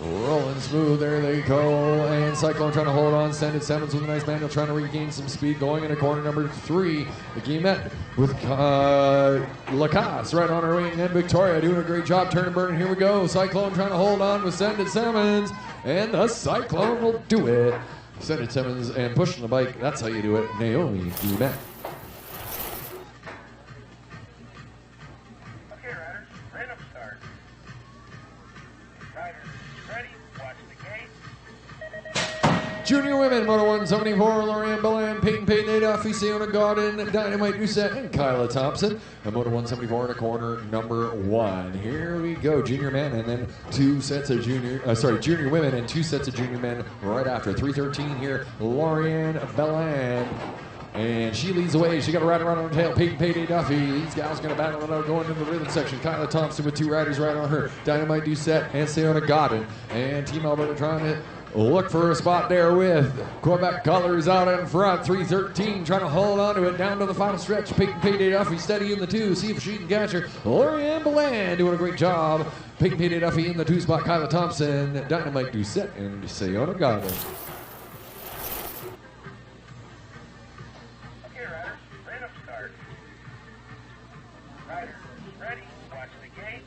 Speaker 2: Rolling smooth, there they go. And Cyclone trying to hold on. Send It Simmons with a nice manual, trying to regain some speed. Going into corner number 3. The Guillemette with Lacasse right on her wing. And Victoria doing a great job. Turn and burn. Here we go. Cyclone trying to hold on with Send It Simmons. And the Cyclone will do it. Send It Simmons and pushing the bike. That's how you do it. Naomi Guillemette.
Speaker 5: Okay, Ryder, random start. Ryder, ready, watch the gate.
Speaker 2: Junior women, Moto 174, Lorianne Bellan, Peyton Duffy, Siona Godin, Dynamite Doucette, and Kyla Thompson. And Moto 174 in a corner number 1. Here we go, junior men, and then 2 sets of junior women and 2 sets of junior men right after. 3:13 here, Lorianne Bellan. And she leads the way. She got a rider right on her tail. Peyton Duffy. These gals going to battle it out going into the rhythm section. Kyla Thompson with 2 riders right on her. Dynamite Doucette and Siona Godin. And Team Alberta trying to look for a spot there with Quebec colors out in front. 3:13 trying to hold on to it down to the final stretch. Peyton Duffy steady in the 2. See if she can catch her. Lorianne Bellan doing a great job. Peyton Duffy in the 2 spot. Kyla Thompson, Dynamite Doucette, and Siona Godin.
Speaker 5: Okay, Ryder, random start. Ryder, ready, watch the gate.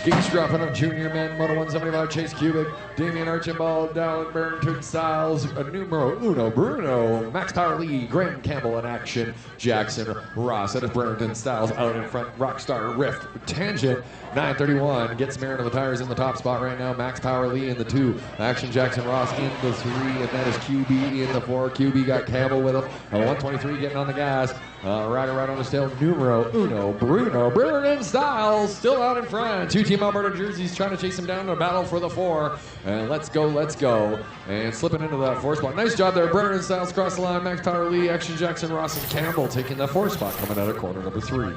Speaker 2: Geeks dropping on junior men, Moto 175, Chase Cubic, Damian Archibald, Dallin Burrington Styles, numero uno, Bruno, Max Power Lee, Graham Campbell in action, Jackson Ross, that is Burrington Styles out in front, Rockstar Rift, Tangent, 931, gets Marin of the tires in the top spot right now, Max Power Lee in the 2, Action Jackson Ross in the 3, and that is QB in the 4, QB got Campbell with him, 123 getting on the gas, rider right on his tail, numero uno, Bruno, Burrington Styles, still out in front, 2 Team Alberta jerseys trying to chase him down in a battle for the 4. And let's go. And slipping into that 4 spot. Nice job there. Brennan Styles cross the line. Max Power Lee, Action Jackson Ross, and Campbell taking the 4 spot coming out of corner number 3.
Speaker 5: Okay,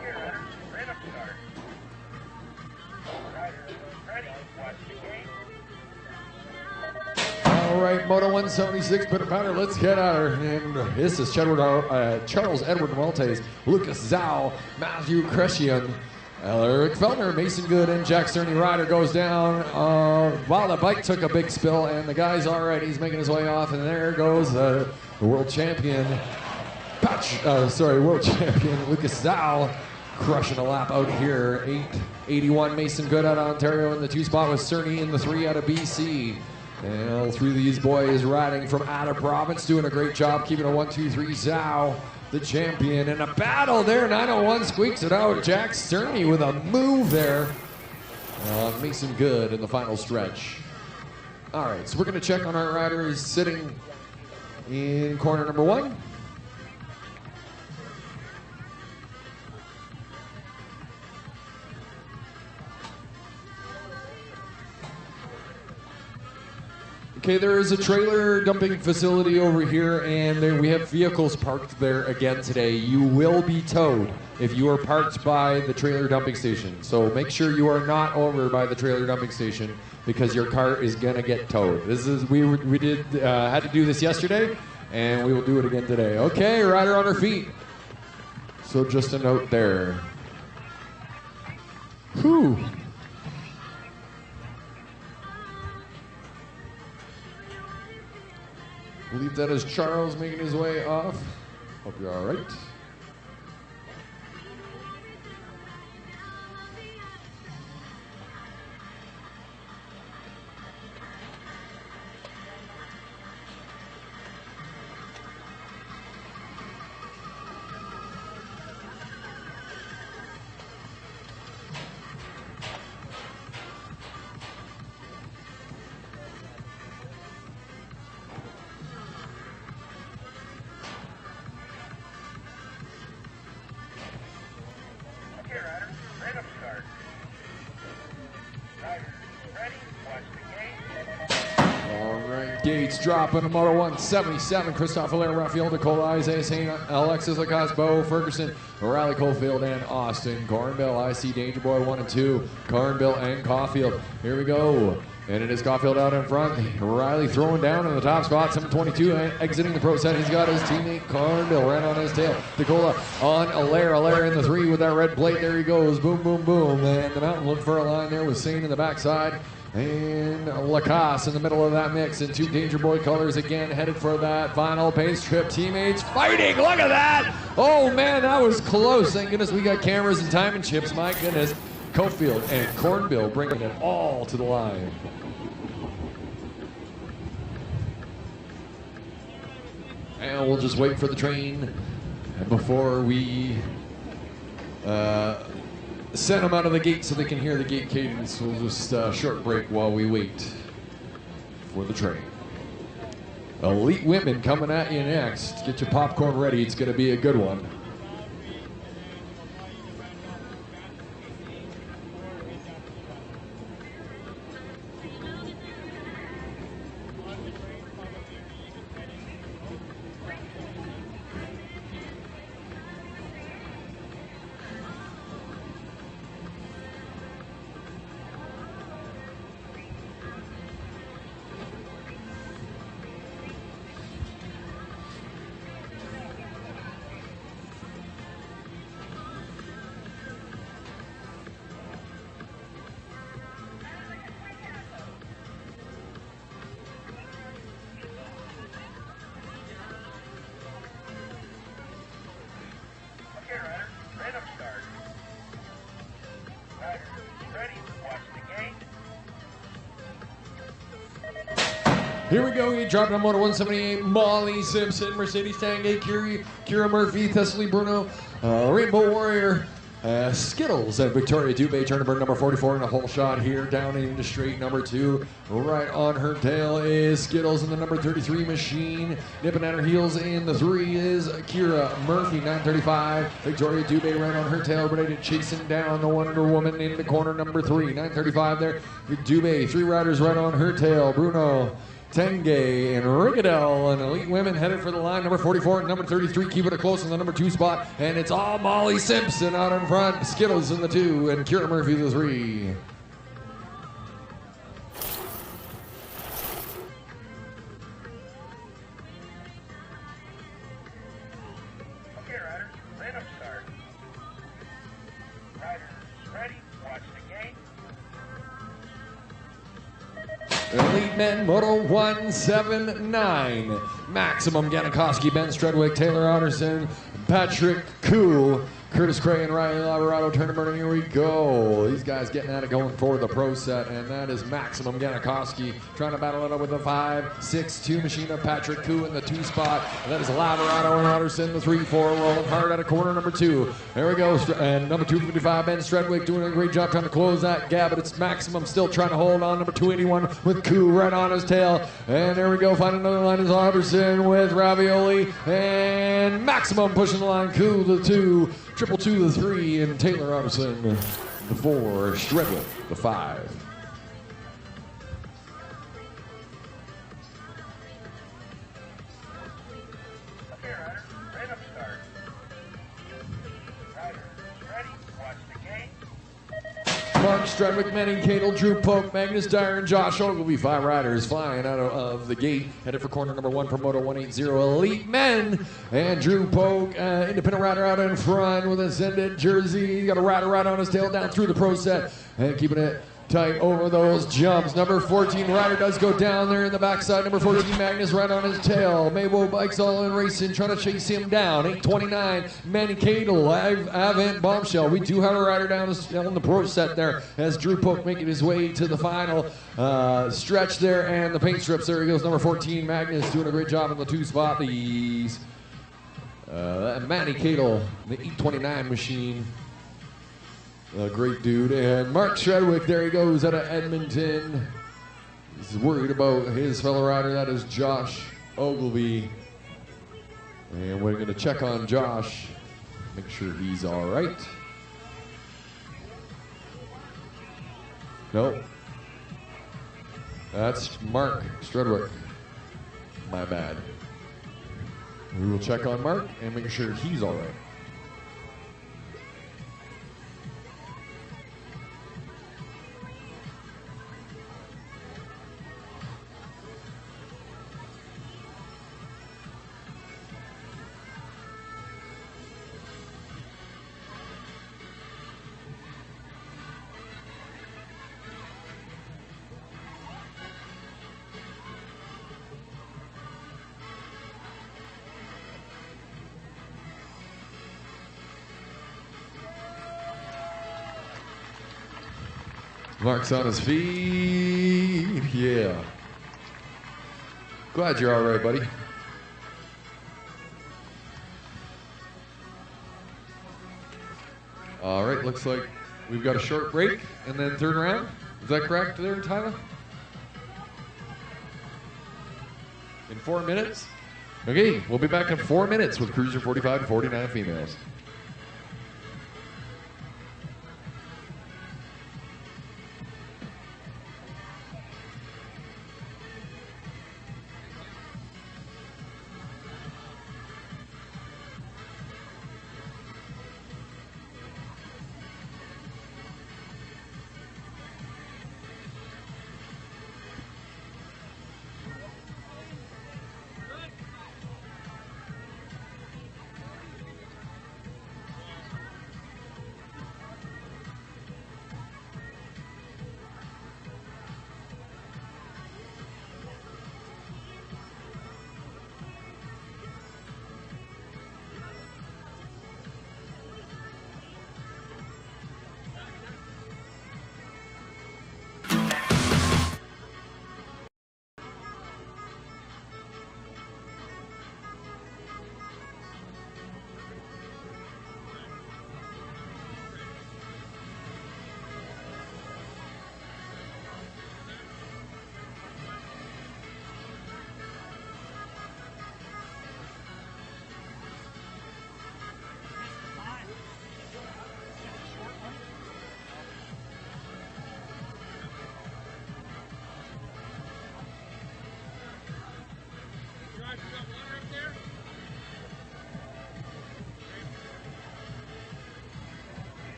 Speaker 5: Ryder, random start. Ryder, ready, watch the gate.
Speaker 2: All right, Moto 176, put a powder. Let's get at her. And this is Charles Edward Maltese, Lucas Zhao, Matthew Crescian, Eric Feldner, Mason Good, and Jack Cerny. Rider goes down while the bike took a big spill, and the guy's all right. He's making his way off, and there goes the world champion, world champion Lucas Zhao, crushing a lap out here. 881 Mason Good out of Ontario in the 2 spot with Cerny in the 3 out of BC. And all 3 of these boys riding from out of province, doing a great job, keeping a 1-2-3 Zhao, the champion, in a battle there. 901 squeaks it out. Jack Cerny with a move there. Mason Good in the final stretch. All right, so we're going to check on our riders sitting in corner number 1. Okay, there is a trailer dumping facility over here, and we have vehicles parked there again today. You will be towed if you are parked by the trailer dumping station. So make sure you are not over by the trailer dumping station, because your car is gonna get towed. This is we had to do this yesterday, and we will do it again today. Okay, rider on her feet. So just a note there. Whew. I believe that is Charles making his way off. Hope you're all right. gates dropping to Moto 177. Christophe Hilaire, Rafael Nicole, Isaiah Saint, Alexis Lacoste, Bo Ferguson, Riley Cofield, and Austin Cornbill. IC Danger Boy 1 and 2. Cornbill and Caulfield. Here we go. And it is Caulfield out in front. Riley throwing down in the top spot. 722 exiting the pro set. He's got his teammate Cornbill right on his tail. DeCola on Allaire. Allaire in the 3 with that red plate. There he goes. Boom, boom, boom. And the mountain looked for a line there with Saint in the backside. And Lacoste in the middle of that mix. And 2 Danger Boy colors again headed for that final pace trip. Teammates fighting. Look at that. Oh, man, that was close. Thank goodness we got cameras and timing chips. My goodness. Cofield and Cornbill bringing it all to the line. And we'll just wait for the train before we send them out of the gate so they can hear the gate cadence. We'll just short break while we wait for the train. Elite Women coming at you next. Get your popcorn ready. It's going to be a good one. Here we go, he dropped on Moto 178, Molly Simpson, Mercedes Tanguay, Kira Murphy, Thessaly Bruno, Rainbow Warrior, Skittles, and Victoria Dubé, turn number 44 in a whole shot here, down into straight number 2. Right on her tail is Skittles in the number 33 machine. Nipping at her heels in the 3 is Kira Murphy, 935. Victoria Dubé right on her tail, ready to chase him down. The Wonder Woman in the corner, number 3, 935 there. Dubé, 3 riders right on her tail. Bruno, Tanguay and Rigadel, and Elite Women headed for the line. Number 44 and number 33 keeping it close in the number 2 spot. And it's all Molly Simpson out in front. Skittles in the 2 and Kira Murphy the 3.
Speaker 5: Okay, riders, random start. Riders, ready, watch the gate.
Speaker 2: Elite Men Moto 179. Maximum Ganikoski, Ben Strudwick, Taylor Otterson, Patrick Koo, Curtis Cray, and Riley Lavarado tournament. And here we go. These guys getting at it going for the pro set. And that is Maximum Ganikoski trying to battle it up with a 5.62 machine of Patrick Koo in the 2 spot. And that is Lavarado and Otterson, the 3-4, rolling hard out of corner number 2. There we go. And number 255, Ben Strudwick, doing a great job trying to close that gap. But it's Maximum still trying to hold on. Number 281 with Koo right on his tail. And there we go. Find another line is Otterson with Ravioli. And Maximum pushing the line. Koo the 2. 222 the 3, and Taylor Otterson the 4, Strudwick the 5.
Speaker 5: Okay, riders, random start. Riders, ready, watch the gate.
Speaker 2: Mark Strudwick, Manning Cadle, Drew Polk, Magnus Dyer, and Josh Ogilvie, 5 riders flying out of the gate, headed for corner number 1 for Moto 180 Elite Men. And Drew Polk, independent rider out in front with a Zendit jersey. Got a rider right on his tail down through the pro set and keeping it tight over those jumps. Number 14 rider does go down there in the backside. Number 14 Magnus right on his tail. Mabo Bikes all in racing, trying to chase him down. 829 Manny Cadle, Avant Bombshell. We do have a rider down on the pro set there as Drew Polk making his way to the final stretch there, and the paint strips. There he goes, number 14 Magnus doing a great job in the 2 spot. These Manny Cadle, the 829 machine. A great dude. And Mark Strudwick, there he goes out of Edmonton. He's worried about his fellow rider. That is Josh Ogilvie. And we're going to check on Josh, make sure he's all right. Nope. That's Mark Strudwick. My bad. We will check on Mark and make sure he's all right. Mark's on his feet. Yeah. Glad you're all right, buddy. All right, looks like we've got a short break and then third round. Is that correct there, Tyler? In 4 minutes? Okay, we'll be back in 4 minutes with Cruiser 45 to 49 females.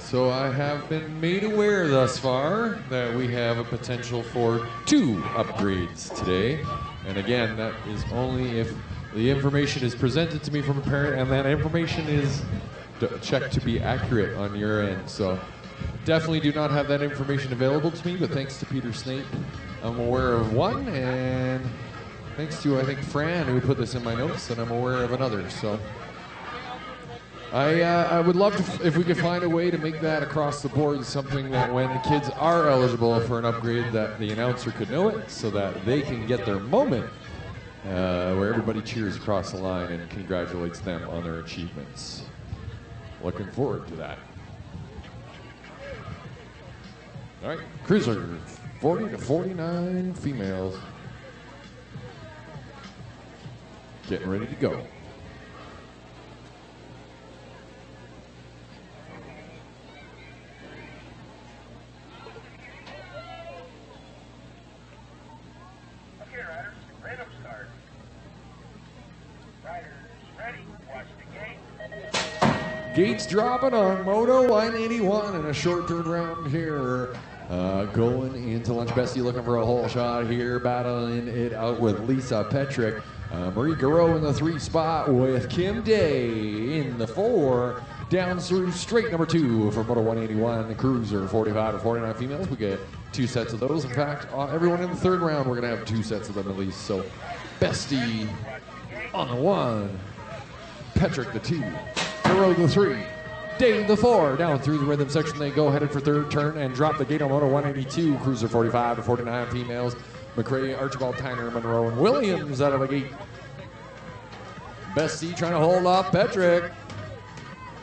Speaker 2: So I have been made aware thus far that we have a potential for 2 upgrades today. And again, that is only if the information is presented to me from a parent and that information is checked to be accurate on your end. So definitely do not have that information available to me, but thanks to Peter Snape, I'm aware of one, and thanks to, I think, Fran, who put this in my notes, and I'm aware of another. So I would love to, if we could find a way to make that across the board something that when the kids are eligible for an upgrade, that the announcer could know it so that they can get their moment where everybody cheers across the line and congratulates them on their achievements. Looking forward to that. All right, cruiser, 40 to 49 females. Getting ready to go.
Speaker 5: Okay, riders, random start. Riders, ready, watch the gate.
Speaker 2: Gates dropping on Moto 181 in a short third round here. Going into lunch. Bestie looking for a hole shot here, battling it out with Lisa Petrick. Marie Garreau in the 3 spot with Kim Day in the 4. Down through straight number 2 for Moto 181, the cruiser, 45 to 49 females. We get 2 sets of those. In fact, everyone in the 3rd round, we're going to have 2 sets of them at least. So Bestie on the 1, Petrick the 2, Garreau the 3. Day the 4, down through the rhythm section they go, headed for 3rd turn and drop the gate on Moto 182, cruiser 45 to 49 females. McRae, Archibald, Tyner, Monroe, and Williams out of the gate. Bestie trying to hold off Petrick.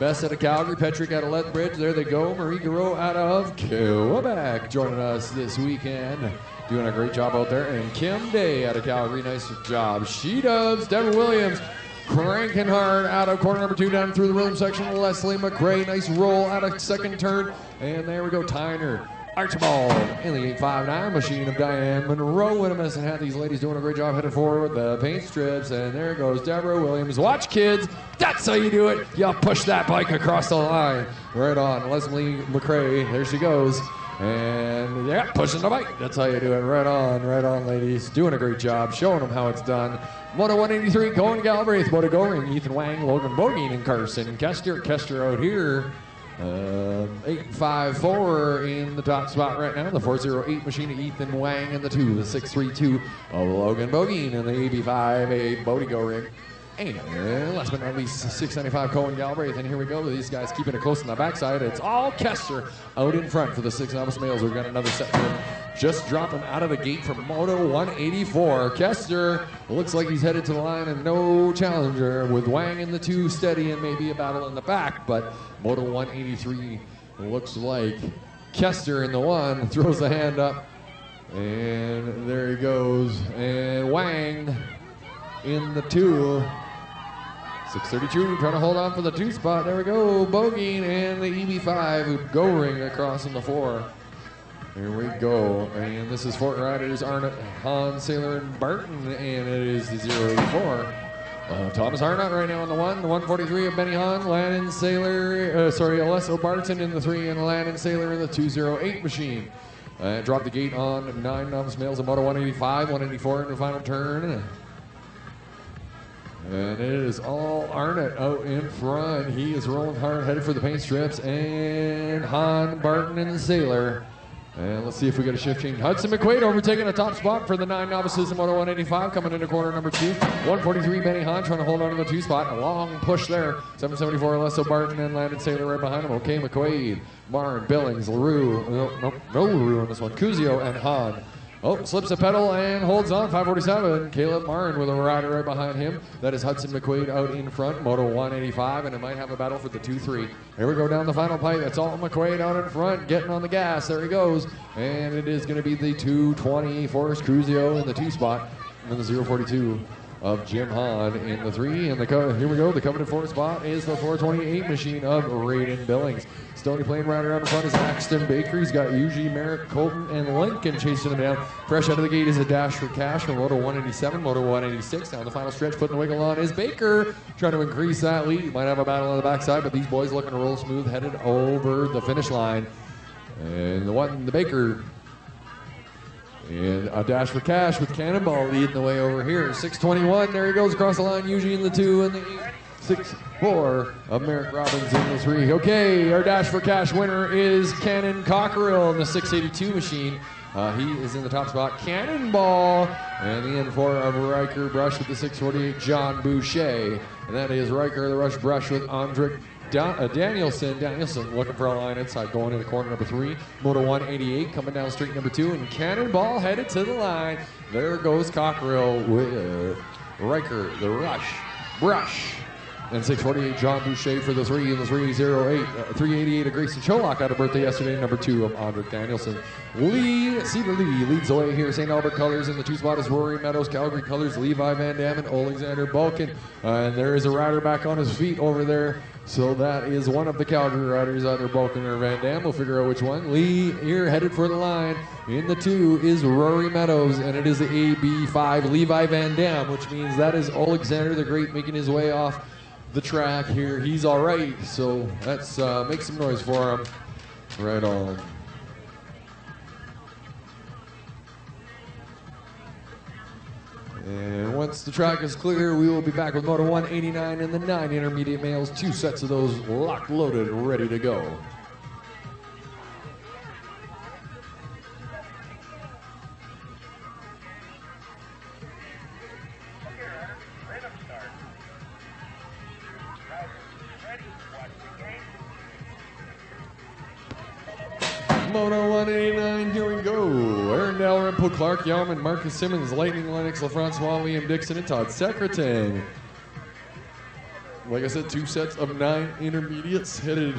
Speaker 2: Best out of Calgary, Petrick out of Lethbridge. There they go. Marie Garreau out of Quebec joining us this weekend. Doing a great job out there. And Kim Day out of Calgary, nice job. She does. Deborah Williams cranking hard out of corner number 2 down through the rhythm section. Leslie McRae, nice roll out of 2nd turn. And there we go, Tyner, Archibald in the 859 machine of Diane Monroe. Winnemus and had these ladies doing a great job headed forward with the paint strips. And there goes Deborah Williams. Watch, kids. That's how you do it. You push that bike across the line. Right on. Leslie McRae. There she goes. And yeah, pushing the bike. That's how you do it. Right on, ladies. Doing a great job, showing them how it's done. Moto 183, Cohen Galbraith, Moto Goring, Ethan Wang, Logan Bogeen, and Carson Kester. Kester out here. 854 in the top spot right now. The 408 machine of Ethan Wang and the 2, the 632 of Logan Bogeen and the 85 Bodie Goring. And last but not least, 695 Cohen Galbraith. And here we go. These guys keeping it close on the backside. It's all Kester out in front for the 6 novice males. We've got another set here. Just dropping out of the gate from Moto 184. Kester looks like he's headed to the line and no challenger with Wang in the 2 steady and maybe a battle in the back. But Moto 183 looks like Kester in the 1 throws the hand up. And there he goes. And Wang in the 2. 632 trying to hold on for the 2 spot. There we go. Bogeen and the EB5 Goring across in the 4. Here we go. And this is Fort Riders, Arnott, Han, Saylor, and Barton. And it is the 084. Thomas Arnott right now on the 1. The 143 of Benny Hahn, Lannon Saylor, Alesso Barton in the 3, and Lannon Saylor in the 208 machine. Drop the gate on 9 novice males of Moto 185, 184 in the final turn. And it is all Arnott out in front. He is rolling hard, headed for the paint strips. And Hahn, Barton, and Saylor. And let's see if we get a shift change. Hudson McQuaid overtaking the top spot for the 9 novices in Moto 185, coming into corner number 2. 143 Benny Hahn trying to hold on to the 2 spot. A long push there. 774 Alesso Barton and Landon Saylor right behind him. Okay, McQuaid, Marn, Billings, LaRue. No LaRue on this one. Cusio and Hahn. Oh, slips a pedal and holds on. 547. Caleb Marn with a rider right behind him. That is Hudson McQuaid out in front. Moto 185, and it might have a battle for the 2-3. Here we go down the final pipe. That's all McQuaid out in front, getting on the gas. There he goes. And it is going to be the 220 Forrest Cruzio in the 2 spot. And then the 042 of Jim Hahn in the 3. And here we go. The coveted 4 spot is the 428 machine of Raiden Billings. Stony Plain rider out in front is Axton Baker. He's got Yuji, Merrick, Colton, and Lincoln chasing him down. Fresh out of the gate is a dash for cash from Moto 187, Moto 186. Down the final stretch, putting the wiggle on is Baker. Trying to increase that lead. Might have a battle on the backside, but these boys looking to roll smooth, headed over the finish line. And the Baker And a dash for cash with Cannonball leading the way over here. 6:21, there he goes across the line, Eugene in the 2 and the 8.64 of Merrick Robbins in the 3. Okay, our dash for cash winner is Cannon Cockerill in the 682 machine. He is in the top spot. Cannonball. And the N4 of Riker Brush with the 648, John Boucher. And that is Riker the Rush Brush with Andrik Danielson. Danielson looking for a line inside, going into corner number 3. Moto 188 coming down street number 2. And Cannonball headed to the line. There goes Cockerill with Riker the Rush Brush. And 648, John Boucher for the 3 and the 308. 388 of Grayson Cholak had a birthday yesterday, number 2 of Andrik Danielson. Cedar Lee leads the way here. St. Albert colors in the 2 spot is Rory Meadows. Calgary colors, Levi Van Dam and Alexander Balkin. And there is a rider back on his feet over there. So that is one of the Calgary riders, either Balkin or Van Dam. We'll figure out which one. Lee here headed for the line. In the 2 is Rory Meadows, and it is the AB5 Levi Van Dam, which means that is Alexander the Great making his way off the track here. He's all right, so let's make some noise for him. Right on. And once the track is clear, we will be back with Moto 189 and the 9 intermediate males. 2 sets of those locked, loaded, ready to go. Moto 189, here we go. Aaron Dalrymple, Clark Yauman, Marcus Simmons, Lightning Lennox, LaFrancois, Liam Dixon, and Todd Secretan. Like I said, 2 sets of 9 intermediates headed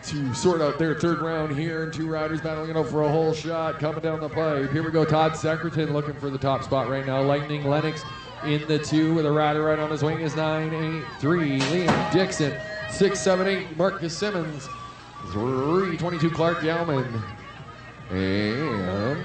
Speaker 2: to sort out their 3rd round here, and 2 riders battling it out for a whole shot coming down the pipe. Here we go, Todd Secretan looking for the top spot right now. Lightning Lennox in the 2 with a rider right on his wing is 983. Liam Dixon, 678. Marcus Simmons, 322 Clark Yauman, and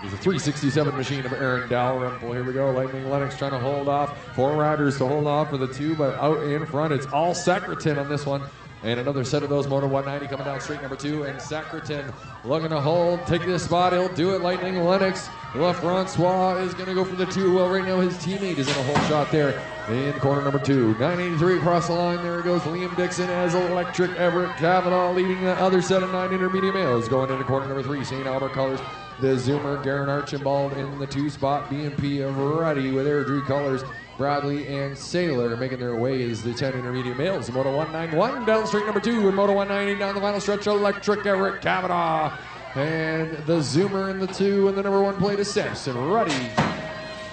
Speaker 2: there's a 367 machine of Aaron Dalrymple. Here we go, Lightning Lennox trying to hold off. 4 riders to hold off for the 2, but out in front it's all Secretan on this one. And another set of those, Moto 190 coming down straight number 2, and Secretan looking to hold, take this spot, he'll do it. Lightning Lennox, LaFrancois is going to go for the 2. Well, right now his teammate is in a whole shot there in corner number 2. 983 across the line, there goes Liam Dixon as Electric Everett Cavanaugh leading the other set of 9 intermediate males. Going into corner number 3, St. Albert colors, the Zoomer, Garen Archibald in the 2 spot, BMP of Ruddy with Airdrie colors, Bradley and Sailor making their way as the 10 intermediate males. Moto 191 down straight number 2, and Moto 190 down the final stretch, Electric Everett Cavanaugh. And the Zoomer in the 2, and the number 1 plate is Samson Ruddy.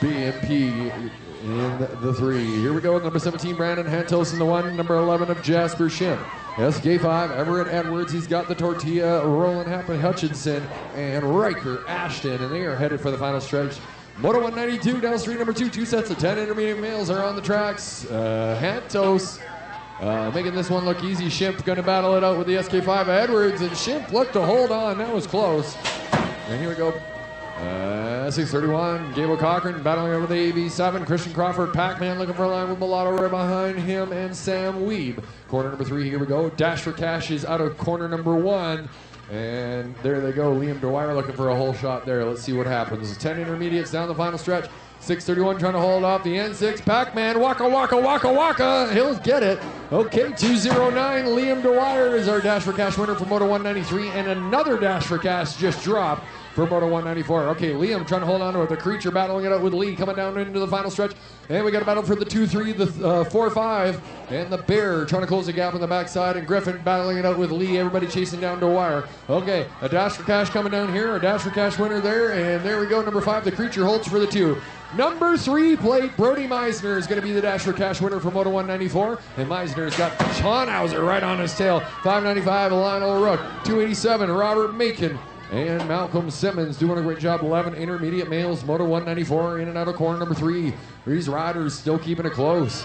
Speaker 2: BMP in the 3. Here we go with number 17, Brandon Hantos in the 1, number 11 of Jasper Shim. SK5, Everett Edwards, he's got the Tortilla, Roland Hutchinson, and Riker Ashton, and they are headed for the final stretch. Moto 192 down street number 2, 2 sets of 10 intermediate males are on the tracks. Hantos making this one look easy. Schimpf going to battle it out with the SK5 Edwards, and Schimpf looked to hold on. That was close. And here we go. 631, Gable Cochran battling over the AB7. Christian Crawford, Pac-Man looking for a line with Mulatto right behind him, and Sam Weeb. Corner number 3, here we go. Dash for Cash is out of corner number 1. And there they go, Liam Dwyer looking for a whole shot there. Let's see what happens. 10 intermediates down the final stretch. 631 trying to hold off the N6. Pac-Man, waka, waka, waka, waka. He'll get it. Okay, 209, Liam Dwyer is our Dash for Cash winner for Moto 193. And another Dash for Cash just dropped for Moto 194. Okay, Liam trying to hold on to it. The Creature battling it out with Lee coming down into the final stretch. And we got a battle for the 2-3, the 4-5. And the Bear trying to close the gap on the backside. And Griffin battling it out with Lee. Everybody chasing down Dwyer. Okay, a Dash for Cash coming down here. A Dash for Cash winner there. And there we go, number 5, the Creature holds for the 2. Number 3 plate, Brody Meisner is going to be the Dash for Cash winner for Moto 194. And Meisner's got Schonhauser right on his tail. 595, Lionel Rook. 287, Robert Macon. And Malcolm Simmons doing a great job. 11 intermediate males, Moto 194 in and out of corner number 3. These riders still keeping it close.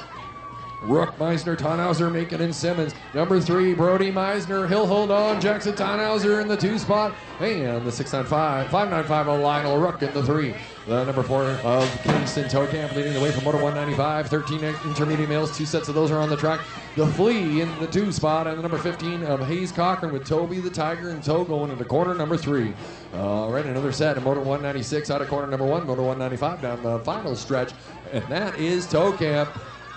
Speaker 2: Rook, Meisner, Tannhauser, Macon, and Simmons. Number 3, Brody Meisner. He'll hold on. Jackson Tannhauser in the 2 spot. And the 695, 595 of Lionel Rook in the 3. The number 4 of Kingston Tocamp leading the way from Moto 195. 13 intermediate males. 2 sets of those are on the track. The Flea in the 2 spot. And the number 15 of Hayes Cochran with Toby the Tiger and Toe going into quarter number 3. Right, another set of Moto 196 out of quarter number 1. Moto 195 down the final stretch. And that is Tocamp.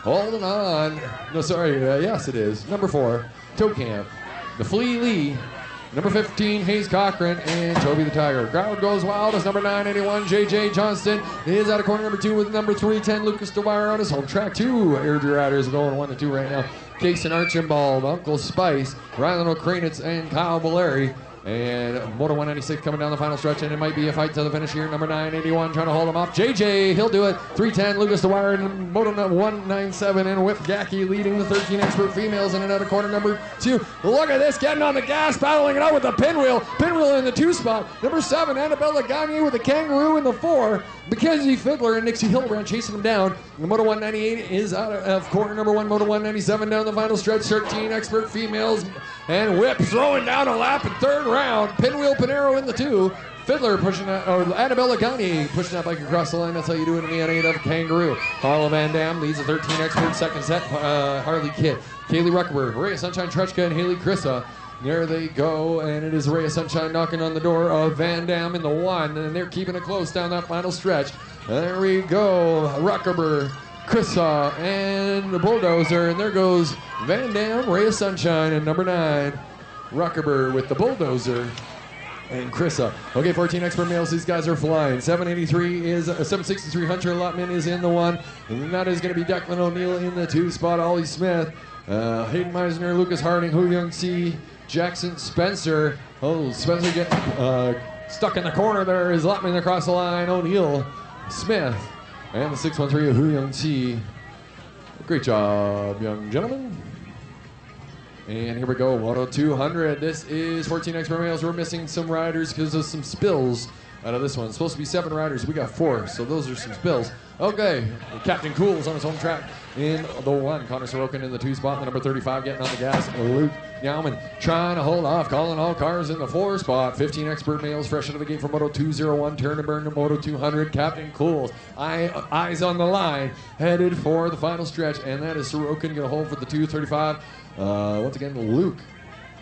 Speaker 2: Holding on. No, sorry. Yes, it is. Number 4, Tocamp. The Flea Lee. Number 15, Hayes Cochran, and Toby the Tiger. Crowd goes wild as number 981, JJ Johnston, is out of corner number 2 with number 310, Lucas DeWire on his home track. 2 Airdrie riders going 1 and 2 right now. Kason Archibald, Uncle Spice, Rylan O'Kranitz, and Kyle Valeri. And Moto 196 coming down the final stretch, and it might be a fight to the finish here. Number 981 trying to hold him off. JJ, he'll do it. 310, Lucas DeWire, and Moto 197, and Whip Gacky leading the 13 expert females in and out of corner number 2. Look at this, getting on the gas, battling it out with the pinwheel. Pinwheel in the 2 spot. Number 7, Annabella Gagne with the Kangaroo in the 4. Mackenzie Fiddler and Nixie Hildebrand chasing him down. The Moto 198 is out of corner number 1. Moto 197 down the final stretch. 13 expert females. And Whip throwing down a lap in 3rd round. Pinwheel Pinero in the 2. Fiddler pushing that, or Annabella Gagne pushing that bike across the line. That's how you do it in the N8 of Kangaroo. Carla Van Dam leads the 13 expert. 2nd set, Harley Kitt. Kaylee Ruckerberg, Rhea Sunshine Truchka, and Haley Chrissa. There they go, and it is Ray of Sunshine knocking on the door of Van Dam in the 1, and they're keeping it close down that final stretch. There we go, Ruckerberg, Chrissa, and the Bulldozer, and there goes Van Dam, Ray of Sunshine, and number 9, Ruckerberg with the Bulldozer. And Chrissa. Okay, 14 expert males. These guys are flying. 783 is 763. Hunter Lotman is in the 1. And that is going to be Declan O'Neill in the 2 spot. Ollie Smith, Hayden Meisner, Lucas Harding, Hu Young Si, Jackson Spencer. Oh, Spencer getting stuck in the corner there. Is Lotman across the line. O'Neill, Smith, and the 613 of Hu Young Si. Great job, young gentlemen. And here we go, Moto 200. This is 14 expert males. We're missing some riders because of some spills out of this one. It's supposed to be 7 riders. We got 4, so those are some spills. Okay, Captain Cool's on his home track in the 1. Connor Sorokin in the 2 spot. The number 35 getting on the gas. Luke Nauman trying to hold off, calling all cars in the 4 spot. 15 expert males fresh out of the gate for Moto 201. Turn to burn to Moto 200. Captain Cool's eyes on the line, headed for the final stretch, and that is Sorokin going to hold for the 235. Once again, Luke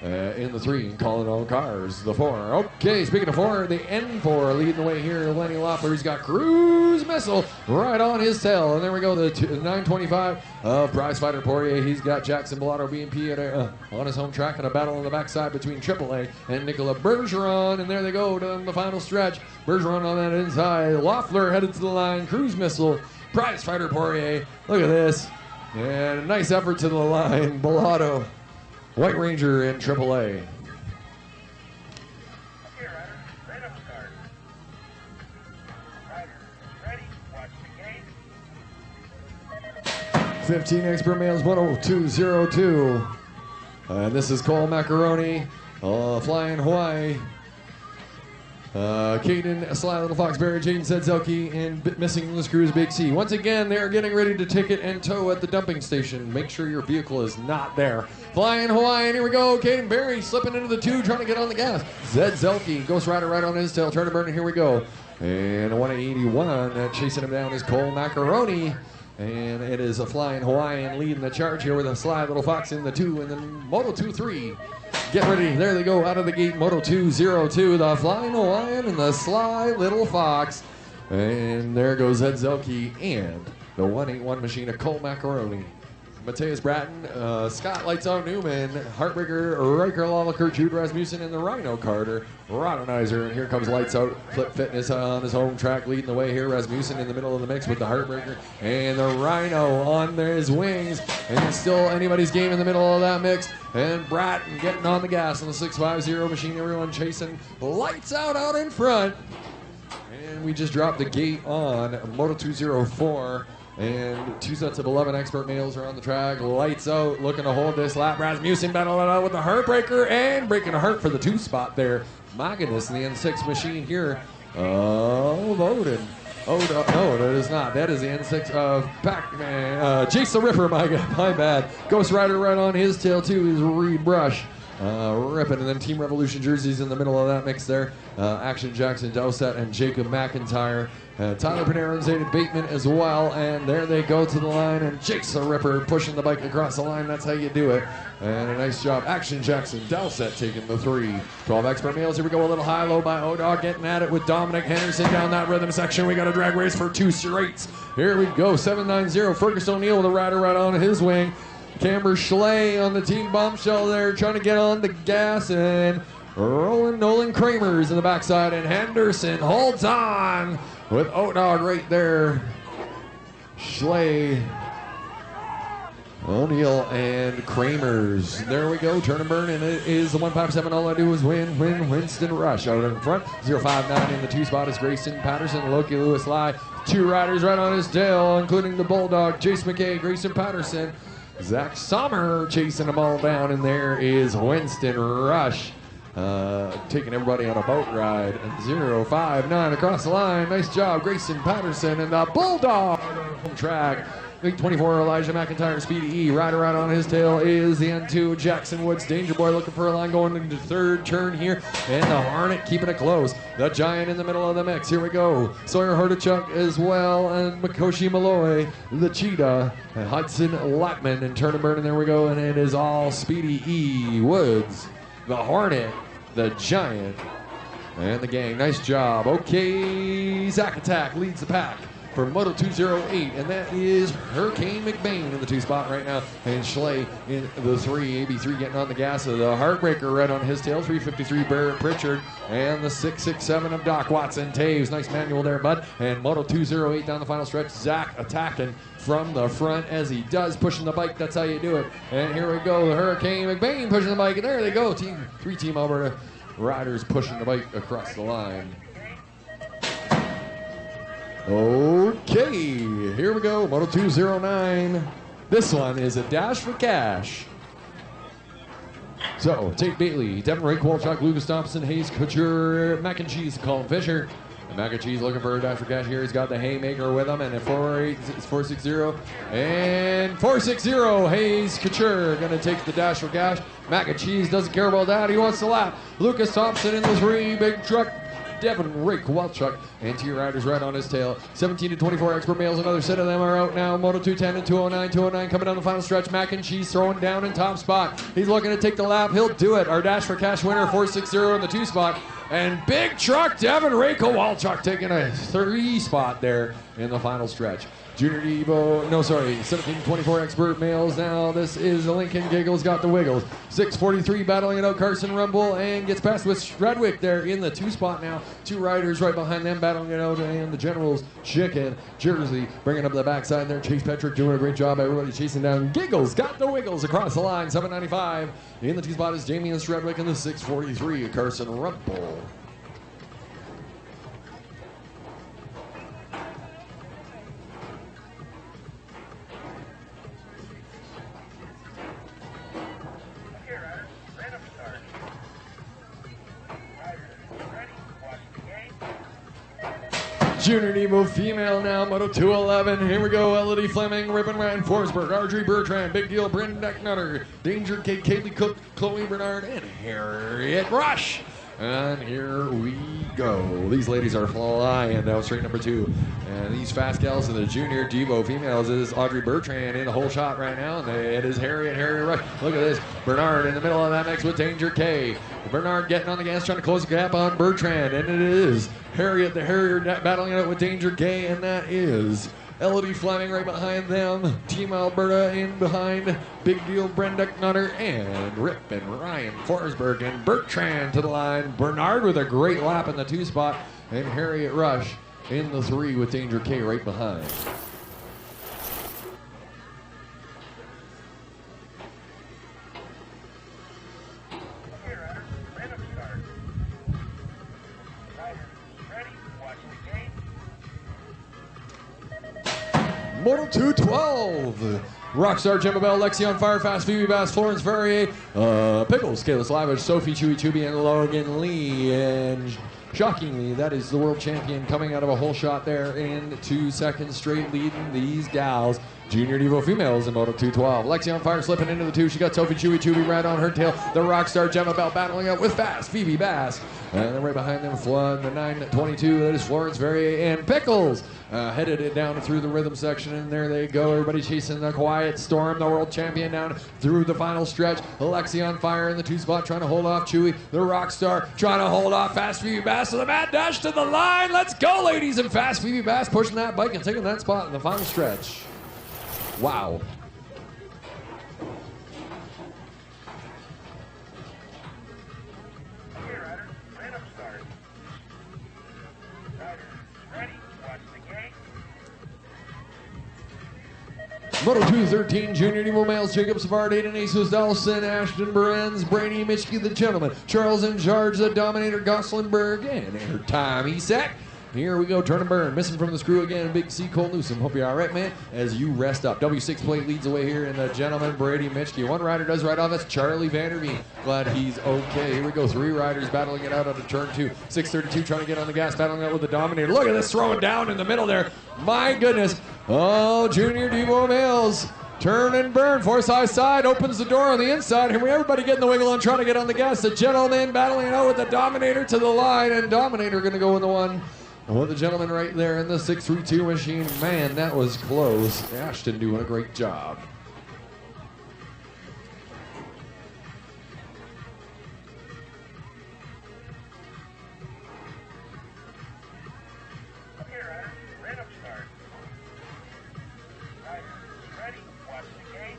Speaker 2: in the 3, calling all cars. The 4. Okay, speaking of 4, the N4 leading the way here. Lenny Loeffler, he's got Cruise Missile right on his tail. And there we go, the 925 of Prize Fighter Poirier. He's got Jackson Bellato BMP on his home track, and a battle on the backside between AAA and Nicola Bergeron. And there they go down the final stretch. Bergeron on that inside. Loeffler headed to the line. Cruise Missile, Prize Fighter Poirier. Look at this. And a nice effort to the line. Bellato, White Ranger in AAA.
Speaker 5: Okay, riders, right up start. Riders, ready, watch the gate.
Speaker 2: 15 expert males, 10202. And this is Cole Macaroni, flying Hawaii. Caden, Sly Little Foxberry, Jaden Sedzelke, and missing the screws Big C. Once again, they're getting ready to ticket and tow at the dumping station. Make sure your vehicle is not there. Flying Hawaiian, here we go. Caden Berry slipping into the 2, trying to get on the gas. Zed Zelke, Ghost Rider right on his tail, turn to burn, and here we go. And a 181, chasing him down is Cole Macaroni. And it is a Flying Hawaiian leading the charge here with a Sly Little Fox in the 2, and then Moto 2-3. Get ready, there they go, out of the gate, Moto 202, the Flying Hawaiian and the Sly Little Fox. And there goes Ed Zelke and the 181 machine of Cole Macaroni. Mateus Bratton, Scott Lights Out Newman, Heartbreaker, Riker Lawler, Jude Rasmussen, and the Rhino Carter, Rodonizer. And here comes Lights Out Flip Fitness on his home track, leading the way here. Rasmussen in the middle of the mix with the Heartbreaker, and the Rhino on his wings. And it's still anybody's game in the middle of that mix. And Bratton getting on the gas on the 650 machine. Everyone chasing Lights Out in front. And we just dropped the gate on Moto 204. And 2 sets of 11 expert males are on the track. Lights Out looking to hold this lap. Rasmussen battling it out with the Heartbreaker and breaking a heart for the 2 spot there. My goodness, the N6 machine here. Oh, Bowden Oh, no, that is not. That is the N6 of Pac-Man. Jace the Ripper, my bad. Ghost Rider right on his tail, too, is Reed Brush. Ripping, and then Team Revolution jerseys in the middle of that mix there. Action Jackson Dowsett and Jacob McIntyre. Tyler Panero and Zayden Bateman as well. And there they go to the line. And Jace the Ripper pushing the bike across the line. That's how you do it. And a nice job. Action Jackson Dowsett taking the 3. 12 expert males. Here we go. A little high-low by O-Dog getting at it with Dominic Henderson down that rhythm section. We got a drag race for 2 straights. Here we go. 790. Fergus O'Neill with a rider right on his wing. Camber Schley on the Team Bombshell there, trying to get on the gas, and rolling Nolan Kramer's in the backside, and Henderson holds on with O-Dog right there. Schley, O'Neill, and Kramer's. There we go, turn and burn, and it is the 157. All I do is win. Winston Rush out in front. 059 in the 2 spot is Grayson Patterson, Loki Lewis Lai. 2 riders right on his tail, including the Bulldog, Jace McKay, Grayson Patterson. Zach Sommer chasing them all down, and there is Winston Rush taking everybody on a boat ride. And 059 across the line. Nice job, Grayson Patterson and the Bulldog on track. 24 Elijah McIntyre, Speedy E. Rider right on his tail is the N2 Jackson Woods. Danger Boy looking for a line going into 3rd turn here. And the Hornet keeping it close. The Giant in the middle of the mix. Here we go. Sawyer Hardachuk as well. And Makoshi Malloy, the Cheetah. And Hudson Lattman and Turn and Burn. And there we go. And it is all Speedy E. Woods, the Hornet, the Giant, and the gang. Nice job. Okay, Zack Attack leads the pack for Moto 208, and that is Hurricane McBain in the 2 spot right now, and Schley in the 3. AB3 getting on the gas of the Heartbreaker right on his tail. 353 Barrett Pritchard, and the 667 of Doc Watson Taves. Nice manual there, bud. And Moto 208 down the final stretch. Zach attacking from the front as he does, pushing the bike. That's how you do it. And here we go, the Hurricane McBain pushing the bike, and there they go. Team Alberta riders pushing the bike across the line. Okay, here we go, Moto 209. This one is a dash for cash. So, Tate Bailey, Devin Ray, Walchuk, Lucas Thompson, Hayes Kutcher, Mac and Cheese, Colin Fisher. And Mac and Cheese looking for a dash for cash here. He's got the Haymaker with him, and at 460. And 460, Hayes Kutcher gonna take the dash for cash. Mac and Cheese doesn't care about that. He wants to lap. Lucas Thompson in the 3, big truck. Devin Ray Kowalchuk and 2 riders right on his tail. 17 to 24 expert males. Another set of them are out now. Moto 210 and 209. 209 coming down the final stretch. Mac and Cheese throwing down in top spot. He's looking to take the lap. He'll do it. Our dash for cash winner, 460 in the 2 spot. And big truck, Devin Ray Kowalchuk taking a 3 spot there in the final stretch. Junior Devo, 17-24 expert males now. This is Lincoln Giggles, got the wiggles. 643 battling it out, Carson Rumble, and gets past with Shredwick there in the 2 spot now. 2 riders right behind them battling it out, and the Generals, Chicken, Jersey, bringing up the backside there. Chase Petrick doing a great job. Everybody chasing down. Giggles, got the wiggles across the line. 795 in the 2 spot is Jamie and Shredwick, and the 643, Carson Rumble. Junior Nebo female now, Moto 211. Here we go, Elodie Fleming, Ribbon Ryan Forsberg, Airdrie Bertrand, Big Deal, Brendan Nutter, Danger Kate, Kaylee Cook, Chloe Bernard, and Harriet Rush. And here we go. These ladies are flying down straight number 2. And these fast gals are the Junior Devo females. This is Audrey Bertrand in the whole shot right now. And it is Harriet Rush. Look at this. Bernard in the middle of that mix with Danger K. Bernard getting on the gas, trying to close the gap on Bertrand. And it is Harriet the Harrier battling it out with Danger K. And that is Elodie Fleming right behind them. Team Alberta in behind. Big Deal, Brenda Nutter, and Rip and Ryan Forsberg and Bertrand to the line. Bernard with a great lap in the 2 spot. And Harriet Rush in the 3 with Danger K right behind. Moto 212. Rockstar, Gemma Bell, Lexi on Fire, Fast, Phoebe Bass, Florence Verrier, Pickles, Kayla Slavich, Sophie Chewy Chubby, and Logan Lee. And Shockingly, that is the world champion coming out of a hole shot there in 2 seconds straight, leading these gals. Junior Devo females in Moto 212. Lexi on fire, slipping into the 2. She got Sophie Chewy right on her tail. The Rockstar Gemma Bell battling up with Fast Phoebe Bass. And then right behind them, Flood, the 922. That is Florence Verrier and Pickles. Headed it down through the rhythm section, and there they go. Everybody chasing the Quiet Storm, the world champion, down through the final stretch. Alexi on fire in the 2 spot, trying to hold off Chewy. The Rockstar trying to hold off Fast Phoebe Bass. So the mad dash to the line. Let's go, ladies. And Fast Phoebe Bass pushing that bike and taking that spot in the final stretch. Wow.
Speaker 5: Okay, riders, random start. Riders, ready, watch the gate.
Speaker 2: Moto 213, Junior Devo males, Jacob Savard, Aiden Jesus Dawson, Ashton Berenz, Brady Mitchke, the gentleman, Charles in charge, the Dominator, Goslinberg, and Airtime Esack. Here we go, turn and burn, missing from the screw again, Big C. Cole Newsom. Hope you're all right, man, as you rest up. W6 plate leads away here in the gentleman, Brady Mitchke. One rider does right off, that's Charlie Vanderveen. Glad he's okay. Here we go, 3 riders battling it out onto turn 2. 632 trying to get on the gas, battling out with the Dominator. Look at this, throwing down in the middle there. My goodness. Oh, Junior Devo males. Turn and burn, Forsyth side, opens the door on the inside. Here we everybody getting the wiggle on, trying to get on the gas. The gentleman battling it out with the Dominator to the line, and Dominator gonna go in the one. With the gentleman right there in the 632 machine. Man, that was close. Ashton doing a great job.
Speaker 5: Okay, riders, random start. Riders, ready, watch the gate.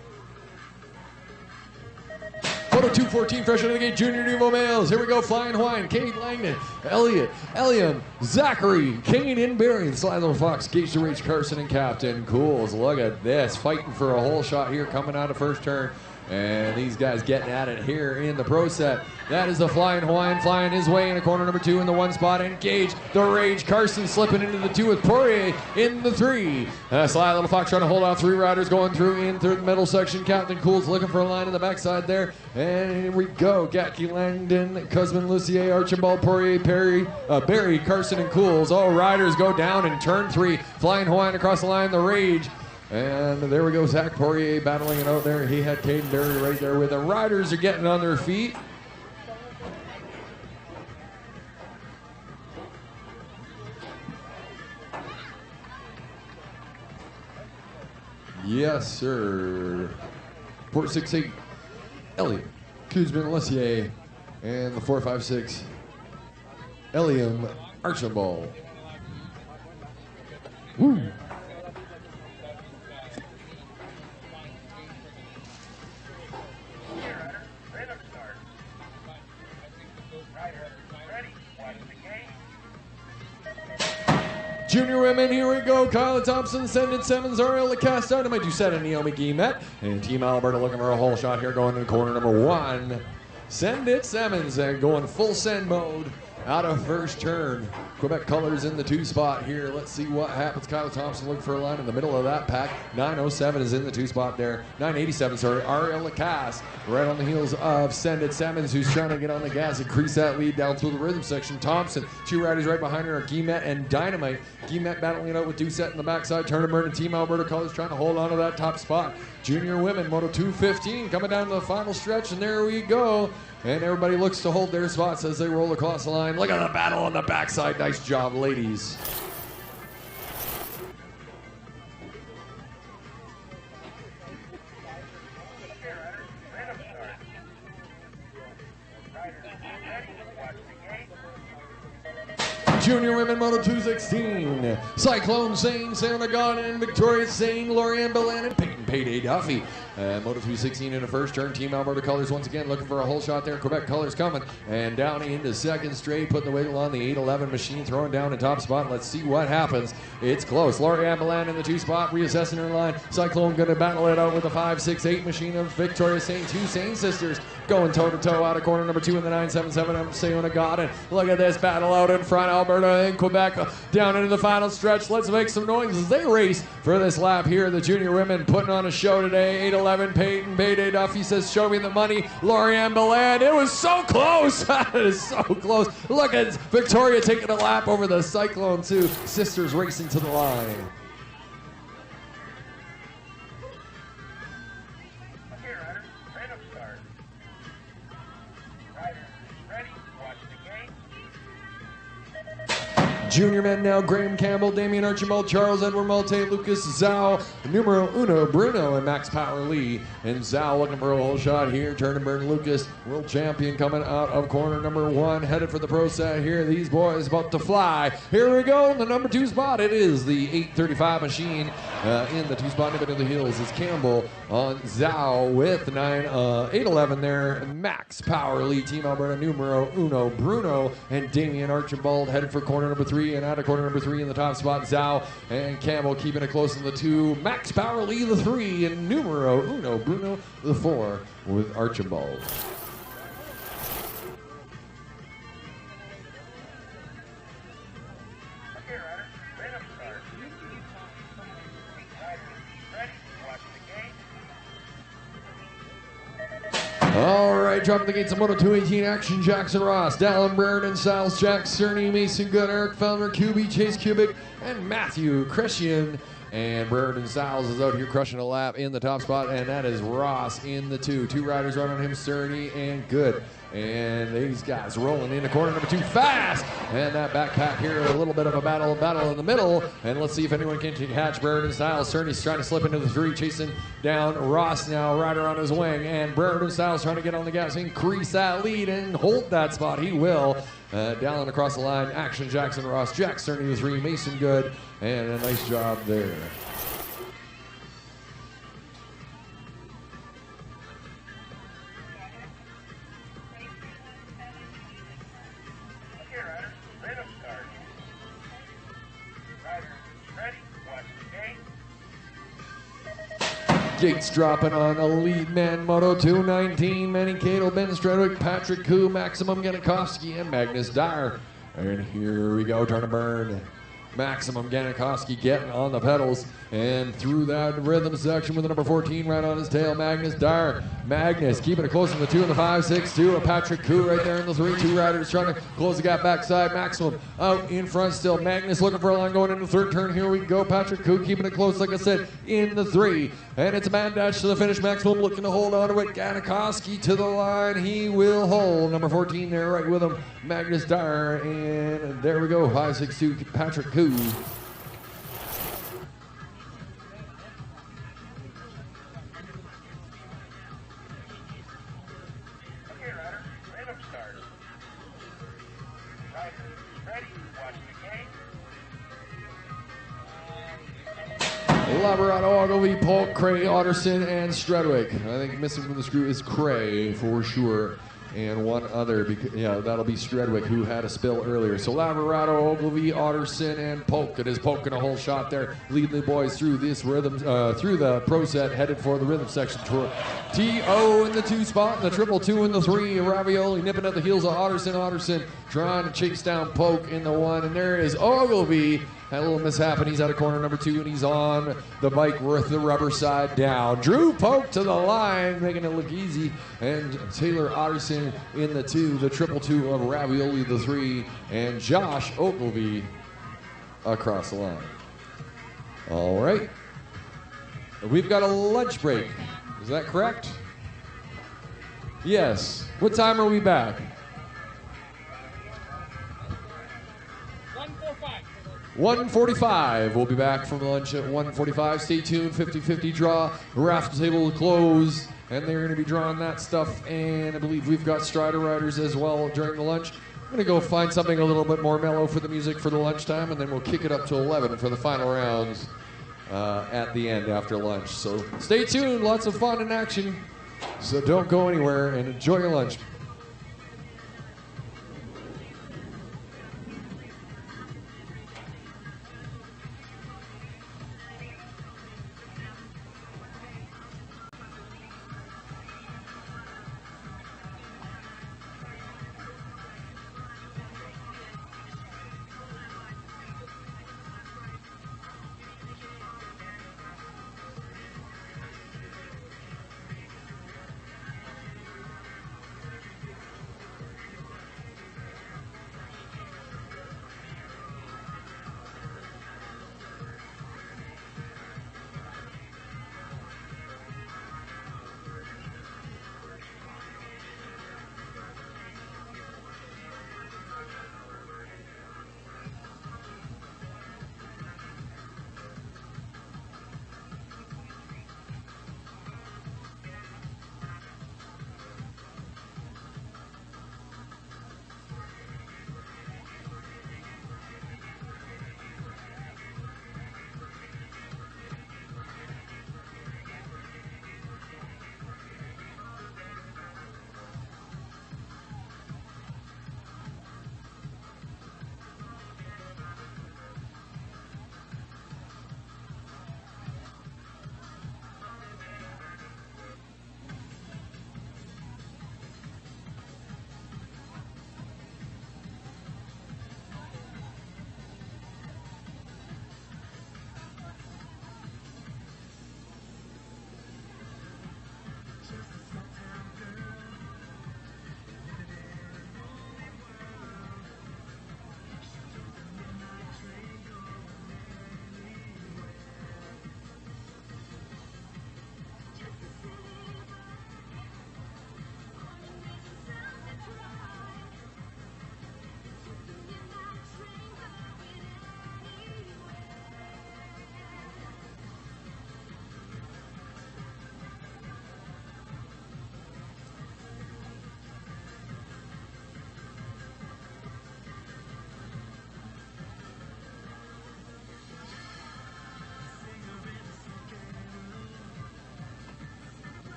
Speaker 2: Moto 214, fresh out of the gate, Junior Devo males. Here we go, Flying Hawaiian, Kate Langdon, Elliot, Eliam, Zachary, Kane and Barry, the Sly Little Fox, Gage to Rage, Carson, and Captain Cools. Look at this, fighting for a hole shot here coming out of first turn. And these guys getting at it here in the pro set. That is the Flying Hawaiian flying his way in a corner number 2 in the 1 spot. Engage the Rage. Carson slipping into the 2 with Poirier in the 3. Sly Little Fox trying to hold off 3 riders going through in through the middle section. Captain Cool's looking for a line in the backside there. And here we go. Gatke Langdon, Cusman Lucier, Archibald Poirier, Barry, Carson, and Cools. All riders go down in turn 3. Flying Hawaiian across the line. The Rage. And there we go, Zach Poirier battling it out there. He had Caden Berry right there with him. Riders are getting on their feet. Yes, sir. Port 68, Elliot, Kuzman Lessier, and the 456, Eliam Archibald. Woo.
Speaker 5: Okay, riders, random start. Riders, ready, watch the gate.
Speaker 2: Junior women, here we go. Kyla Thompson, Sendit Simmons, Ariel Lacasse, Dynamite Doucette, and Naomi Guillemette. And Team Alberta looking for a hole shot here going into corner number 1. Sendit Simmons going full send mode out of first turn. Quebec colors in the 2 spot here. Let's see what happens. Kyla Thompson looking for a line in the middle of that pack. 907 is in the 2 spot there. 987, sorry. Ariel Lacasse right on the heels of Send It Simmons, who's trying to get on the gas, increase that lead down through the rhythm section. Thompson, 2 riders right behind her are Guillemette and Dynamite. Guillemette battling it out with Doucette in the backside. Turner and Team Alberta colors trying to hold on to that top spot. Junior women, Moto 215 coming down to the final stretch, and there we go. And everybody looks to hold their spots as they roll across the line. Look at the battle on the backside. Nice job, ladies.
Speaker 5: Okay, riders, random start. Riders, ready, watch the gate.
Speaker 2: Junior women Moto 216. Cyclone Zane, Santa Garden, Victoria Zane, Lorianne Belan, and Peyton Payday Duffy. Moto 216 in the first turn. Team Alberta colors once again looking for a hole shot there. Quebec colors coming. And down into second straight, putting the wiggle on the 811 machine, throwing down in top spot. Let's see what happens. It's close. Lorianne Belan in the 2 spot, reassessing her line. Cyclone going to battle it out with the 568 machine of Victoria Zane. 2 Zane sisters going toe-to-toe out of corner number 2 in the 977 of Sayona Godin. Look at this battle out in front. Alberta and Quebec down into the final stretch. Let's make some noise as they race for this lap here. The junior women putting on on a show today. 8-11 Peyton, Bayday Duffy says, show me the money. Lorianne Beland, it was so close. That is so close. Look at Victoria taking a lap over the Cyclone too. Sisters racing to the line.
Speaker 5: Okay, riders, random start. Riders, ready, watch the game.
Speaker 2: Junior men now, Graham Campbell, Damian Archibald, Charles Edward Malte, Lucas Zhao, numero uno, Bruno, and Max Power Lee. And Zhao looking for a whole shot here. Turn and burn Lucas, world champion coming out of corner number 1, headed for the pro set here. These boys about to fly. Here we go in the number 2 spot. It is the 835 machine in the 2 spot nipping of the heels is Campbell on Zhao with 811 there. Max Power Lee, Team Alberta, numero uno, Bruno, and Damian Archibald headed for corner number 3, and out of corner number 3 in the top spot, Zhao and Campbell keeping it close in the 2. Max Power Lee the 3, and numero uno, Bruno the 4 with Archibald.
Speaker 5: Okay, riders, random start. Riders, ready, watch the game.
Speaker 2: All right, dropping the gates of Moto 218 action. Jackson Ross, Dallin Brereton, Styles, Jack Cerny, Mason Good, Eric Fellner, QB, Chase Kubik, and Matthew Christian. And Brereton Styles is out here crushing a lap in the top spot, and that is Ross in the 2. 2 riders right on him, Cerny and Good. And these guys rolling into corner number 2 fast. And that backpack here, a little bit of a battle in the middle. And let's see if anyone can catch Brereton Styles. Cerny's trying to slip into the 3, chasing down Ross now, rider on his wing. And Brereton Styles trying to get on the gas, increase that lead and hold that spot. He will. Dallin across the line, Action Jackson Ross, Jack Cerny the 3, Mason Good, and a nice job there.
Speaker 5: Okay, riders, random start. Riders, ready, watch the game.
Speaker 2: Gates dropping on Elite Man Moto 219, Manny Cato, Ben Stradwick, Patrick Koo, Maximum Ganakowski, and Magnus Dyer. And here we go, turn to burn. Maximum Ganakowski getting on the pedals and through that rhythm section with the number 14 right on his tail, Magnus Dyer. Magnus keeping it close in the 2 and the 5, 6, 2, and Patrick Koo right there in the 3. 2 riders trying to close the gap backside. Maximum out in front still. Magnus looking for a line going into the 3rd turn. Here we go. Patrick Koo keeping it close, like I said, in the 3. And it's a man dash to the finish. Maximum looking to hold on to it. Ganakowski to the line. He will hold. Number 14 there right with him, Magnus Dyer. And there we go. 5-6-2, Patrick Koo.
Speaker 5: Okay, riders, random start. Riders, ready, watch the game.
Speaker 2: Labrador, Ogilvy, Polk, Cray, Otterson, and Stradwick. I think missing from the screw is Cray for sure. And one other, yeah, that'll be Stradwick, who had a spill earlier. So Labrador, Ogilvy, Otterson, and Polk. It is Polk in a whole shot there, leading the boys through this rhythm, through the pro set, headed for the rhythm section. T.O. in the 2 spot, and the triple 2 in the 3. Ravioli nipping at the heels of Otterson. Otterson trying to chase down Polk in the 1, and there is Ogilvy. Had a little mishap, and he's out of corner number 2, and he's on the bike with the rubber side down. Drew Polk to the line, making it look easy, and Taylor Otterson in the 2, the triple 2 of Ravioli the 3, and Josh Ogilvy across the line. All right. We've got a lunch break. Is that correct? Yes. What time are we back? 1:45. We'll be back from lunch at 1:45. Stay tuned. 50-50 draw. Raffle table will close, and they're going to be drawing that stuff. And I believe we've got Strider riders as well during the lunch. I'm going to go find something a little bit more mellow for the music for the lunchtime, and then we'll kick it up to 11 for the final rounds at the end after lunch. So stay tuned. Lots of fun and action. So don't go anywhere and enjoy your lunch.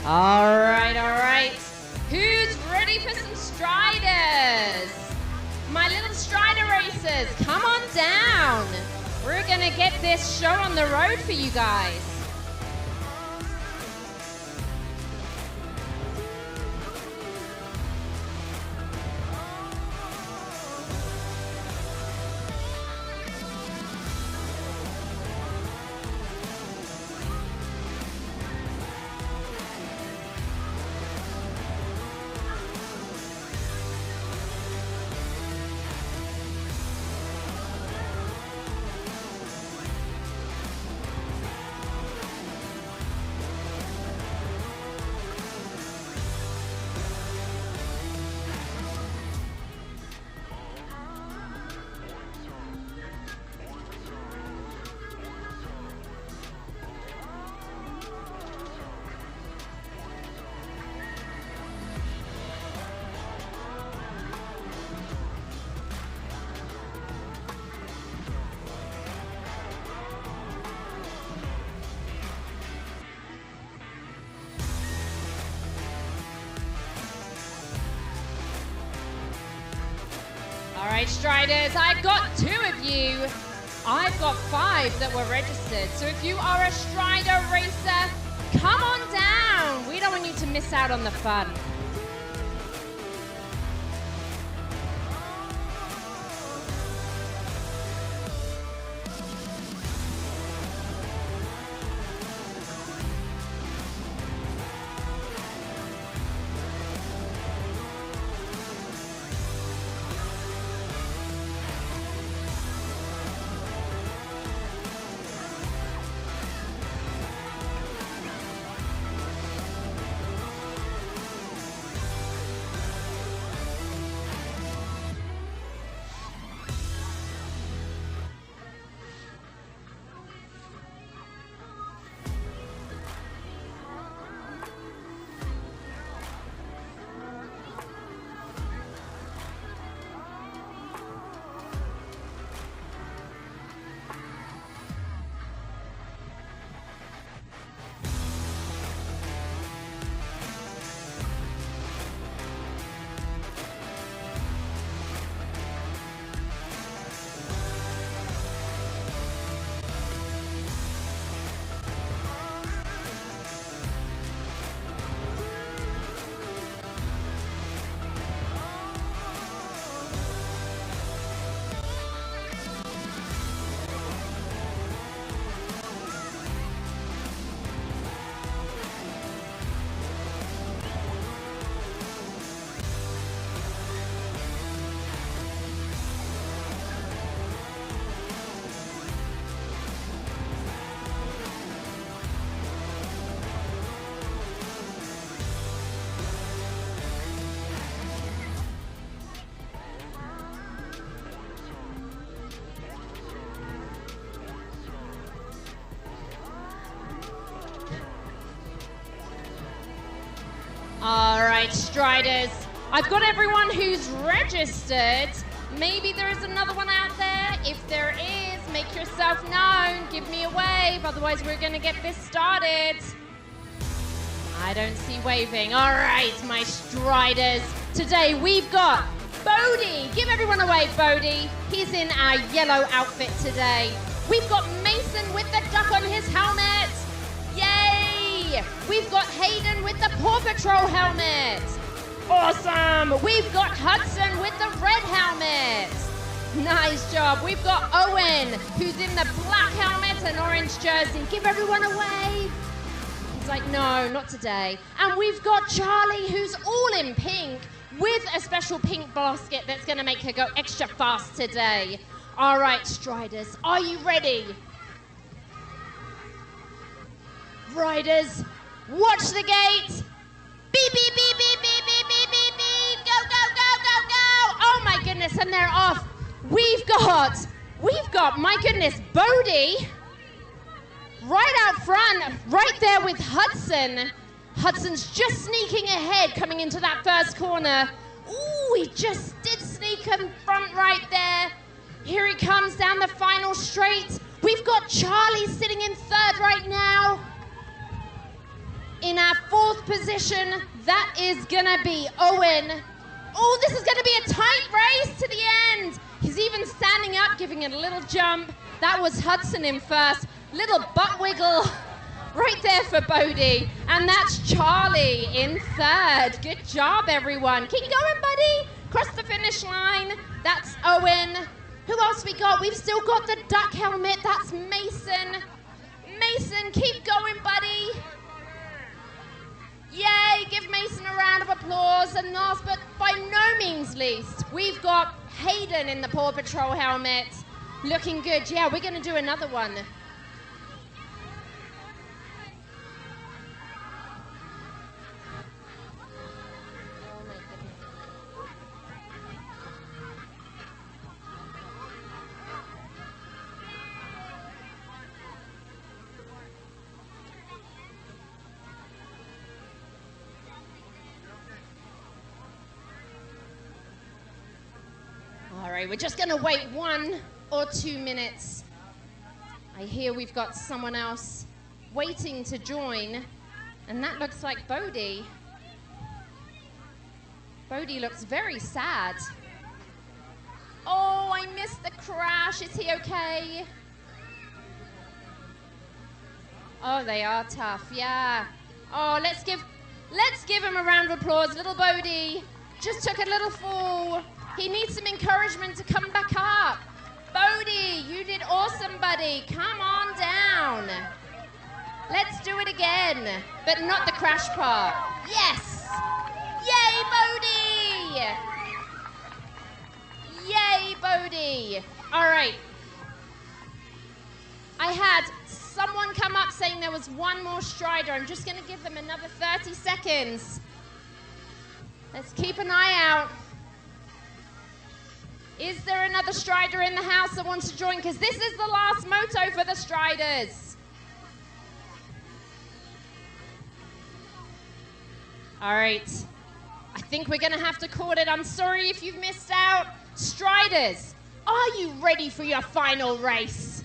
Speaker 3: All right. Who's ready for some striders? My little strider racers, come on down. We're gonna get this show on the road for you guys. All right, Striders, I've got 2 of you. I've got 5 that were registered. So if you are a Strider racer, come on down. We don't want you to miss out on the fun. All right, Striders. I've got everyone who's registered. Maybe there is another one out there. If there is, make yourself known. Give me a wave, otherwise we're gonna get this started. I don't see waving. All right, my Striders. Today we've got Bodie. Give everyone a wave, Bodie. He's in our yellow outfit today. We've got Mason with the duck on his helmet. Yay! We've got Hayden with the Paw Patrol helmet. Awesome! We've got Hudson with the red helmet. Nice job. We've got Owen, who's in the black helmet and orange jersey. Give everyone a wave. He's like, no, not today. And we've got Charlie, who's all in pink, with a special pink basket that's going to make her go extra fast today. All right, Striders, are you ready? Riders, watch the gate. Beep, beep, beep, beep, beep, beep, beep, beep, beep. Go, go, go, go, go. Oh, my goodness, and they're off. We've got, my goodness, Bodie right out front, right there with Hudson. Hudson's just sneaking ahead, coming into that first corner. Ooh, he just did sneak in front right there. Here he comes down the final straight. We've got Charlie sitting in third right now. In our fourth fourth position, that is gonna be Owen. Oh, this is gonna be a tight race to the end. He's even standing up, giving it a little jump. That was Hudson in first. Little butt wiggle right there for Bodie. And that's Charlie in third. Good job, everyone. Keep going, buddy. Cross the finish line. That's Owen. Who else we got? We've still got the duck helmet. That's Mason. Mason, keep going, buddy. Yay, give Mason a round of applause. And last but by no means least, we've got Hayden in the Paw Patrol helmet. Looking good. Yeah, we're going to do another one. All right, we're just going to wait 1 or 2 minutes. I hear we've got someone else waiting to join, and that looks like Bodie. Bodie looks very sad. Oh, I missed the crash. Is he okay? Oh, they are tough, yeah. Oh, let's give him a round of applause. Little Bodie just took a little fall. He needs some encouragement to come back up. Bodie, you did awesome, buddy. Come on down. Let's do it again, but not the crash part. Yes! Yay, Bodie! Yay, Bodie! All right. I had someone come up saying there was one more strider. I'm just going to give them another 30 seconds. Let's keep an eye out. Is there another strider in the house that wants to join? Because this is the last moto for the striders. All right. I think we're going to have to call it. I'm sorry if you've missed out. Striders, are you ready for your final race?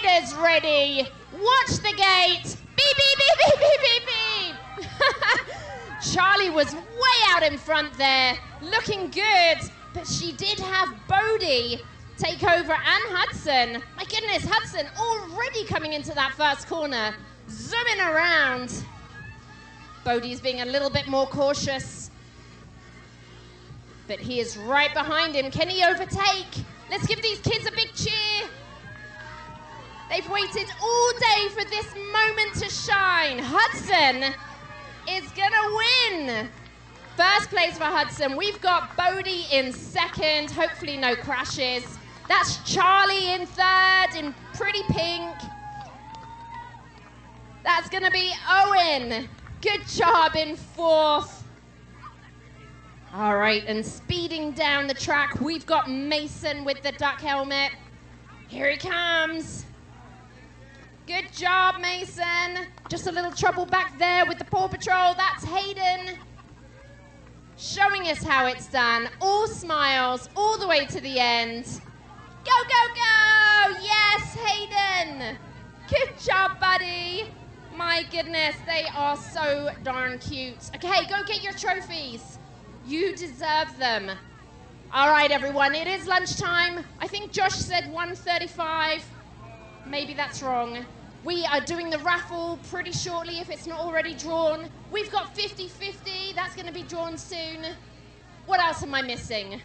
Speaker 3: Riders ready. Watch the gate. Beep, beep, beep, beep, beep, beep, beep. Charlie was way out in front there, looking good. But she did have Bodie take over and Hudson. My goodness, Hudson already coming into that first corner, zooming around. Bodie's being a little bit more cautious. But he is right behind him. Can he overtake? Let's give these kids a big cheer. They've waited all day for this moment to shine. Hudson is gonna win. First place for Hudson. We've got Bodie in second. Hopefully no crashes. That's Charlie in third in pretty pink. That's going to be Owen. Good job in fourth. All right, and speeding down the track, we've got Mason with the duck helmet. Here he comes. Good job, Mason. Just a little trouble back there with the Paw Patrol. That's Hayden. Showing us how it's done. All smiles, all the way to the end. Go, go, go! Yes, Hayden! Good job, buddy. My goodness, they are so darn cute. Okay, go get your trophies. You deserve them. All right, everyone, it is lunchtime. I think Josh said 1:35. Maybe that's wrong. We are doing the raffle pretty shortly if it's not already drawn. We've got 50-50. That's going to be drawn soon. What else am I missing?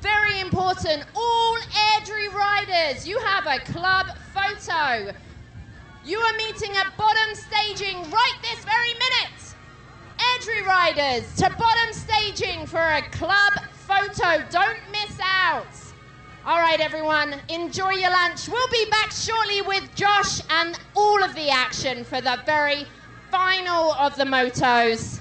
Speaker 3: Very important. All Airdrie riders, you have a club photo. You are meeting at bottom staging right this very minute. Airdrie riders to bottom staging for a club photo. Don't miss out. All right, everyone, enjoy your lunch. We'll be back shortly with Josh and all of the action for the very final of the motos.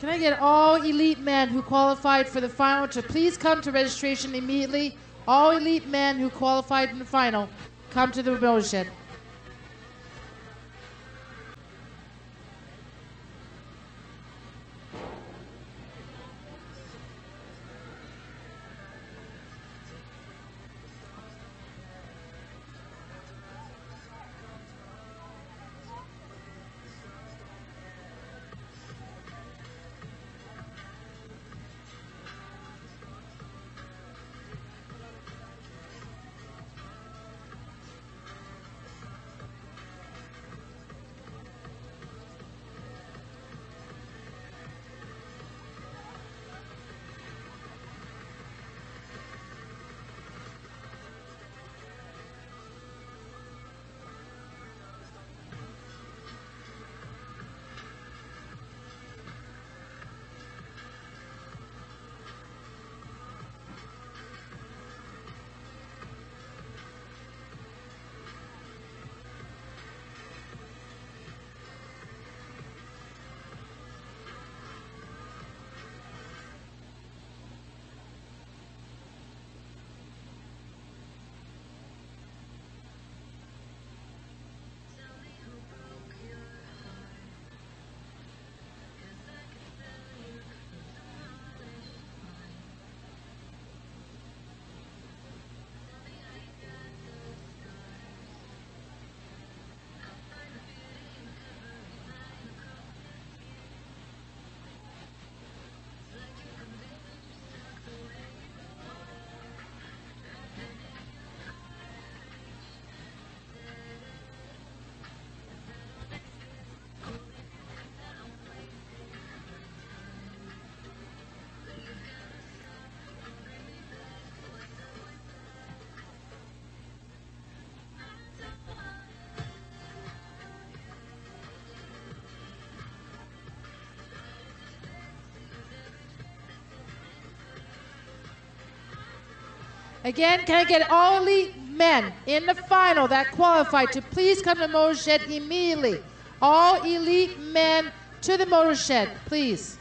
Speaker 6: Can I get all elite men who qualified for the final to please come to registration immediately? All elite men who qualified in the final, come to the motor shed. Again, can I get all elite men in the final that qualified to please come to the motor shed immediately? All elite men to the motor shed, please.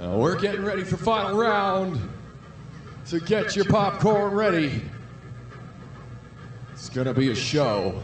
Speaker 2: We're getting ready for final round. So get your popcorn ready. It's gonna be a show.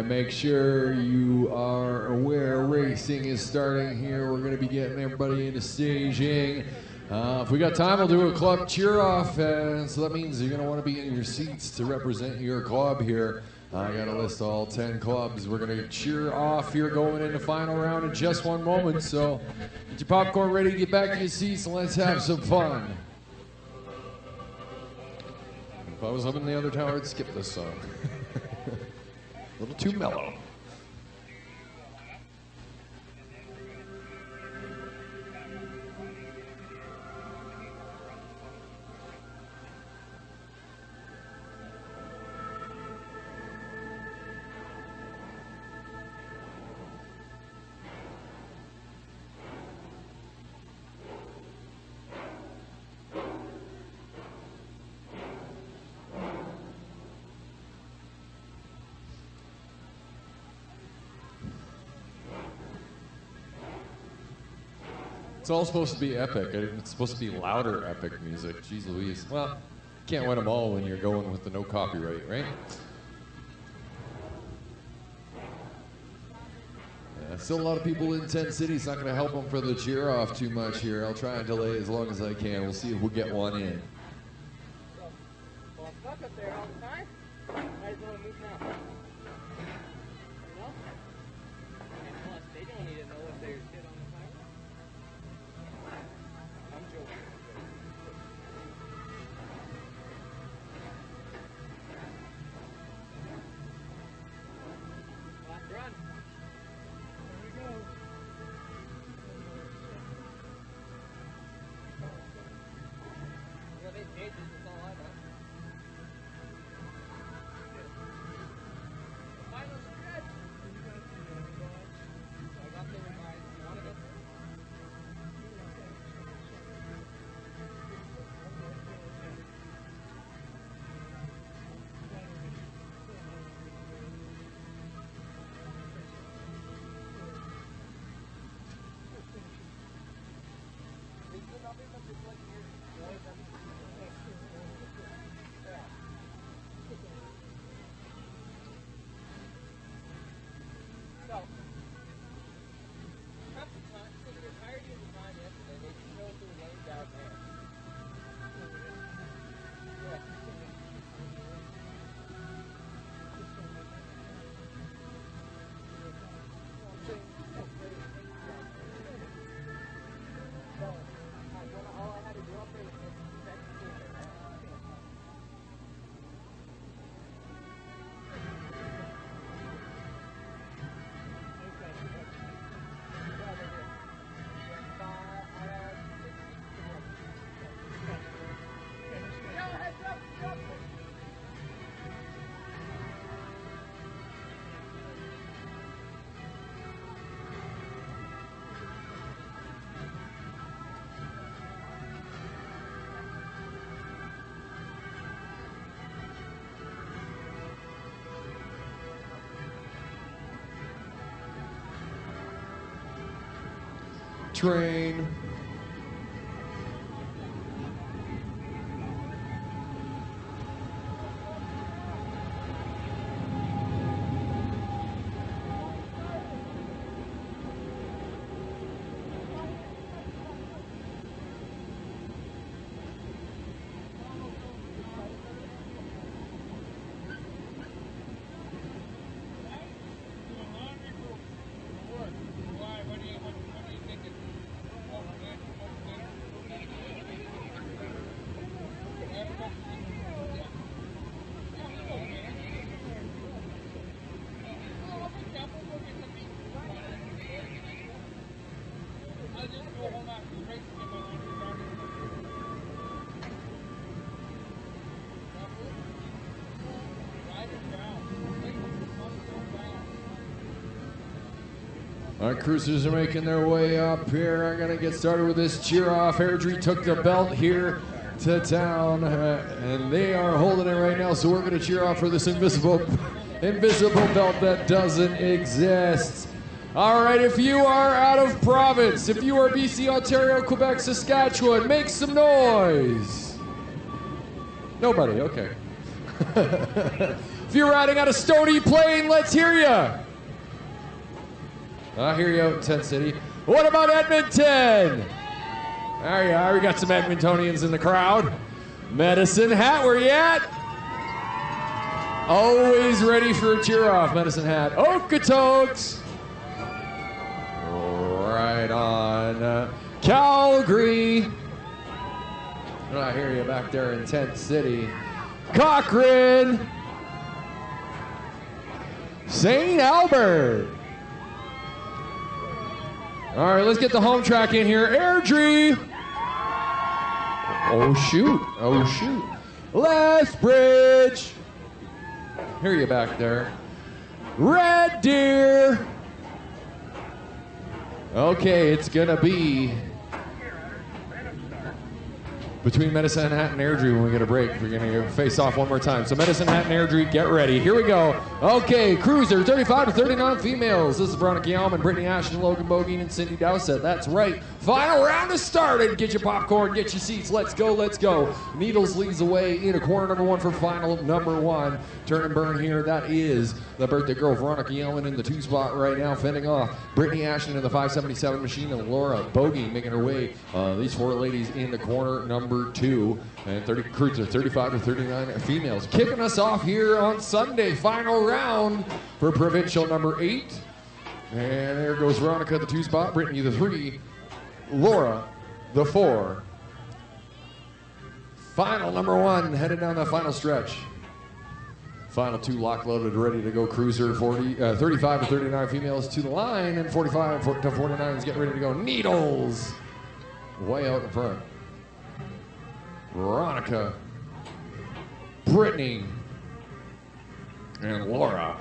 Speaker 2: Make sure you are aware racing is starting here. We're going to be getting everybody into staging. If we got time, we'll do a club cheer off. So that means you're going to want to be in your seats to represent your club here. I got to list all 10 clubs. We're going to cheer off here going into final round in just one moment. So get your popcorn ready, get back to your seats, and let's have some fun. If I was up in the other tower, I'd skip this song. A little too mellow. It's all supposed to be epic. It's supposed to be louder epic music. Jeez Louise. Well, can't win them all when you're going with the no copyright, right? Still a lot of people in Tent City. It's not going to help them for the cheer off too much here. I'll try and delay as long as I can. We'll see if we get one in.
Speaker 4: Well, stuck up there all the time. Might as well move now. You know? And plus, they don't need to know if there's shit on the tire. I'm joking. Last run.
Speaker 2: Train. Our cruisers are making their way up here. I'm going to get started with this cheer off. Airdrie took the belt here to town, and they are holding it right now. So we're going to cheer off for this invisible belt that doesn't exist. All right, if you are out of province, if you are BC, Ontario, Quebec, Saskatchewan, make some noise. Nobody, okay. If you're riding out of Stony Plain, let's hear you. I hear you out in Tent City. What about Edmonton? There you are. We got some Edmontonians in the crowd. Medicine Hat, where you at? Always ready for a cheer off, Medicine Hat. Okotoks. Right on. Calgary. I hear you back there in Tent City. Cochrane. St. Albert. All right, let's get the home track in here. Airdrie. Oh, shoot. Oh, shoot. Lethbridge. Hear you back there. Red Deer. Okay, it's going to be between Medicine Hat and Airdrie when we get a break. We're going to face off one more time. So Medicine Hat and Airdrie, get ready. Here we go. Okay, Cruiser, 35 to 39 females. This is Veronica Yalman, Brittany Ashton, Logan Bogeen, and Cindy Dowsett. That's right. Final round has started. Get your popcorn, get your seats. Let's go, let's go. Needles leads the way into corner number 1 for final number 1. Turn and burn here. That is the birthday girl, Veronica Yalman, in the 2 spot right now, fending off Brittany Ashton in the 577 machine, and Laura Bogey making her way. These 4 ladies in the corner number 2, and 30 Cruiser, 35 to 39 females. Kicking us off here on Sunday, final round for provincial number 8. And there goes Veronica, the 2 spot, Brittany, the 3, Laura, the 4. Final number 1, headed down that final stretch. Final 2 lock loaded, ready to go. Cruiser, 35 to 39 females to the line, and 45 to 49 is getting ready to go. Needles, way out in front. Veronica, Brittany, and Laura.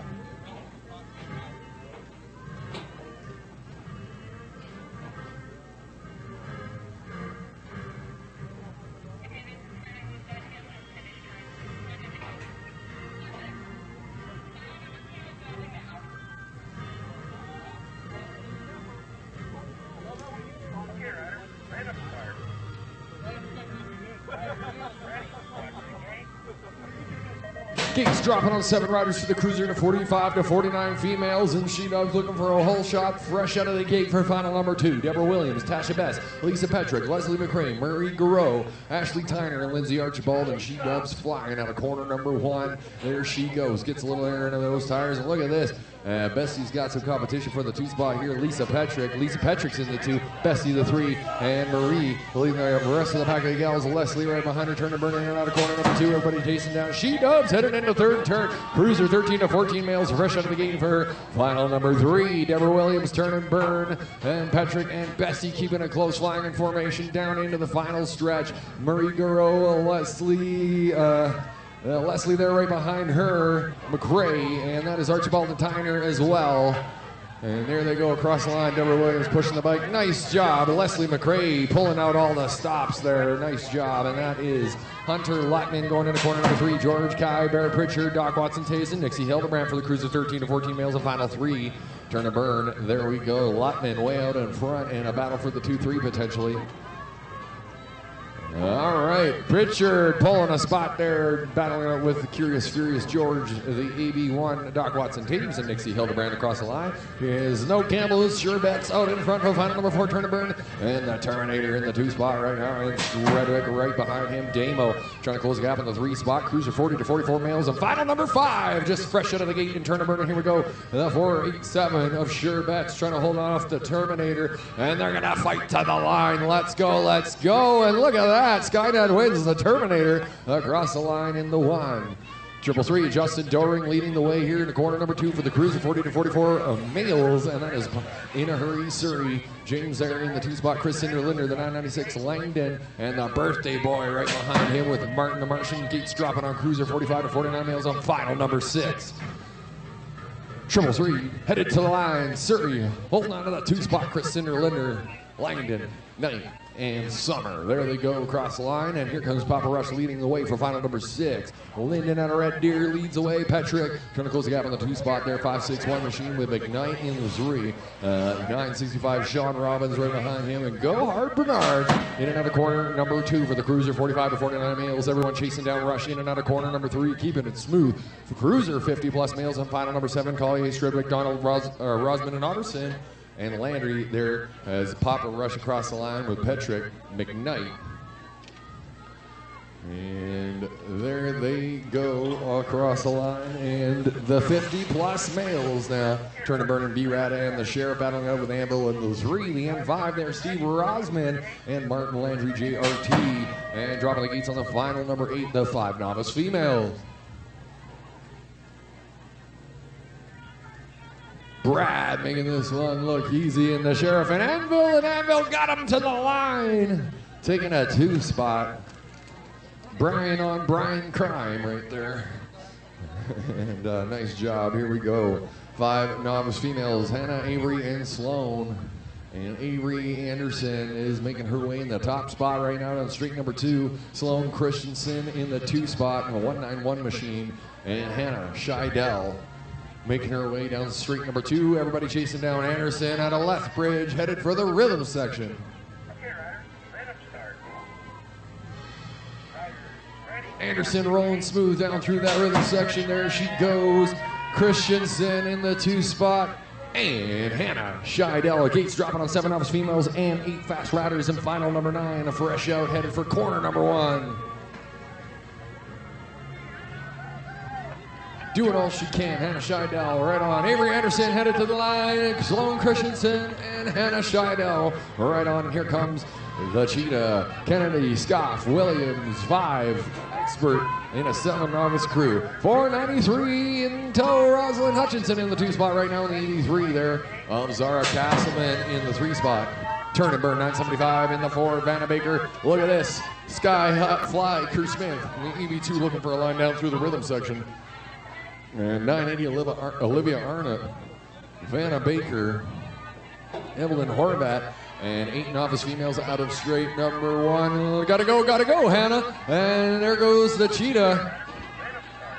Speaker 2: Gates dropping on 7 riders for the Cruiser to 45 to 49 females, and She-Dub's looking for a whole shot fresh out of the gate for final number 2. Deborah Williams, Tasha Best, Lisa Petrick, Leslie McCray, Marie Garreau, Ashley Tyner, and Lindsay Archibald, and She-Dub's flying out of corner number 1. There she goes, gets a little air into those tires, and look at this. Bessie's got some competition for the 2 spot here. Lisa Petrick. Lisa Petrick's in the 2. Bessie the 3. And Marie leading the rest of the pack of the gals. Leslie right behind her. Turning, burning out of corner number 2. Everybody chasing down. She-Dubs headed into 3rd turn. Cruiser 13 to 14 males fresh out of the gate for final number 3. Deborah Williams, turn and burn. And Petrick and Bessie keeping a close flying in formation down into the final stretch. Marie Garreau, Leslie there right behind her, McRae, and that is Archibald and Tyner as well. And there they go across the line. Deborah Williams pushing the bike. Nice job. Leslie McRae pulling out all the stops there. Nice job. And that is Hunter Lattman going into corner number 3. George Kai, Barrett Pritchard, Doc Watson, Tazen, Nixie Hildebrand for the Cruiser 13 to 14 males, a final 3. Turn to burn. There we go. Lattman way out in front, and a battle for the 2-3 potentially. All right, Pritchard pulling a spot there, battling out with the Curious Furious George, the AB1, Doc Watson, Tames, and Nixie Hildebrand across the line. Here's No Campbell, is Sure Bets out in front for final number 4, Turn to Burn, and the Terminator in the 2 spot right now, and Redwick right behind him. Damo trying to close the gap in the 3 spot. Cruiser 40 to 44 males, and final number 5, just fresh out of the gate in Turn to Burn, and here we go. The 487 of Sure Bets trying to hold on off the Terminator, and they're gonna fight to the line. Let's go, and look at that. Skynet wins the Terminator across the line in the 1. 333, Justin Doring leading the way here in the corner number 2 for the Cruiser 40 to 44 males, and that is In a Hurry Surrey. James there in the 2 spot, Chris Cinder-Linder, the 996 Langdon, and the birthday boy right behind him with Martin the Martian. Gates dropping on Cruiser 45 to 49 males on final number 6. 333 headed to the line. Surrey holding on to that 2 spot, Chris Cinder-Linder, Langdon, Knight, and Summer. There they go across the line, and here comes Papa Rush leading the way for final number 6. Linden out of Red Deer leads the way. Petrick trying to close the gap on the 2 spot there. 561 machine with McKnight in the 3. 965 Sean Robbins right behind him, and Go Hard Bernard in and out of corner number 2 for the Cruiser 45 to 49 males. Everyone chasing down Rush in and out of corner number 3, keeping it smooth for Cruiser 50 plus males on final number 7. Collier, Stridwick, Donald, Rosman, and Otterson. And Landry there as Papa Rush across the line with Petrick, McKnight. And there they go across the line. And the 50-plus males now. Turn to burn and B-Rat and the Sheriff battling out with Anvil and the 3. The M5 there, Steve Rosman and Martin Landry, JRT. And dropping the gates on the final number 8, the 5 novice females. Brad making this one look easy, and the Sheriff and Anvil got him to the line. Taking a 2 spot. Brian on Brian crime right there. And nice job, here we go. 5 novice females, Hannah, Avery, and Sloan. And Avery Anderson is making her way in the top spot right now on street number 2. Sloan Christensen in the 2 spot in the 191 machine. And Hannah Scheidel making her way down street number 2. Everybody chasing down Anderson at a left bridge, headed for the rhythm section.
Speaker 5: Okay, riders, rhythm start. Riders, ready.
Speaker 2: Anderson rolling smooth down through that rhythm section. There she goes. Christensen in the 2 spot. And Hannah Scheidel. Gates dropping on 7 novice females and 8 fast riders in final number 9. A fresh out headed for corner number 1. Doing all she can. Hannah Scheidel right on. Avery Anderson headed to the line. Sloan Christensen and Hannah Scheidel right on. Here comes the Cheetah. Kennedy, Scoff, Williams, 5. Expert in a 7 novice crew. 493 in tow. Rosalind Hutchinson in the 2 spot right now in the 83 there of Zara Castleman in the 3 spot. Turn and burn 975 in the 4. Vanna Baker. Look at this. Sky Hut Fly. Crew Smith in the EV2 looking for a line down through the rhythm section. And 980 Olivia Arnott. Vanna Baker. Evelyn Horvat. And 8 novice females out of straight number 1. Gotta go, Hannah. And there goes the Cheetah.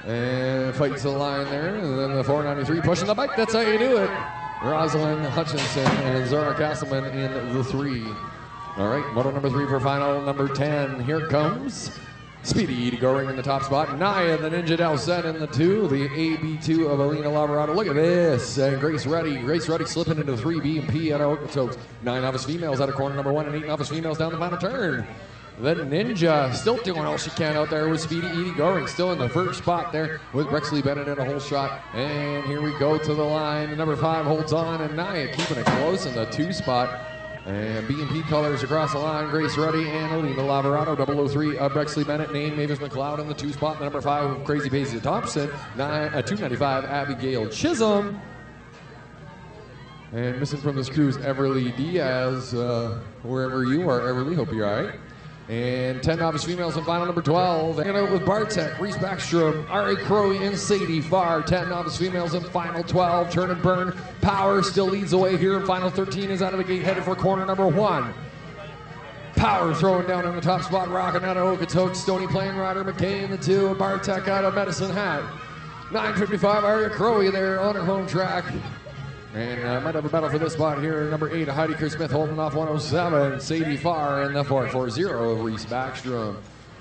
Speaker 2: And fights the line there. And then the 493 pushing the bike. That's how you do it. Rosalind Hutchinson and Zara Castleman in the 3. All right, moto number 3 for final number 10. Here comes Speedy Goring in the top spot. Naya, the Ninja Delset in the 2. The AB2 of Alina Lavarado. Look at this. And Grace Reddy slipping into 3 B&P out of Okotoks. 9 novice females out of corner number 1 and 8 novice females down the final turn. The Ninja still doing all she can out there with Speedy Edie Goring. Still in the 1st spot there with Brexley Bennett in a whole shot. And here we go to the line. Number 5 holds on and Naya keeping it close in the 2 spot. And B&P colors across the line. Grace Ruddy and Alina Lavarado. 003 of Brexley Bennett. Name Mavis McLeod in the 2 spot. The number 5 of Crazy Paisley Thompson. 295 Abigail Chisholm. And missing from this crew is Everly Diaz. Wherever you are, Everly, hope you're all right. And 10 novice females in final number 12. Hanging out with Bartek, Reese Backstrom, Ari Crowley, and Sadie Farr. 10 novice females in final 12. Turn and burn. Power still leads the way here in final 13. Is out of the gate, headed for corner number 1. Power throwing down in the top spot, rocking out of Okotoks. Stony Plain Rider McKay in the 2. And Bartek out of Medicine Hat. 955 Ari Crowley there on her home track. And might have a battle for this spot here. Number 8, Heidi Kerr Smith holding off 107. Sadie Farr in the 440 of Reese Backstrom.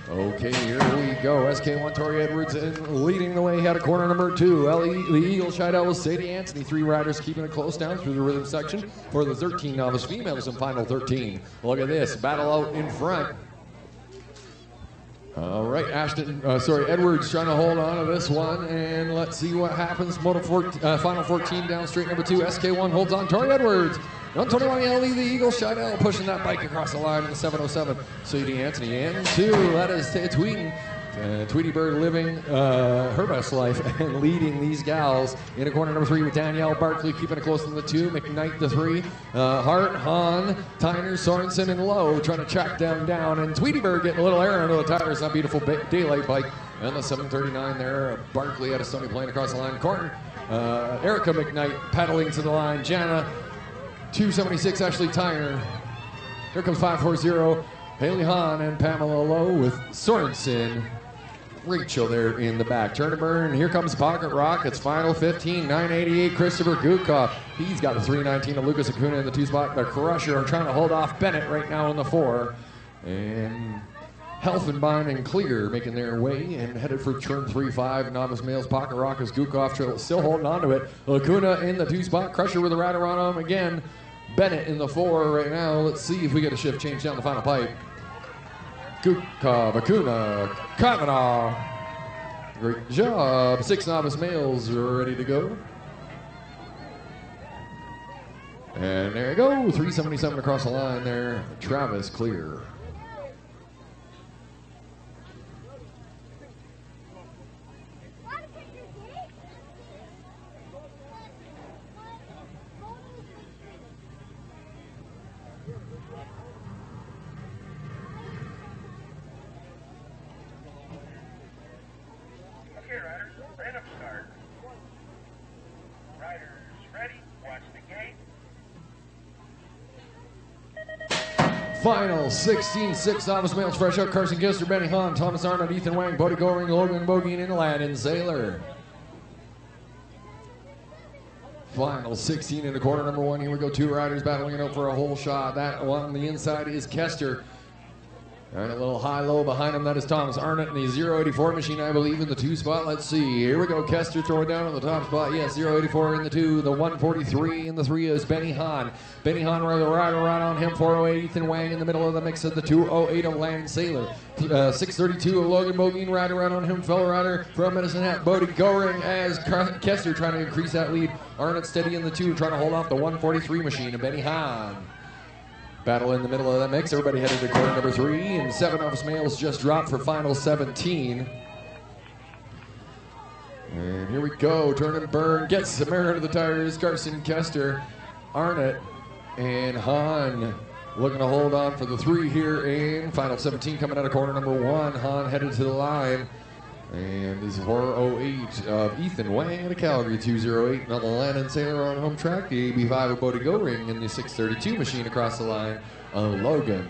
Speaker 2: Okay, here we go. SK1 Tori Edwards leading the way out of corner number 2. Ellie the Eagle Scheidel with Sadie Anthony. 3 riders keeping it close down through the rhythm section for the 13 novice females in final 13. Look at this battle out in front. All right, Edwards trying to hold on to this one, and let's see what happens. Final 14 down straight number 2. SK1 holds on. Tori Edwards. 121 Ellie the Eagle Scheidel pushing that bike across the line in the 707. Sadie Anthony and 2. That is Tweety. Tweety Bird living her best life and leading these gals in a corner number 3 with Danielle Barkley keeping it close to the 2. McKnight the 3. Hart, Hahn, Tyner, Sorensen, and Lowe trying to track them down. And Tweety Bird getting a little air under the tires. That beautiful daylight bike. And the 739 there. Barkley out of Stony Plain across the line. Corner. Erica McKnight pedaling to the line. Jana 276 Ashley Tyner. Here comes 540 Haley Hahn and Pamela Lowe with Sorensen. Rachel there in the back. Turn and burn. Here comes Pocket Rock. It's final 15. 988 Christopher Gutkoff. He's got the 319 of Lucas Acuna in the 2 spot. The Crusher trying to hold off Bennett right now in the 4. And Helfenbein and Clear making their way and headed for turn 3-5. Novice males. Pocket Rock is Gutkoff still holding on to it. Acuna in the 2 spot. Crusher with a rider on him again. Bennett in the 4 right now. Let's see if we get a shift change down the final pipe. Gutkoff, Acuna, Kavanaugh. Great job. 6 novice males are ready to go. And there you go. 377 across the line there. Travis Clear.
Speaker 5: Okay, riders, rhythm start. Riders ready, watch the gate.
Speaker 2: Final 16-6 novice males fresh out. Carson Gister, Benny Hahn, Thomas Arnott, Ethan Wang, Bodie Goring, Logan Bogey, and Landon Saylor. Final 16 in the corner number 1. Here we go. 2 riders battling it out for a whole shot. That one on the inside is Kester. And a little high-low behind him, that is Thomas Arnott in the 084 machine, I believe, in the 2 spot. Let's see. Here we go. Kester throwing down on the top spot. Yes, 084 in the 2. The 143 in the 3 is Benny Hahn. Benny Hahn, the rider right on him. 408, Ethan Wang in the middle of the mix of the 208 of Landon Saylor. 632 of Logan Bogeen, rider right on him. Fellow rider from Medicine Hat, Bodie Goring, as Kester trying to increase that lead. Arnott steady in the 2, trying to hold off the 143 machine of Benny Hahn. Battle in the middle of that mix. Everybody headed to corner number 3, and 7 novice males just dropped for final 17. And here we go. Turn and burn. Gets some air into the tires. Carson Kester, Arnott, and Hahn looking to hold on for the 3 here in final 17. Coming out of corner number 1. Hahn headed to the line. And this is 408 of Ethan Wang in a Calgary 208. Now the Landon Saylor on home track. The AB5 of Bodie Goring in the 632 machine across the line of Logan.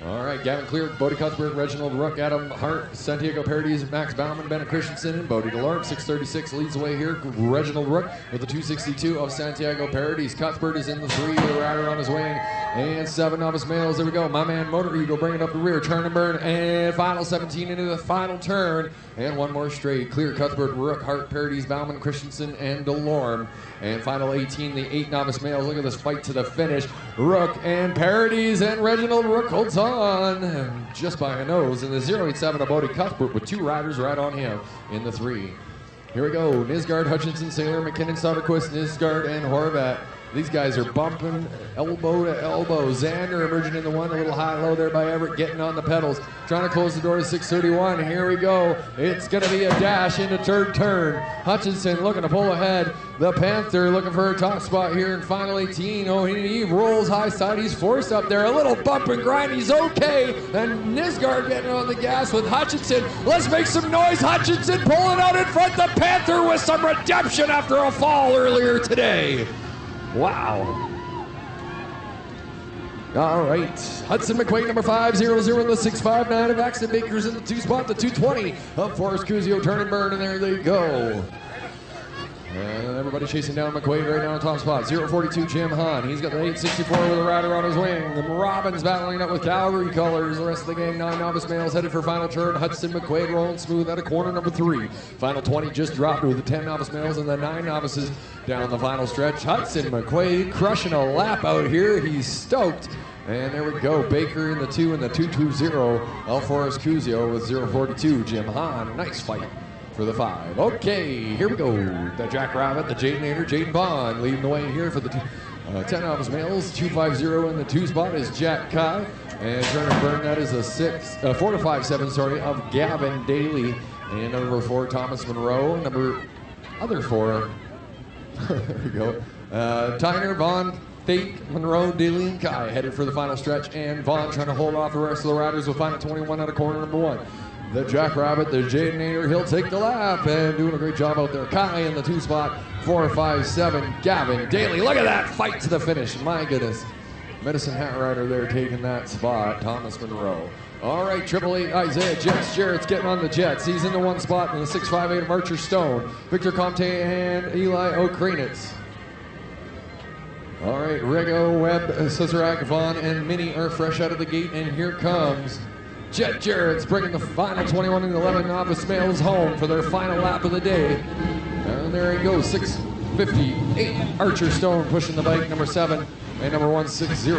Speaker 2: All right, Gavin Clear, Bodie Cuthbert, Reginald Rook, Adam Hart, Santiago Paradis, Max Bauman, Bennett Christensen, and Bodie DeLorme. 636 leads the way here. Reginald Rook with the 262 of Santiago Paradis. Cuthbert is in the 3, the rider on his wing. And 7 novice males. There we go. My man Motor Eagle bringing up the rear. Turn and burn. And final 17 into the final turn. And 1 more straight. Clear, Cuthbert, Rook, Hart, Paradis, Bauman, Christensen, and DeLorme. And final 18, the 8 novice males. Look at this fight to the finish. Rook and Paradis, and Reginald Rook holds on just by a nose in the 087 of Bodie Cuthbert with 2 riders right on him in the 3. Here we go. Nisgard, Hutchinson, Saylor, McKinnon, Soderquist, Nisgard, and Horvat. These guys are bumping elbow to elbow. Xander emerging in the 1, a little high-low there by Everett, getting on the pedals. Trying to close the door to 631. Here we go. It's going to be a dash into 3rd turn. Hutchinson looking to pull ahead. The Panther looking for a top spot here in final 18. Oh, he rolls high side. He's forced up there. A little bump and grind. He's okay. And Nisgard getting on the gas with Hutchinson. Let's make some noise. Hutchinson pulling out in front. The Panther with some redemption after a fall earlier today. Wow. All right. Hudson McQuaid, number 500 in the 659 of Axton Baker's in the 2 spot. The 220 of Forrest Cusio, turn and burn, and there they go. And everybody chasing down McQuaid right now on top spot. 042 Jim Hahn. He's got the 864 with a rider on his wing. The Robbins battling up with Calgary colors. The rest of the gang, 9 novice males headed for final turn. Hudson McQuaid rolling smooth out of corner number 3. Final 20 just dropped with the 10 novice males and the 9 novices down the final stretch. Hudson McQuaid crushing a lap out here. He's stoked. And there we go. Baker in the 2 and the 220. El Forrest Cusio with 042 Jim Hahn. Nice fight for the 5. Okay, here we go. The Jackrabbit, the Jadenator, Jaden Bond leading the way here for the 10 novice males. 250 in the 2 spot is Jack Kai. And turn and burn, that is a 4 to 5 7, sorry, of Gavin Daly. And number 4, Thomas Monroe. Other 4, there we go. Tyner, Vaughn, Fate, Monroe, Daly, and Kai headed for the final stretch. And Vaughn trying to hold off the rest of the riders with final 21 out of corner number 1. The Jackrabbit, the Jadenator, he'll take the lap and doing a great job out there. Kai in the 2 spot, 457, Gavin Daly. Look at that fight to the finish, my goodness. Medicine Hat Rider there taking that spot, Thomas Monroe. All right, 888 Isaiah Jets Jarrett's getting on the Jets. He's in the 1 spot in the 658 of Archer Stone. Victor Comte and Eli Okranitz. All right, Rego, Webb, Cesarak, Vaughn, and Minnie are fresh out of the gate, and here comes Jet Jarrett's bringing the final 21 and 11 novice males home for their final lap of the day. And there he goes, 658. Archer Stone pushing the bike, number 7, and number 160.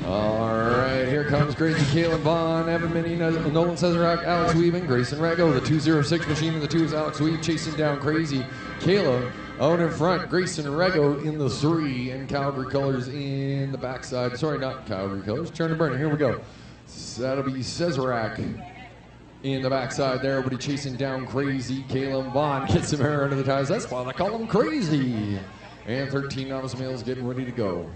Speaker 2: All right, here comes Crazy Kalen Vaughn, Evan Minnie, Nolan Cesarak, Alex Weaving, Grayson Rego. The 206 machine in the 2 is Alex Weave chasing down Crazy Kalen. Out in front, Grayson Rego in the 3, and Calgary colors in the backside. Sorry, not Calgary colors. Turn and burn. Here we go. So that'll be Cesarak in the backside there. Everybody chasing down Crazy. Caleb Vaughn gets some air under the tires. That's why they call him Crazy. And 13 novice males getting ready to go.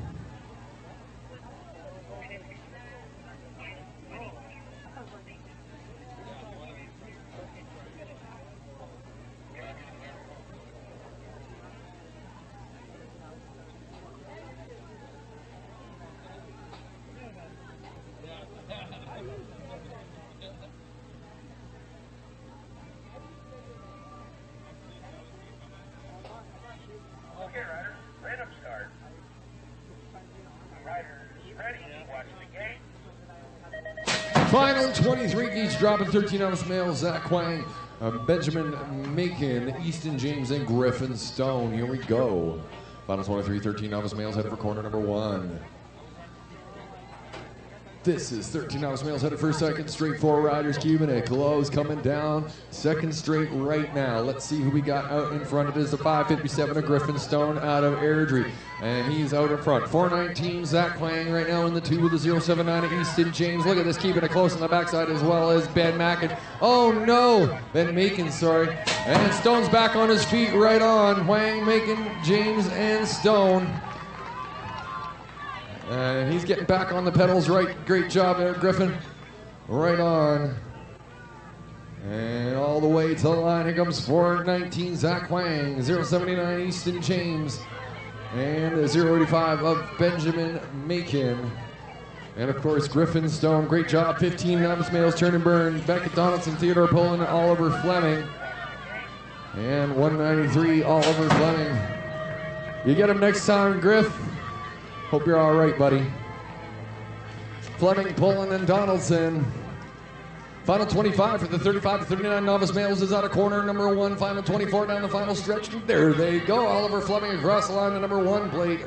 Speaker 5: Watch the game.
Speaker 2: Final 23 each dropping 13 novice males. Zach Quang, Benjamin Macon, Easton James, and Griffin Stone. Here we go. Final 23, 13 novice males headed for corner number 1. This is 13 novice males headed for second straight. 4 riders. Cubic Lowe's coming down second straight right now. Let's see who we got out in front. It is the 557 of Griffin Stone out of Airdrie, and he's out in front. 419 Zach Quang right now in the 2 with the 079 of Easton James. Look at this, keeping it close on the backside, as well as Ben Mackin. Oh no, Ben Macon, sorry. And Stone's back on his feet right on. Quang, Macon, James, and Stone. And he's getting back on the pedals right. Great job there, Griffin. Right on. And all the way to the line. Here comes 419 Zach Quang, 079 Easton James, and 085 of Benjamin Macon. And of course, Griffin Stone. Great job. 15 novice males, turn and burn. Beckett Donaldson, Theodore Pullen, Oliver Fleming. And 193 Oliver Fleming. You get him next time, Griff. Hope you're all right, buddy. Fleming, Pullen, and Donaldson. Final 25 for the 35 to 39 novice males is out of corner number 1. Final 24 down the final stretch. There they go. Oliver Fleming across the line to number 1 plate.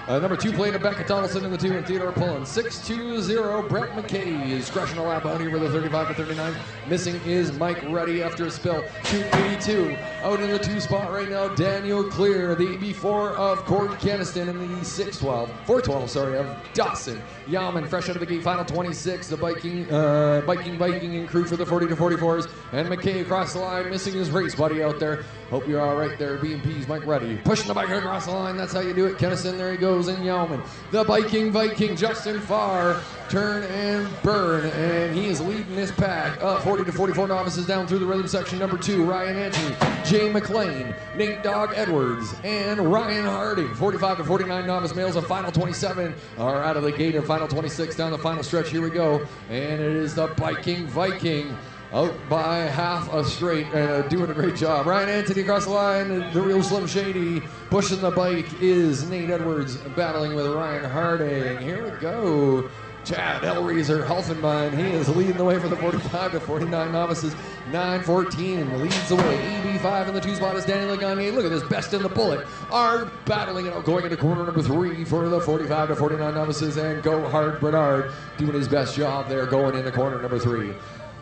Speaker 2: Number 2 plate of Beckett Donaldson in the 2, and Theodore Pullen. 6-2-0. Brett McKay is crushing a lap out here with a 35 to 39. Missing is Mike Ruddy after a spill. 282 out in the 2 spot right now. Daniel Clear, the AB4 of Corey Keniston, in the 412, sorry, of Dawson Yaman, fresh out of the gate. Final 26, the Viking and crew for the 40 to 44s. And McKay across the line, missing his race buddy out there. Hope you're all right there, B&P's Mike Ruddy. Pushing the bike across the line, that's how you do it. Keniston, there he goes. And Yeoman. The Viking, Justin Farr, turn and burn, and he is leading this pack. 40 to 44 novices down through the rhythm section. Number 2, Ryan Anthony, Jay McLean, Nate Dog Edwards, and Ryan Harding. 45 to 49 novice males of final 27 are out of the gate, and final 26 down the final stretch. Here we go, and it is the Viking. Out by half a straight, doing a great job. Ryan Anthony across the line, the real Slim Shady. Pushing the bike is Nate Edwards, battling with Ryan Harding. Here we go. Chad Hellraiser Helfenbein, he is leading the way for the 45 to 49 novices. 9:14 leads the way. EB5 in the 2 spot is Danny Lagani. Look at this, Best in the Bullet are battling it out, going into corner number 3 for the 45 to 49 novices. And Go Hard Bernard doing his best job there, going into corner number 3.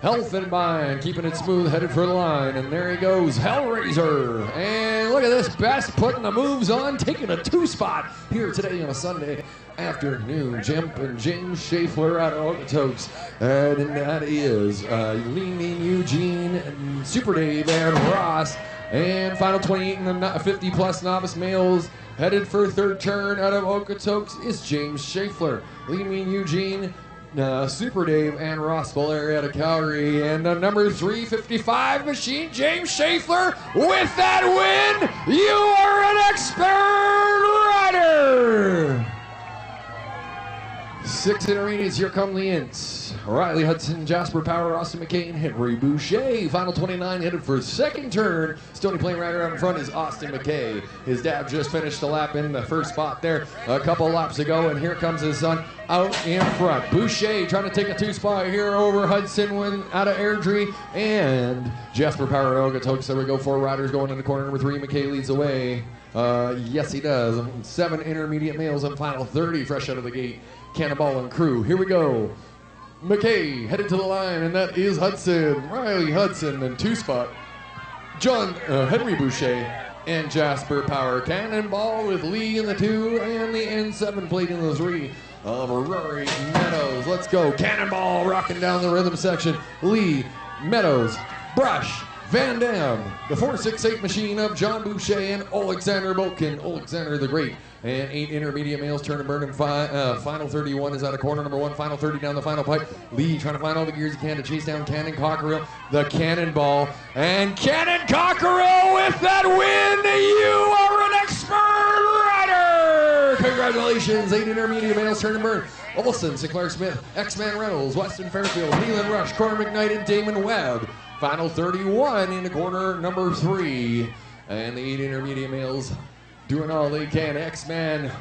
Speaker 2: Helfenbein keeping it smooth, headed for the line, and there he goes, Hellraiser. And look at this, Best putting the moves on, taking a 2 spot here today on a Sunday afternoon. Jumping James Schaeffler out of Okotoks, and that is Lean Mean Eugene, and Super Dave, and Ross. And final 28 in the 50 plus novice males, headed for 3rd turn out of Okotoks is James Schaeffler. Lean Mean Eugene, Super Dave, and Ross Valeri out of Calgary. And number 355 machine, James Schaeffler, with that win. You are an expert rider. 6 intermediates, here come the ints. Riley Hudson, Jasper Power, Austin McKay, and Henry Boucher. Final 29 headed for 2nd turn. Stony Plain rider out in front is Austin McKay. His dad just finished the lap in the 1st spot there a couple laps ago, and here comes his son out in front. Boucher trying to take a 2 spot here over Hudson out of Airdrie, and Jasper Power and Okotoks. There we go, 4 riders going into corner number 3. McKay leads the way. Yes, he does. 7 intermediate males in final 30, fresh out of the gate. Cannonball and crew. Here we go. McKay headed to the line, and that is Hudson. Riley Hudson in 2 spot. Henry Boucher and Jasper Power. Cannonball with Lee in the 2 and the N7 plate in the 3 of Rory Meadows. Let's go. Cannonball rocking down the rhythm section. Lee, Meadows, Brush, Van Dam, the 468 machine of John Boucher and Alexander Bolkin. Alexander the Great. And 8 intermediate males turn and burn, and final 31 is out of corner number 1. Final 30 down the final pipe. Lee trying to find all the gears he can to chase down Cannon Cockerill, the Cannonball. And Cannon Cockerill with that win! You are an expert rider! Congratulations, 8 intermediate males turn and burn. Olson, Sinclair Smith, X-Man Reynolds, Weston Fairfield, Leland Rush, Corey McKnight, and Damon Webb. Final 31 in the corner number 3. And the 8 intermediate males doing all they can. X-Man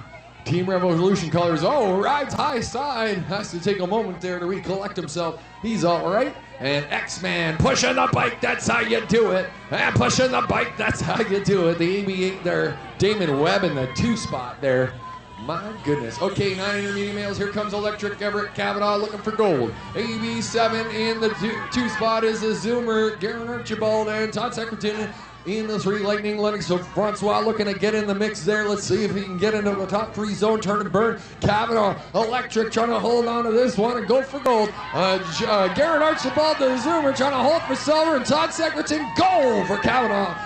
Speaker 2: Team Revolution colors. Oh, rides high side. Has to take a moment there to recollect himself. He's all right. And X-Man pushing the bike. That's how you do it. And pushing the bike. That's how you do it. The AB8 there. Damon Webb in the 2 spot there. My goodness. Okay, 9 intermediate males. Here comes Electric Everett Kavanaugh looking for gold. AB7 in the 2 spot is a Zoomer. Garen Archibald and Todd Secretan in the 3. Lightning Lennox. So Francois looking to get in the mix there. Let's see if he can get into the top 3 zone. Turn and burn. Kavanaugh, Electric trying to hold on to this one and go for gold. Garen Archibald, the Zoomer, trying to hold for silver. And Todd Secretan, gold for Kavanaugh.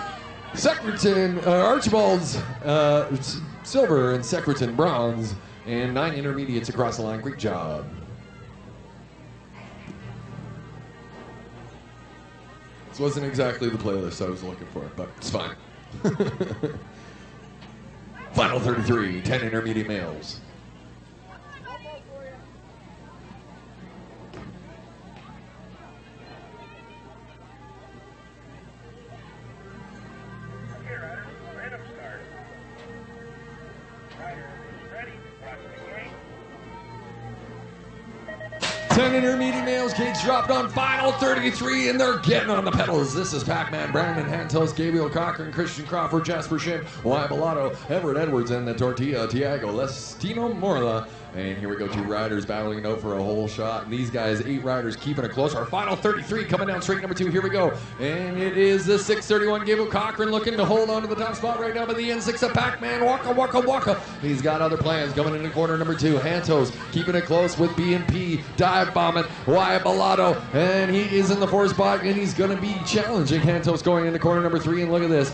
Speaker 2: Secretan, Archibald's silver and Secretan bronze, and 9 intermediates across the line. Great job. This wasn't exactly the playlist I was looking for, but it's fine. Final 33, 10 intermediate males.
Speaker 5: Okay, riders, random start. Riders, ready, watch the gate.
Speaker 2: 10 intermediate males, gates dropped on final 33, and they're getting on the pedals. This is Pac-Man, Brandon Hantos, Gabriel Cochran, Christian Crawford, Jasper Shin, Wyatt Bellato, Everett Edwards, and the Tortilla, Tiago Lestino Morla. And here we go, 2 riders battling it out for a whole shot. And these guys, 8 riders, keeping it close. Our final 33 coming down straight number 2. Here we go. And it is the 631 Gabriel Cochran looking to hold on to the top spot right now. But the N6 of Pac-Man, Waka Waka Waka. He's got other plans coming into corner number 2. Hantos keeping it close with B&P, dive bombing, Wyatt Bellato. And he is in the 4 spot, and he's going to be challenging Hantos going into corner number 3. And look at this.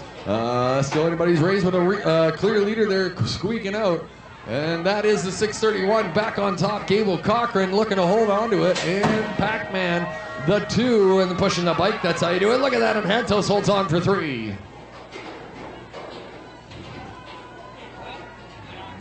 Speaker 2: Still anybody's race with a clear leader there squeaking out. And that is the 631 back on top. Gable Cochran looking to hold on to it. And Pac-Man, the 2, and pushing the bike. That's how you do it. Look at that. And Hantos holds on for 3.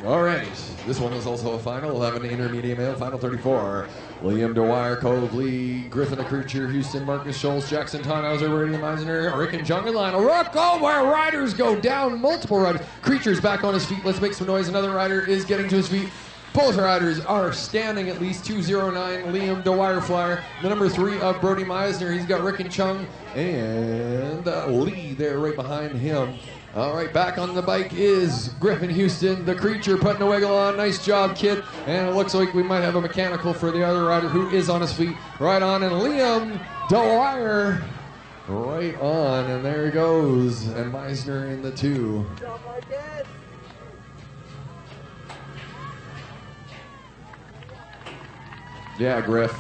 Speaker 2: All right. This one is also a final. 11 intermediate male. Final 34. Liam Dwyer, Cove Lee, Griffin the Creature, Houston, Marcus Scholes, Jackson Tannhauser, Radiant Meisner, Rick and Jungle Line. Rock where riders go down. Multiple riders. Creature's back on his feet. Let's make some noise. Another rider is getting to his feet. Both riders are standing at least. 209, Liam Dwyer Flyer. The number 3 of Brody Meisner. He's got Rick and Chung and Lee there right behind him. All right, back on the bike is Griffin Houston, the Creature, putting a wiggle on. Nice job, kid. And it looks like we might have a mechanical for the other rider who is on his feet. Right on, and Liam Dwyer right on, and there he goes. And Meisner in the 2. Yeah, Griff.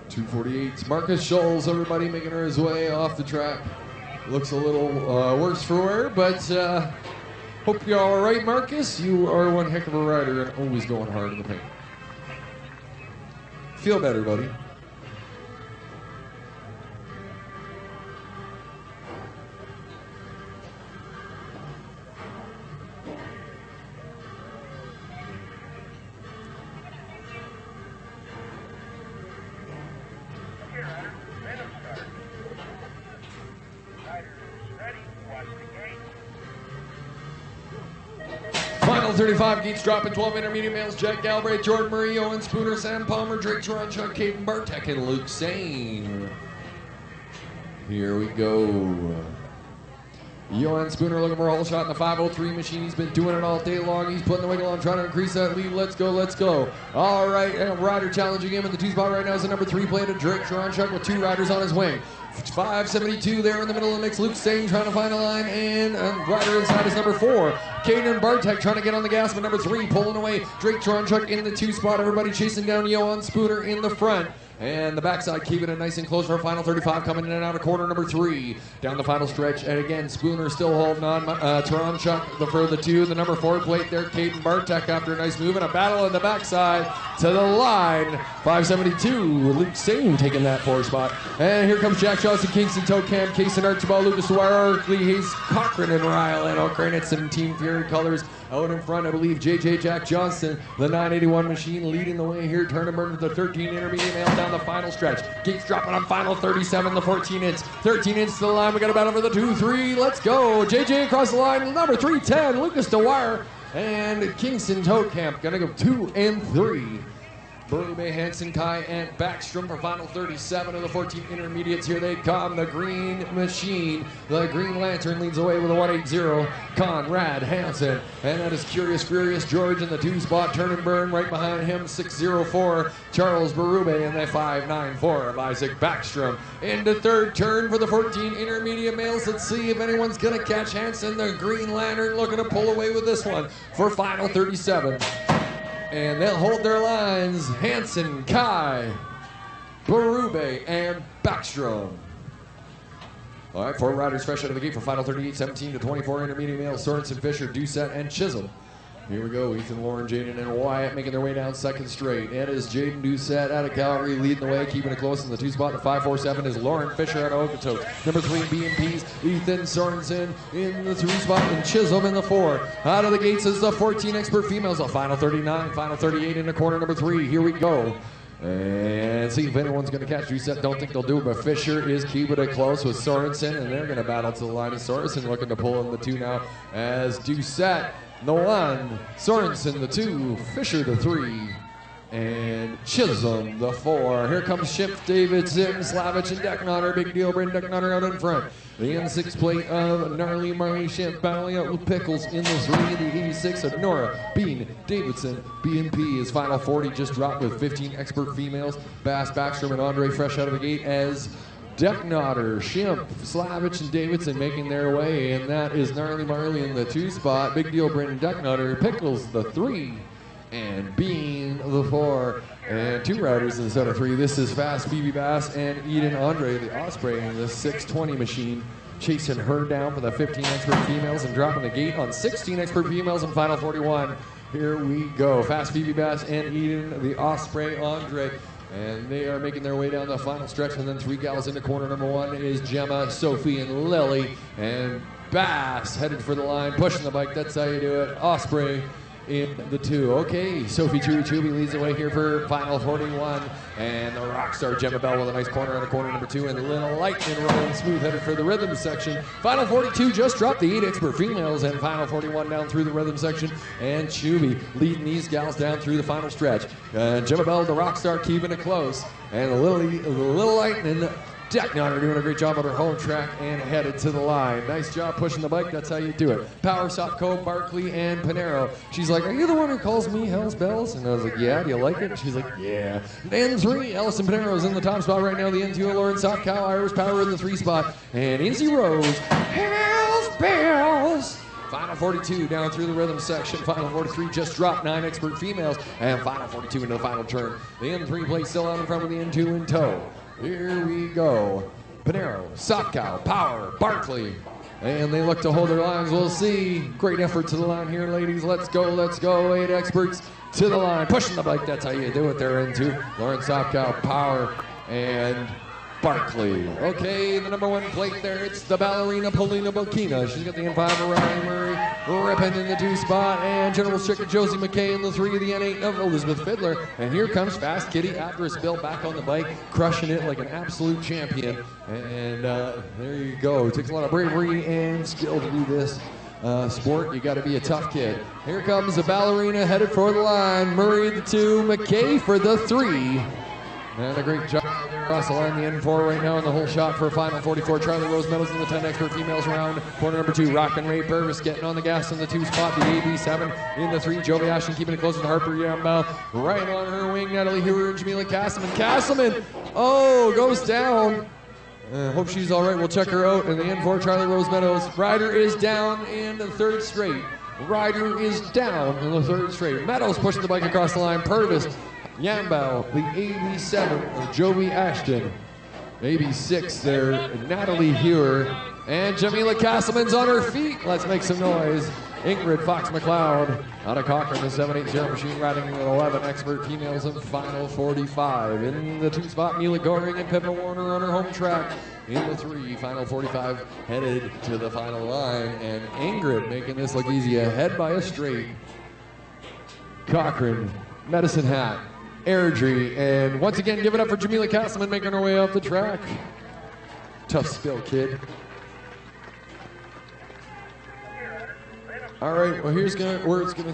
Speaker 2: .248. Marcus Scholes, everybody making his way off the track. Looks a little worse for wear, but hope you're all right, Marcus. You are one heck of a rider and always going hard in the paint. Feel better, buddy.
Speaker 5: Okay, riders, random start. Riders, ready, watch the gate.
Speaker 2: Final 35 gates dropping. 12 intermediate males. Jack Galbraith, Jordan Murray, Owen Spooner, Sam Palmer, Drake Chuck, Caden Bartek, and Luke Sane. Here we go. Johan Spooner looking for a whole shot in the 503 machine. He's been doing it all day long. He's putting the wiggle on, trying to increase that lead. Let's go, let's go. All right, and rider challenging him in the 2 spot right now is the number 3 plate of Drake Chuck with 2 riders on his wing. 572 there in the middle of the mix. Luke Sane trying to find a line, and rider inside is number 4. Caden Bartek trying to get on the gas, but number 3 pulling away. Drake Chuck in the 2 spot. Everybody chasing down Johan Spooner in the front. And the backside keeping it nice and close for a final 35 coming in and out of corner number 3. Down the final stretch, and again, Spooner still holding on. Taranchuk for the 2. The number 4 plate there, Caden Bartek after a nice move and a battle in the backside to the line. 572, Luke Sane taking that 4 spot. And here comes Jack Johnson, Kingston Tokam, Kason Archibald, Lucas Dwyer, Arkley, Hayes, Cochran, and Ryle and O'Kranitz in Team Fury colors. Out in front, I believe, JJ Jack Johnson, the 981 machine leading the way here. Tournament with the 13 intermediate male down the final stretch. Gates dropping on final 37, the 14 inch. 13 inch to the line. We got a battle for the 2-3. Let's go. JJ across the line, number 310, Lucas Dwyer. And Kingston Tokam gonna go 2 and 3. Berube, Hansen, Kai, and Backstrom for final 37 of the 14 intermediates. Here they come, the Green Machine. The Green Lantern leads away with a 180. Conrad Hansen. And that is Curious Furious George in the 2 spot. Turn and Burn right behind him, 604. Charles Berube in the 594 of Isaac Backstrom. Into third turn for the 14 intermediate males. Let's see if anyone's going to catch Hansen. The Green Lantern looking to pull away with this one for final 37. And they'll hold their lines. Hansen, Kai, Berube, and Backstrom. All right, 4 riders fresh out of the gate for final 38, 17 to 24 intermediate males. Sorensen, Fisher, Doucette, and Chisholm. Here we go. Ethan, Lauren, Jaden, and Wyatt making their way down second straight. It is Jaden Doucette out of Calgary leading the way, keeping it close in the 2 spot. The 547 is Lauren Fisher out of Okotoks. Number 3 BMPs, Ethan Sorensen in the 3 spot, and Chisholm in the 4. Out of the gates is the 14 expert females. The final 39, final 38 in the corner number 3. Here we go. And see if anyone's going to catch Doucette. Don't think they'll do it, but Fisher is keeping it close with Sorensen, and they're going to battle to the line. And Sorensen looking to pull in the 2 now as Doucette the 1, Sorensen the 2, Fisher the 3, and Chisholm the 4. Here comes Schimpf, Davidson, Slavich, and Decknotter. Big deal, Brendan Decknotter out in front. The N6 plate of Gnarly Marley Schimpf battling out with Pickles in the 3. The 86 of Nora Bean Davidson. BNP is final 40, just dropped with 15 expert females. Bass, Backstrom, and Andre fresh out of the gate as Decknotter, Schimpf, Slavich, and Davidson making their way, and that is Gnarly Marley in the 2 spot. Big deal, Brendan Decknotter, Pickles the 3, and Bean the 4, and 2 riders instead of 3. This is Fast Phoebe Bass and Eden Andre, the Osprey, in the 620 machine, chasing her down for the 15 expert females and dropping the gate on 16 expert females in final 41. Here we go. Fast Phoebe Bass and Eden, the Osprey Andre. And they are making their way down the final stretch, and then 3 gals into corner number 1 is Gemma, Sophie, and Lily. And Bass headed for the line, pushing the bike. That's how you do it. Osprey in the 2. Okay, Sophie Chubi leads the way here for final 41. And the Rockstar Gemma Bell with a nice corner out of corner number 2. And the Little Lightning rolling smooth headed for the rhythm section. Final 42 just dropped the 8 expert females. And final 41 down through the rhythm section. And Chubi leading these gals down through the final stretch. Gemma Bell, the Rockstar, keeping it close. And the Little Lightning, Decknotter doing a great job on her home track and headed to the line. Nice job pushing the bike. That's how you do it. Power Sopco, Barkley, and Panero. She's like, "Are you the one who calls me Hell's Bells?" And I was like, "Yeah, do you like it?" And she's like, "Yeah." N3, Allison Panero's in the top spot right now. The N2, Lauren Sopcow, Irish Power in the 3 spot. And Izzy Rose, Hell's Bells. Final 42 down through the rhythm section. Final 43 just dropped 9 expert females. And final 42 into the final turn. The N3 plate still out in front with the N2 in tow. Here we go. Panero, Sopcow, Power, Barkley. And they look to hold their lines. We'll see. Great effort to the line here, ladies. Let's go, let's go. 8 experts to the line. Pushing the bike. That's how you do it. They're into Lauren Sopcow, Power, and Barkley. Okay, the number 1 plate there, it's the ballerina Polina Bokina. She's got the N5 of Ryan Murray, ripping in the 2 spot, and General Stricker Josie McKay in the 3 of the N8 of Elizabeth Fiddler. And here comes Fast Kitty Adverse Bill back on the bike, crushing it like an absolute champion. And there you go. It takes a lot of bravery and skill to do this sport. You got to be a tough kid. Here comes the ballerina headed for the line. Murray the 2, McKay for the 3. And a great job across the line, the N4 right now in the whole shot for final 44. Charlie Rose medals in the 10 expert females round. Corner number 2, Rockin' Ray Purvis getting on the gas in the 2 spot. The AB7 in the 3. Jovi Ashton keeping it close with Harper Yambal. Right on her wing, Natalie Hewer and Jamila Castleman. Castleman, oh, goes down. Hope she's all right. We'll check her out. And the N4, Charlie Rose Meadows. Ryder is down in the 3rd straight. Ryder is down in the 3rd straight. Meadows pushing the bike across the line. Purvis Yambao, the 87 of Joey Ashton. 86 there, Natalie Hewer. And Jamila Castleman's on her feet. Let's make some noise. Ingrid Fox McLeod out of Cochrane, the 780 machine riding with 11 expert females in final 45. In the 2 spot, Mila Goring and Pippa Warner on her home track. In the 3, final 45, headed to the final line. And Ingrid making this look easy, ahead by a straight. Cochrane, Medicine Hat, Airdrie, and once again, give it up for Jamila Castleman making her way up the track. Tough spill, kid. All right, well, here's where it's gonna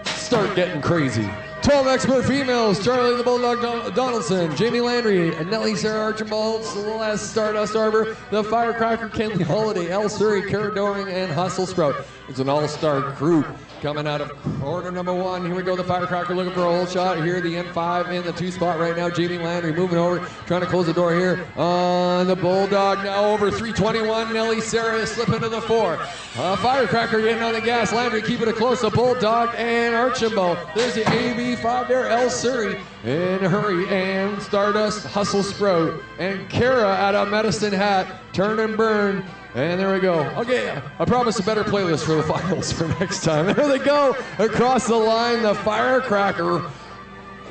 Speaker 2: start getting crazy. 12 expert females, Charlie the Bulldog Donaldson, Jamie Landry, Nellie Sarah Archibald, Celeste Stardust Arbor, the Firecracker Kenley Holiday, El Surrey, Kara Doring, and Hustle Sprout. It's an all-star group coming out of quarter number 1. Here we go, the Firecracker looking for a hole shot. Here, the N5 in the 2 spot right now. Jamie Landry moving over, trying to close the door here on the Bulldog. Now over 321. Nellie Sarah slipping to the 4. Firecracker getting on the gas. Landry keeping it close. The Bulldog and Archibald. There's the AB5 there. El Surrey in a hurry. And Stardust, Hustle Sprout. And Kara out of Medicine Hat. Turn and burn. And there we go. Okay, I promise a better playlist for the finals for next time. There they go across the line. The Firecracker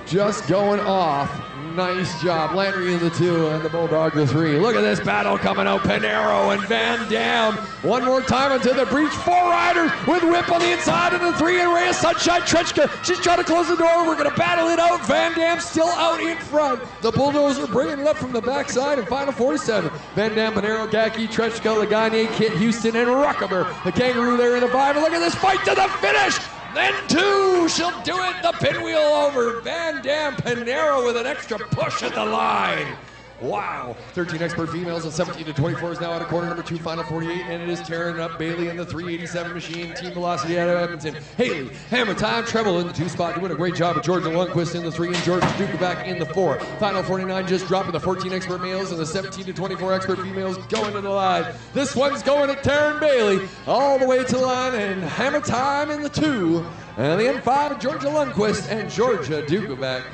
Speaker 2: just going off. Nice job. Landry in the 2 and the Bulldog the 3. Look at this battle coming out. Pinero and Van Dam. One more time into the breach. 4 riders with Whip on the inside and the 3 and Rhea Sunshine Trichka. She's trying to close the door. We're going to battle it out. Van Dam still out in front. The Bulldozer bringing it up from the backside in final 47. Van Dam, Pinero, Gacki, Trichka, Lagagne, Kit Houston, and Ruckaber. The Kangaroo there in the 5. And look at this fight to the finish. Then 2, she'll do it, the pinwheel over. Van Dam, Pinero with an extra push at the line. Wow. 13 expert females and 17 to 24 is now out of quarter number 2, final 48, and it is tearing up Bailey in the 387 machine. Team Velocity out of Edmonton. Haley, Hammer Time, Treble in the 2 spot, doing a great job of Georgia Lundquist in the 3, and George Duke back in the 4. Final 49 just dropping the 14 expert males and the 17 to 24 expert females going to the line. This one's going to Taryn Bailey all the way to the line, and Hammer Time in the 2, and the N5, Georgia Lundquist and Georgia Duke back.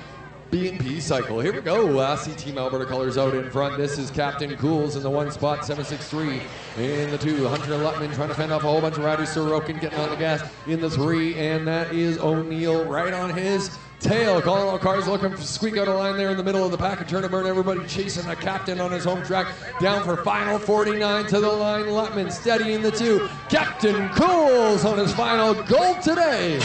Speaker 2: B&P cycle. Here we go. I see Team Alberta colors out in front. This is Captain Cools in the 1 spot, 763 in the 2. Hunter Lutman trying to fend off a whole bunch of riders. Sorokin getting on the gas in the 3, and that is O'Neill right on his tail. Calling all cars looking to squeak out a line there in the middle of the pack and turn and burn. Everybody chasing the captain on his home track. Down for final 49 to the line. Lutman steady in the 2. Captain Cools on his final gold today.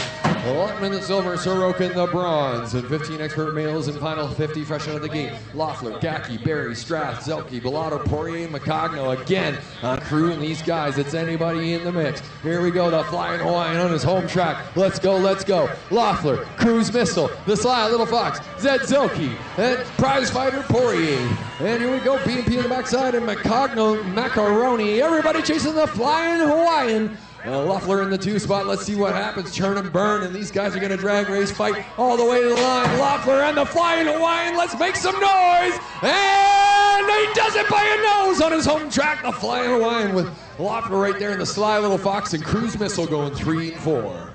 Speaker 2: Lutman the silver, Sorokin the bronze, and 15 expert males in final 50 fresh out of the gate. Loeffler, Gacki, Barry, Strath, Zelke, Bellato, Poirier, and McCogno again on crewing these guys. It's anybody in the mix. Here we go, the Flying Hawaiian on his home track. Let's go, let's go. Loeffler, Cruise Missile, the Sly Little Fox, Zed Zelke, and Prize Fighter Poirier. And here we go, B&P on the backside, and McCogno, Macaroni. Everybody chasing the Flying Hawaiian. Loeffler in the 2 spot. Let's see what happens. Turn and burn, and these guys are going to drag race fight all the way to the line. Loeffler and the Flying Hawaiian. Let's make some noise. And he does it by a nose on his home track. The Flying Hawaiian with Loeffler right there, and the Sly Little Fox and Cruise Missile going 3 and 4.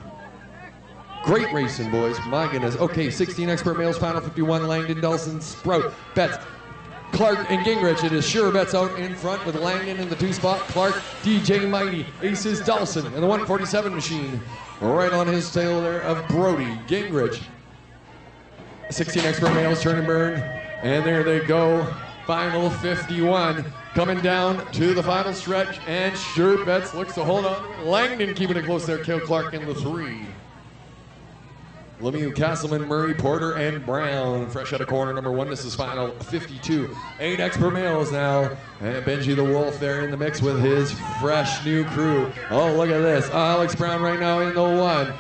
Speaker 2: Great racing, boys. My goodness. Okay, 16 expert males, final 51. Langdon, Delson, Sprout, Betts, Clark, and Gingrich. It is Sure Betts out in front with Langdon in the 2 spot. Clark, DJ Mighty, Aces, Dawson, and the 147 machine right on his tail there of Brody. Gingrich. 16 expert males, turn and burn. And there they go. Final 51 coming down to the final stretch. And Sure Betts looks to hold on. Langdon keeping it close there. Cale Clark in the 3. Lemieux, Castleman, Murray, Porter, and Brown. Fresh out of corner number 1. This is final 52. 8 expert males now. And Benji the Wolf there in the mix with his fresh new crew. Oh, look at this. Alex Brown right now in the 1.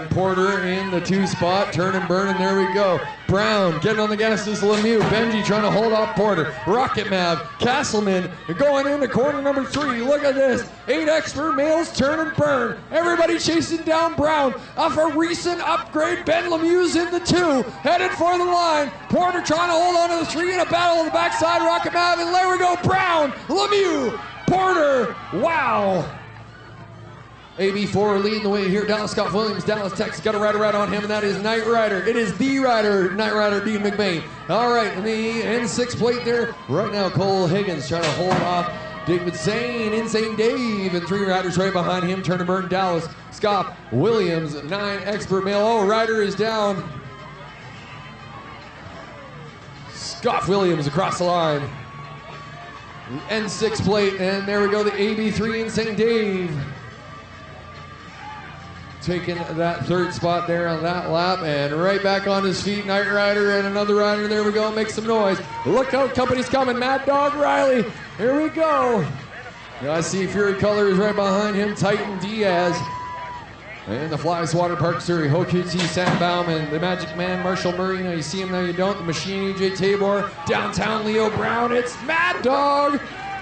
Speaker 2: Porter in the 2 spot. Turn and burn, and there we go. Brown getting on the gas is Lemieux. Benji trying to hold off Porter. Rocket Mav, Castleman going into corner number 3. Look at this. 8 expert males, turn and burn. Everybody chasing down Brown. Off a recent upgrade, Ben Lemieux's in the 2. Headed for the line. Porter trying to hold on to the 3 in a battle on the backside. Rocket Mav, and there we go. Brown, Lemieux, Porter. Wow. AB4 leading the way here. Dallas Scott Williams, Dallas, Texas, got a rider right on him, and that is Knight Rider. It is the rider, Knight Rider Dean McBain. All right, and the N6 plate there. Right now, Cole Higgins trying to hold off David Zane, Insane Dave, and 3 riders right behind him. Turner Burn, Dallas, Scott Williams, 9 Expert Male. Oh, rider is down. Scott Williams across the line. The N6 plate, and there we go, the AB3 Insane Dave. Taking that 3rd spot there on that lap, and right back on his feet, Knight Rider and another rider. There we go, make some noise. Look out, company's coming. Mad Dog Riley, here we go. I see Fury Colors right behind him, Titan Diaz. And the Fly Swatter Park Surrey, Hokuti Sandbaum, and the Magic Man, Marshall Murray. Now you see him, now you don't. The Machine, EJ Tabor, downtown Leo Brown. It's Mad Dog.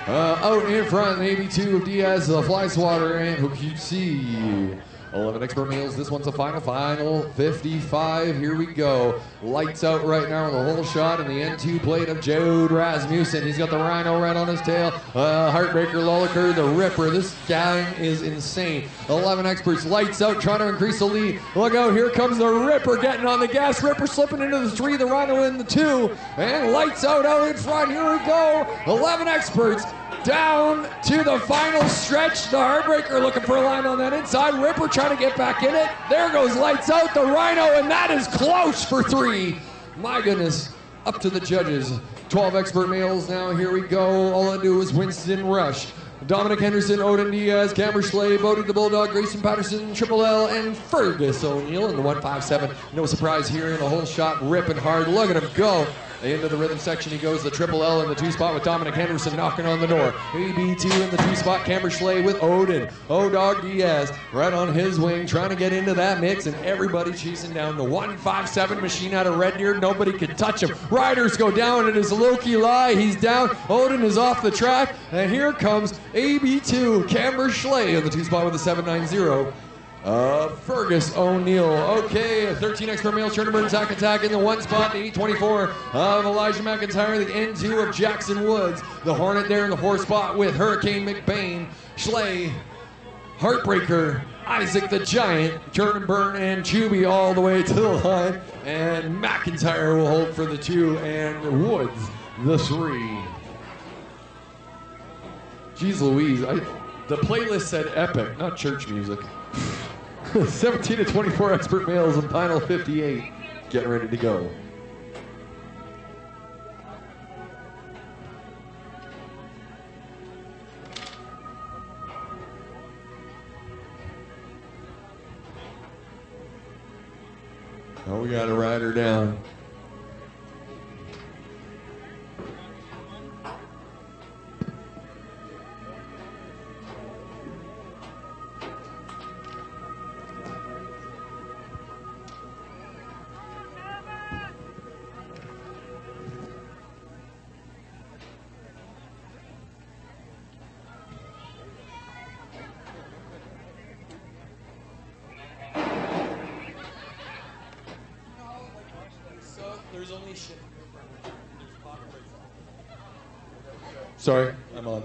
Speaker 2: Out in front, the AB2 of Diaz, the Fly Swatter, and Hokuti. 11 expert males. This one's a final 55. Here we go. Lights out right now with a whole shot, and the N2 plate of Jode Rasmussen. He's got the Rhino right on his tail. Heartbreaker, Lolliker, the Ripper. This gang is insane. 11 experts. Lights out, trying to increase the lead. Look out, here comes the Ripper getting on the gas. Ripper slipping into the 3, the Rhino in the 2. And lights out in front. Here we go. 11 experts. Down to the final stretch. The Heartbreaker looking for a line on that inside. Ripper trying to get back in it. There goes lights out, the Rhino, and that is close for 3. My goodness, up to the judges. 12 expert males now, here we go. All I do is Winston Rush. Dominic Henderson, Odin Diaz, Cameron Schley, Bodie the Bulldog, Grayson Patterson, Triple L, and Fergus O'Neill in the 157. No surprise here in a whole shot, ripping hard. Look at him go. Into the rhythm section he goes, the Triple L in the 2 spot with Dominic Henderson knocking on the door. AB2 in the 2 spot, Cameron Schley with Odin. O-Dog Diaz right on his wing, trying to get into that mix, and everybody chasing down the 157 machine out of Red Deer. Nobody could touch him. Riders go down, it is Loki Lai. He's down. Odin is off the track, and here comes AB2, Cameron Schley in the 2 spot with the 790. Fergus O'Neill. Okay, 13 expert male, Chernobyl Zack Attack in the 1 spot, the 824 of Elijah McIntyre, the N2 of Jackson Woods, the Hornet there in the 4 spot with Hurricane McBain, Schley, Heartbreaker, Isaac the Giant, Turn and Burn, and Chubby all the way to the line, and McIntyre will hold for the 2, and Woods the 3. Jeez Louise, the playlist said epic, not church music. 17 to 24 expert males in final 58. Getting ready to go. Oh, we got a rider down. There's only shit. Sorry, I'm on.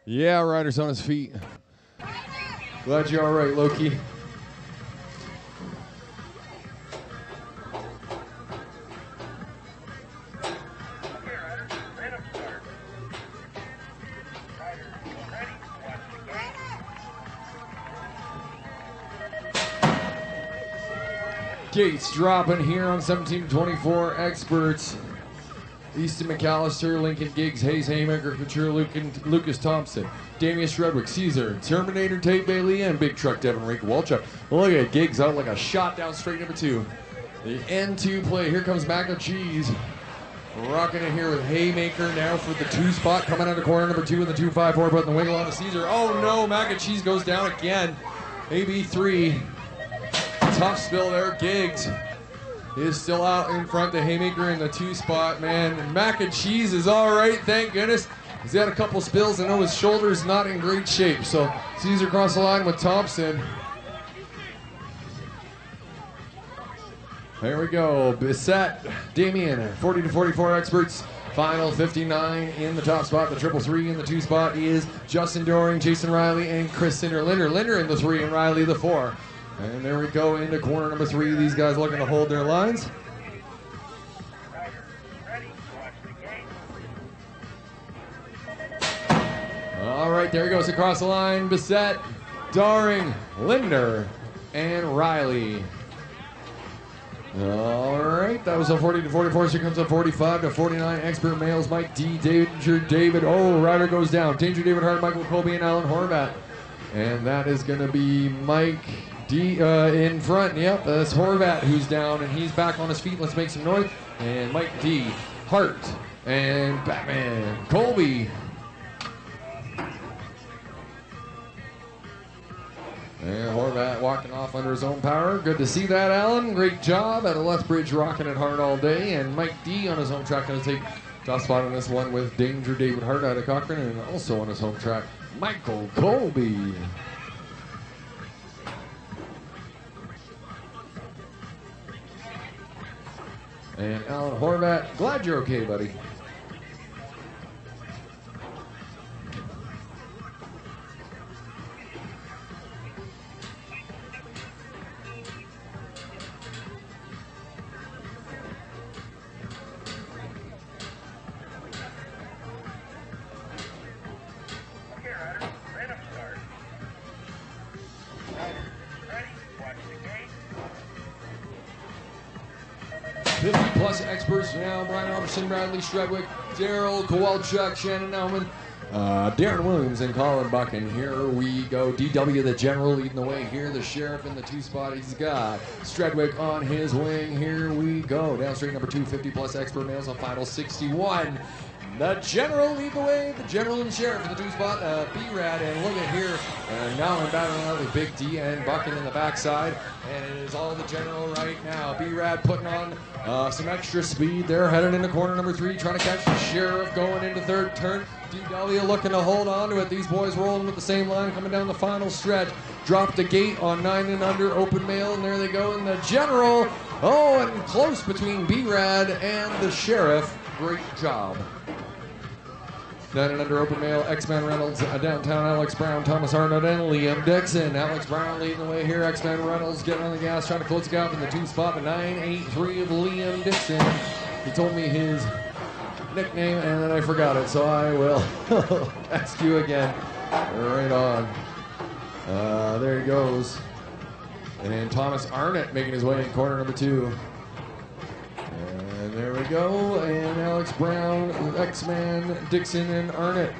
Speaker 2: Yeah, Ryder's on his feet. Glad you're all right, Loki. Gates dropping here on 17-24 experts. Easton McAllister, Lincoln Giggs, Hayes Haymaker, Couture, Lucas Thompson, Damian Shredwick, Caesar, Terminator, Tate Bailey, and Big Truck Devin Rake Walchuk. Look at Giggs out like a shot down straight number 2. The N2 play. Here comes Mac and Cheese. Rocking it here with Haymaker now for the 2 spot. Coming out of corner number 2 in the 2.54, putting the wiggle on to Caesar. Oh no, Mac and Cheese goes down again. AB3. Tough spill there. Giggs is still out in front. The Haymaker in the 2 spot, man. Mac and Cheese is all right, thank goodness. He's had a couple spills. I know his shoulder's not in great shape. So Caesar across the line with Thompson. There we go. Bissett, Damien, 40-44 experts. Final 59 in the top spot. The 333 in the 2 spot is Justin Doring, Jason Riley, and Chris Linder. Linder in the 3 and Riley the 4. And there we go into corner number 3. These guys looking to hold their lines. All right, there he goes across the line. Bissett, Doring, Linder, and Riley. All right, that was a 40-44. Here comes a 45-49. Expert males. Mike D, Danger David. Oh, Ryder goes down. Danger David Hart, Michael Colby, and Alan Horvat. And that is going to be Mike D in front. Yep, that's Horvat who's down, and he's back on his feet. Let's make some noise. And Mike D, Hart, and Batman Colby. And Horvat walking off under his own power. Good to see that, Alan. Great job at a Lethbridge, rocking it hard all day. And Mike D on his home track going to take top spot on this one with Danger David Hart out of Cochrane, and also on his home track, Michael Colby. And Alan Horvat, glad you're okay, buddy.
Speaker 5: Okay, Ryder, random start. Ryder, ready? Watch the gate.
Speaker 2: 50-plus experts now. Brian Robertson, Bradley Shredwick, Daryl Kowalchuk, Shannon Nauman, Darren Williams, and Colin Buck. And here we go. DW, the general, leading the way here. The sheriff in the 2 spot. He's got Shredwick on his wing. Here we go. Down straight number 2, 50-plus expert males on final 61. The general lead the way. The general and sheriff in the 2 spot. B-Rad, and look at here. Now I'm battling out with Big D and Bucking in the backside. And it is all the general right now. B-Rad putting on some extra speed. They're headed into corner number 3, trying to catch the sheriff going into 3rd turn. DW looking to hold on to it. These boys rolling with the same line coming down the final stretch. Drop the gate on 9 and under open mail, and there they go in the general. Oh, and close between B-Rad and the sheriff. Great job. 9 and under open mail, X-Man Reynolds, downtown Alex Brown, Thomas Arnold, and Liam Dixon. Alex Brown leading the way here. X-Man Reynolds getting on the gas, trying to close the gap in the 2 spot. The 983 of Liam Dixon. He told me his nickname, and then I forgot it, so I will ask you again. Right on. There he goes. And Thomas Arnott making his way in corner number 2. And there we go, and Alex Brown, X-Man, Dixon, and Arnott.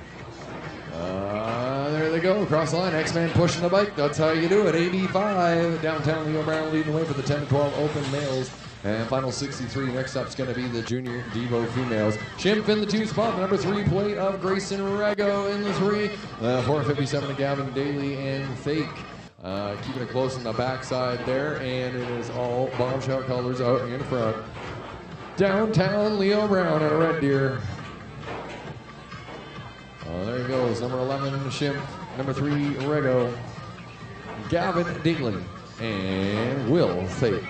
Speaker 2: There they go, across the line. X-Man pushing the bike, that's how you do it. AB5, downtown Leo Brown leading the way for the 10-12 open males. And final 63, next up's going to be the junior Devo females. Chimp in the 2 spot, the number 3 plate of Grayson Rego in the 3. 457 to Gavin Daly and Fake. Keeping it close on the backside there, and it is all bombshell colors out in front. Downtown Leo Brown at Red Deer. There he goes, number 11 Shimp, number 3 Rego, Gavin Daly, and Will Fake.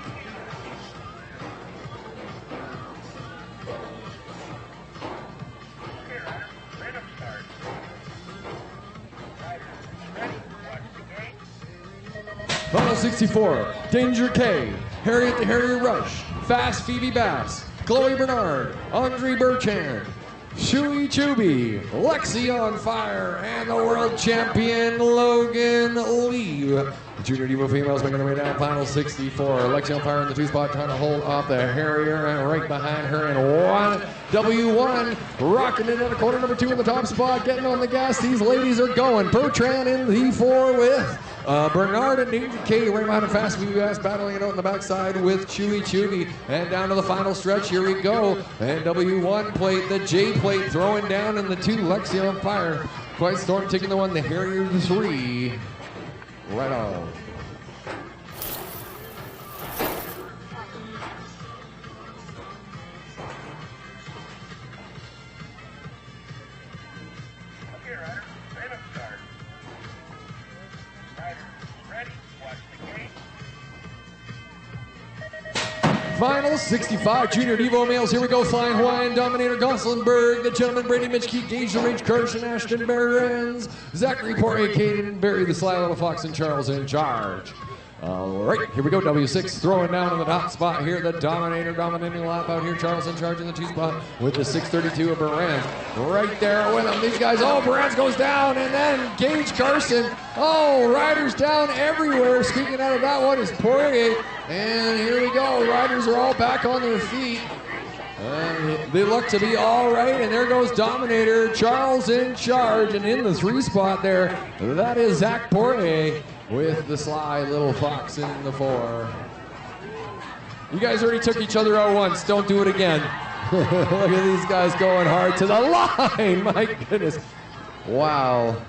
Speaker 2: Final 64, Danger K, Harriet the Harrier Rush, Fast Phoebe Bass, Chloe Bernard, Andre Bertrand, Shui Chuby, Lexi on Fire, and the world champion Logan Lee. The Junior Devo females making their way down final 64. Lexi on Fire in the 2 spot trying to hold off the Harrier, and right behind her in W1, rocking it at a corner number 2 in the top spot, getting on the gas. These ladies are going. Bertrand in the 4 with Bernard and Danger K right behind a Fast VBS, battling it out on the backside with Chewy Chuby. And down to the final stretch, here we go. And W1 plate, the J plate throwing down in the 2, Lexi on Fire. Quiet Storm taking the 1, the Harrier the 3. Right on.
Speaker 5: Okay, riders, random start. Riders, ready, watch the gate.
Speaker 2: Final 65 Junior Devo males. Here we go. Flying Hawaiian Dominator Goslinberg, the gentleman Brady Mitchkey, Gage the Rage Carson, Ashton Behrens, Zachary Poirier, Caden Barry, the Sly Little Fox, and Charles in charge. All right, here we go. W6 throwing down in the top spot here. The Dominator dominating lap out here. Charles in charge in the 2 spot with the 632 of Behrens. Right there with him. These guys, oh, Behrens goes down, and then Gage Carson. Oh, riders down everywhere. Speaking out of that one is Poirier. And here we go. Riders are all back on their feet. They look to be all right, and there goes Dominator. Charles in charge, and in the 3 spot there, that is Zach Poirier with the Sly Little Fox in the 4. You guys already took each other out once. Don't do it again. Look at these guys going hard to the line. My goodness. Wow.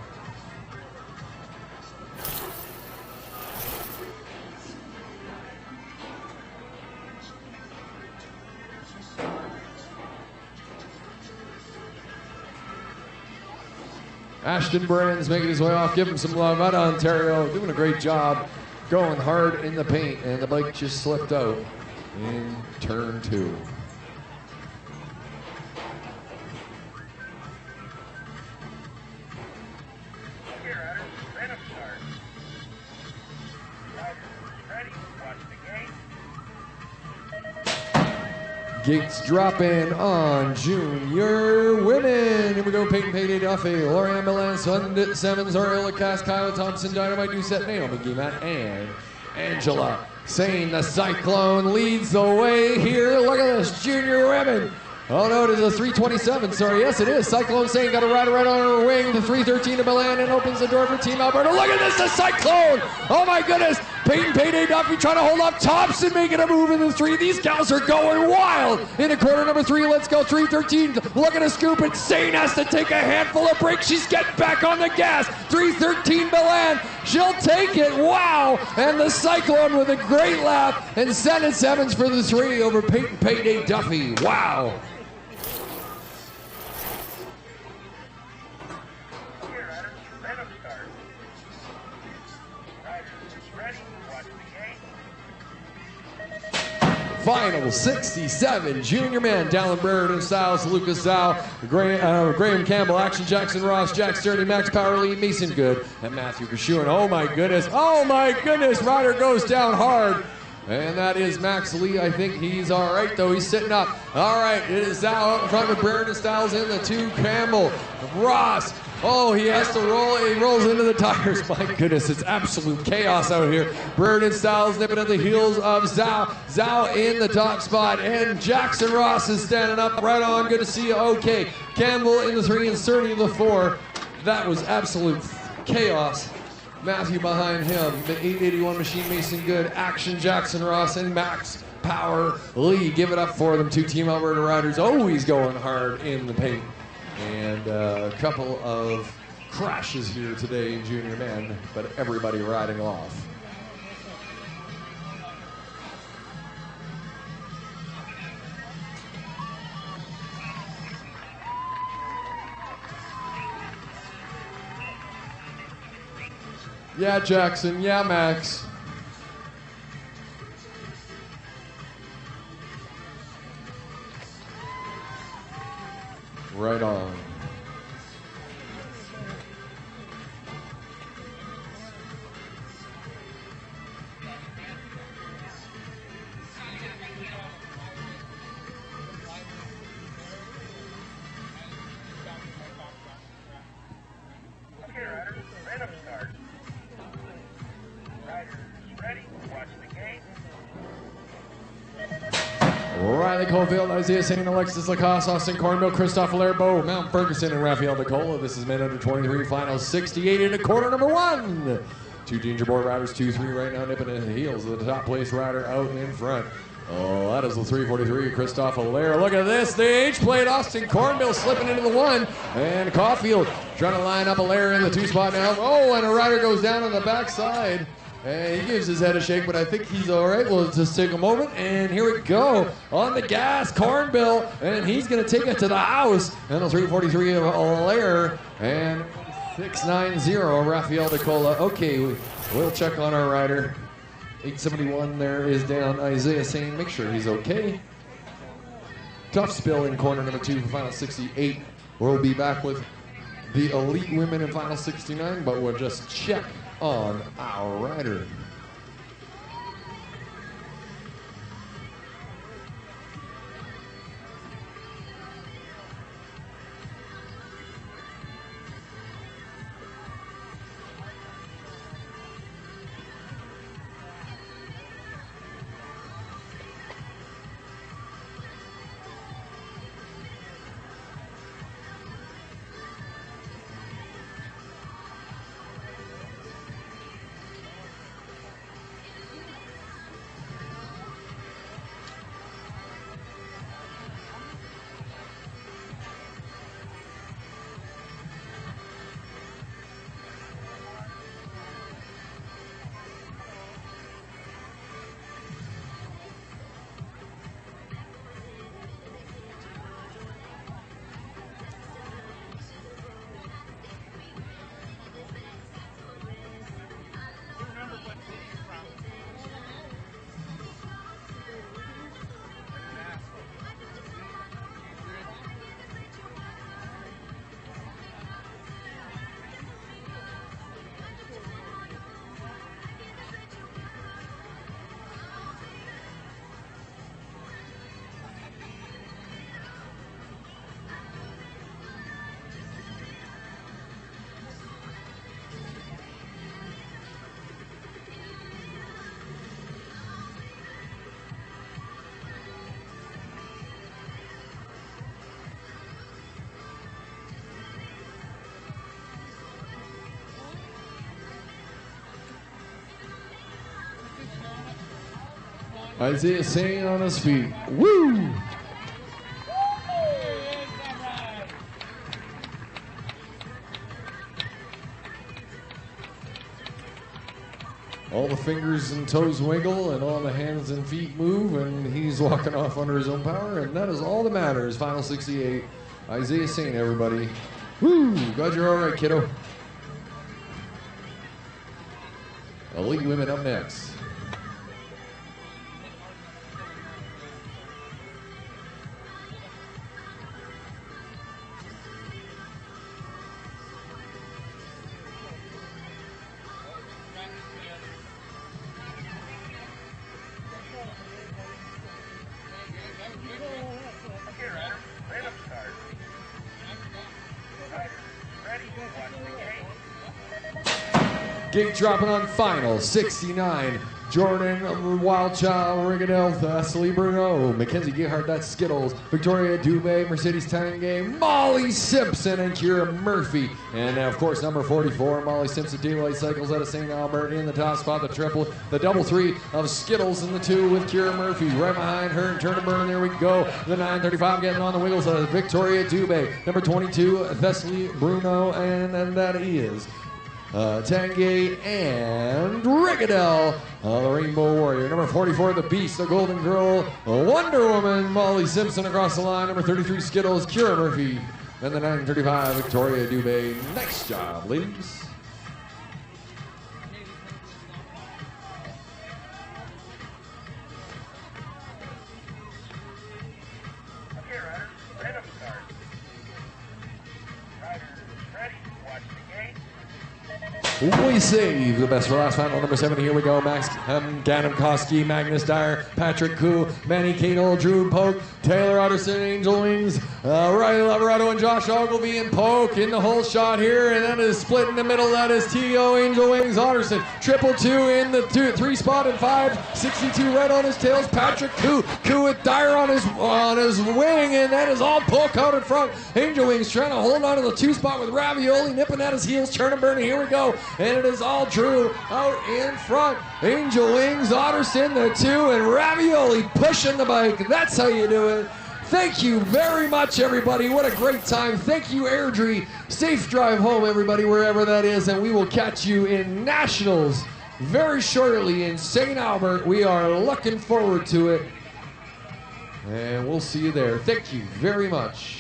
Speaker 2: Ashton Behrens making his way off, give him some love out of Ontario, doing a great job, going hard in the paint, and the bike just slipped out in turn 2.
Speaker 5: Okay, riders, random start. Riders, ready, watch the gate.
Speaker 2: Gates drop in on Junior Women. Here we go. Peyton Payday Duffy, Lorianne Milan, Sundit Simmons, Ariella Cass, Kyle Thompson, Dynamite Doucette, Naomi Guimat, and Angela Sane. The Cyclone leads the way here. Look at this, Junior Women. Oh no, it is a 327. Sorry, yes it is. Cyclone Sane got a rider right on her wing. The 313 of Milan and opens the door for Team Alberta. Look at this, the Cyclone. Oh my goodness. Peyton Payday Duffy trying to hold up Thompson, making a move in the 3. These gals are going wild into corner number 3. Let's go, 313. Looking to scoop it. Sane has to take a handful of breaks. She's getting back on the gas. 313 Milan. She'll take it. Wow. And the Cyclone with a great lap. And Sennett Simmons for the 3 over Peyton Payday Duffy. Wow.
Speaker 5: Okay, riders, random start. Riders, ready, watch the gate.
Speaker 2: Final 67 Junior Men. Dallin Bird and Styles, Lucas Zhao, Graham Campbell, Action Jackson Ross, Jack Sturdy, Max Powerly, Mason Good, and Matthew Kashuan. Oh my goodness. Oh my goodness. Ryder goes down hard. And that is Max Lee. I think he's all right, though. He's sitting up. All right, it is Zhao out in front with Bird and Styles in the 2. Campbell, Ross. Oh, he has to roll. He rolls into the tires. My goodness, it's absolute chaos out here. Bird and Styles nipping at the heels of Zhao. Zhao in the top spot, and Jackson Ross is standing up right on. Good to see you. Okay, Campbell in the 3 and Cerny in the 4. That was absolute chaos. Matthew behind him, the 881 Machine Mason Good, Action Jackson Ross, and Max Power Lee. Give it up for them. 2 Team Alberta riders always going hard in the paint. And a couple of crashes here today in Junior Men, but everybody riding off. Yeah, Jackson. Yeah, Max. Right on.
Speaker 5: Riders ready, watch the gate.
Speaker 2: Riley Cofield, Isaiah St. Alexis Lacoste, Austin Cornbill, Christophe Lerbeau, Mount Ferguson, and Raphael DeCola. This is men under 23 finals 68 into quarter number 1. 2 ginger board riders, 2-3 right now, nipping in the heels of the top place rider out in front. Oh, that is the 343, Christophe Allaire. Look at this, the H-plate, Austin Cornbill slipping into the 1, and Caulfield trying to line up Allaire in the 2 spot now. Oh, and a rider goes down on the backside. And he gives his head a shake, but I think he's all right. We'll just take a moment, and here we go. On the gas, Cornbill, and he's going to take it to the house. And the 343 of Allaire, and 690, Raphael DeCola. Okay, we'll check on our rider. 871 there is down. Isaiah St. Make sure he's okay. Tough spill in corner number 2 for final 68. We'll be back with the elite women in final 69, but we'll just check on our rider. Isaiah St. on his feet. Woo! All the fingers and toes wiggle and all the hands and feet move, and he's walking off under his own power, and that is all that matters. Final 68. Isaiah St., everybody. Woo! Glad you're all right, kiddo. Elite women up next. Gate dropping on final 69. Jordan Wildchild, Rigadel, Thessaly Bruno, Mackenzie Gehart, that's Skittles, Victoria Dubé, Mercedes Tangay, Molly Simpson, and Kira Murphy. And of course, number 44, Molly Simpson, Daylight Cycles out of St. Albert in the top spot, the double 3 of Skittles in the 2 with Kira Murphy. Right behind her, and turn to burn, there we go. The 935 getting on the wiggles of Victoria Dubé. Number 22, Thessaly Bruno, and that is Tangay and Rigadel, the Rainbow Warrior. Number 44, the Beast, the Golden Girl, Wonder Woman, Molly Simpson across the line. Number 33, Skittles, Kira Murphy. And the 935, Victoria Dubé. Nice job, ladies.
Speaker 5: Okay, riders, right up start. Riders ready, watch the gate.
Speaker 2: We save the best for last. Final number 7. Here we go. Max Ganamkowski, Magnus Dyer, Patrick Koo, Manny Cadle, Drew Polk, Taylor Utterson, Angel Wings, Riley Lavarado, and Josh Ogilvie and Polk in the whole shot here. And that is split in the middle. That is T.O. Angel Wings, Utterson. 222 in the 3 spot and 5. 62 right on his tails. Patrick Koo with Dyer on his wing. And that is all Polk out in front. Angel Wings trying to hold on to the 2 spot with Ravioli nipping at his heels. Churn and burning. Here we go. And it is all Drew out in front. Angel Wings, Otterson, the 2, and Ravioli pushing the bike. That's how you do it. Thank you very much, everybody. What a great time. Thank you, Airdrie. Safe drive home, everybody, wherever that is. And we will catch you in Nationals very shortly in St. Albert. We are looking forward to it. And we'll see you there. Thank you very much.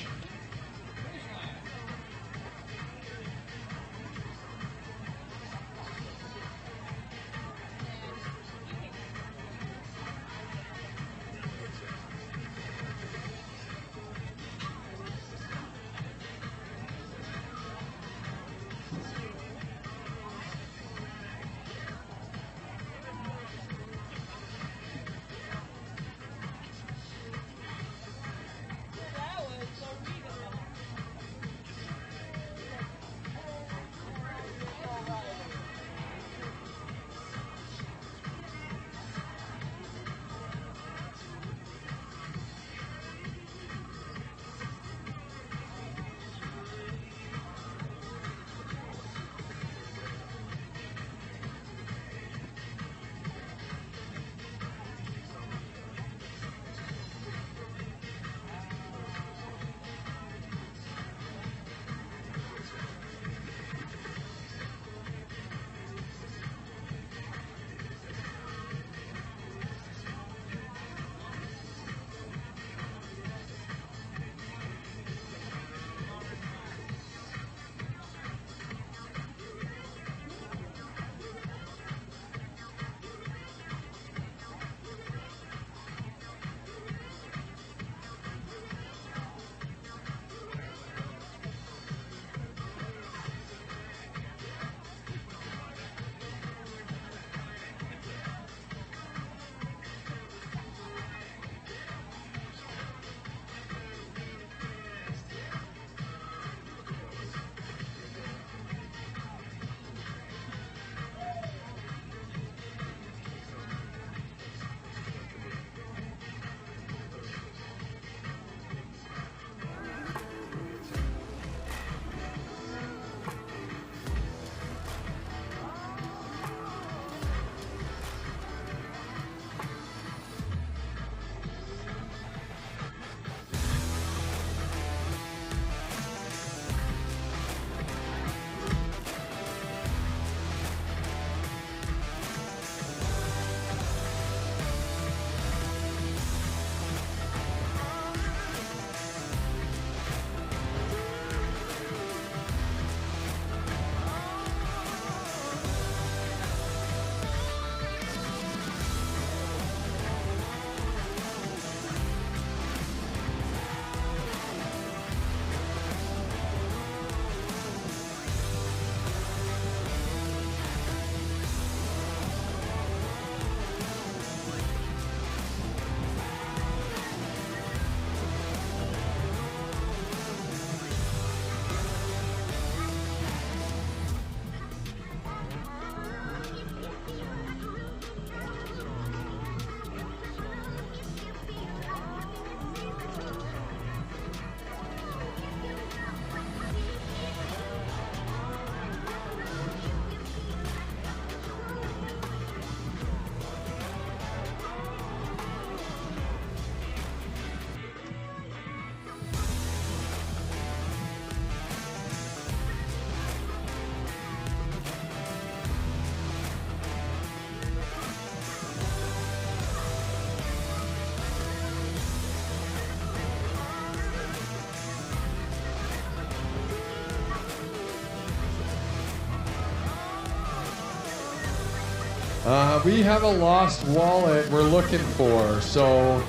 Speaker 2: We have a lost wallet we're looking for, so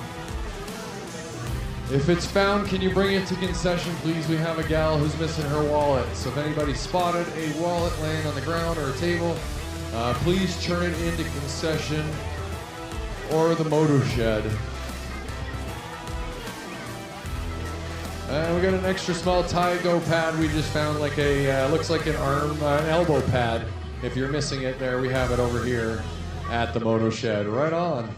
Speaker 2: If it's found, can you bring it to concession, please? We have a gal who's missing her wallet. So if anybody spotted a wallet laying on the ground or a table, please turn it into concession or the moto shed. And we got an extra small tie-go pad we just found, like a, looks like an arm, an elbow pad. If you're missing it there, we have it over here at the moto shed. Right on.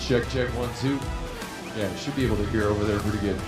Speaker 2: Check, check, 1, 2. Yeah, should be able to hear over there pretty good.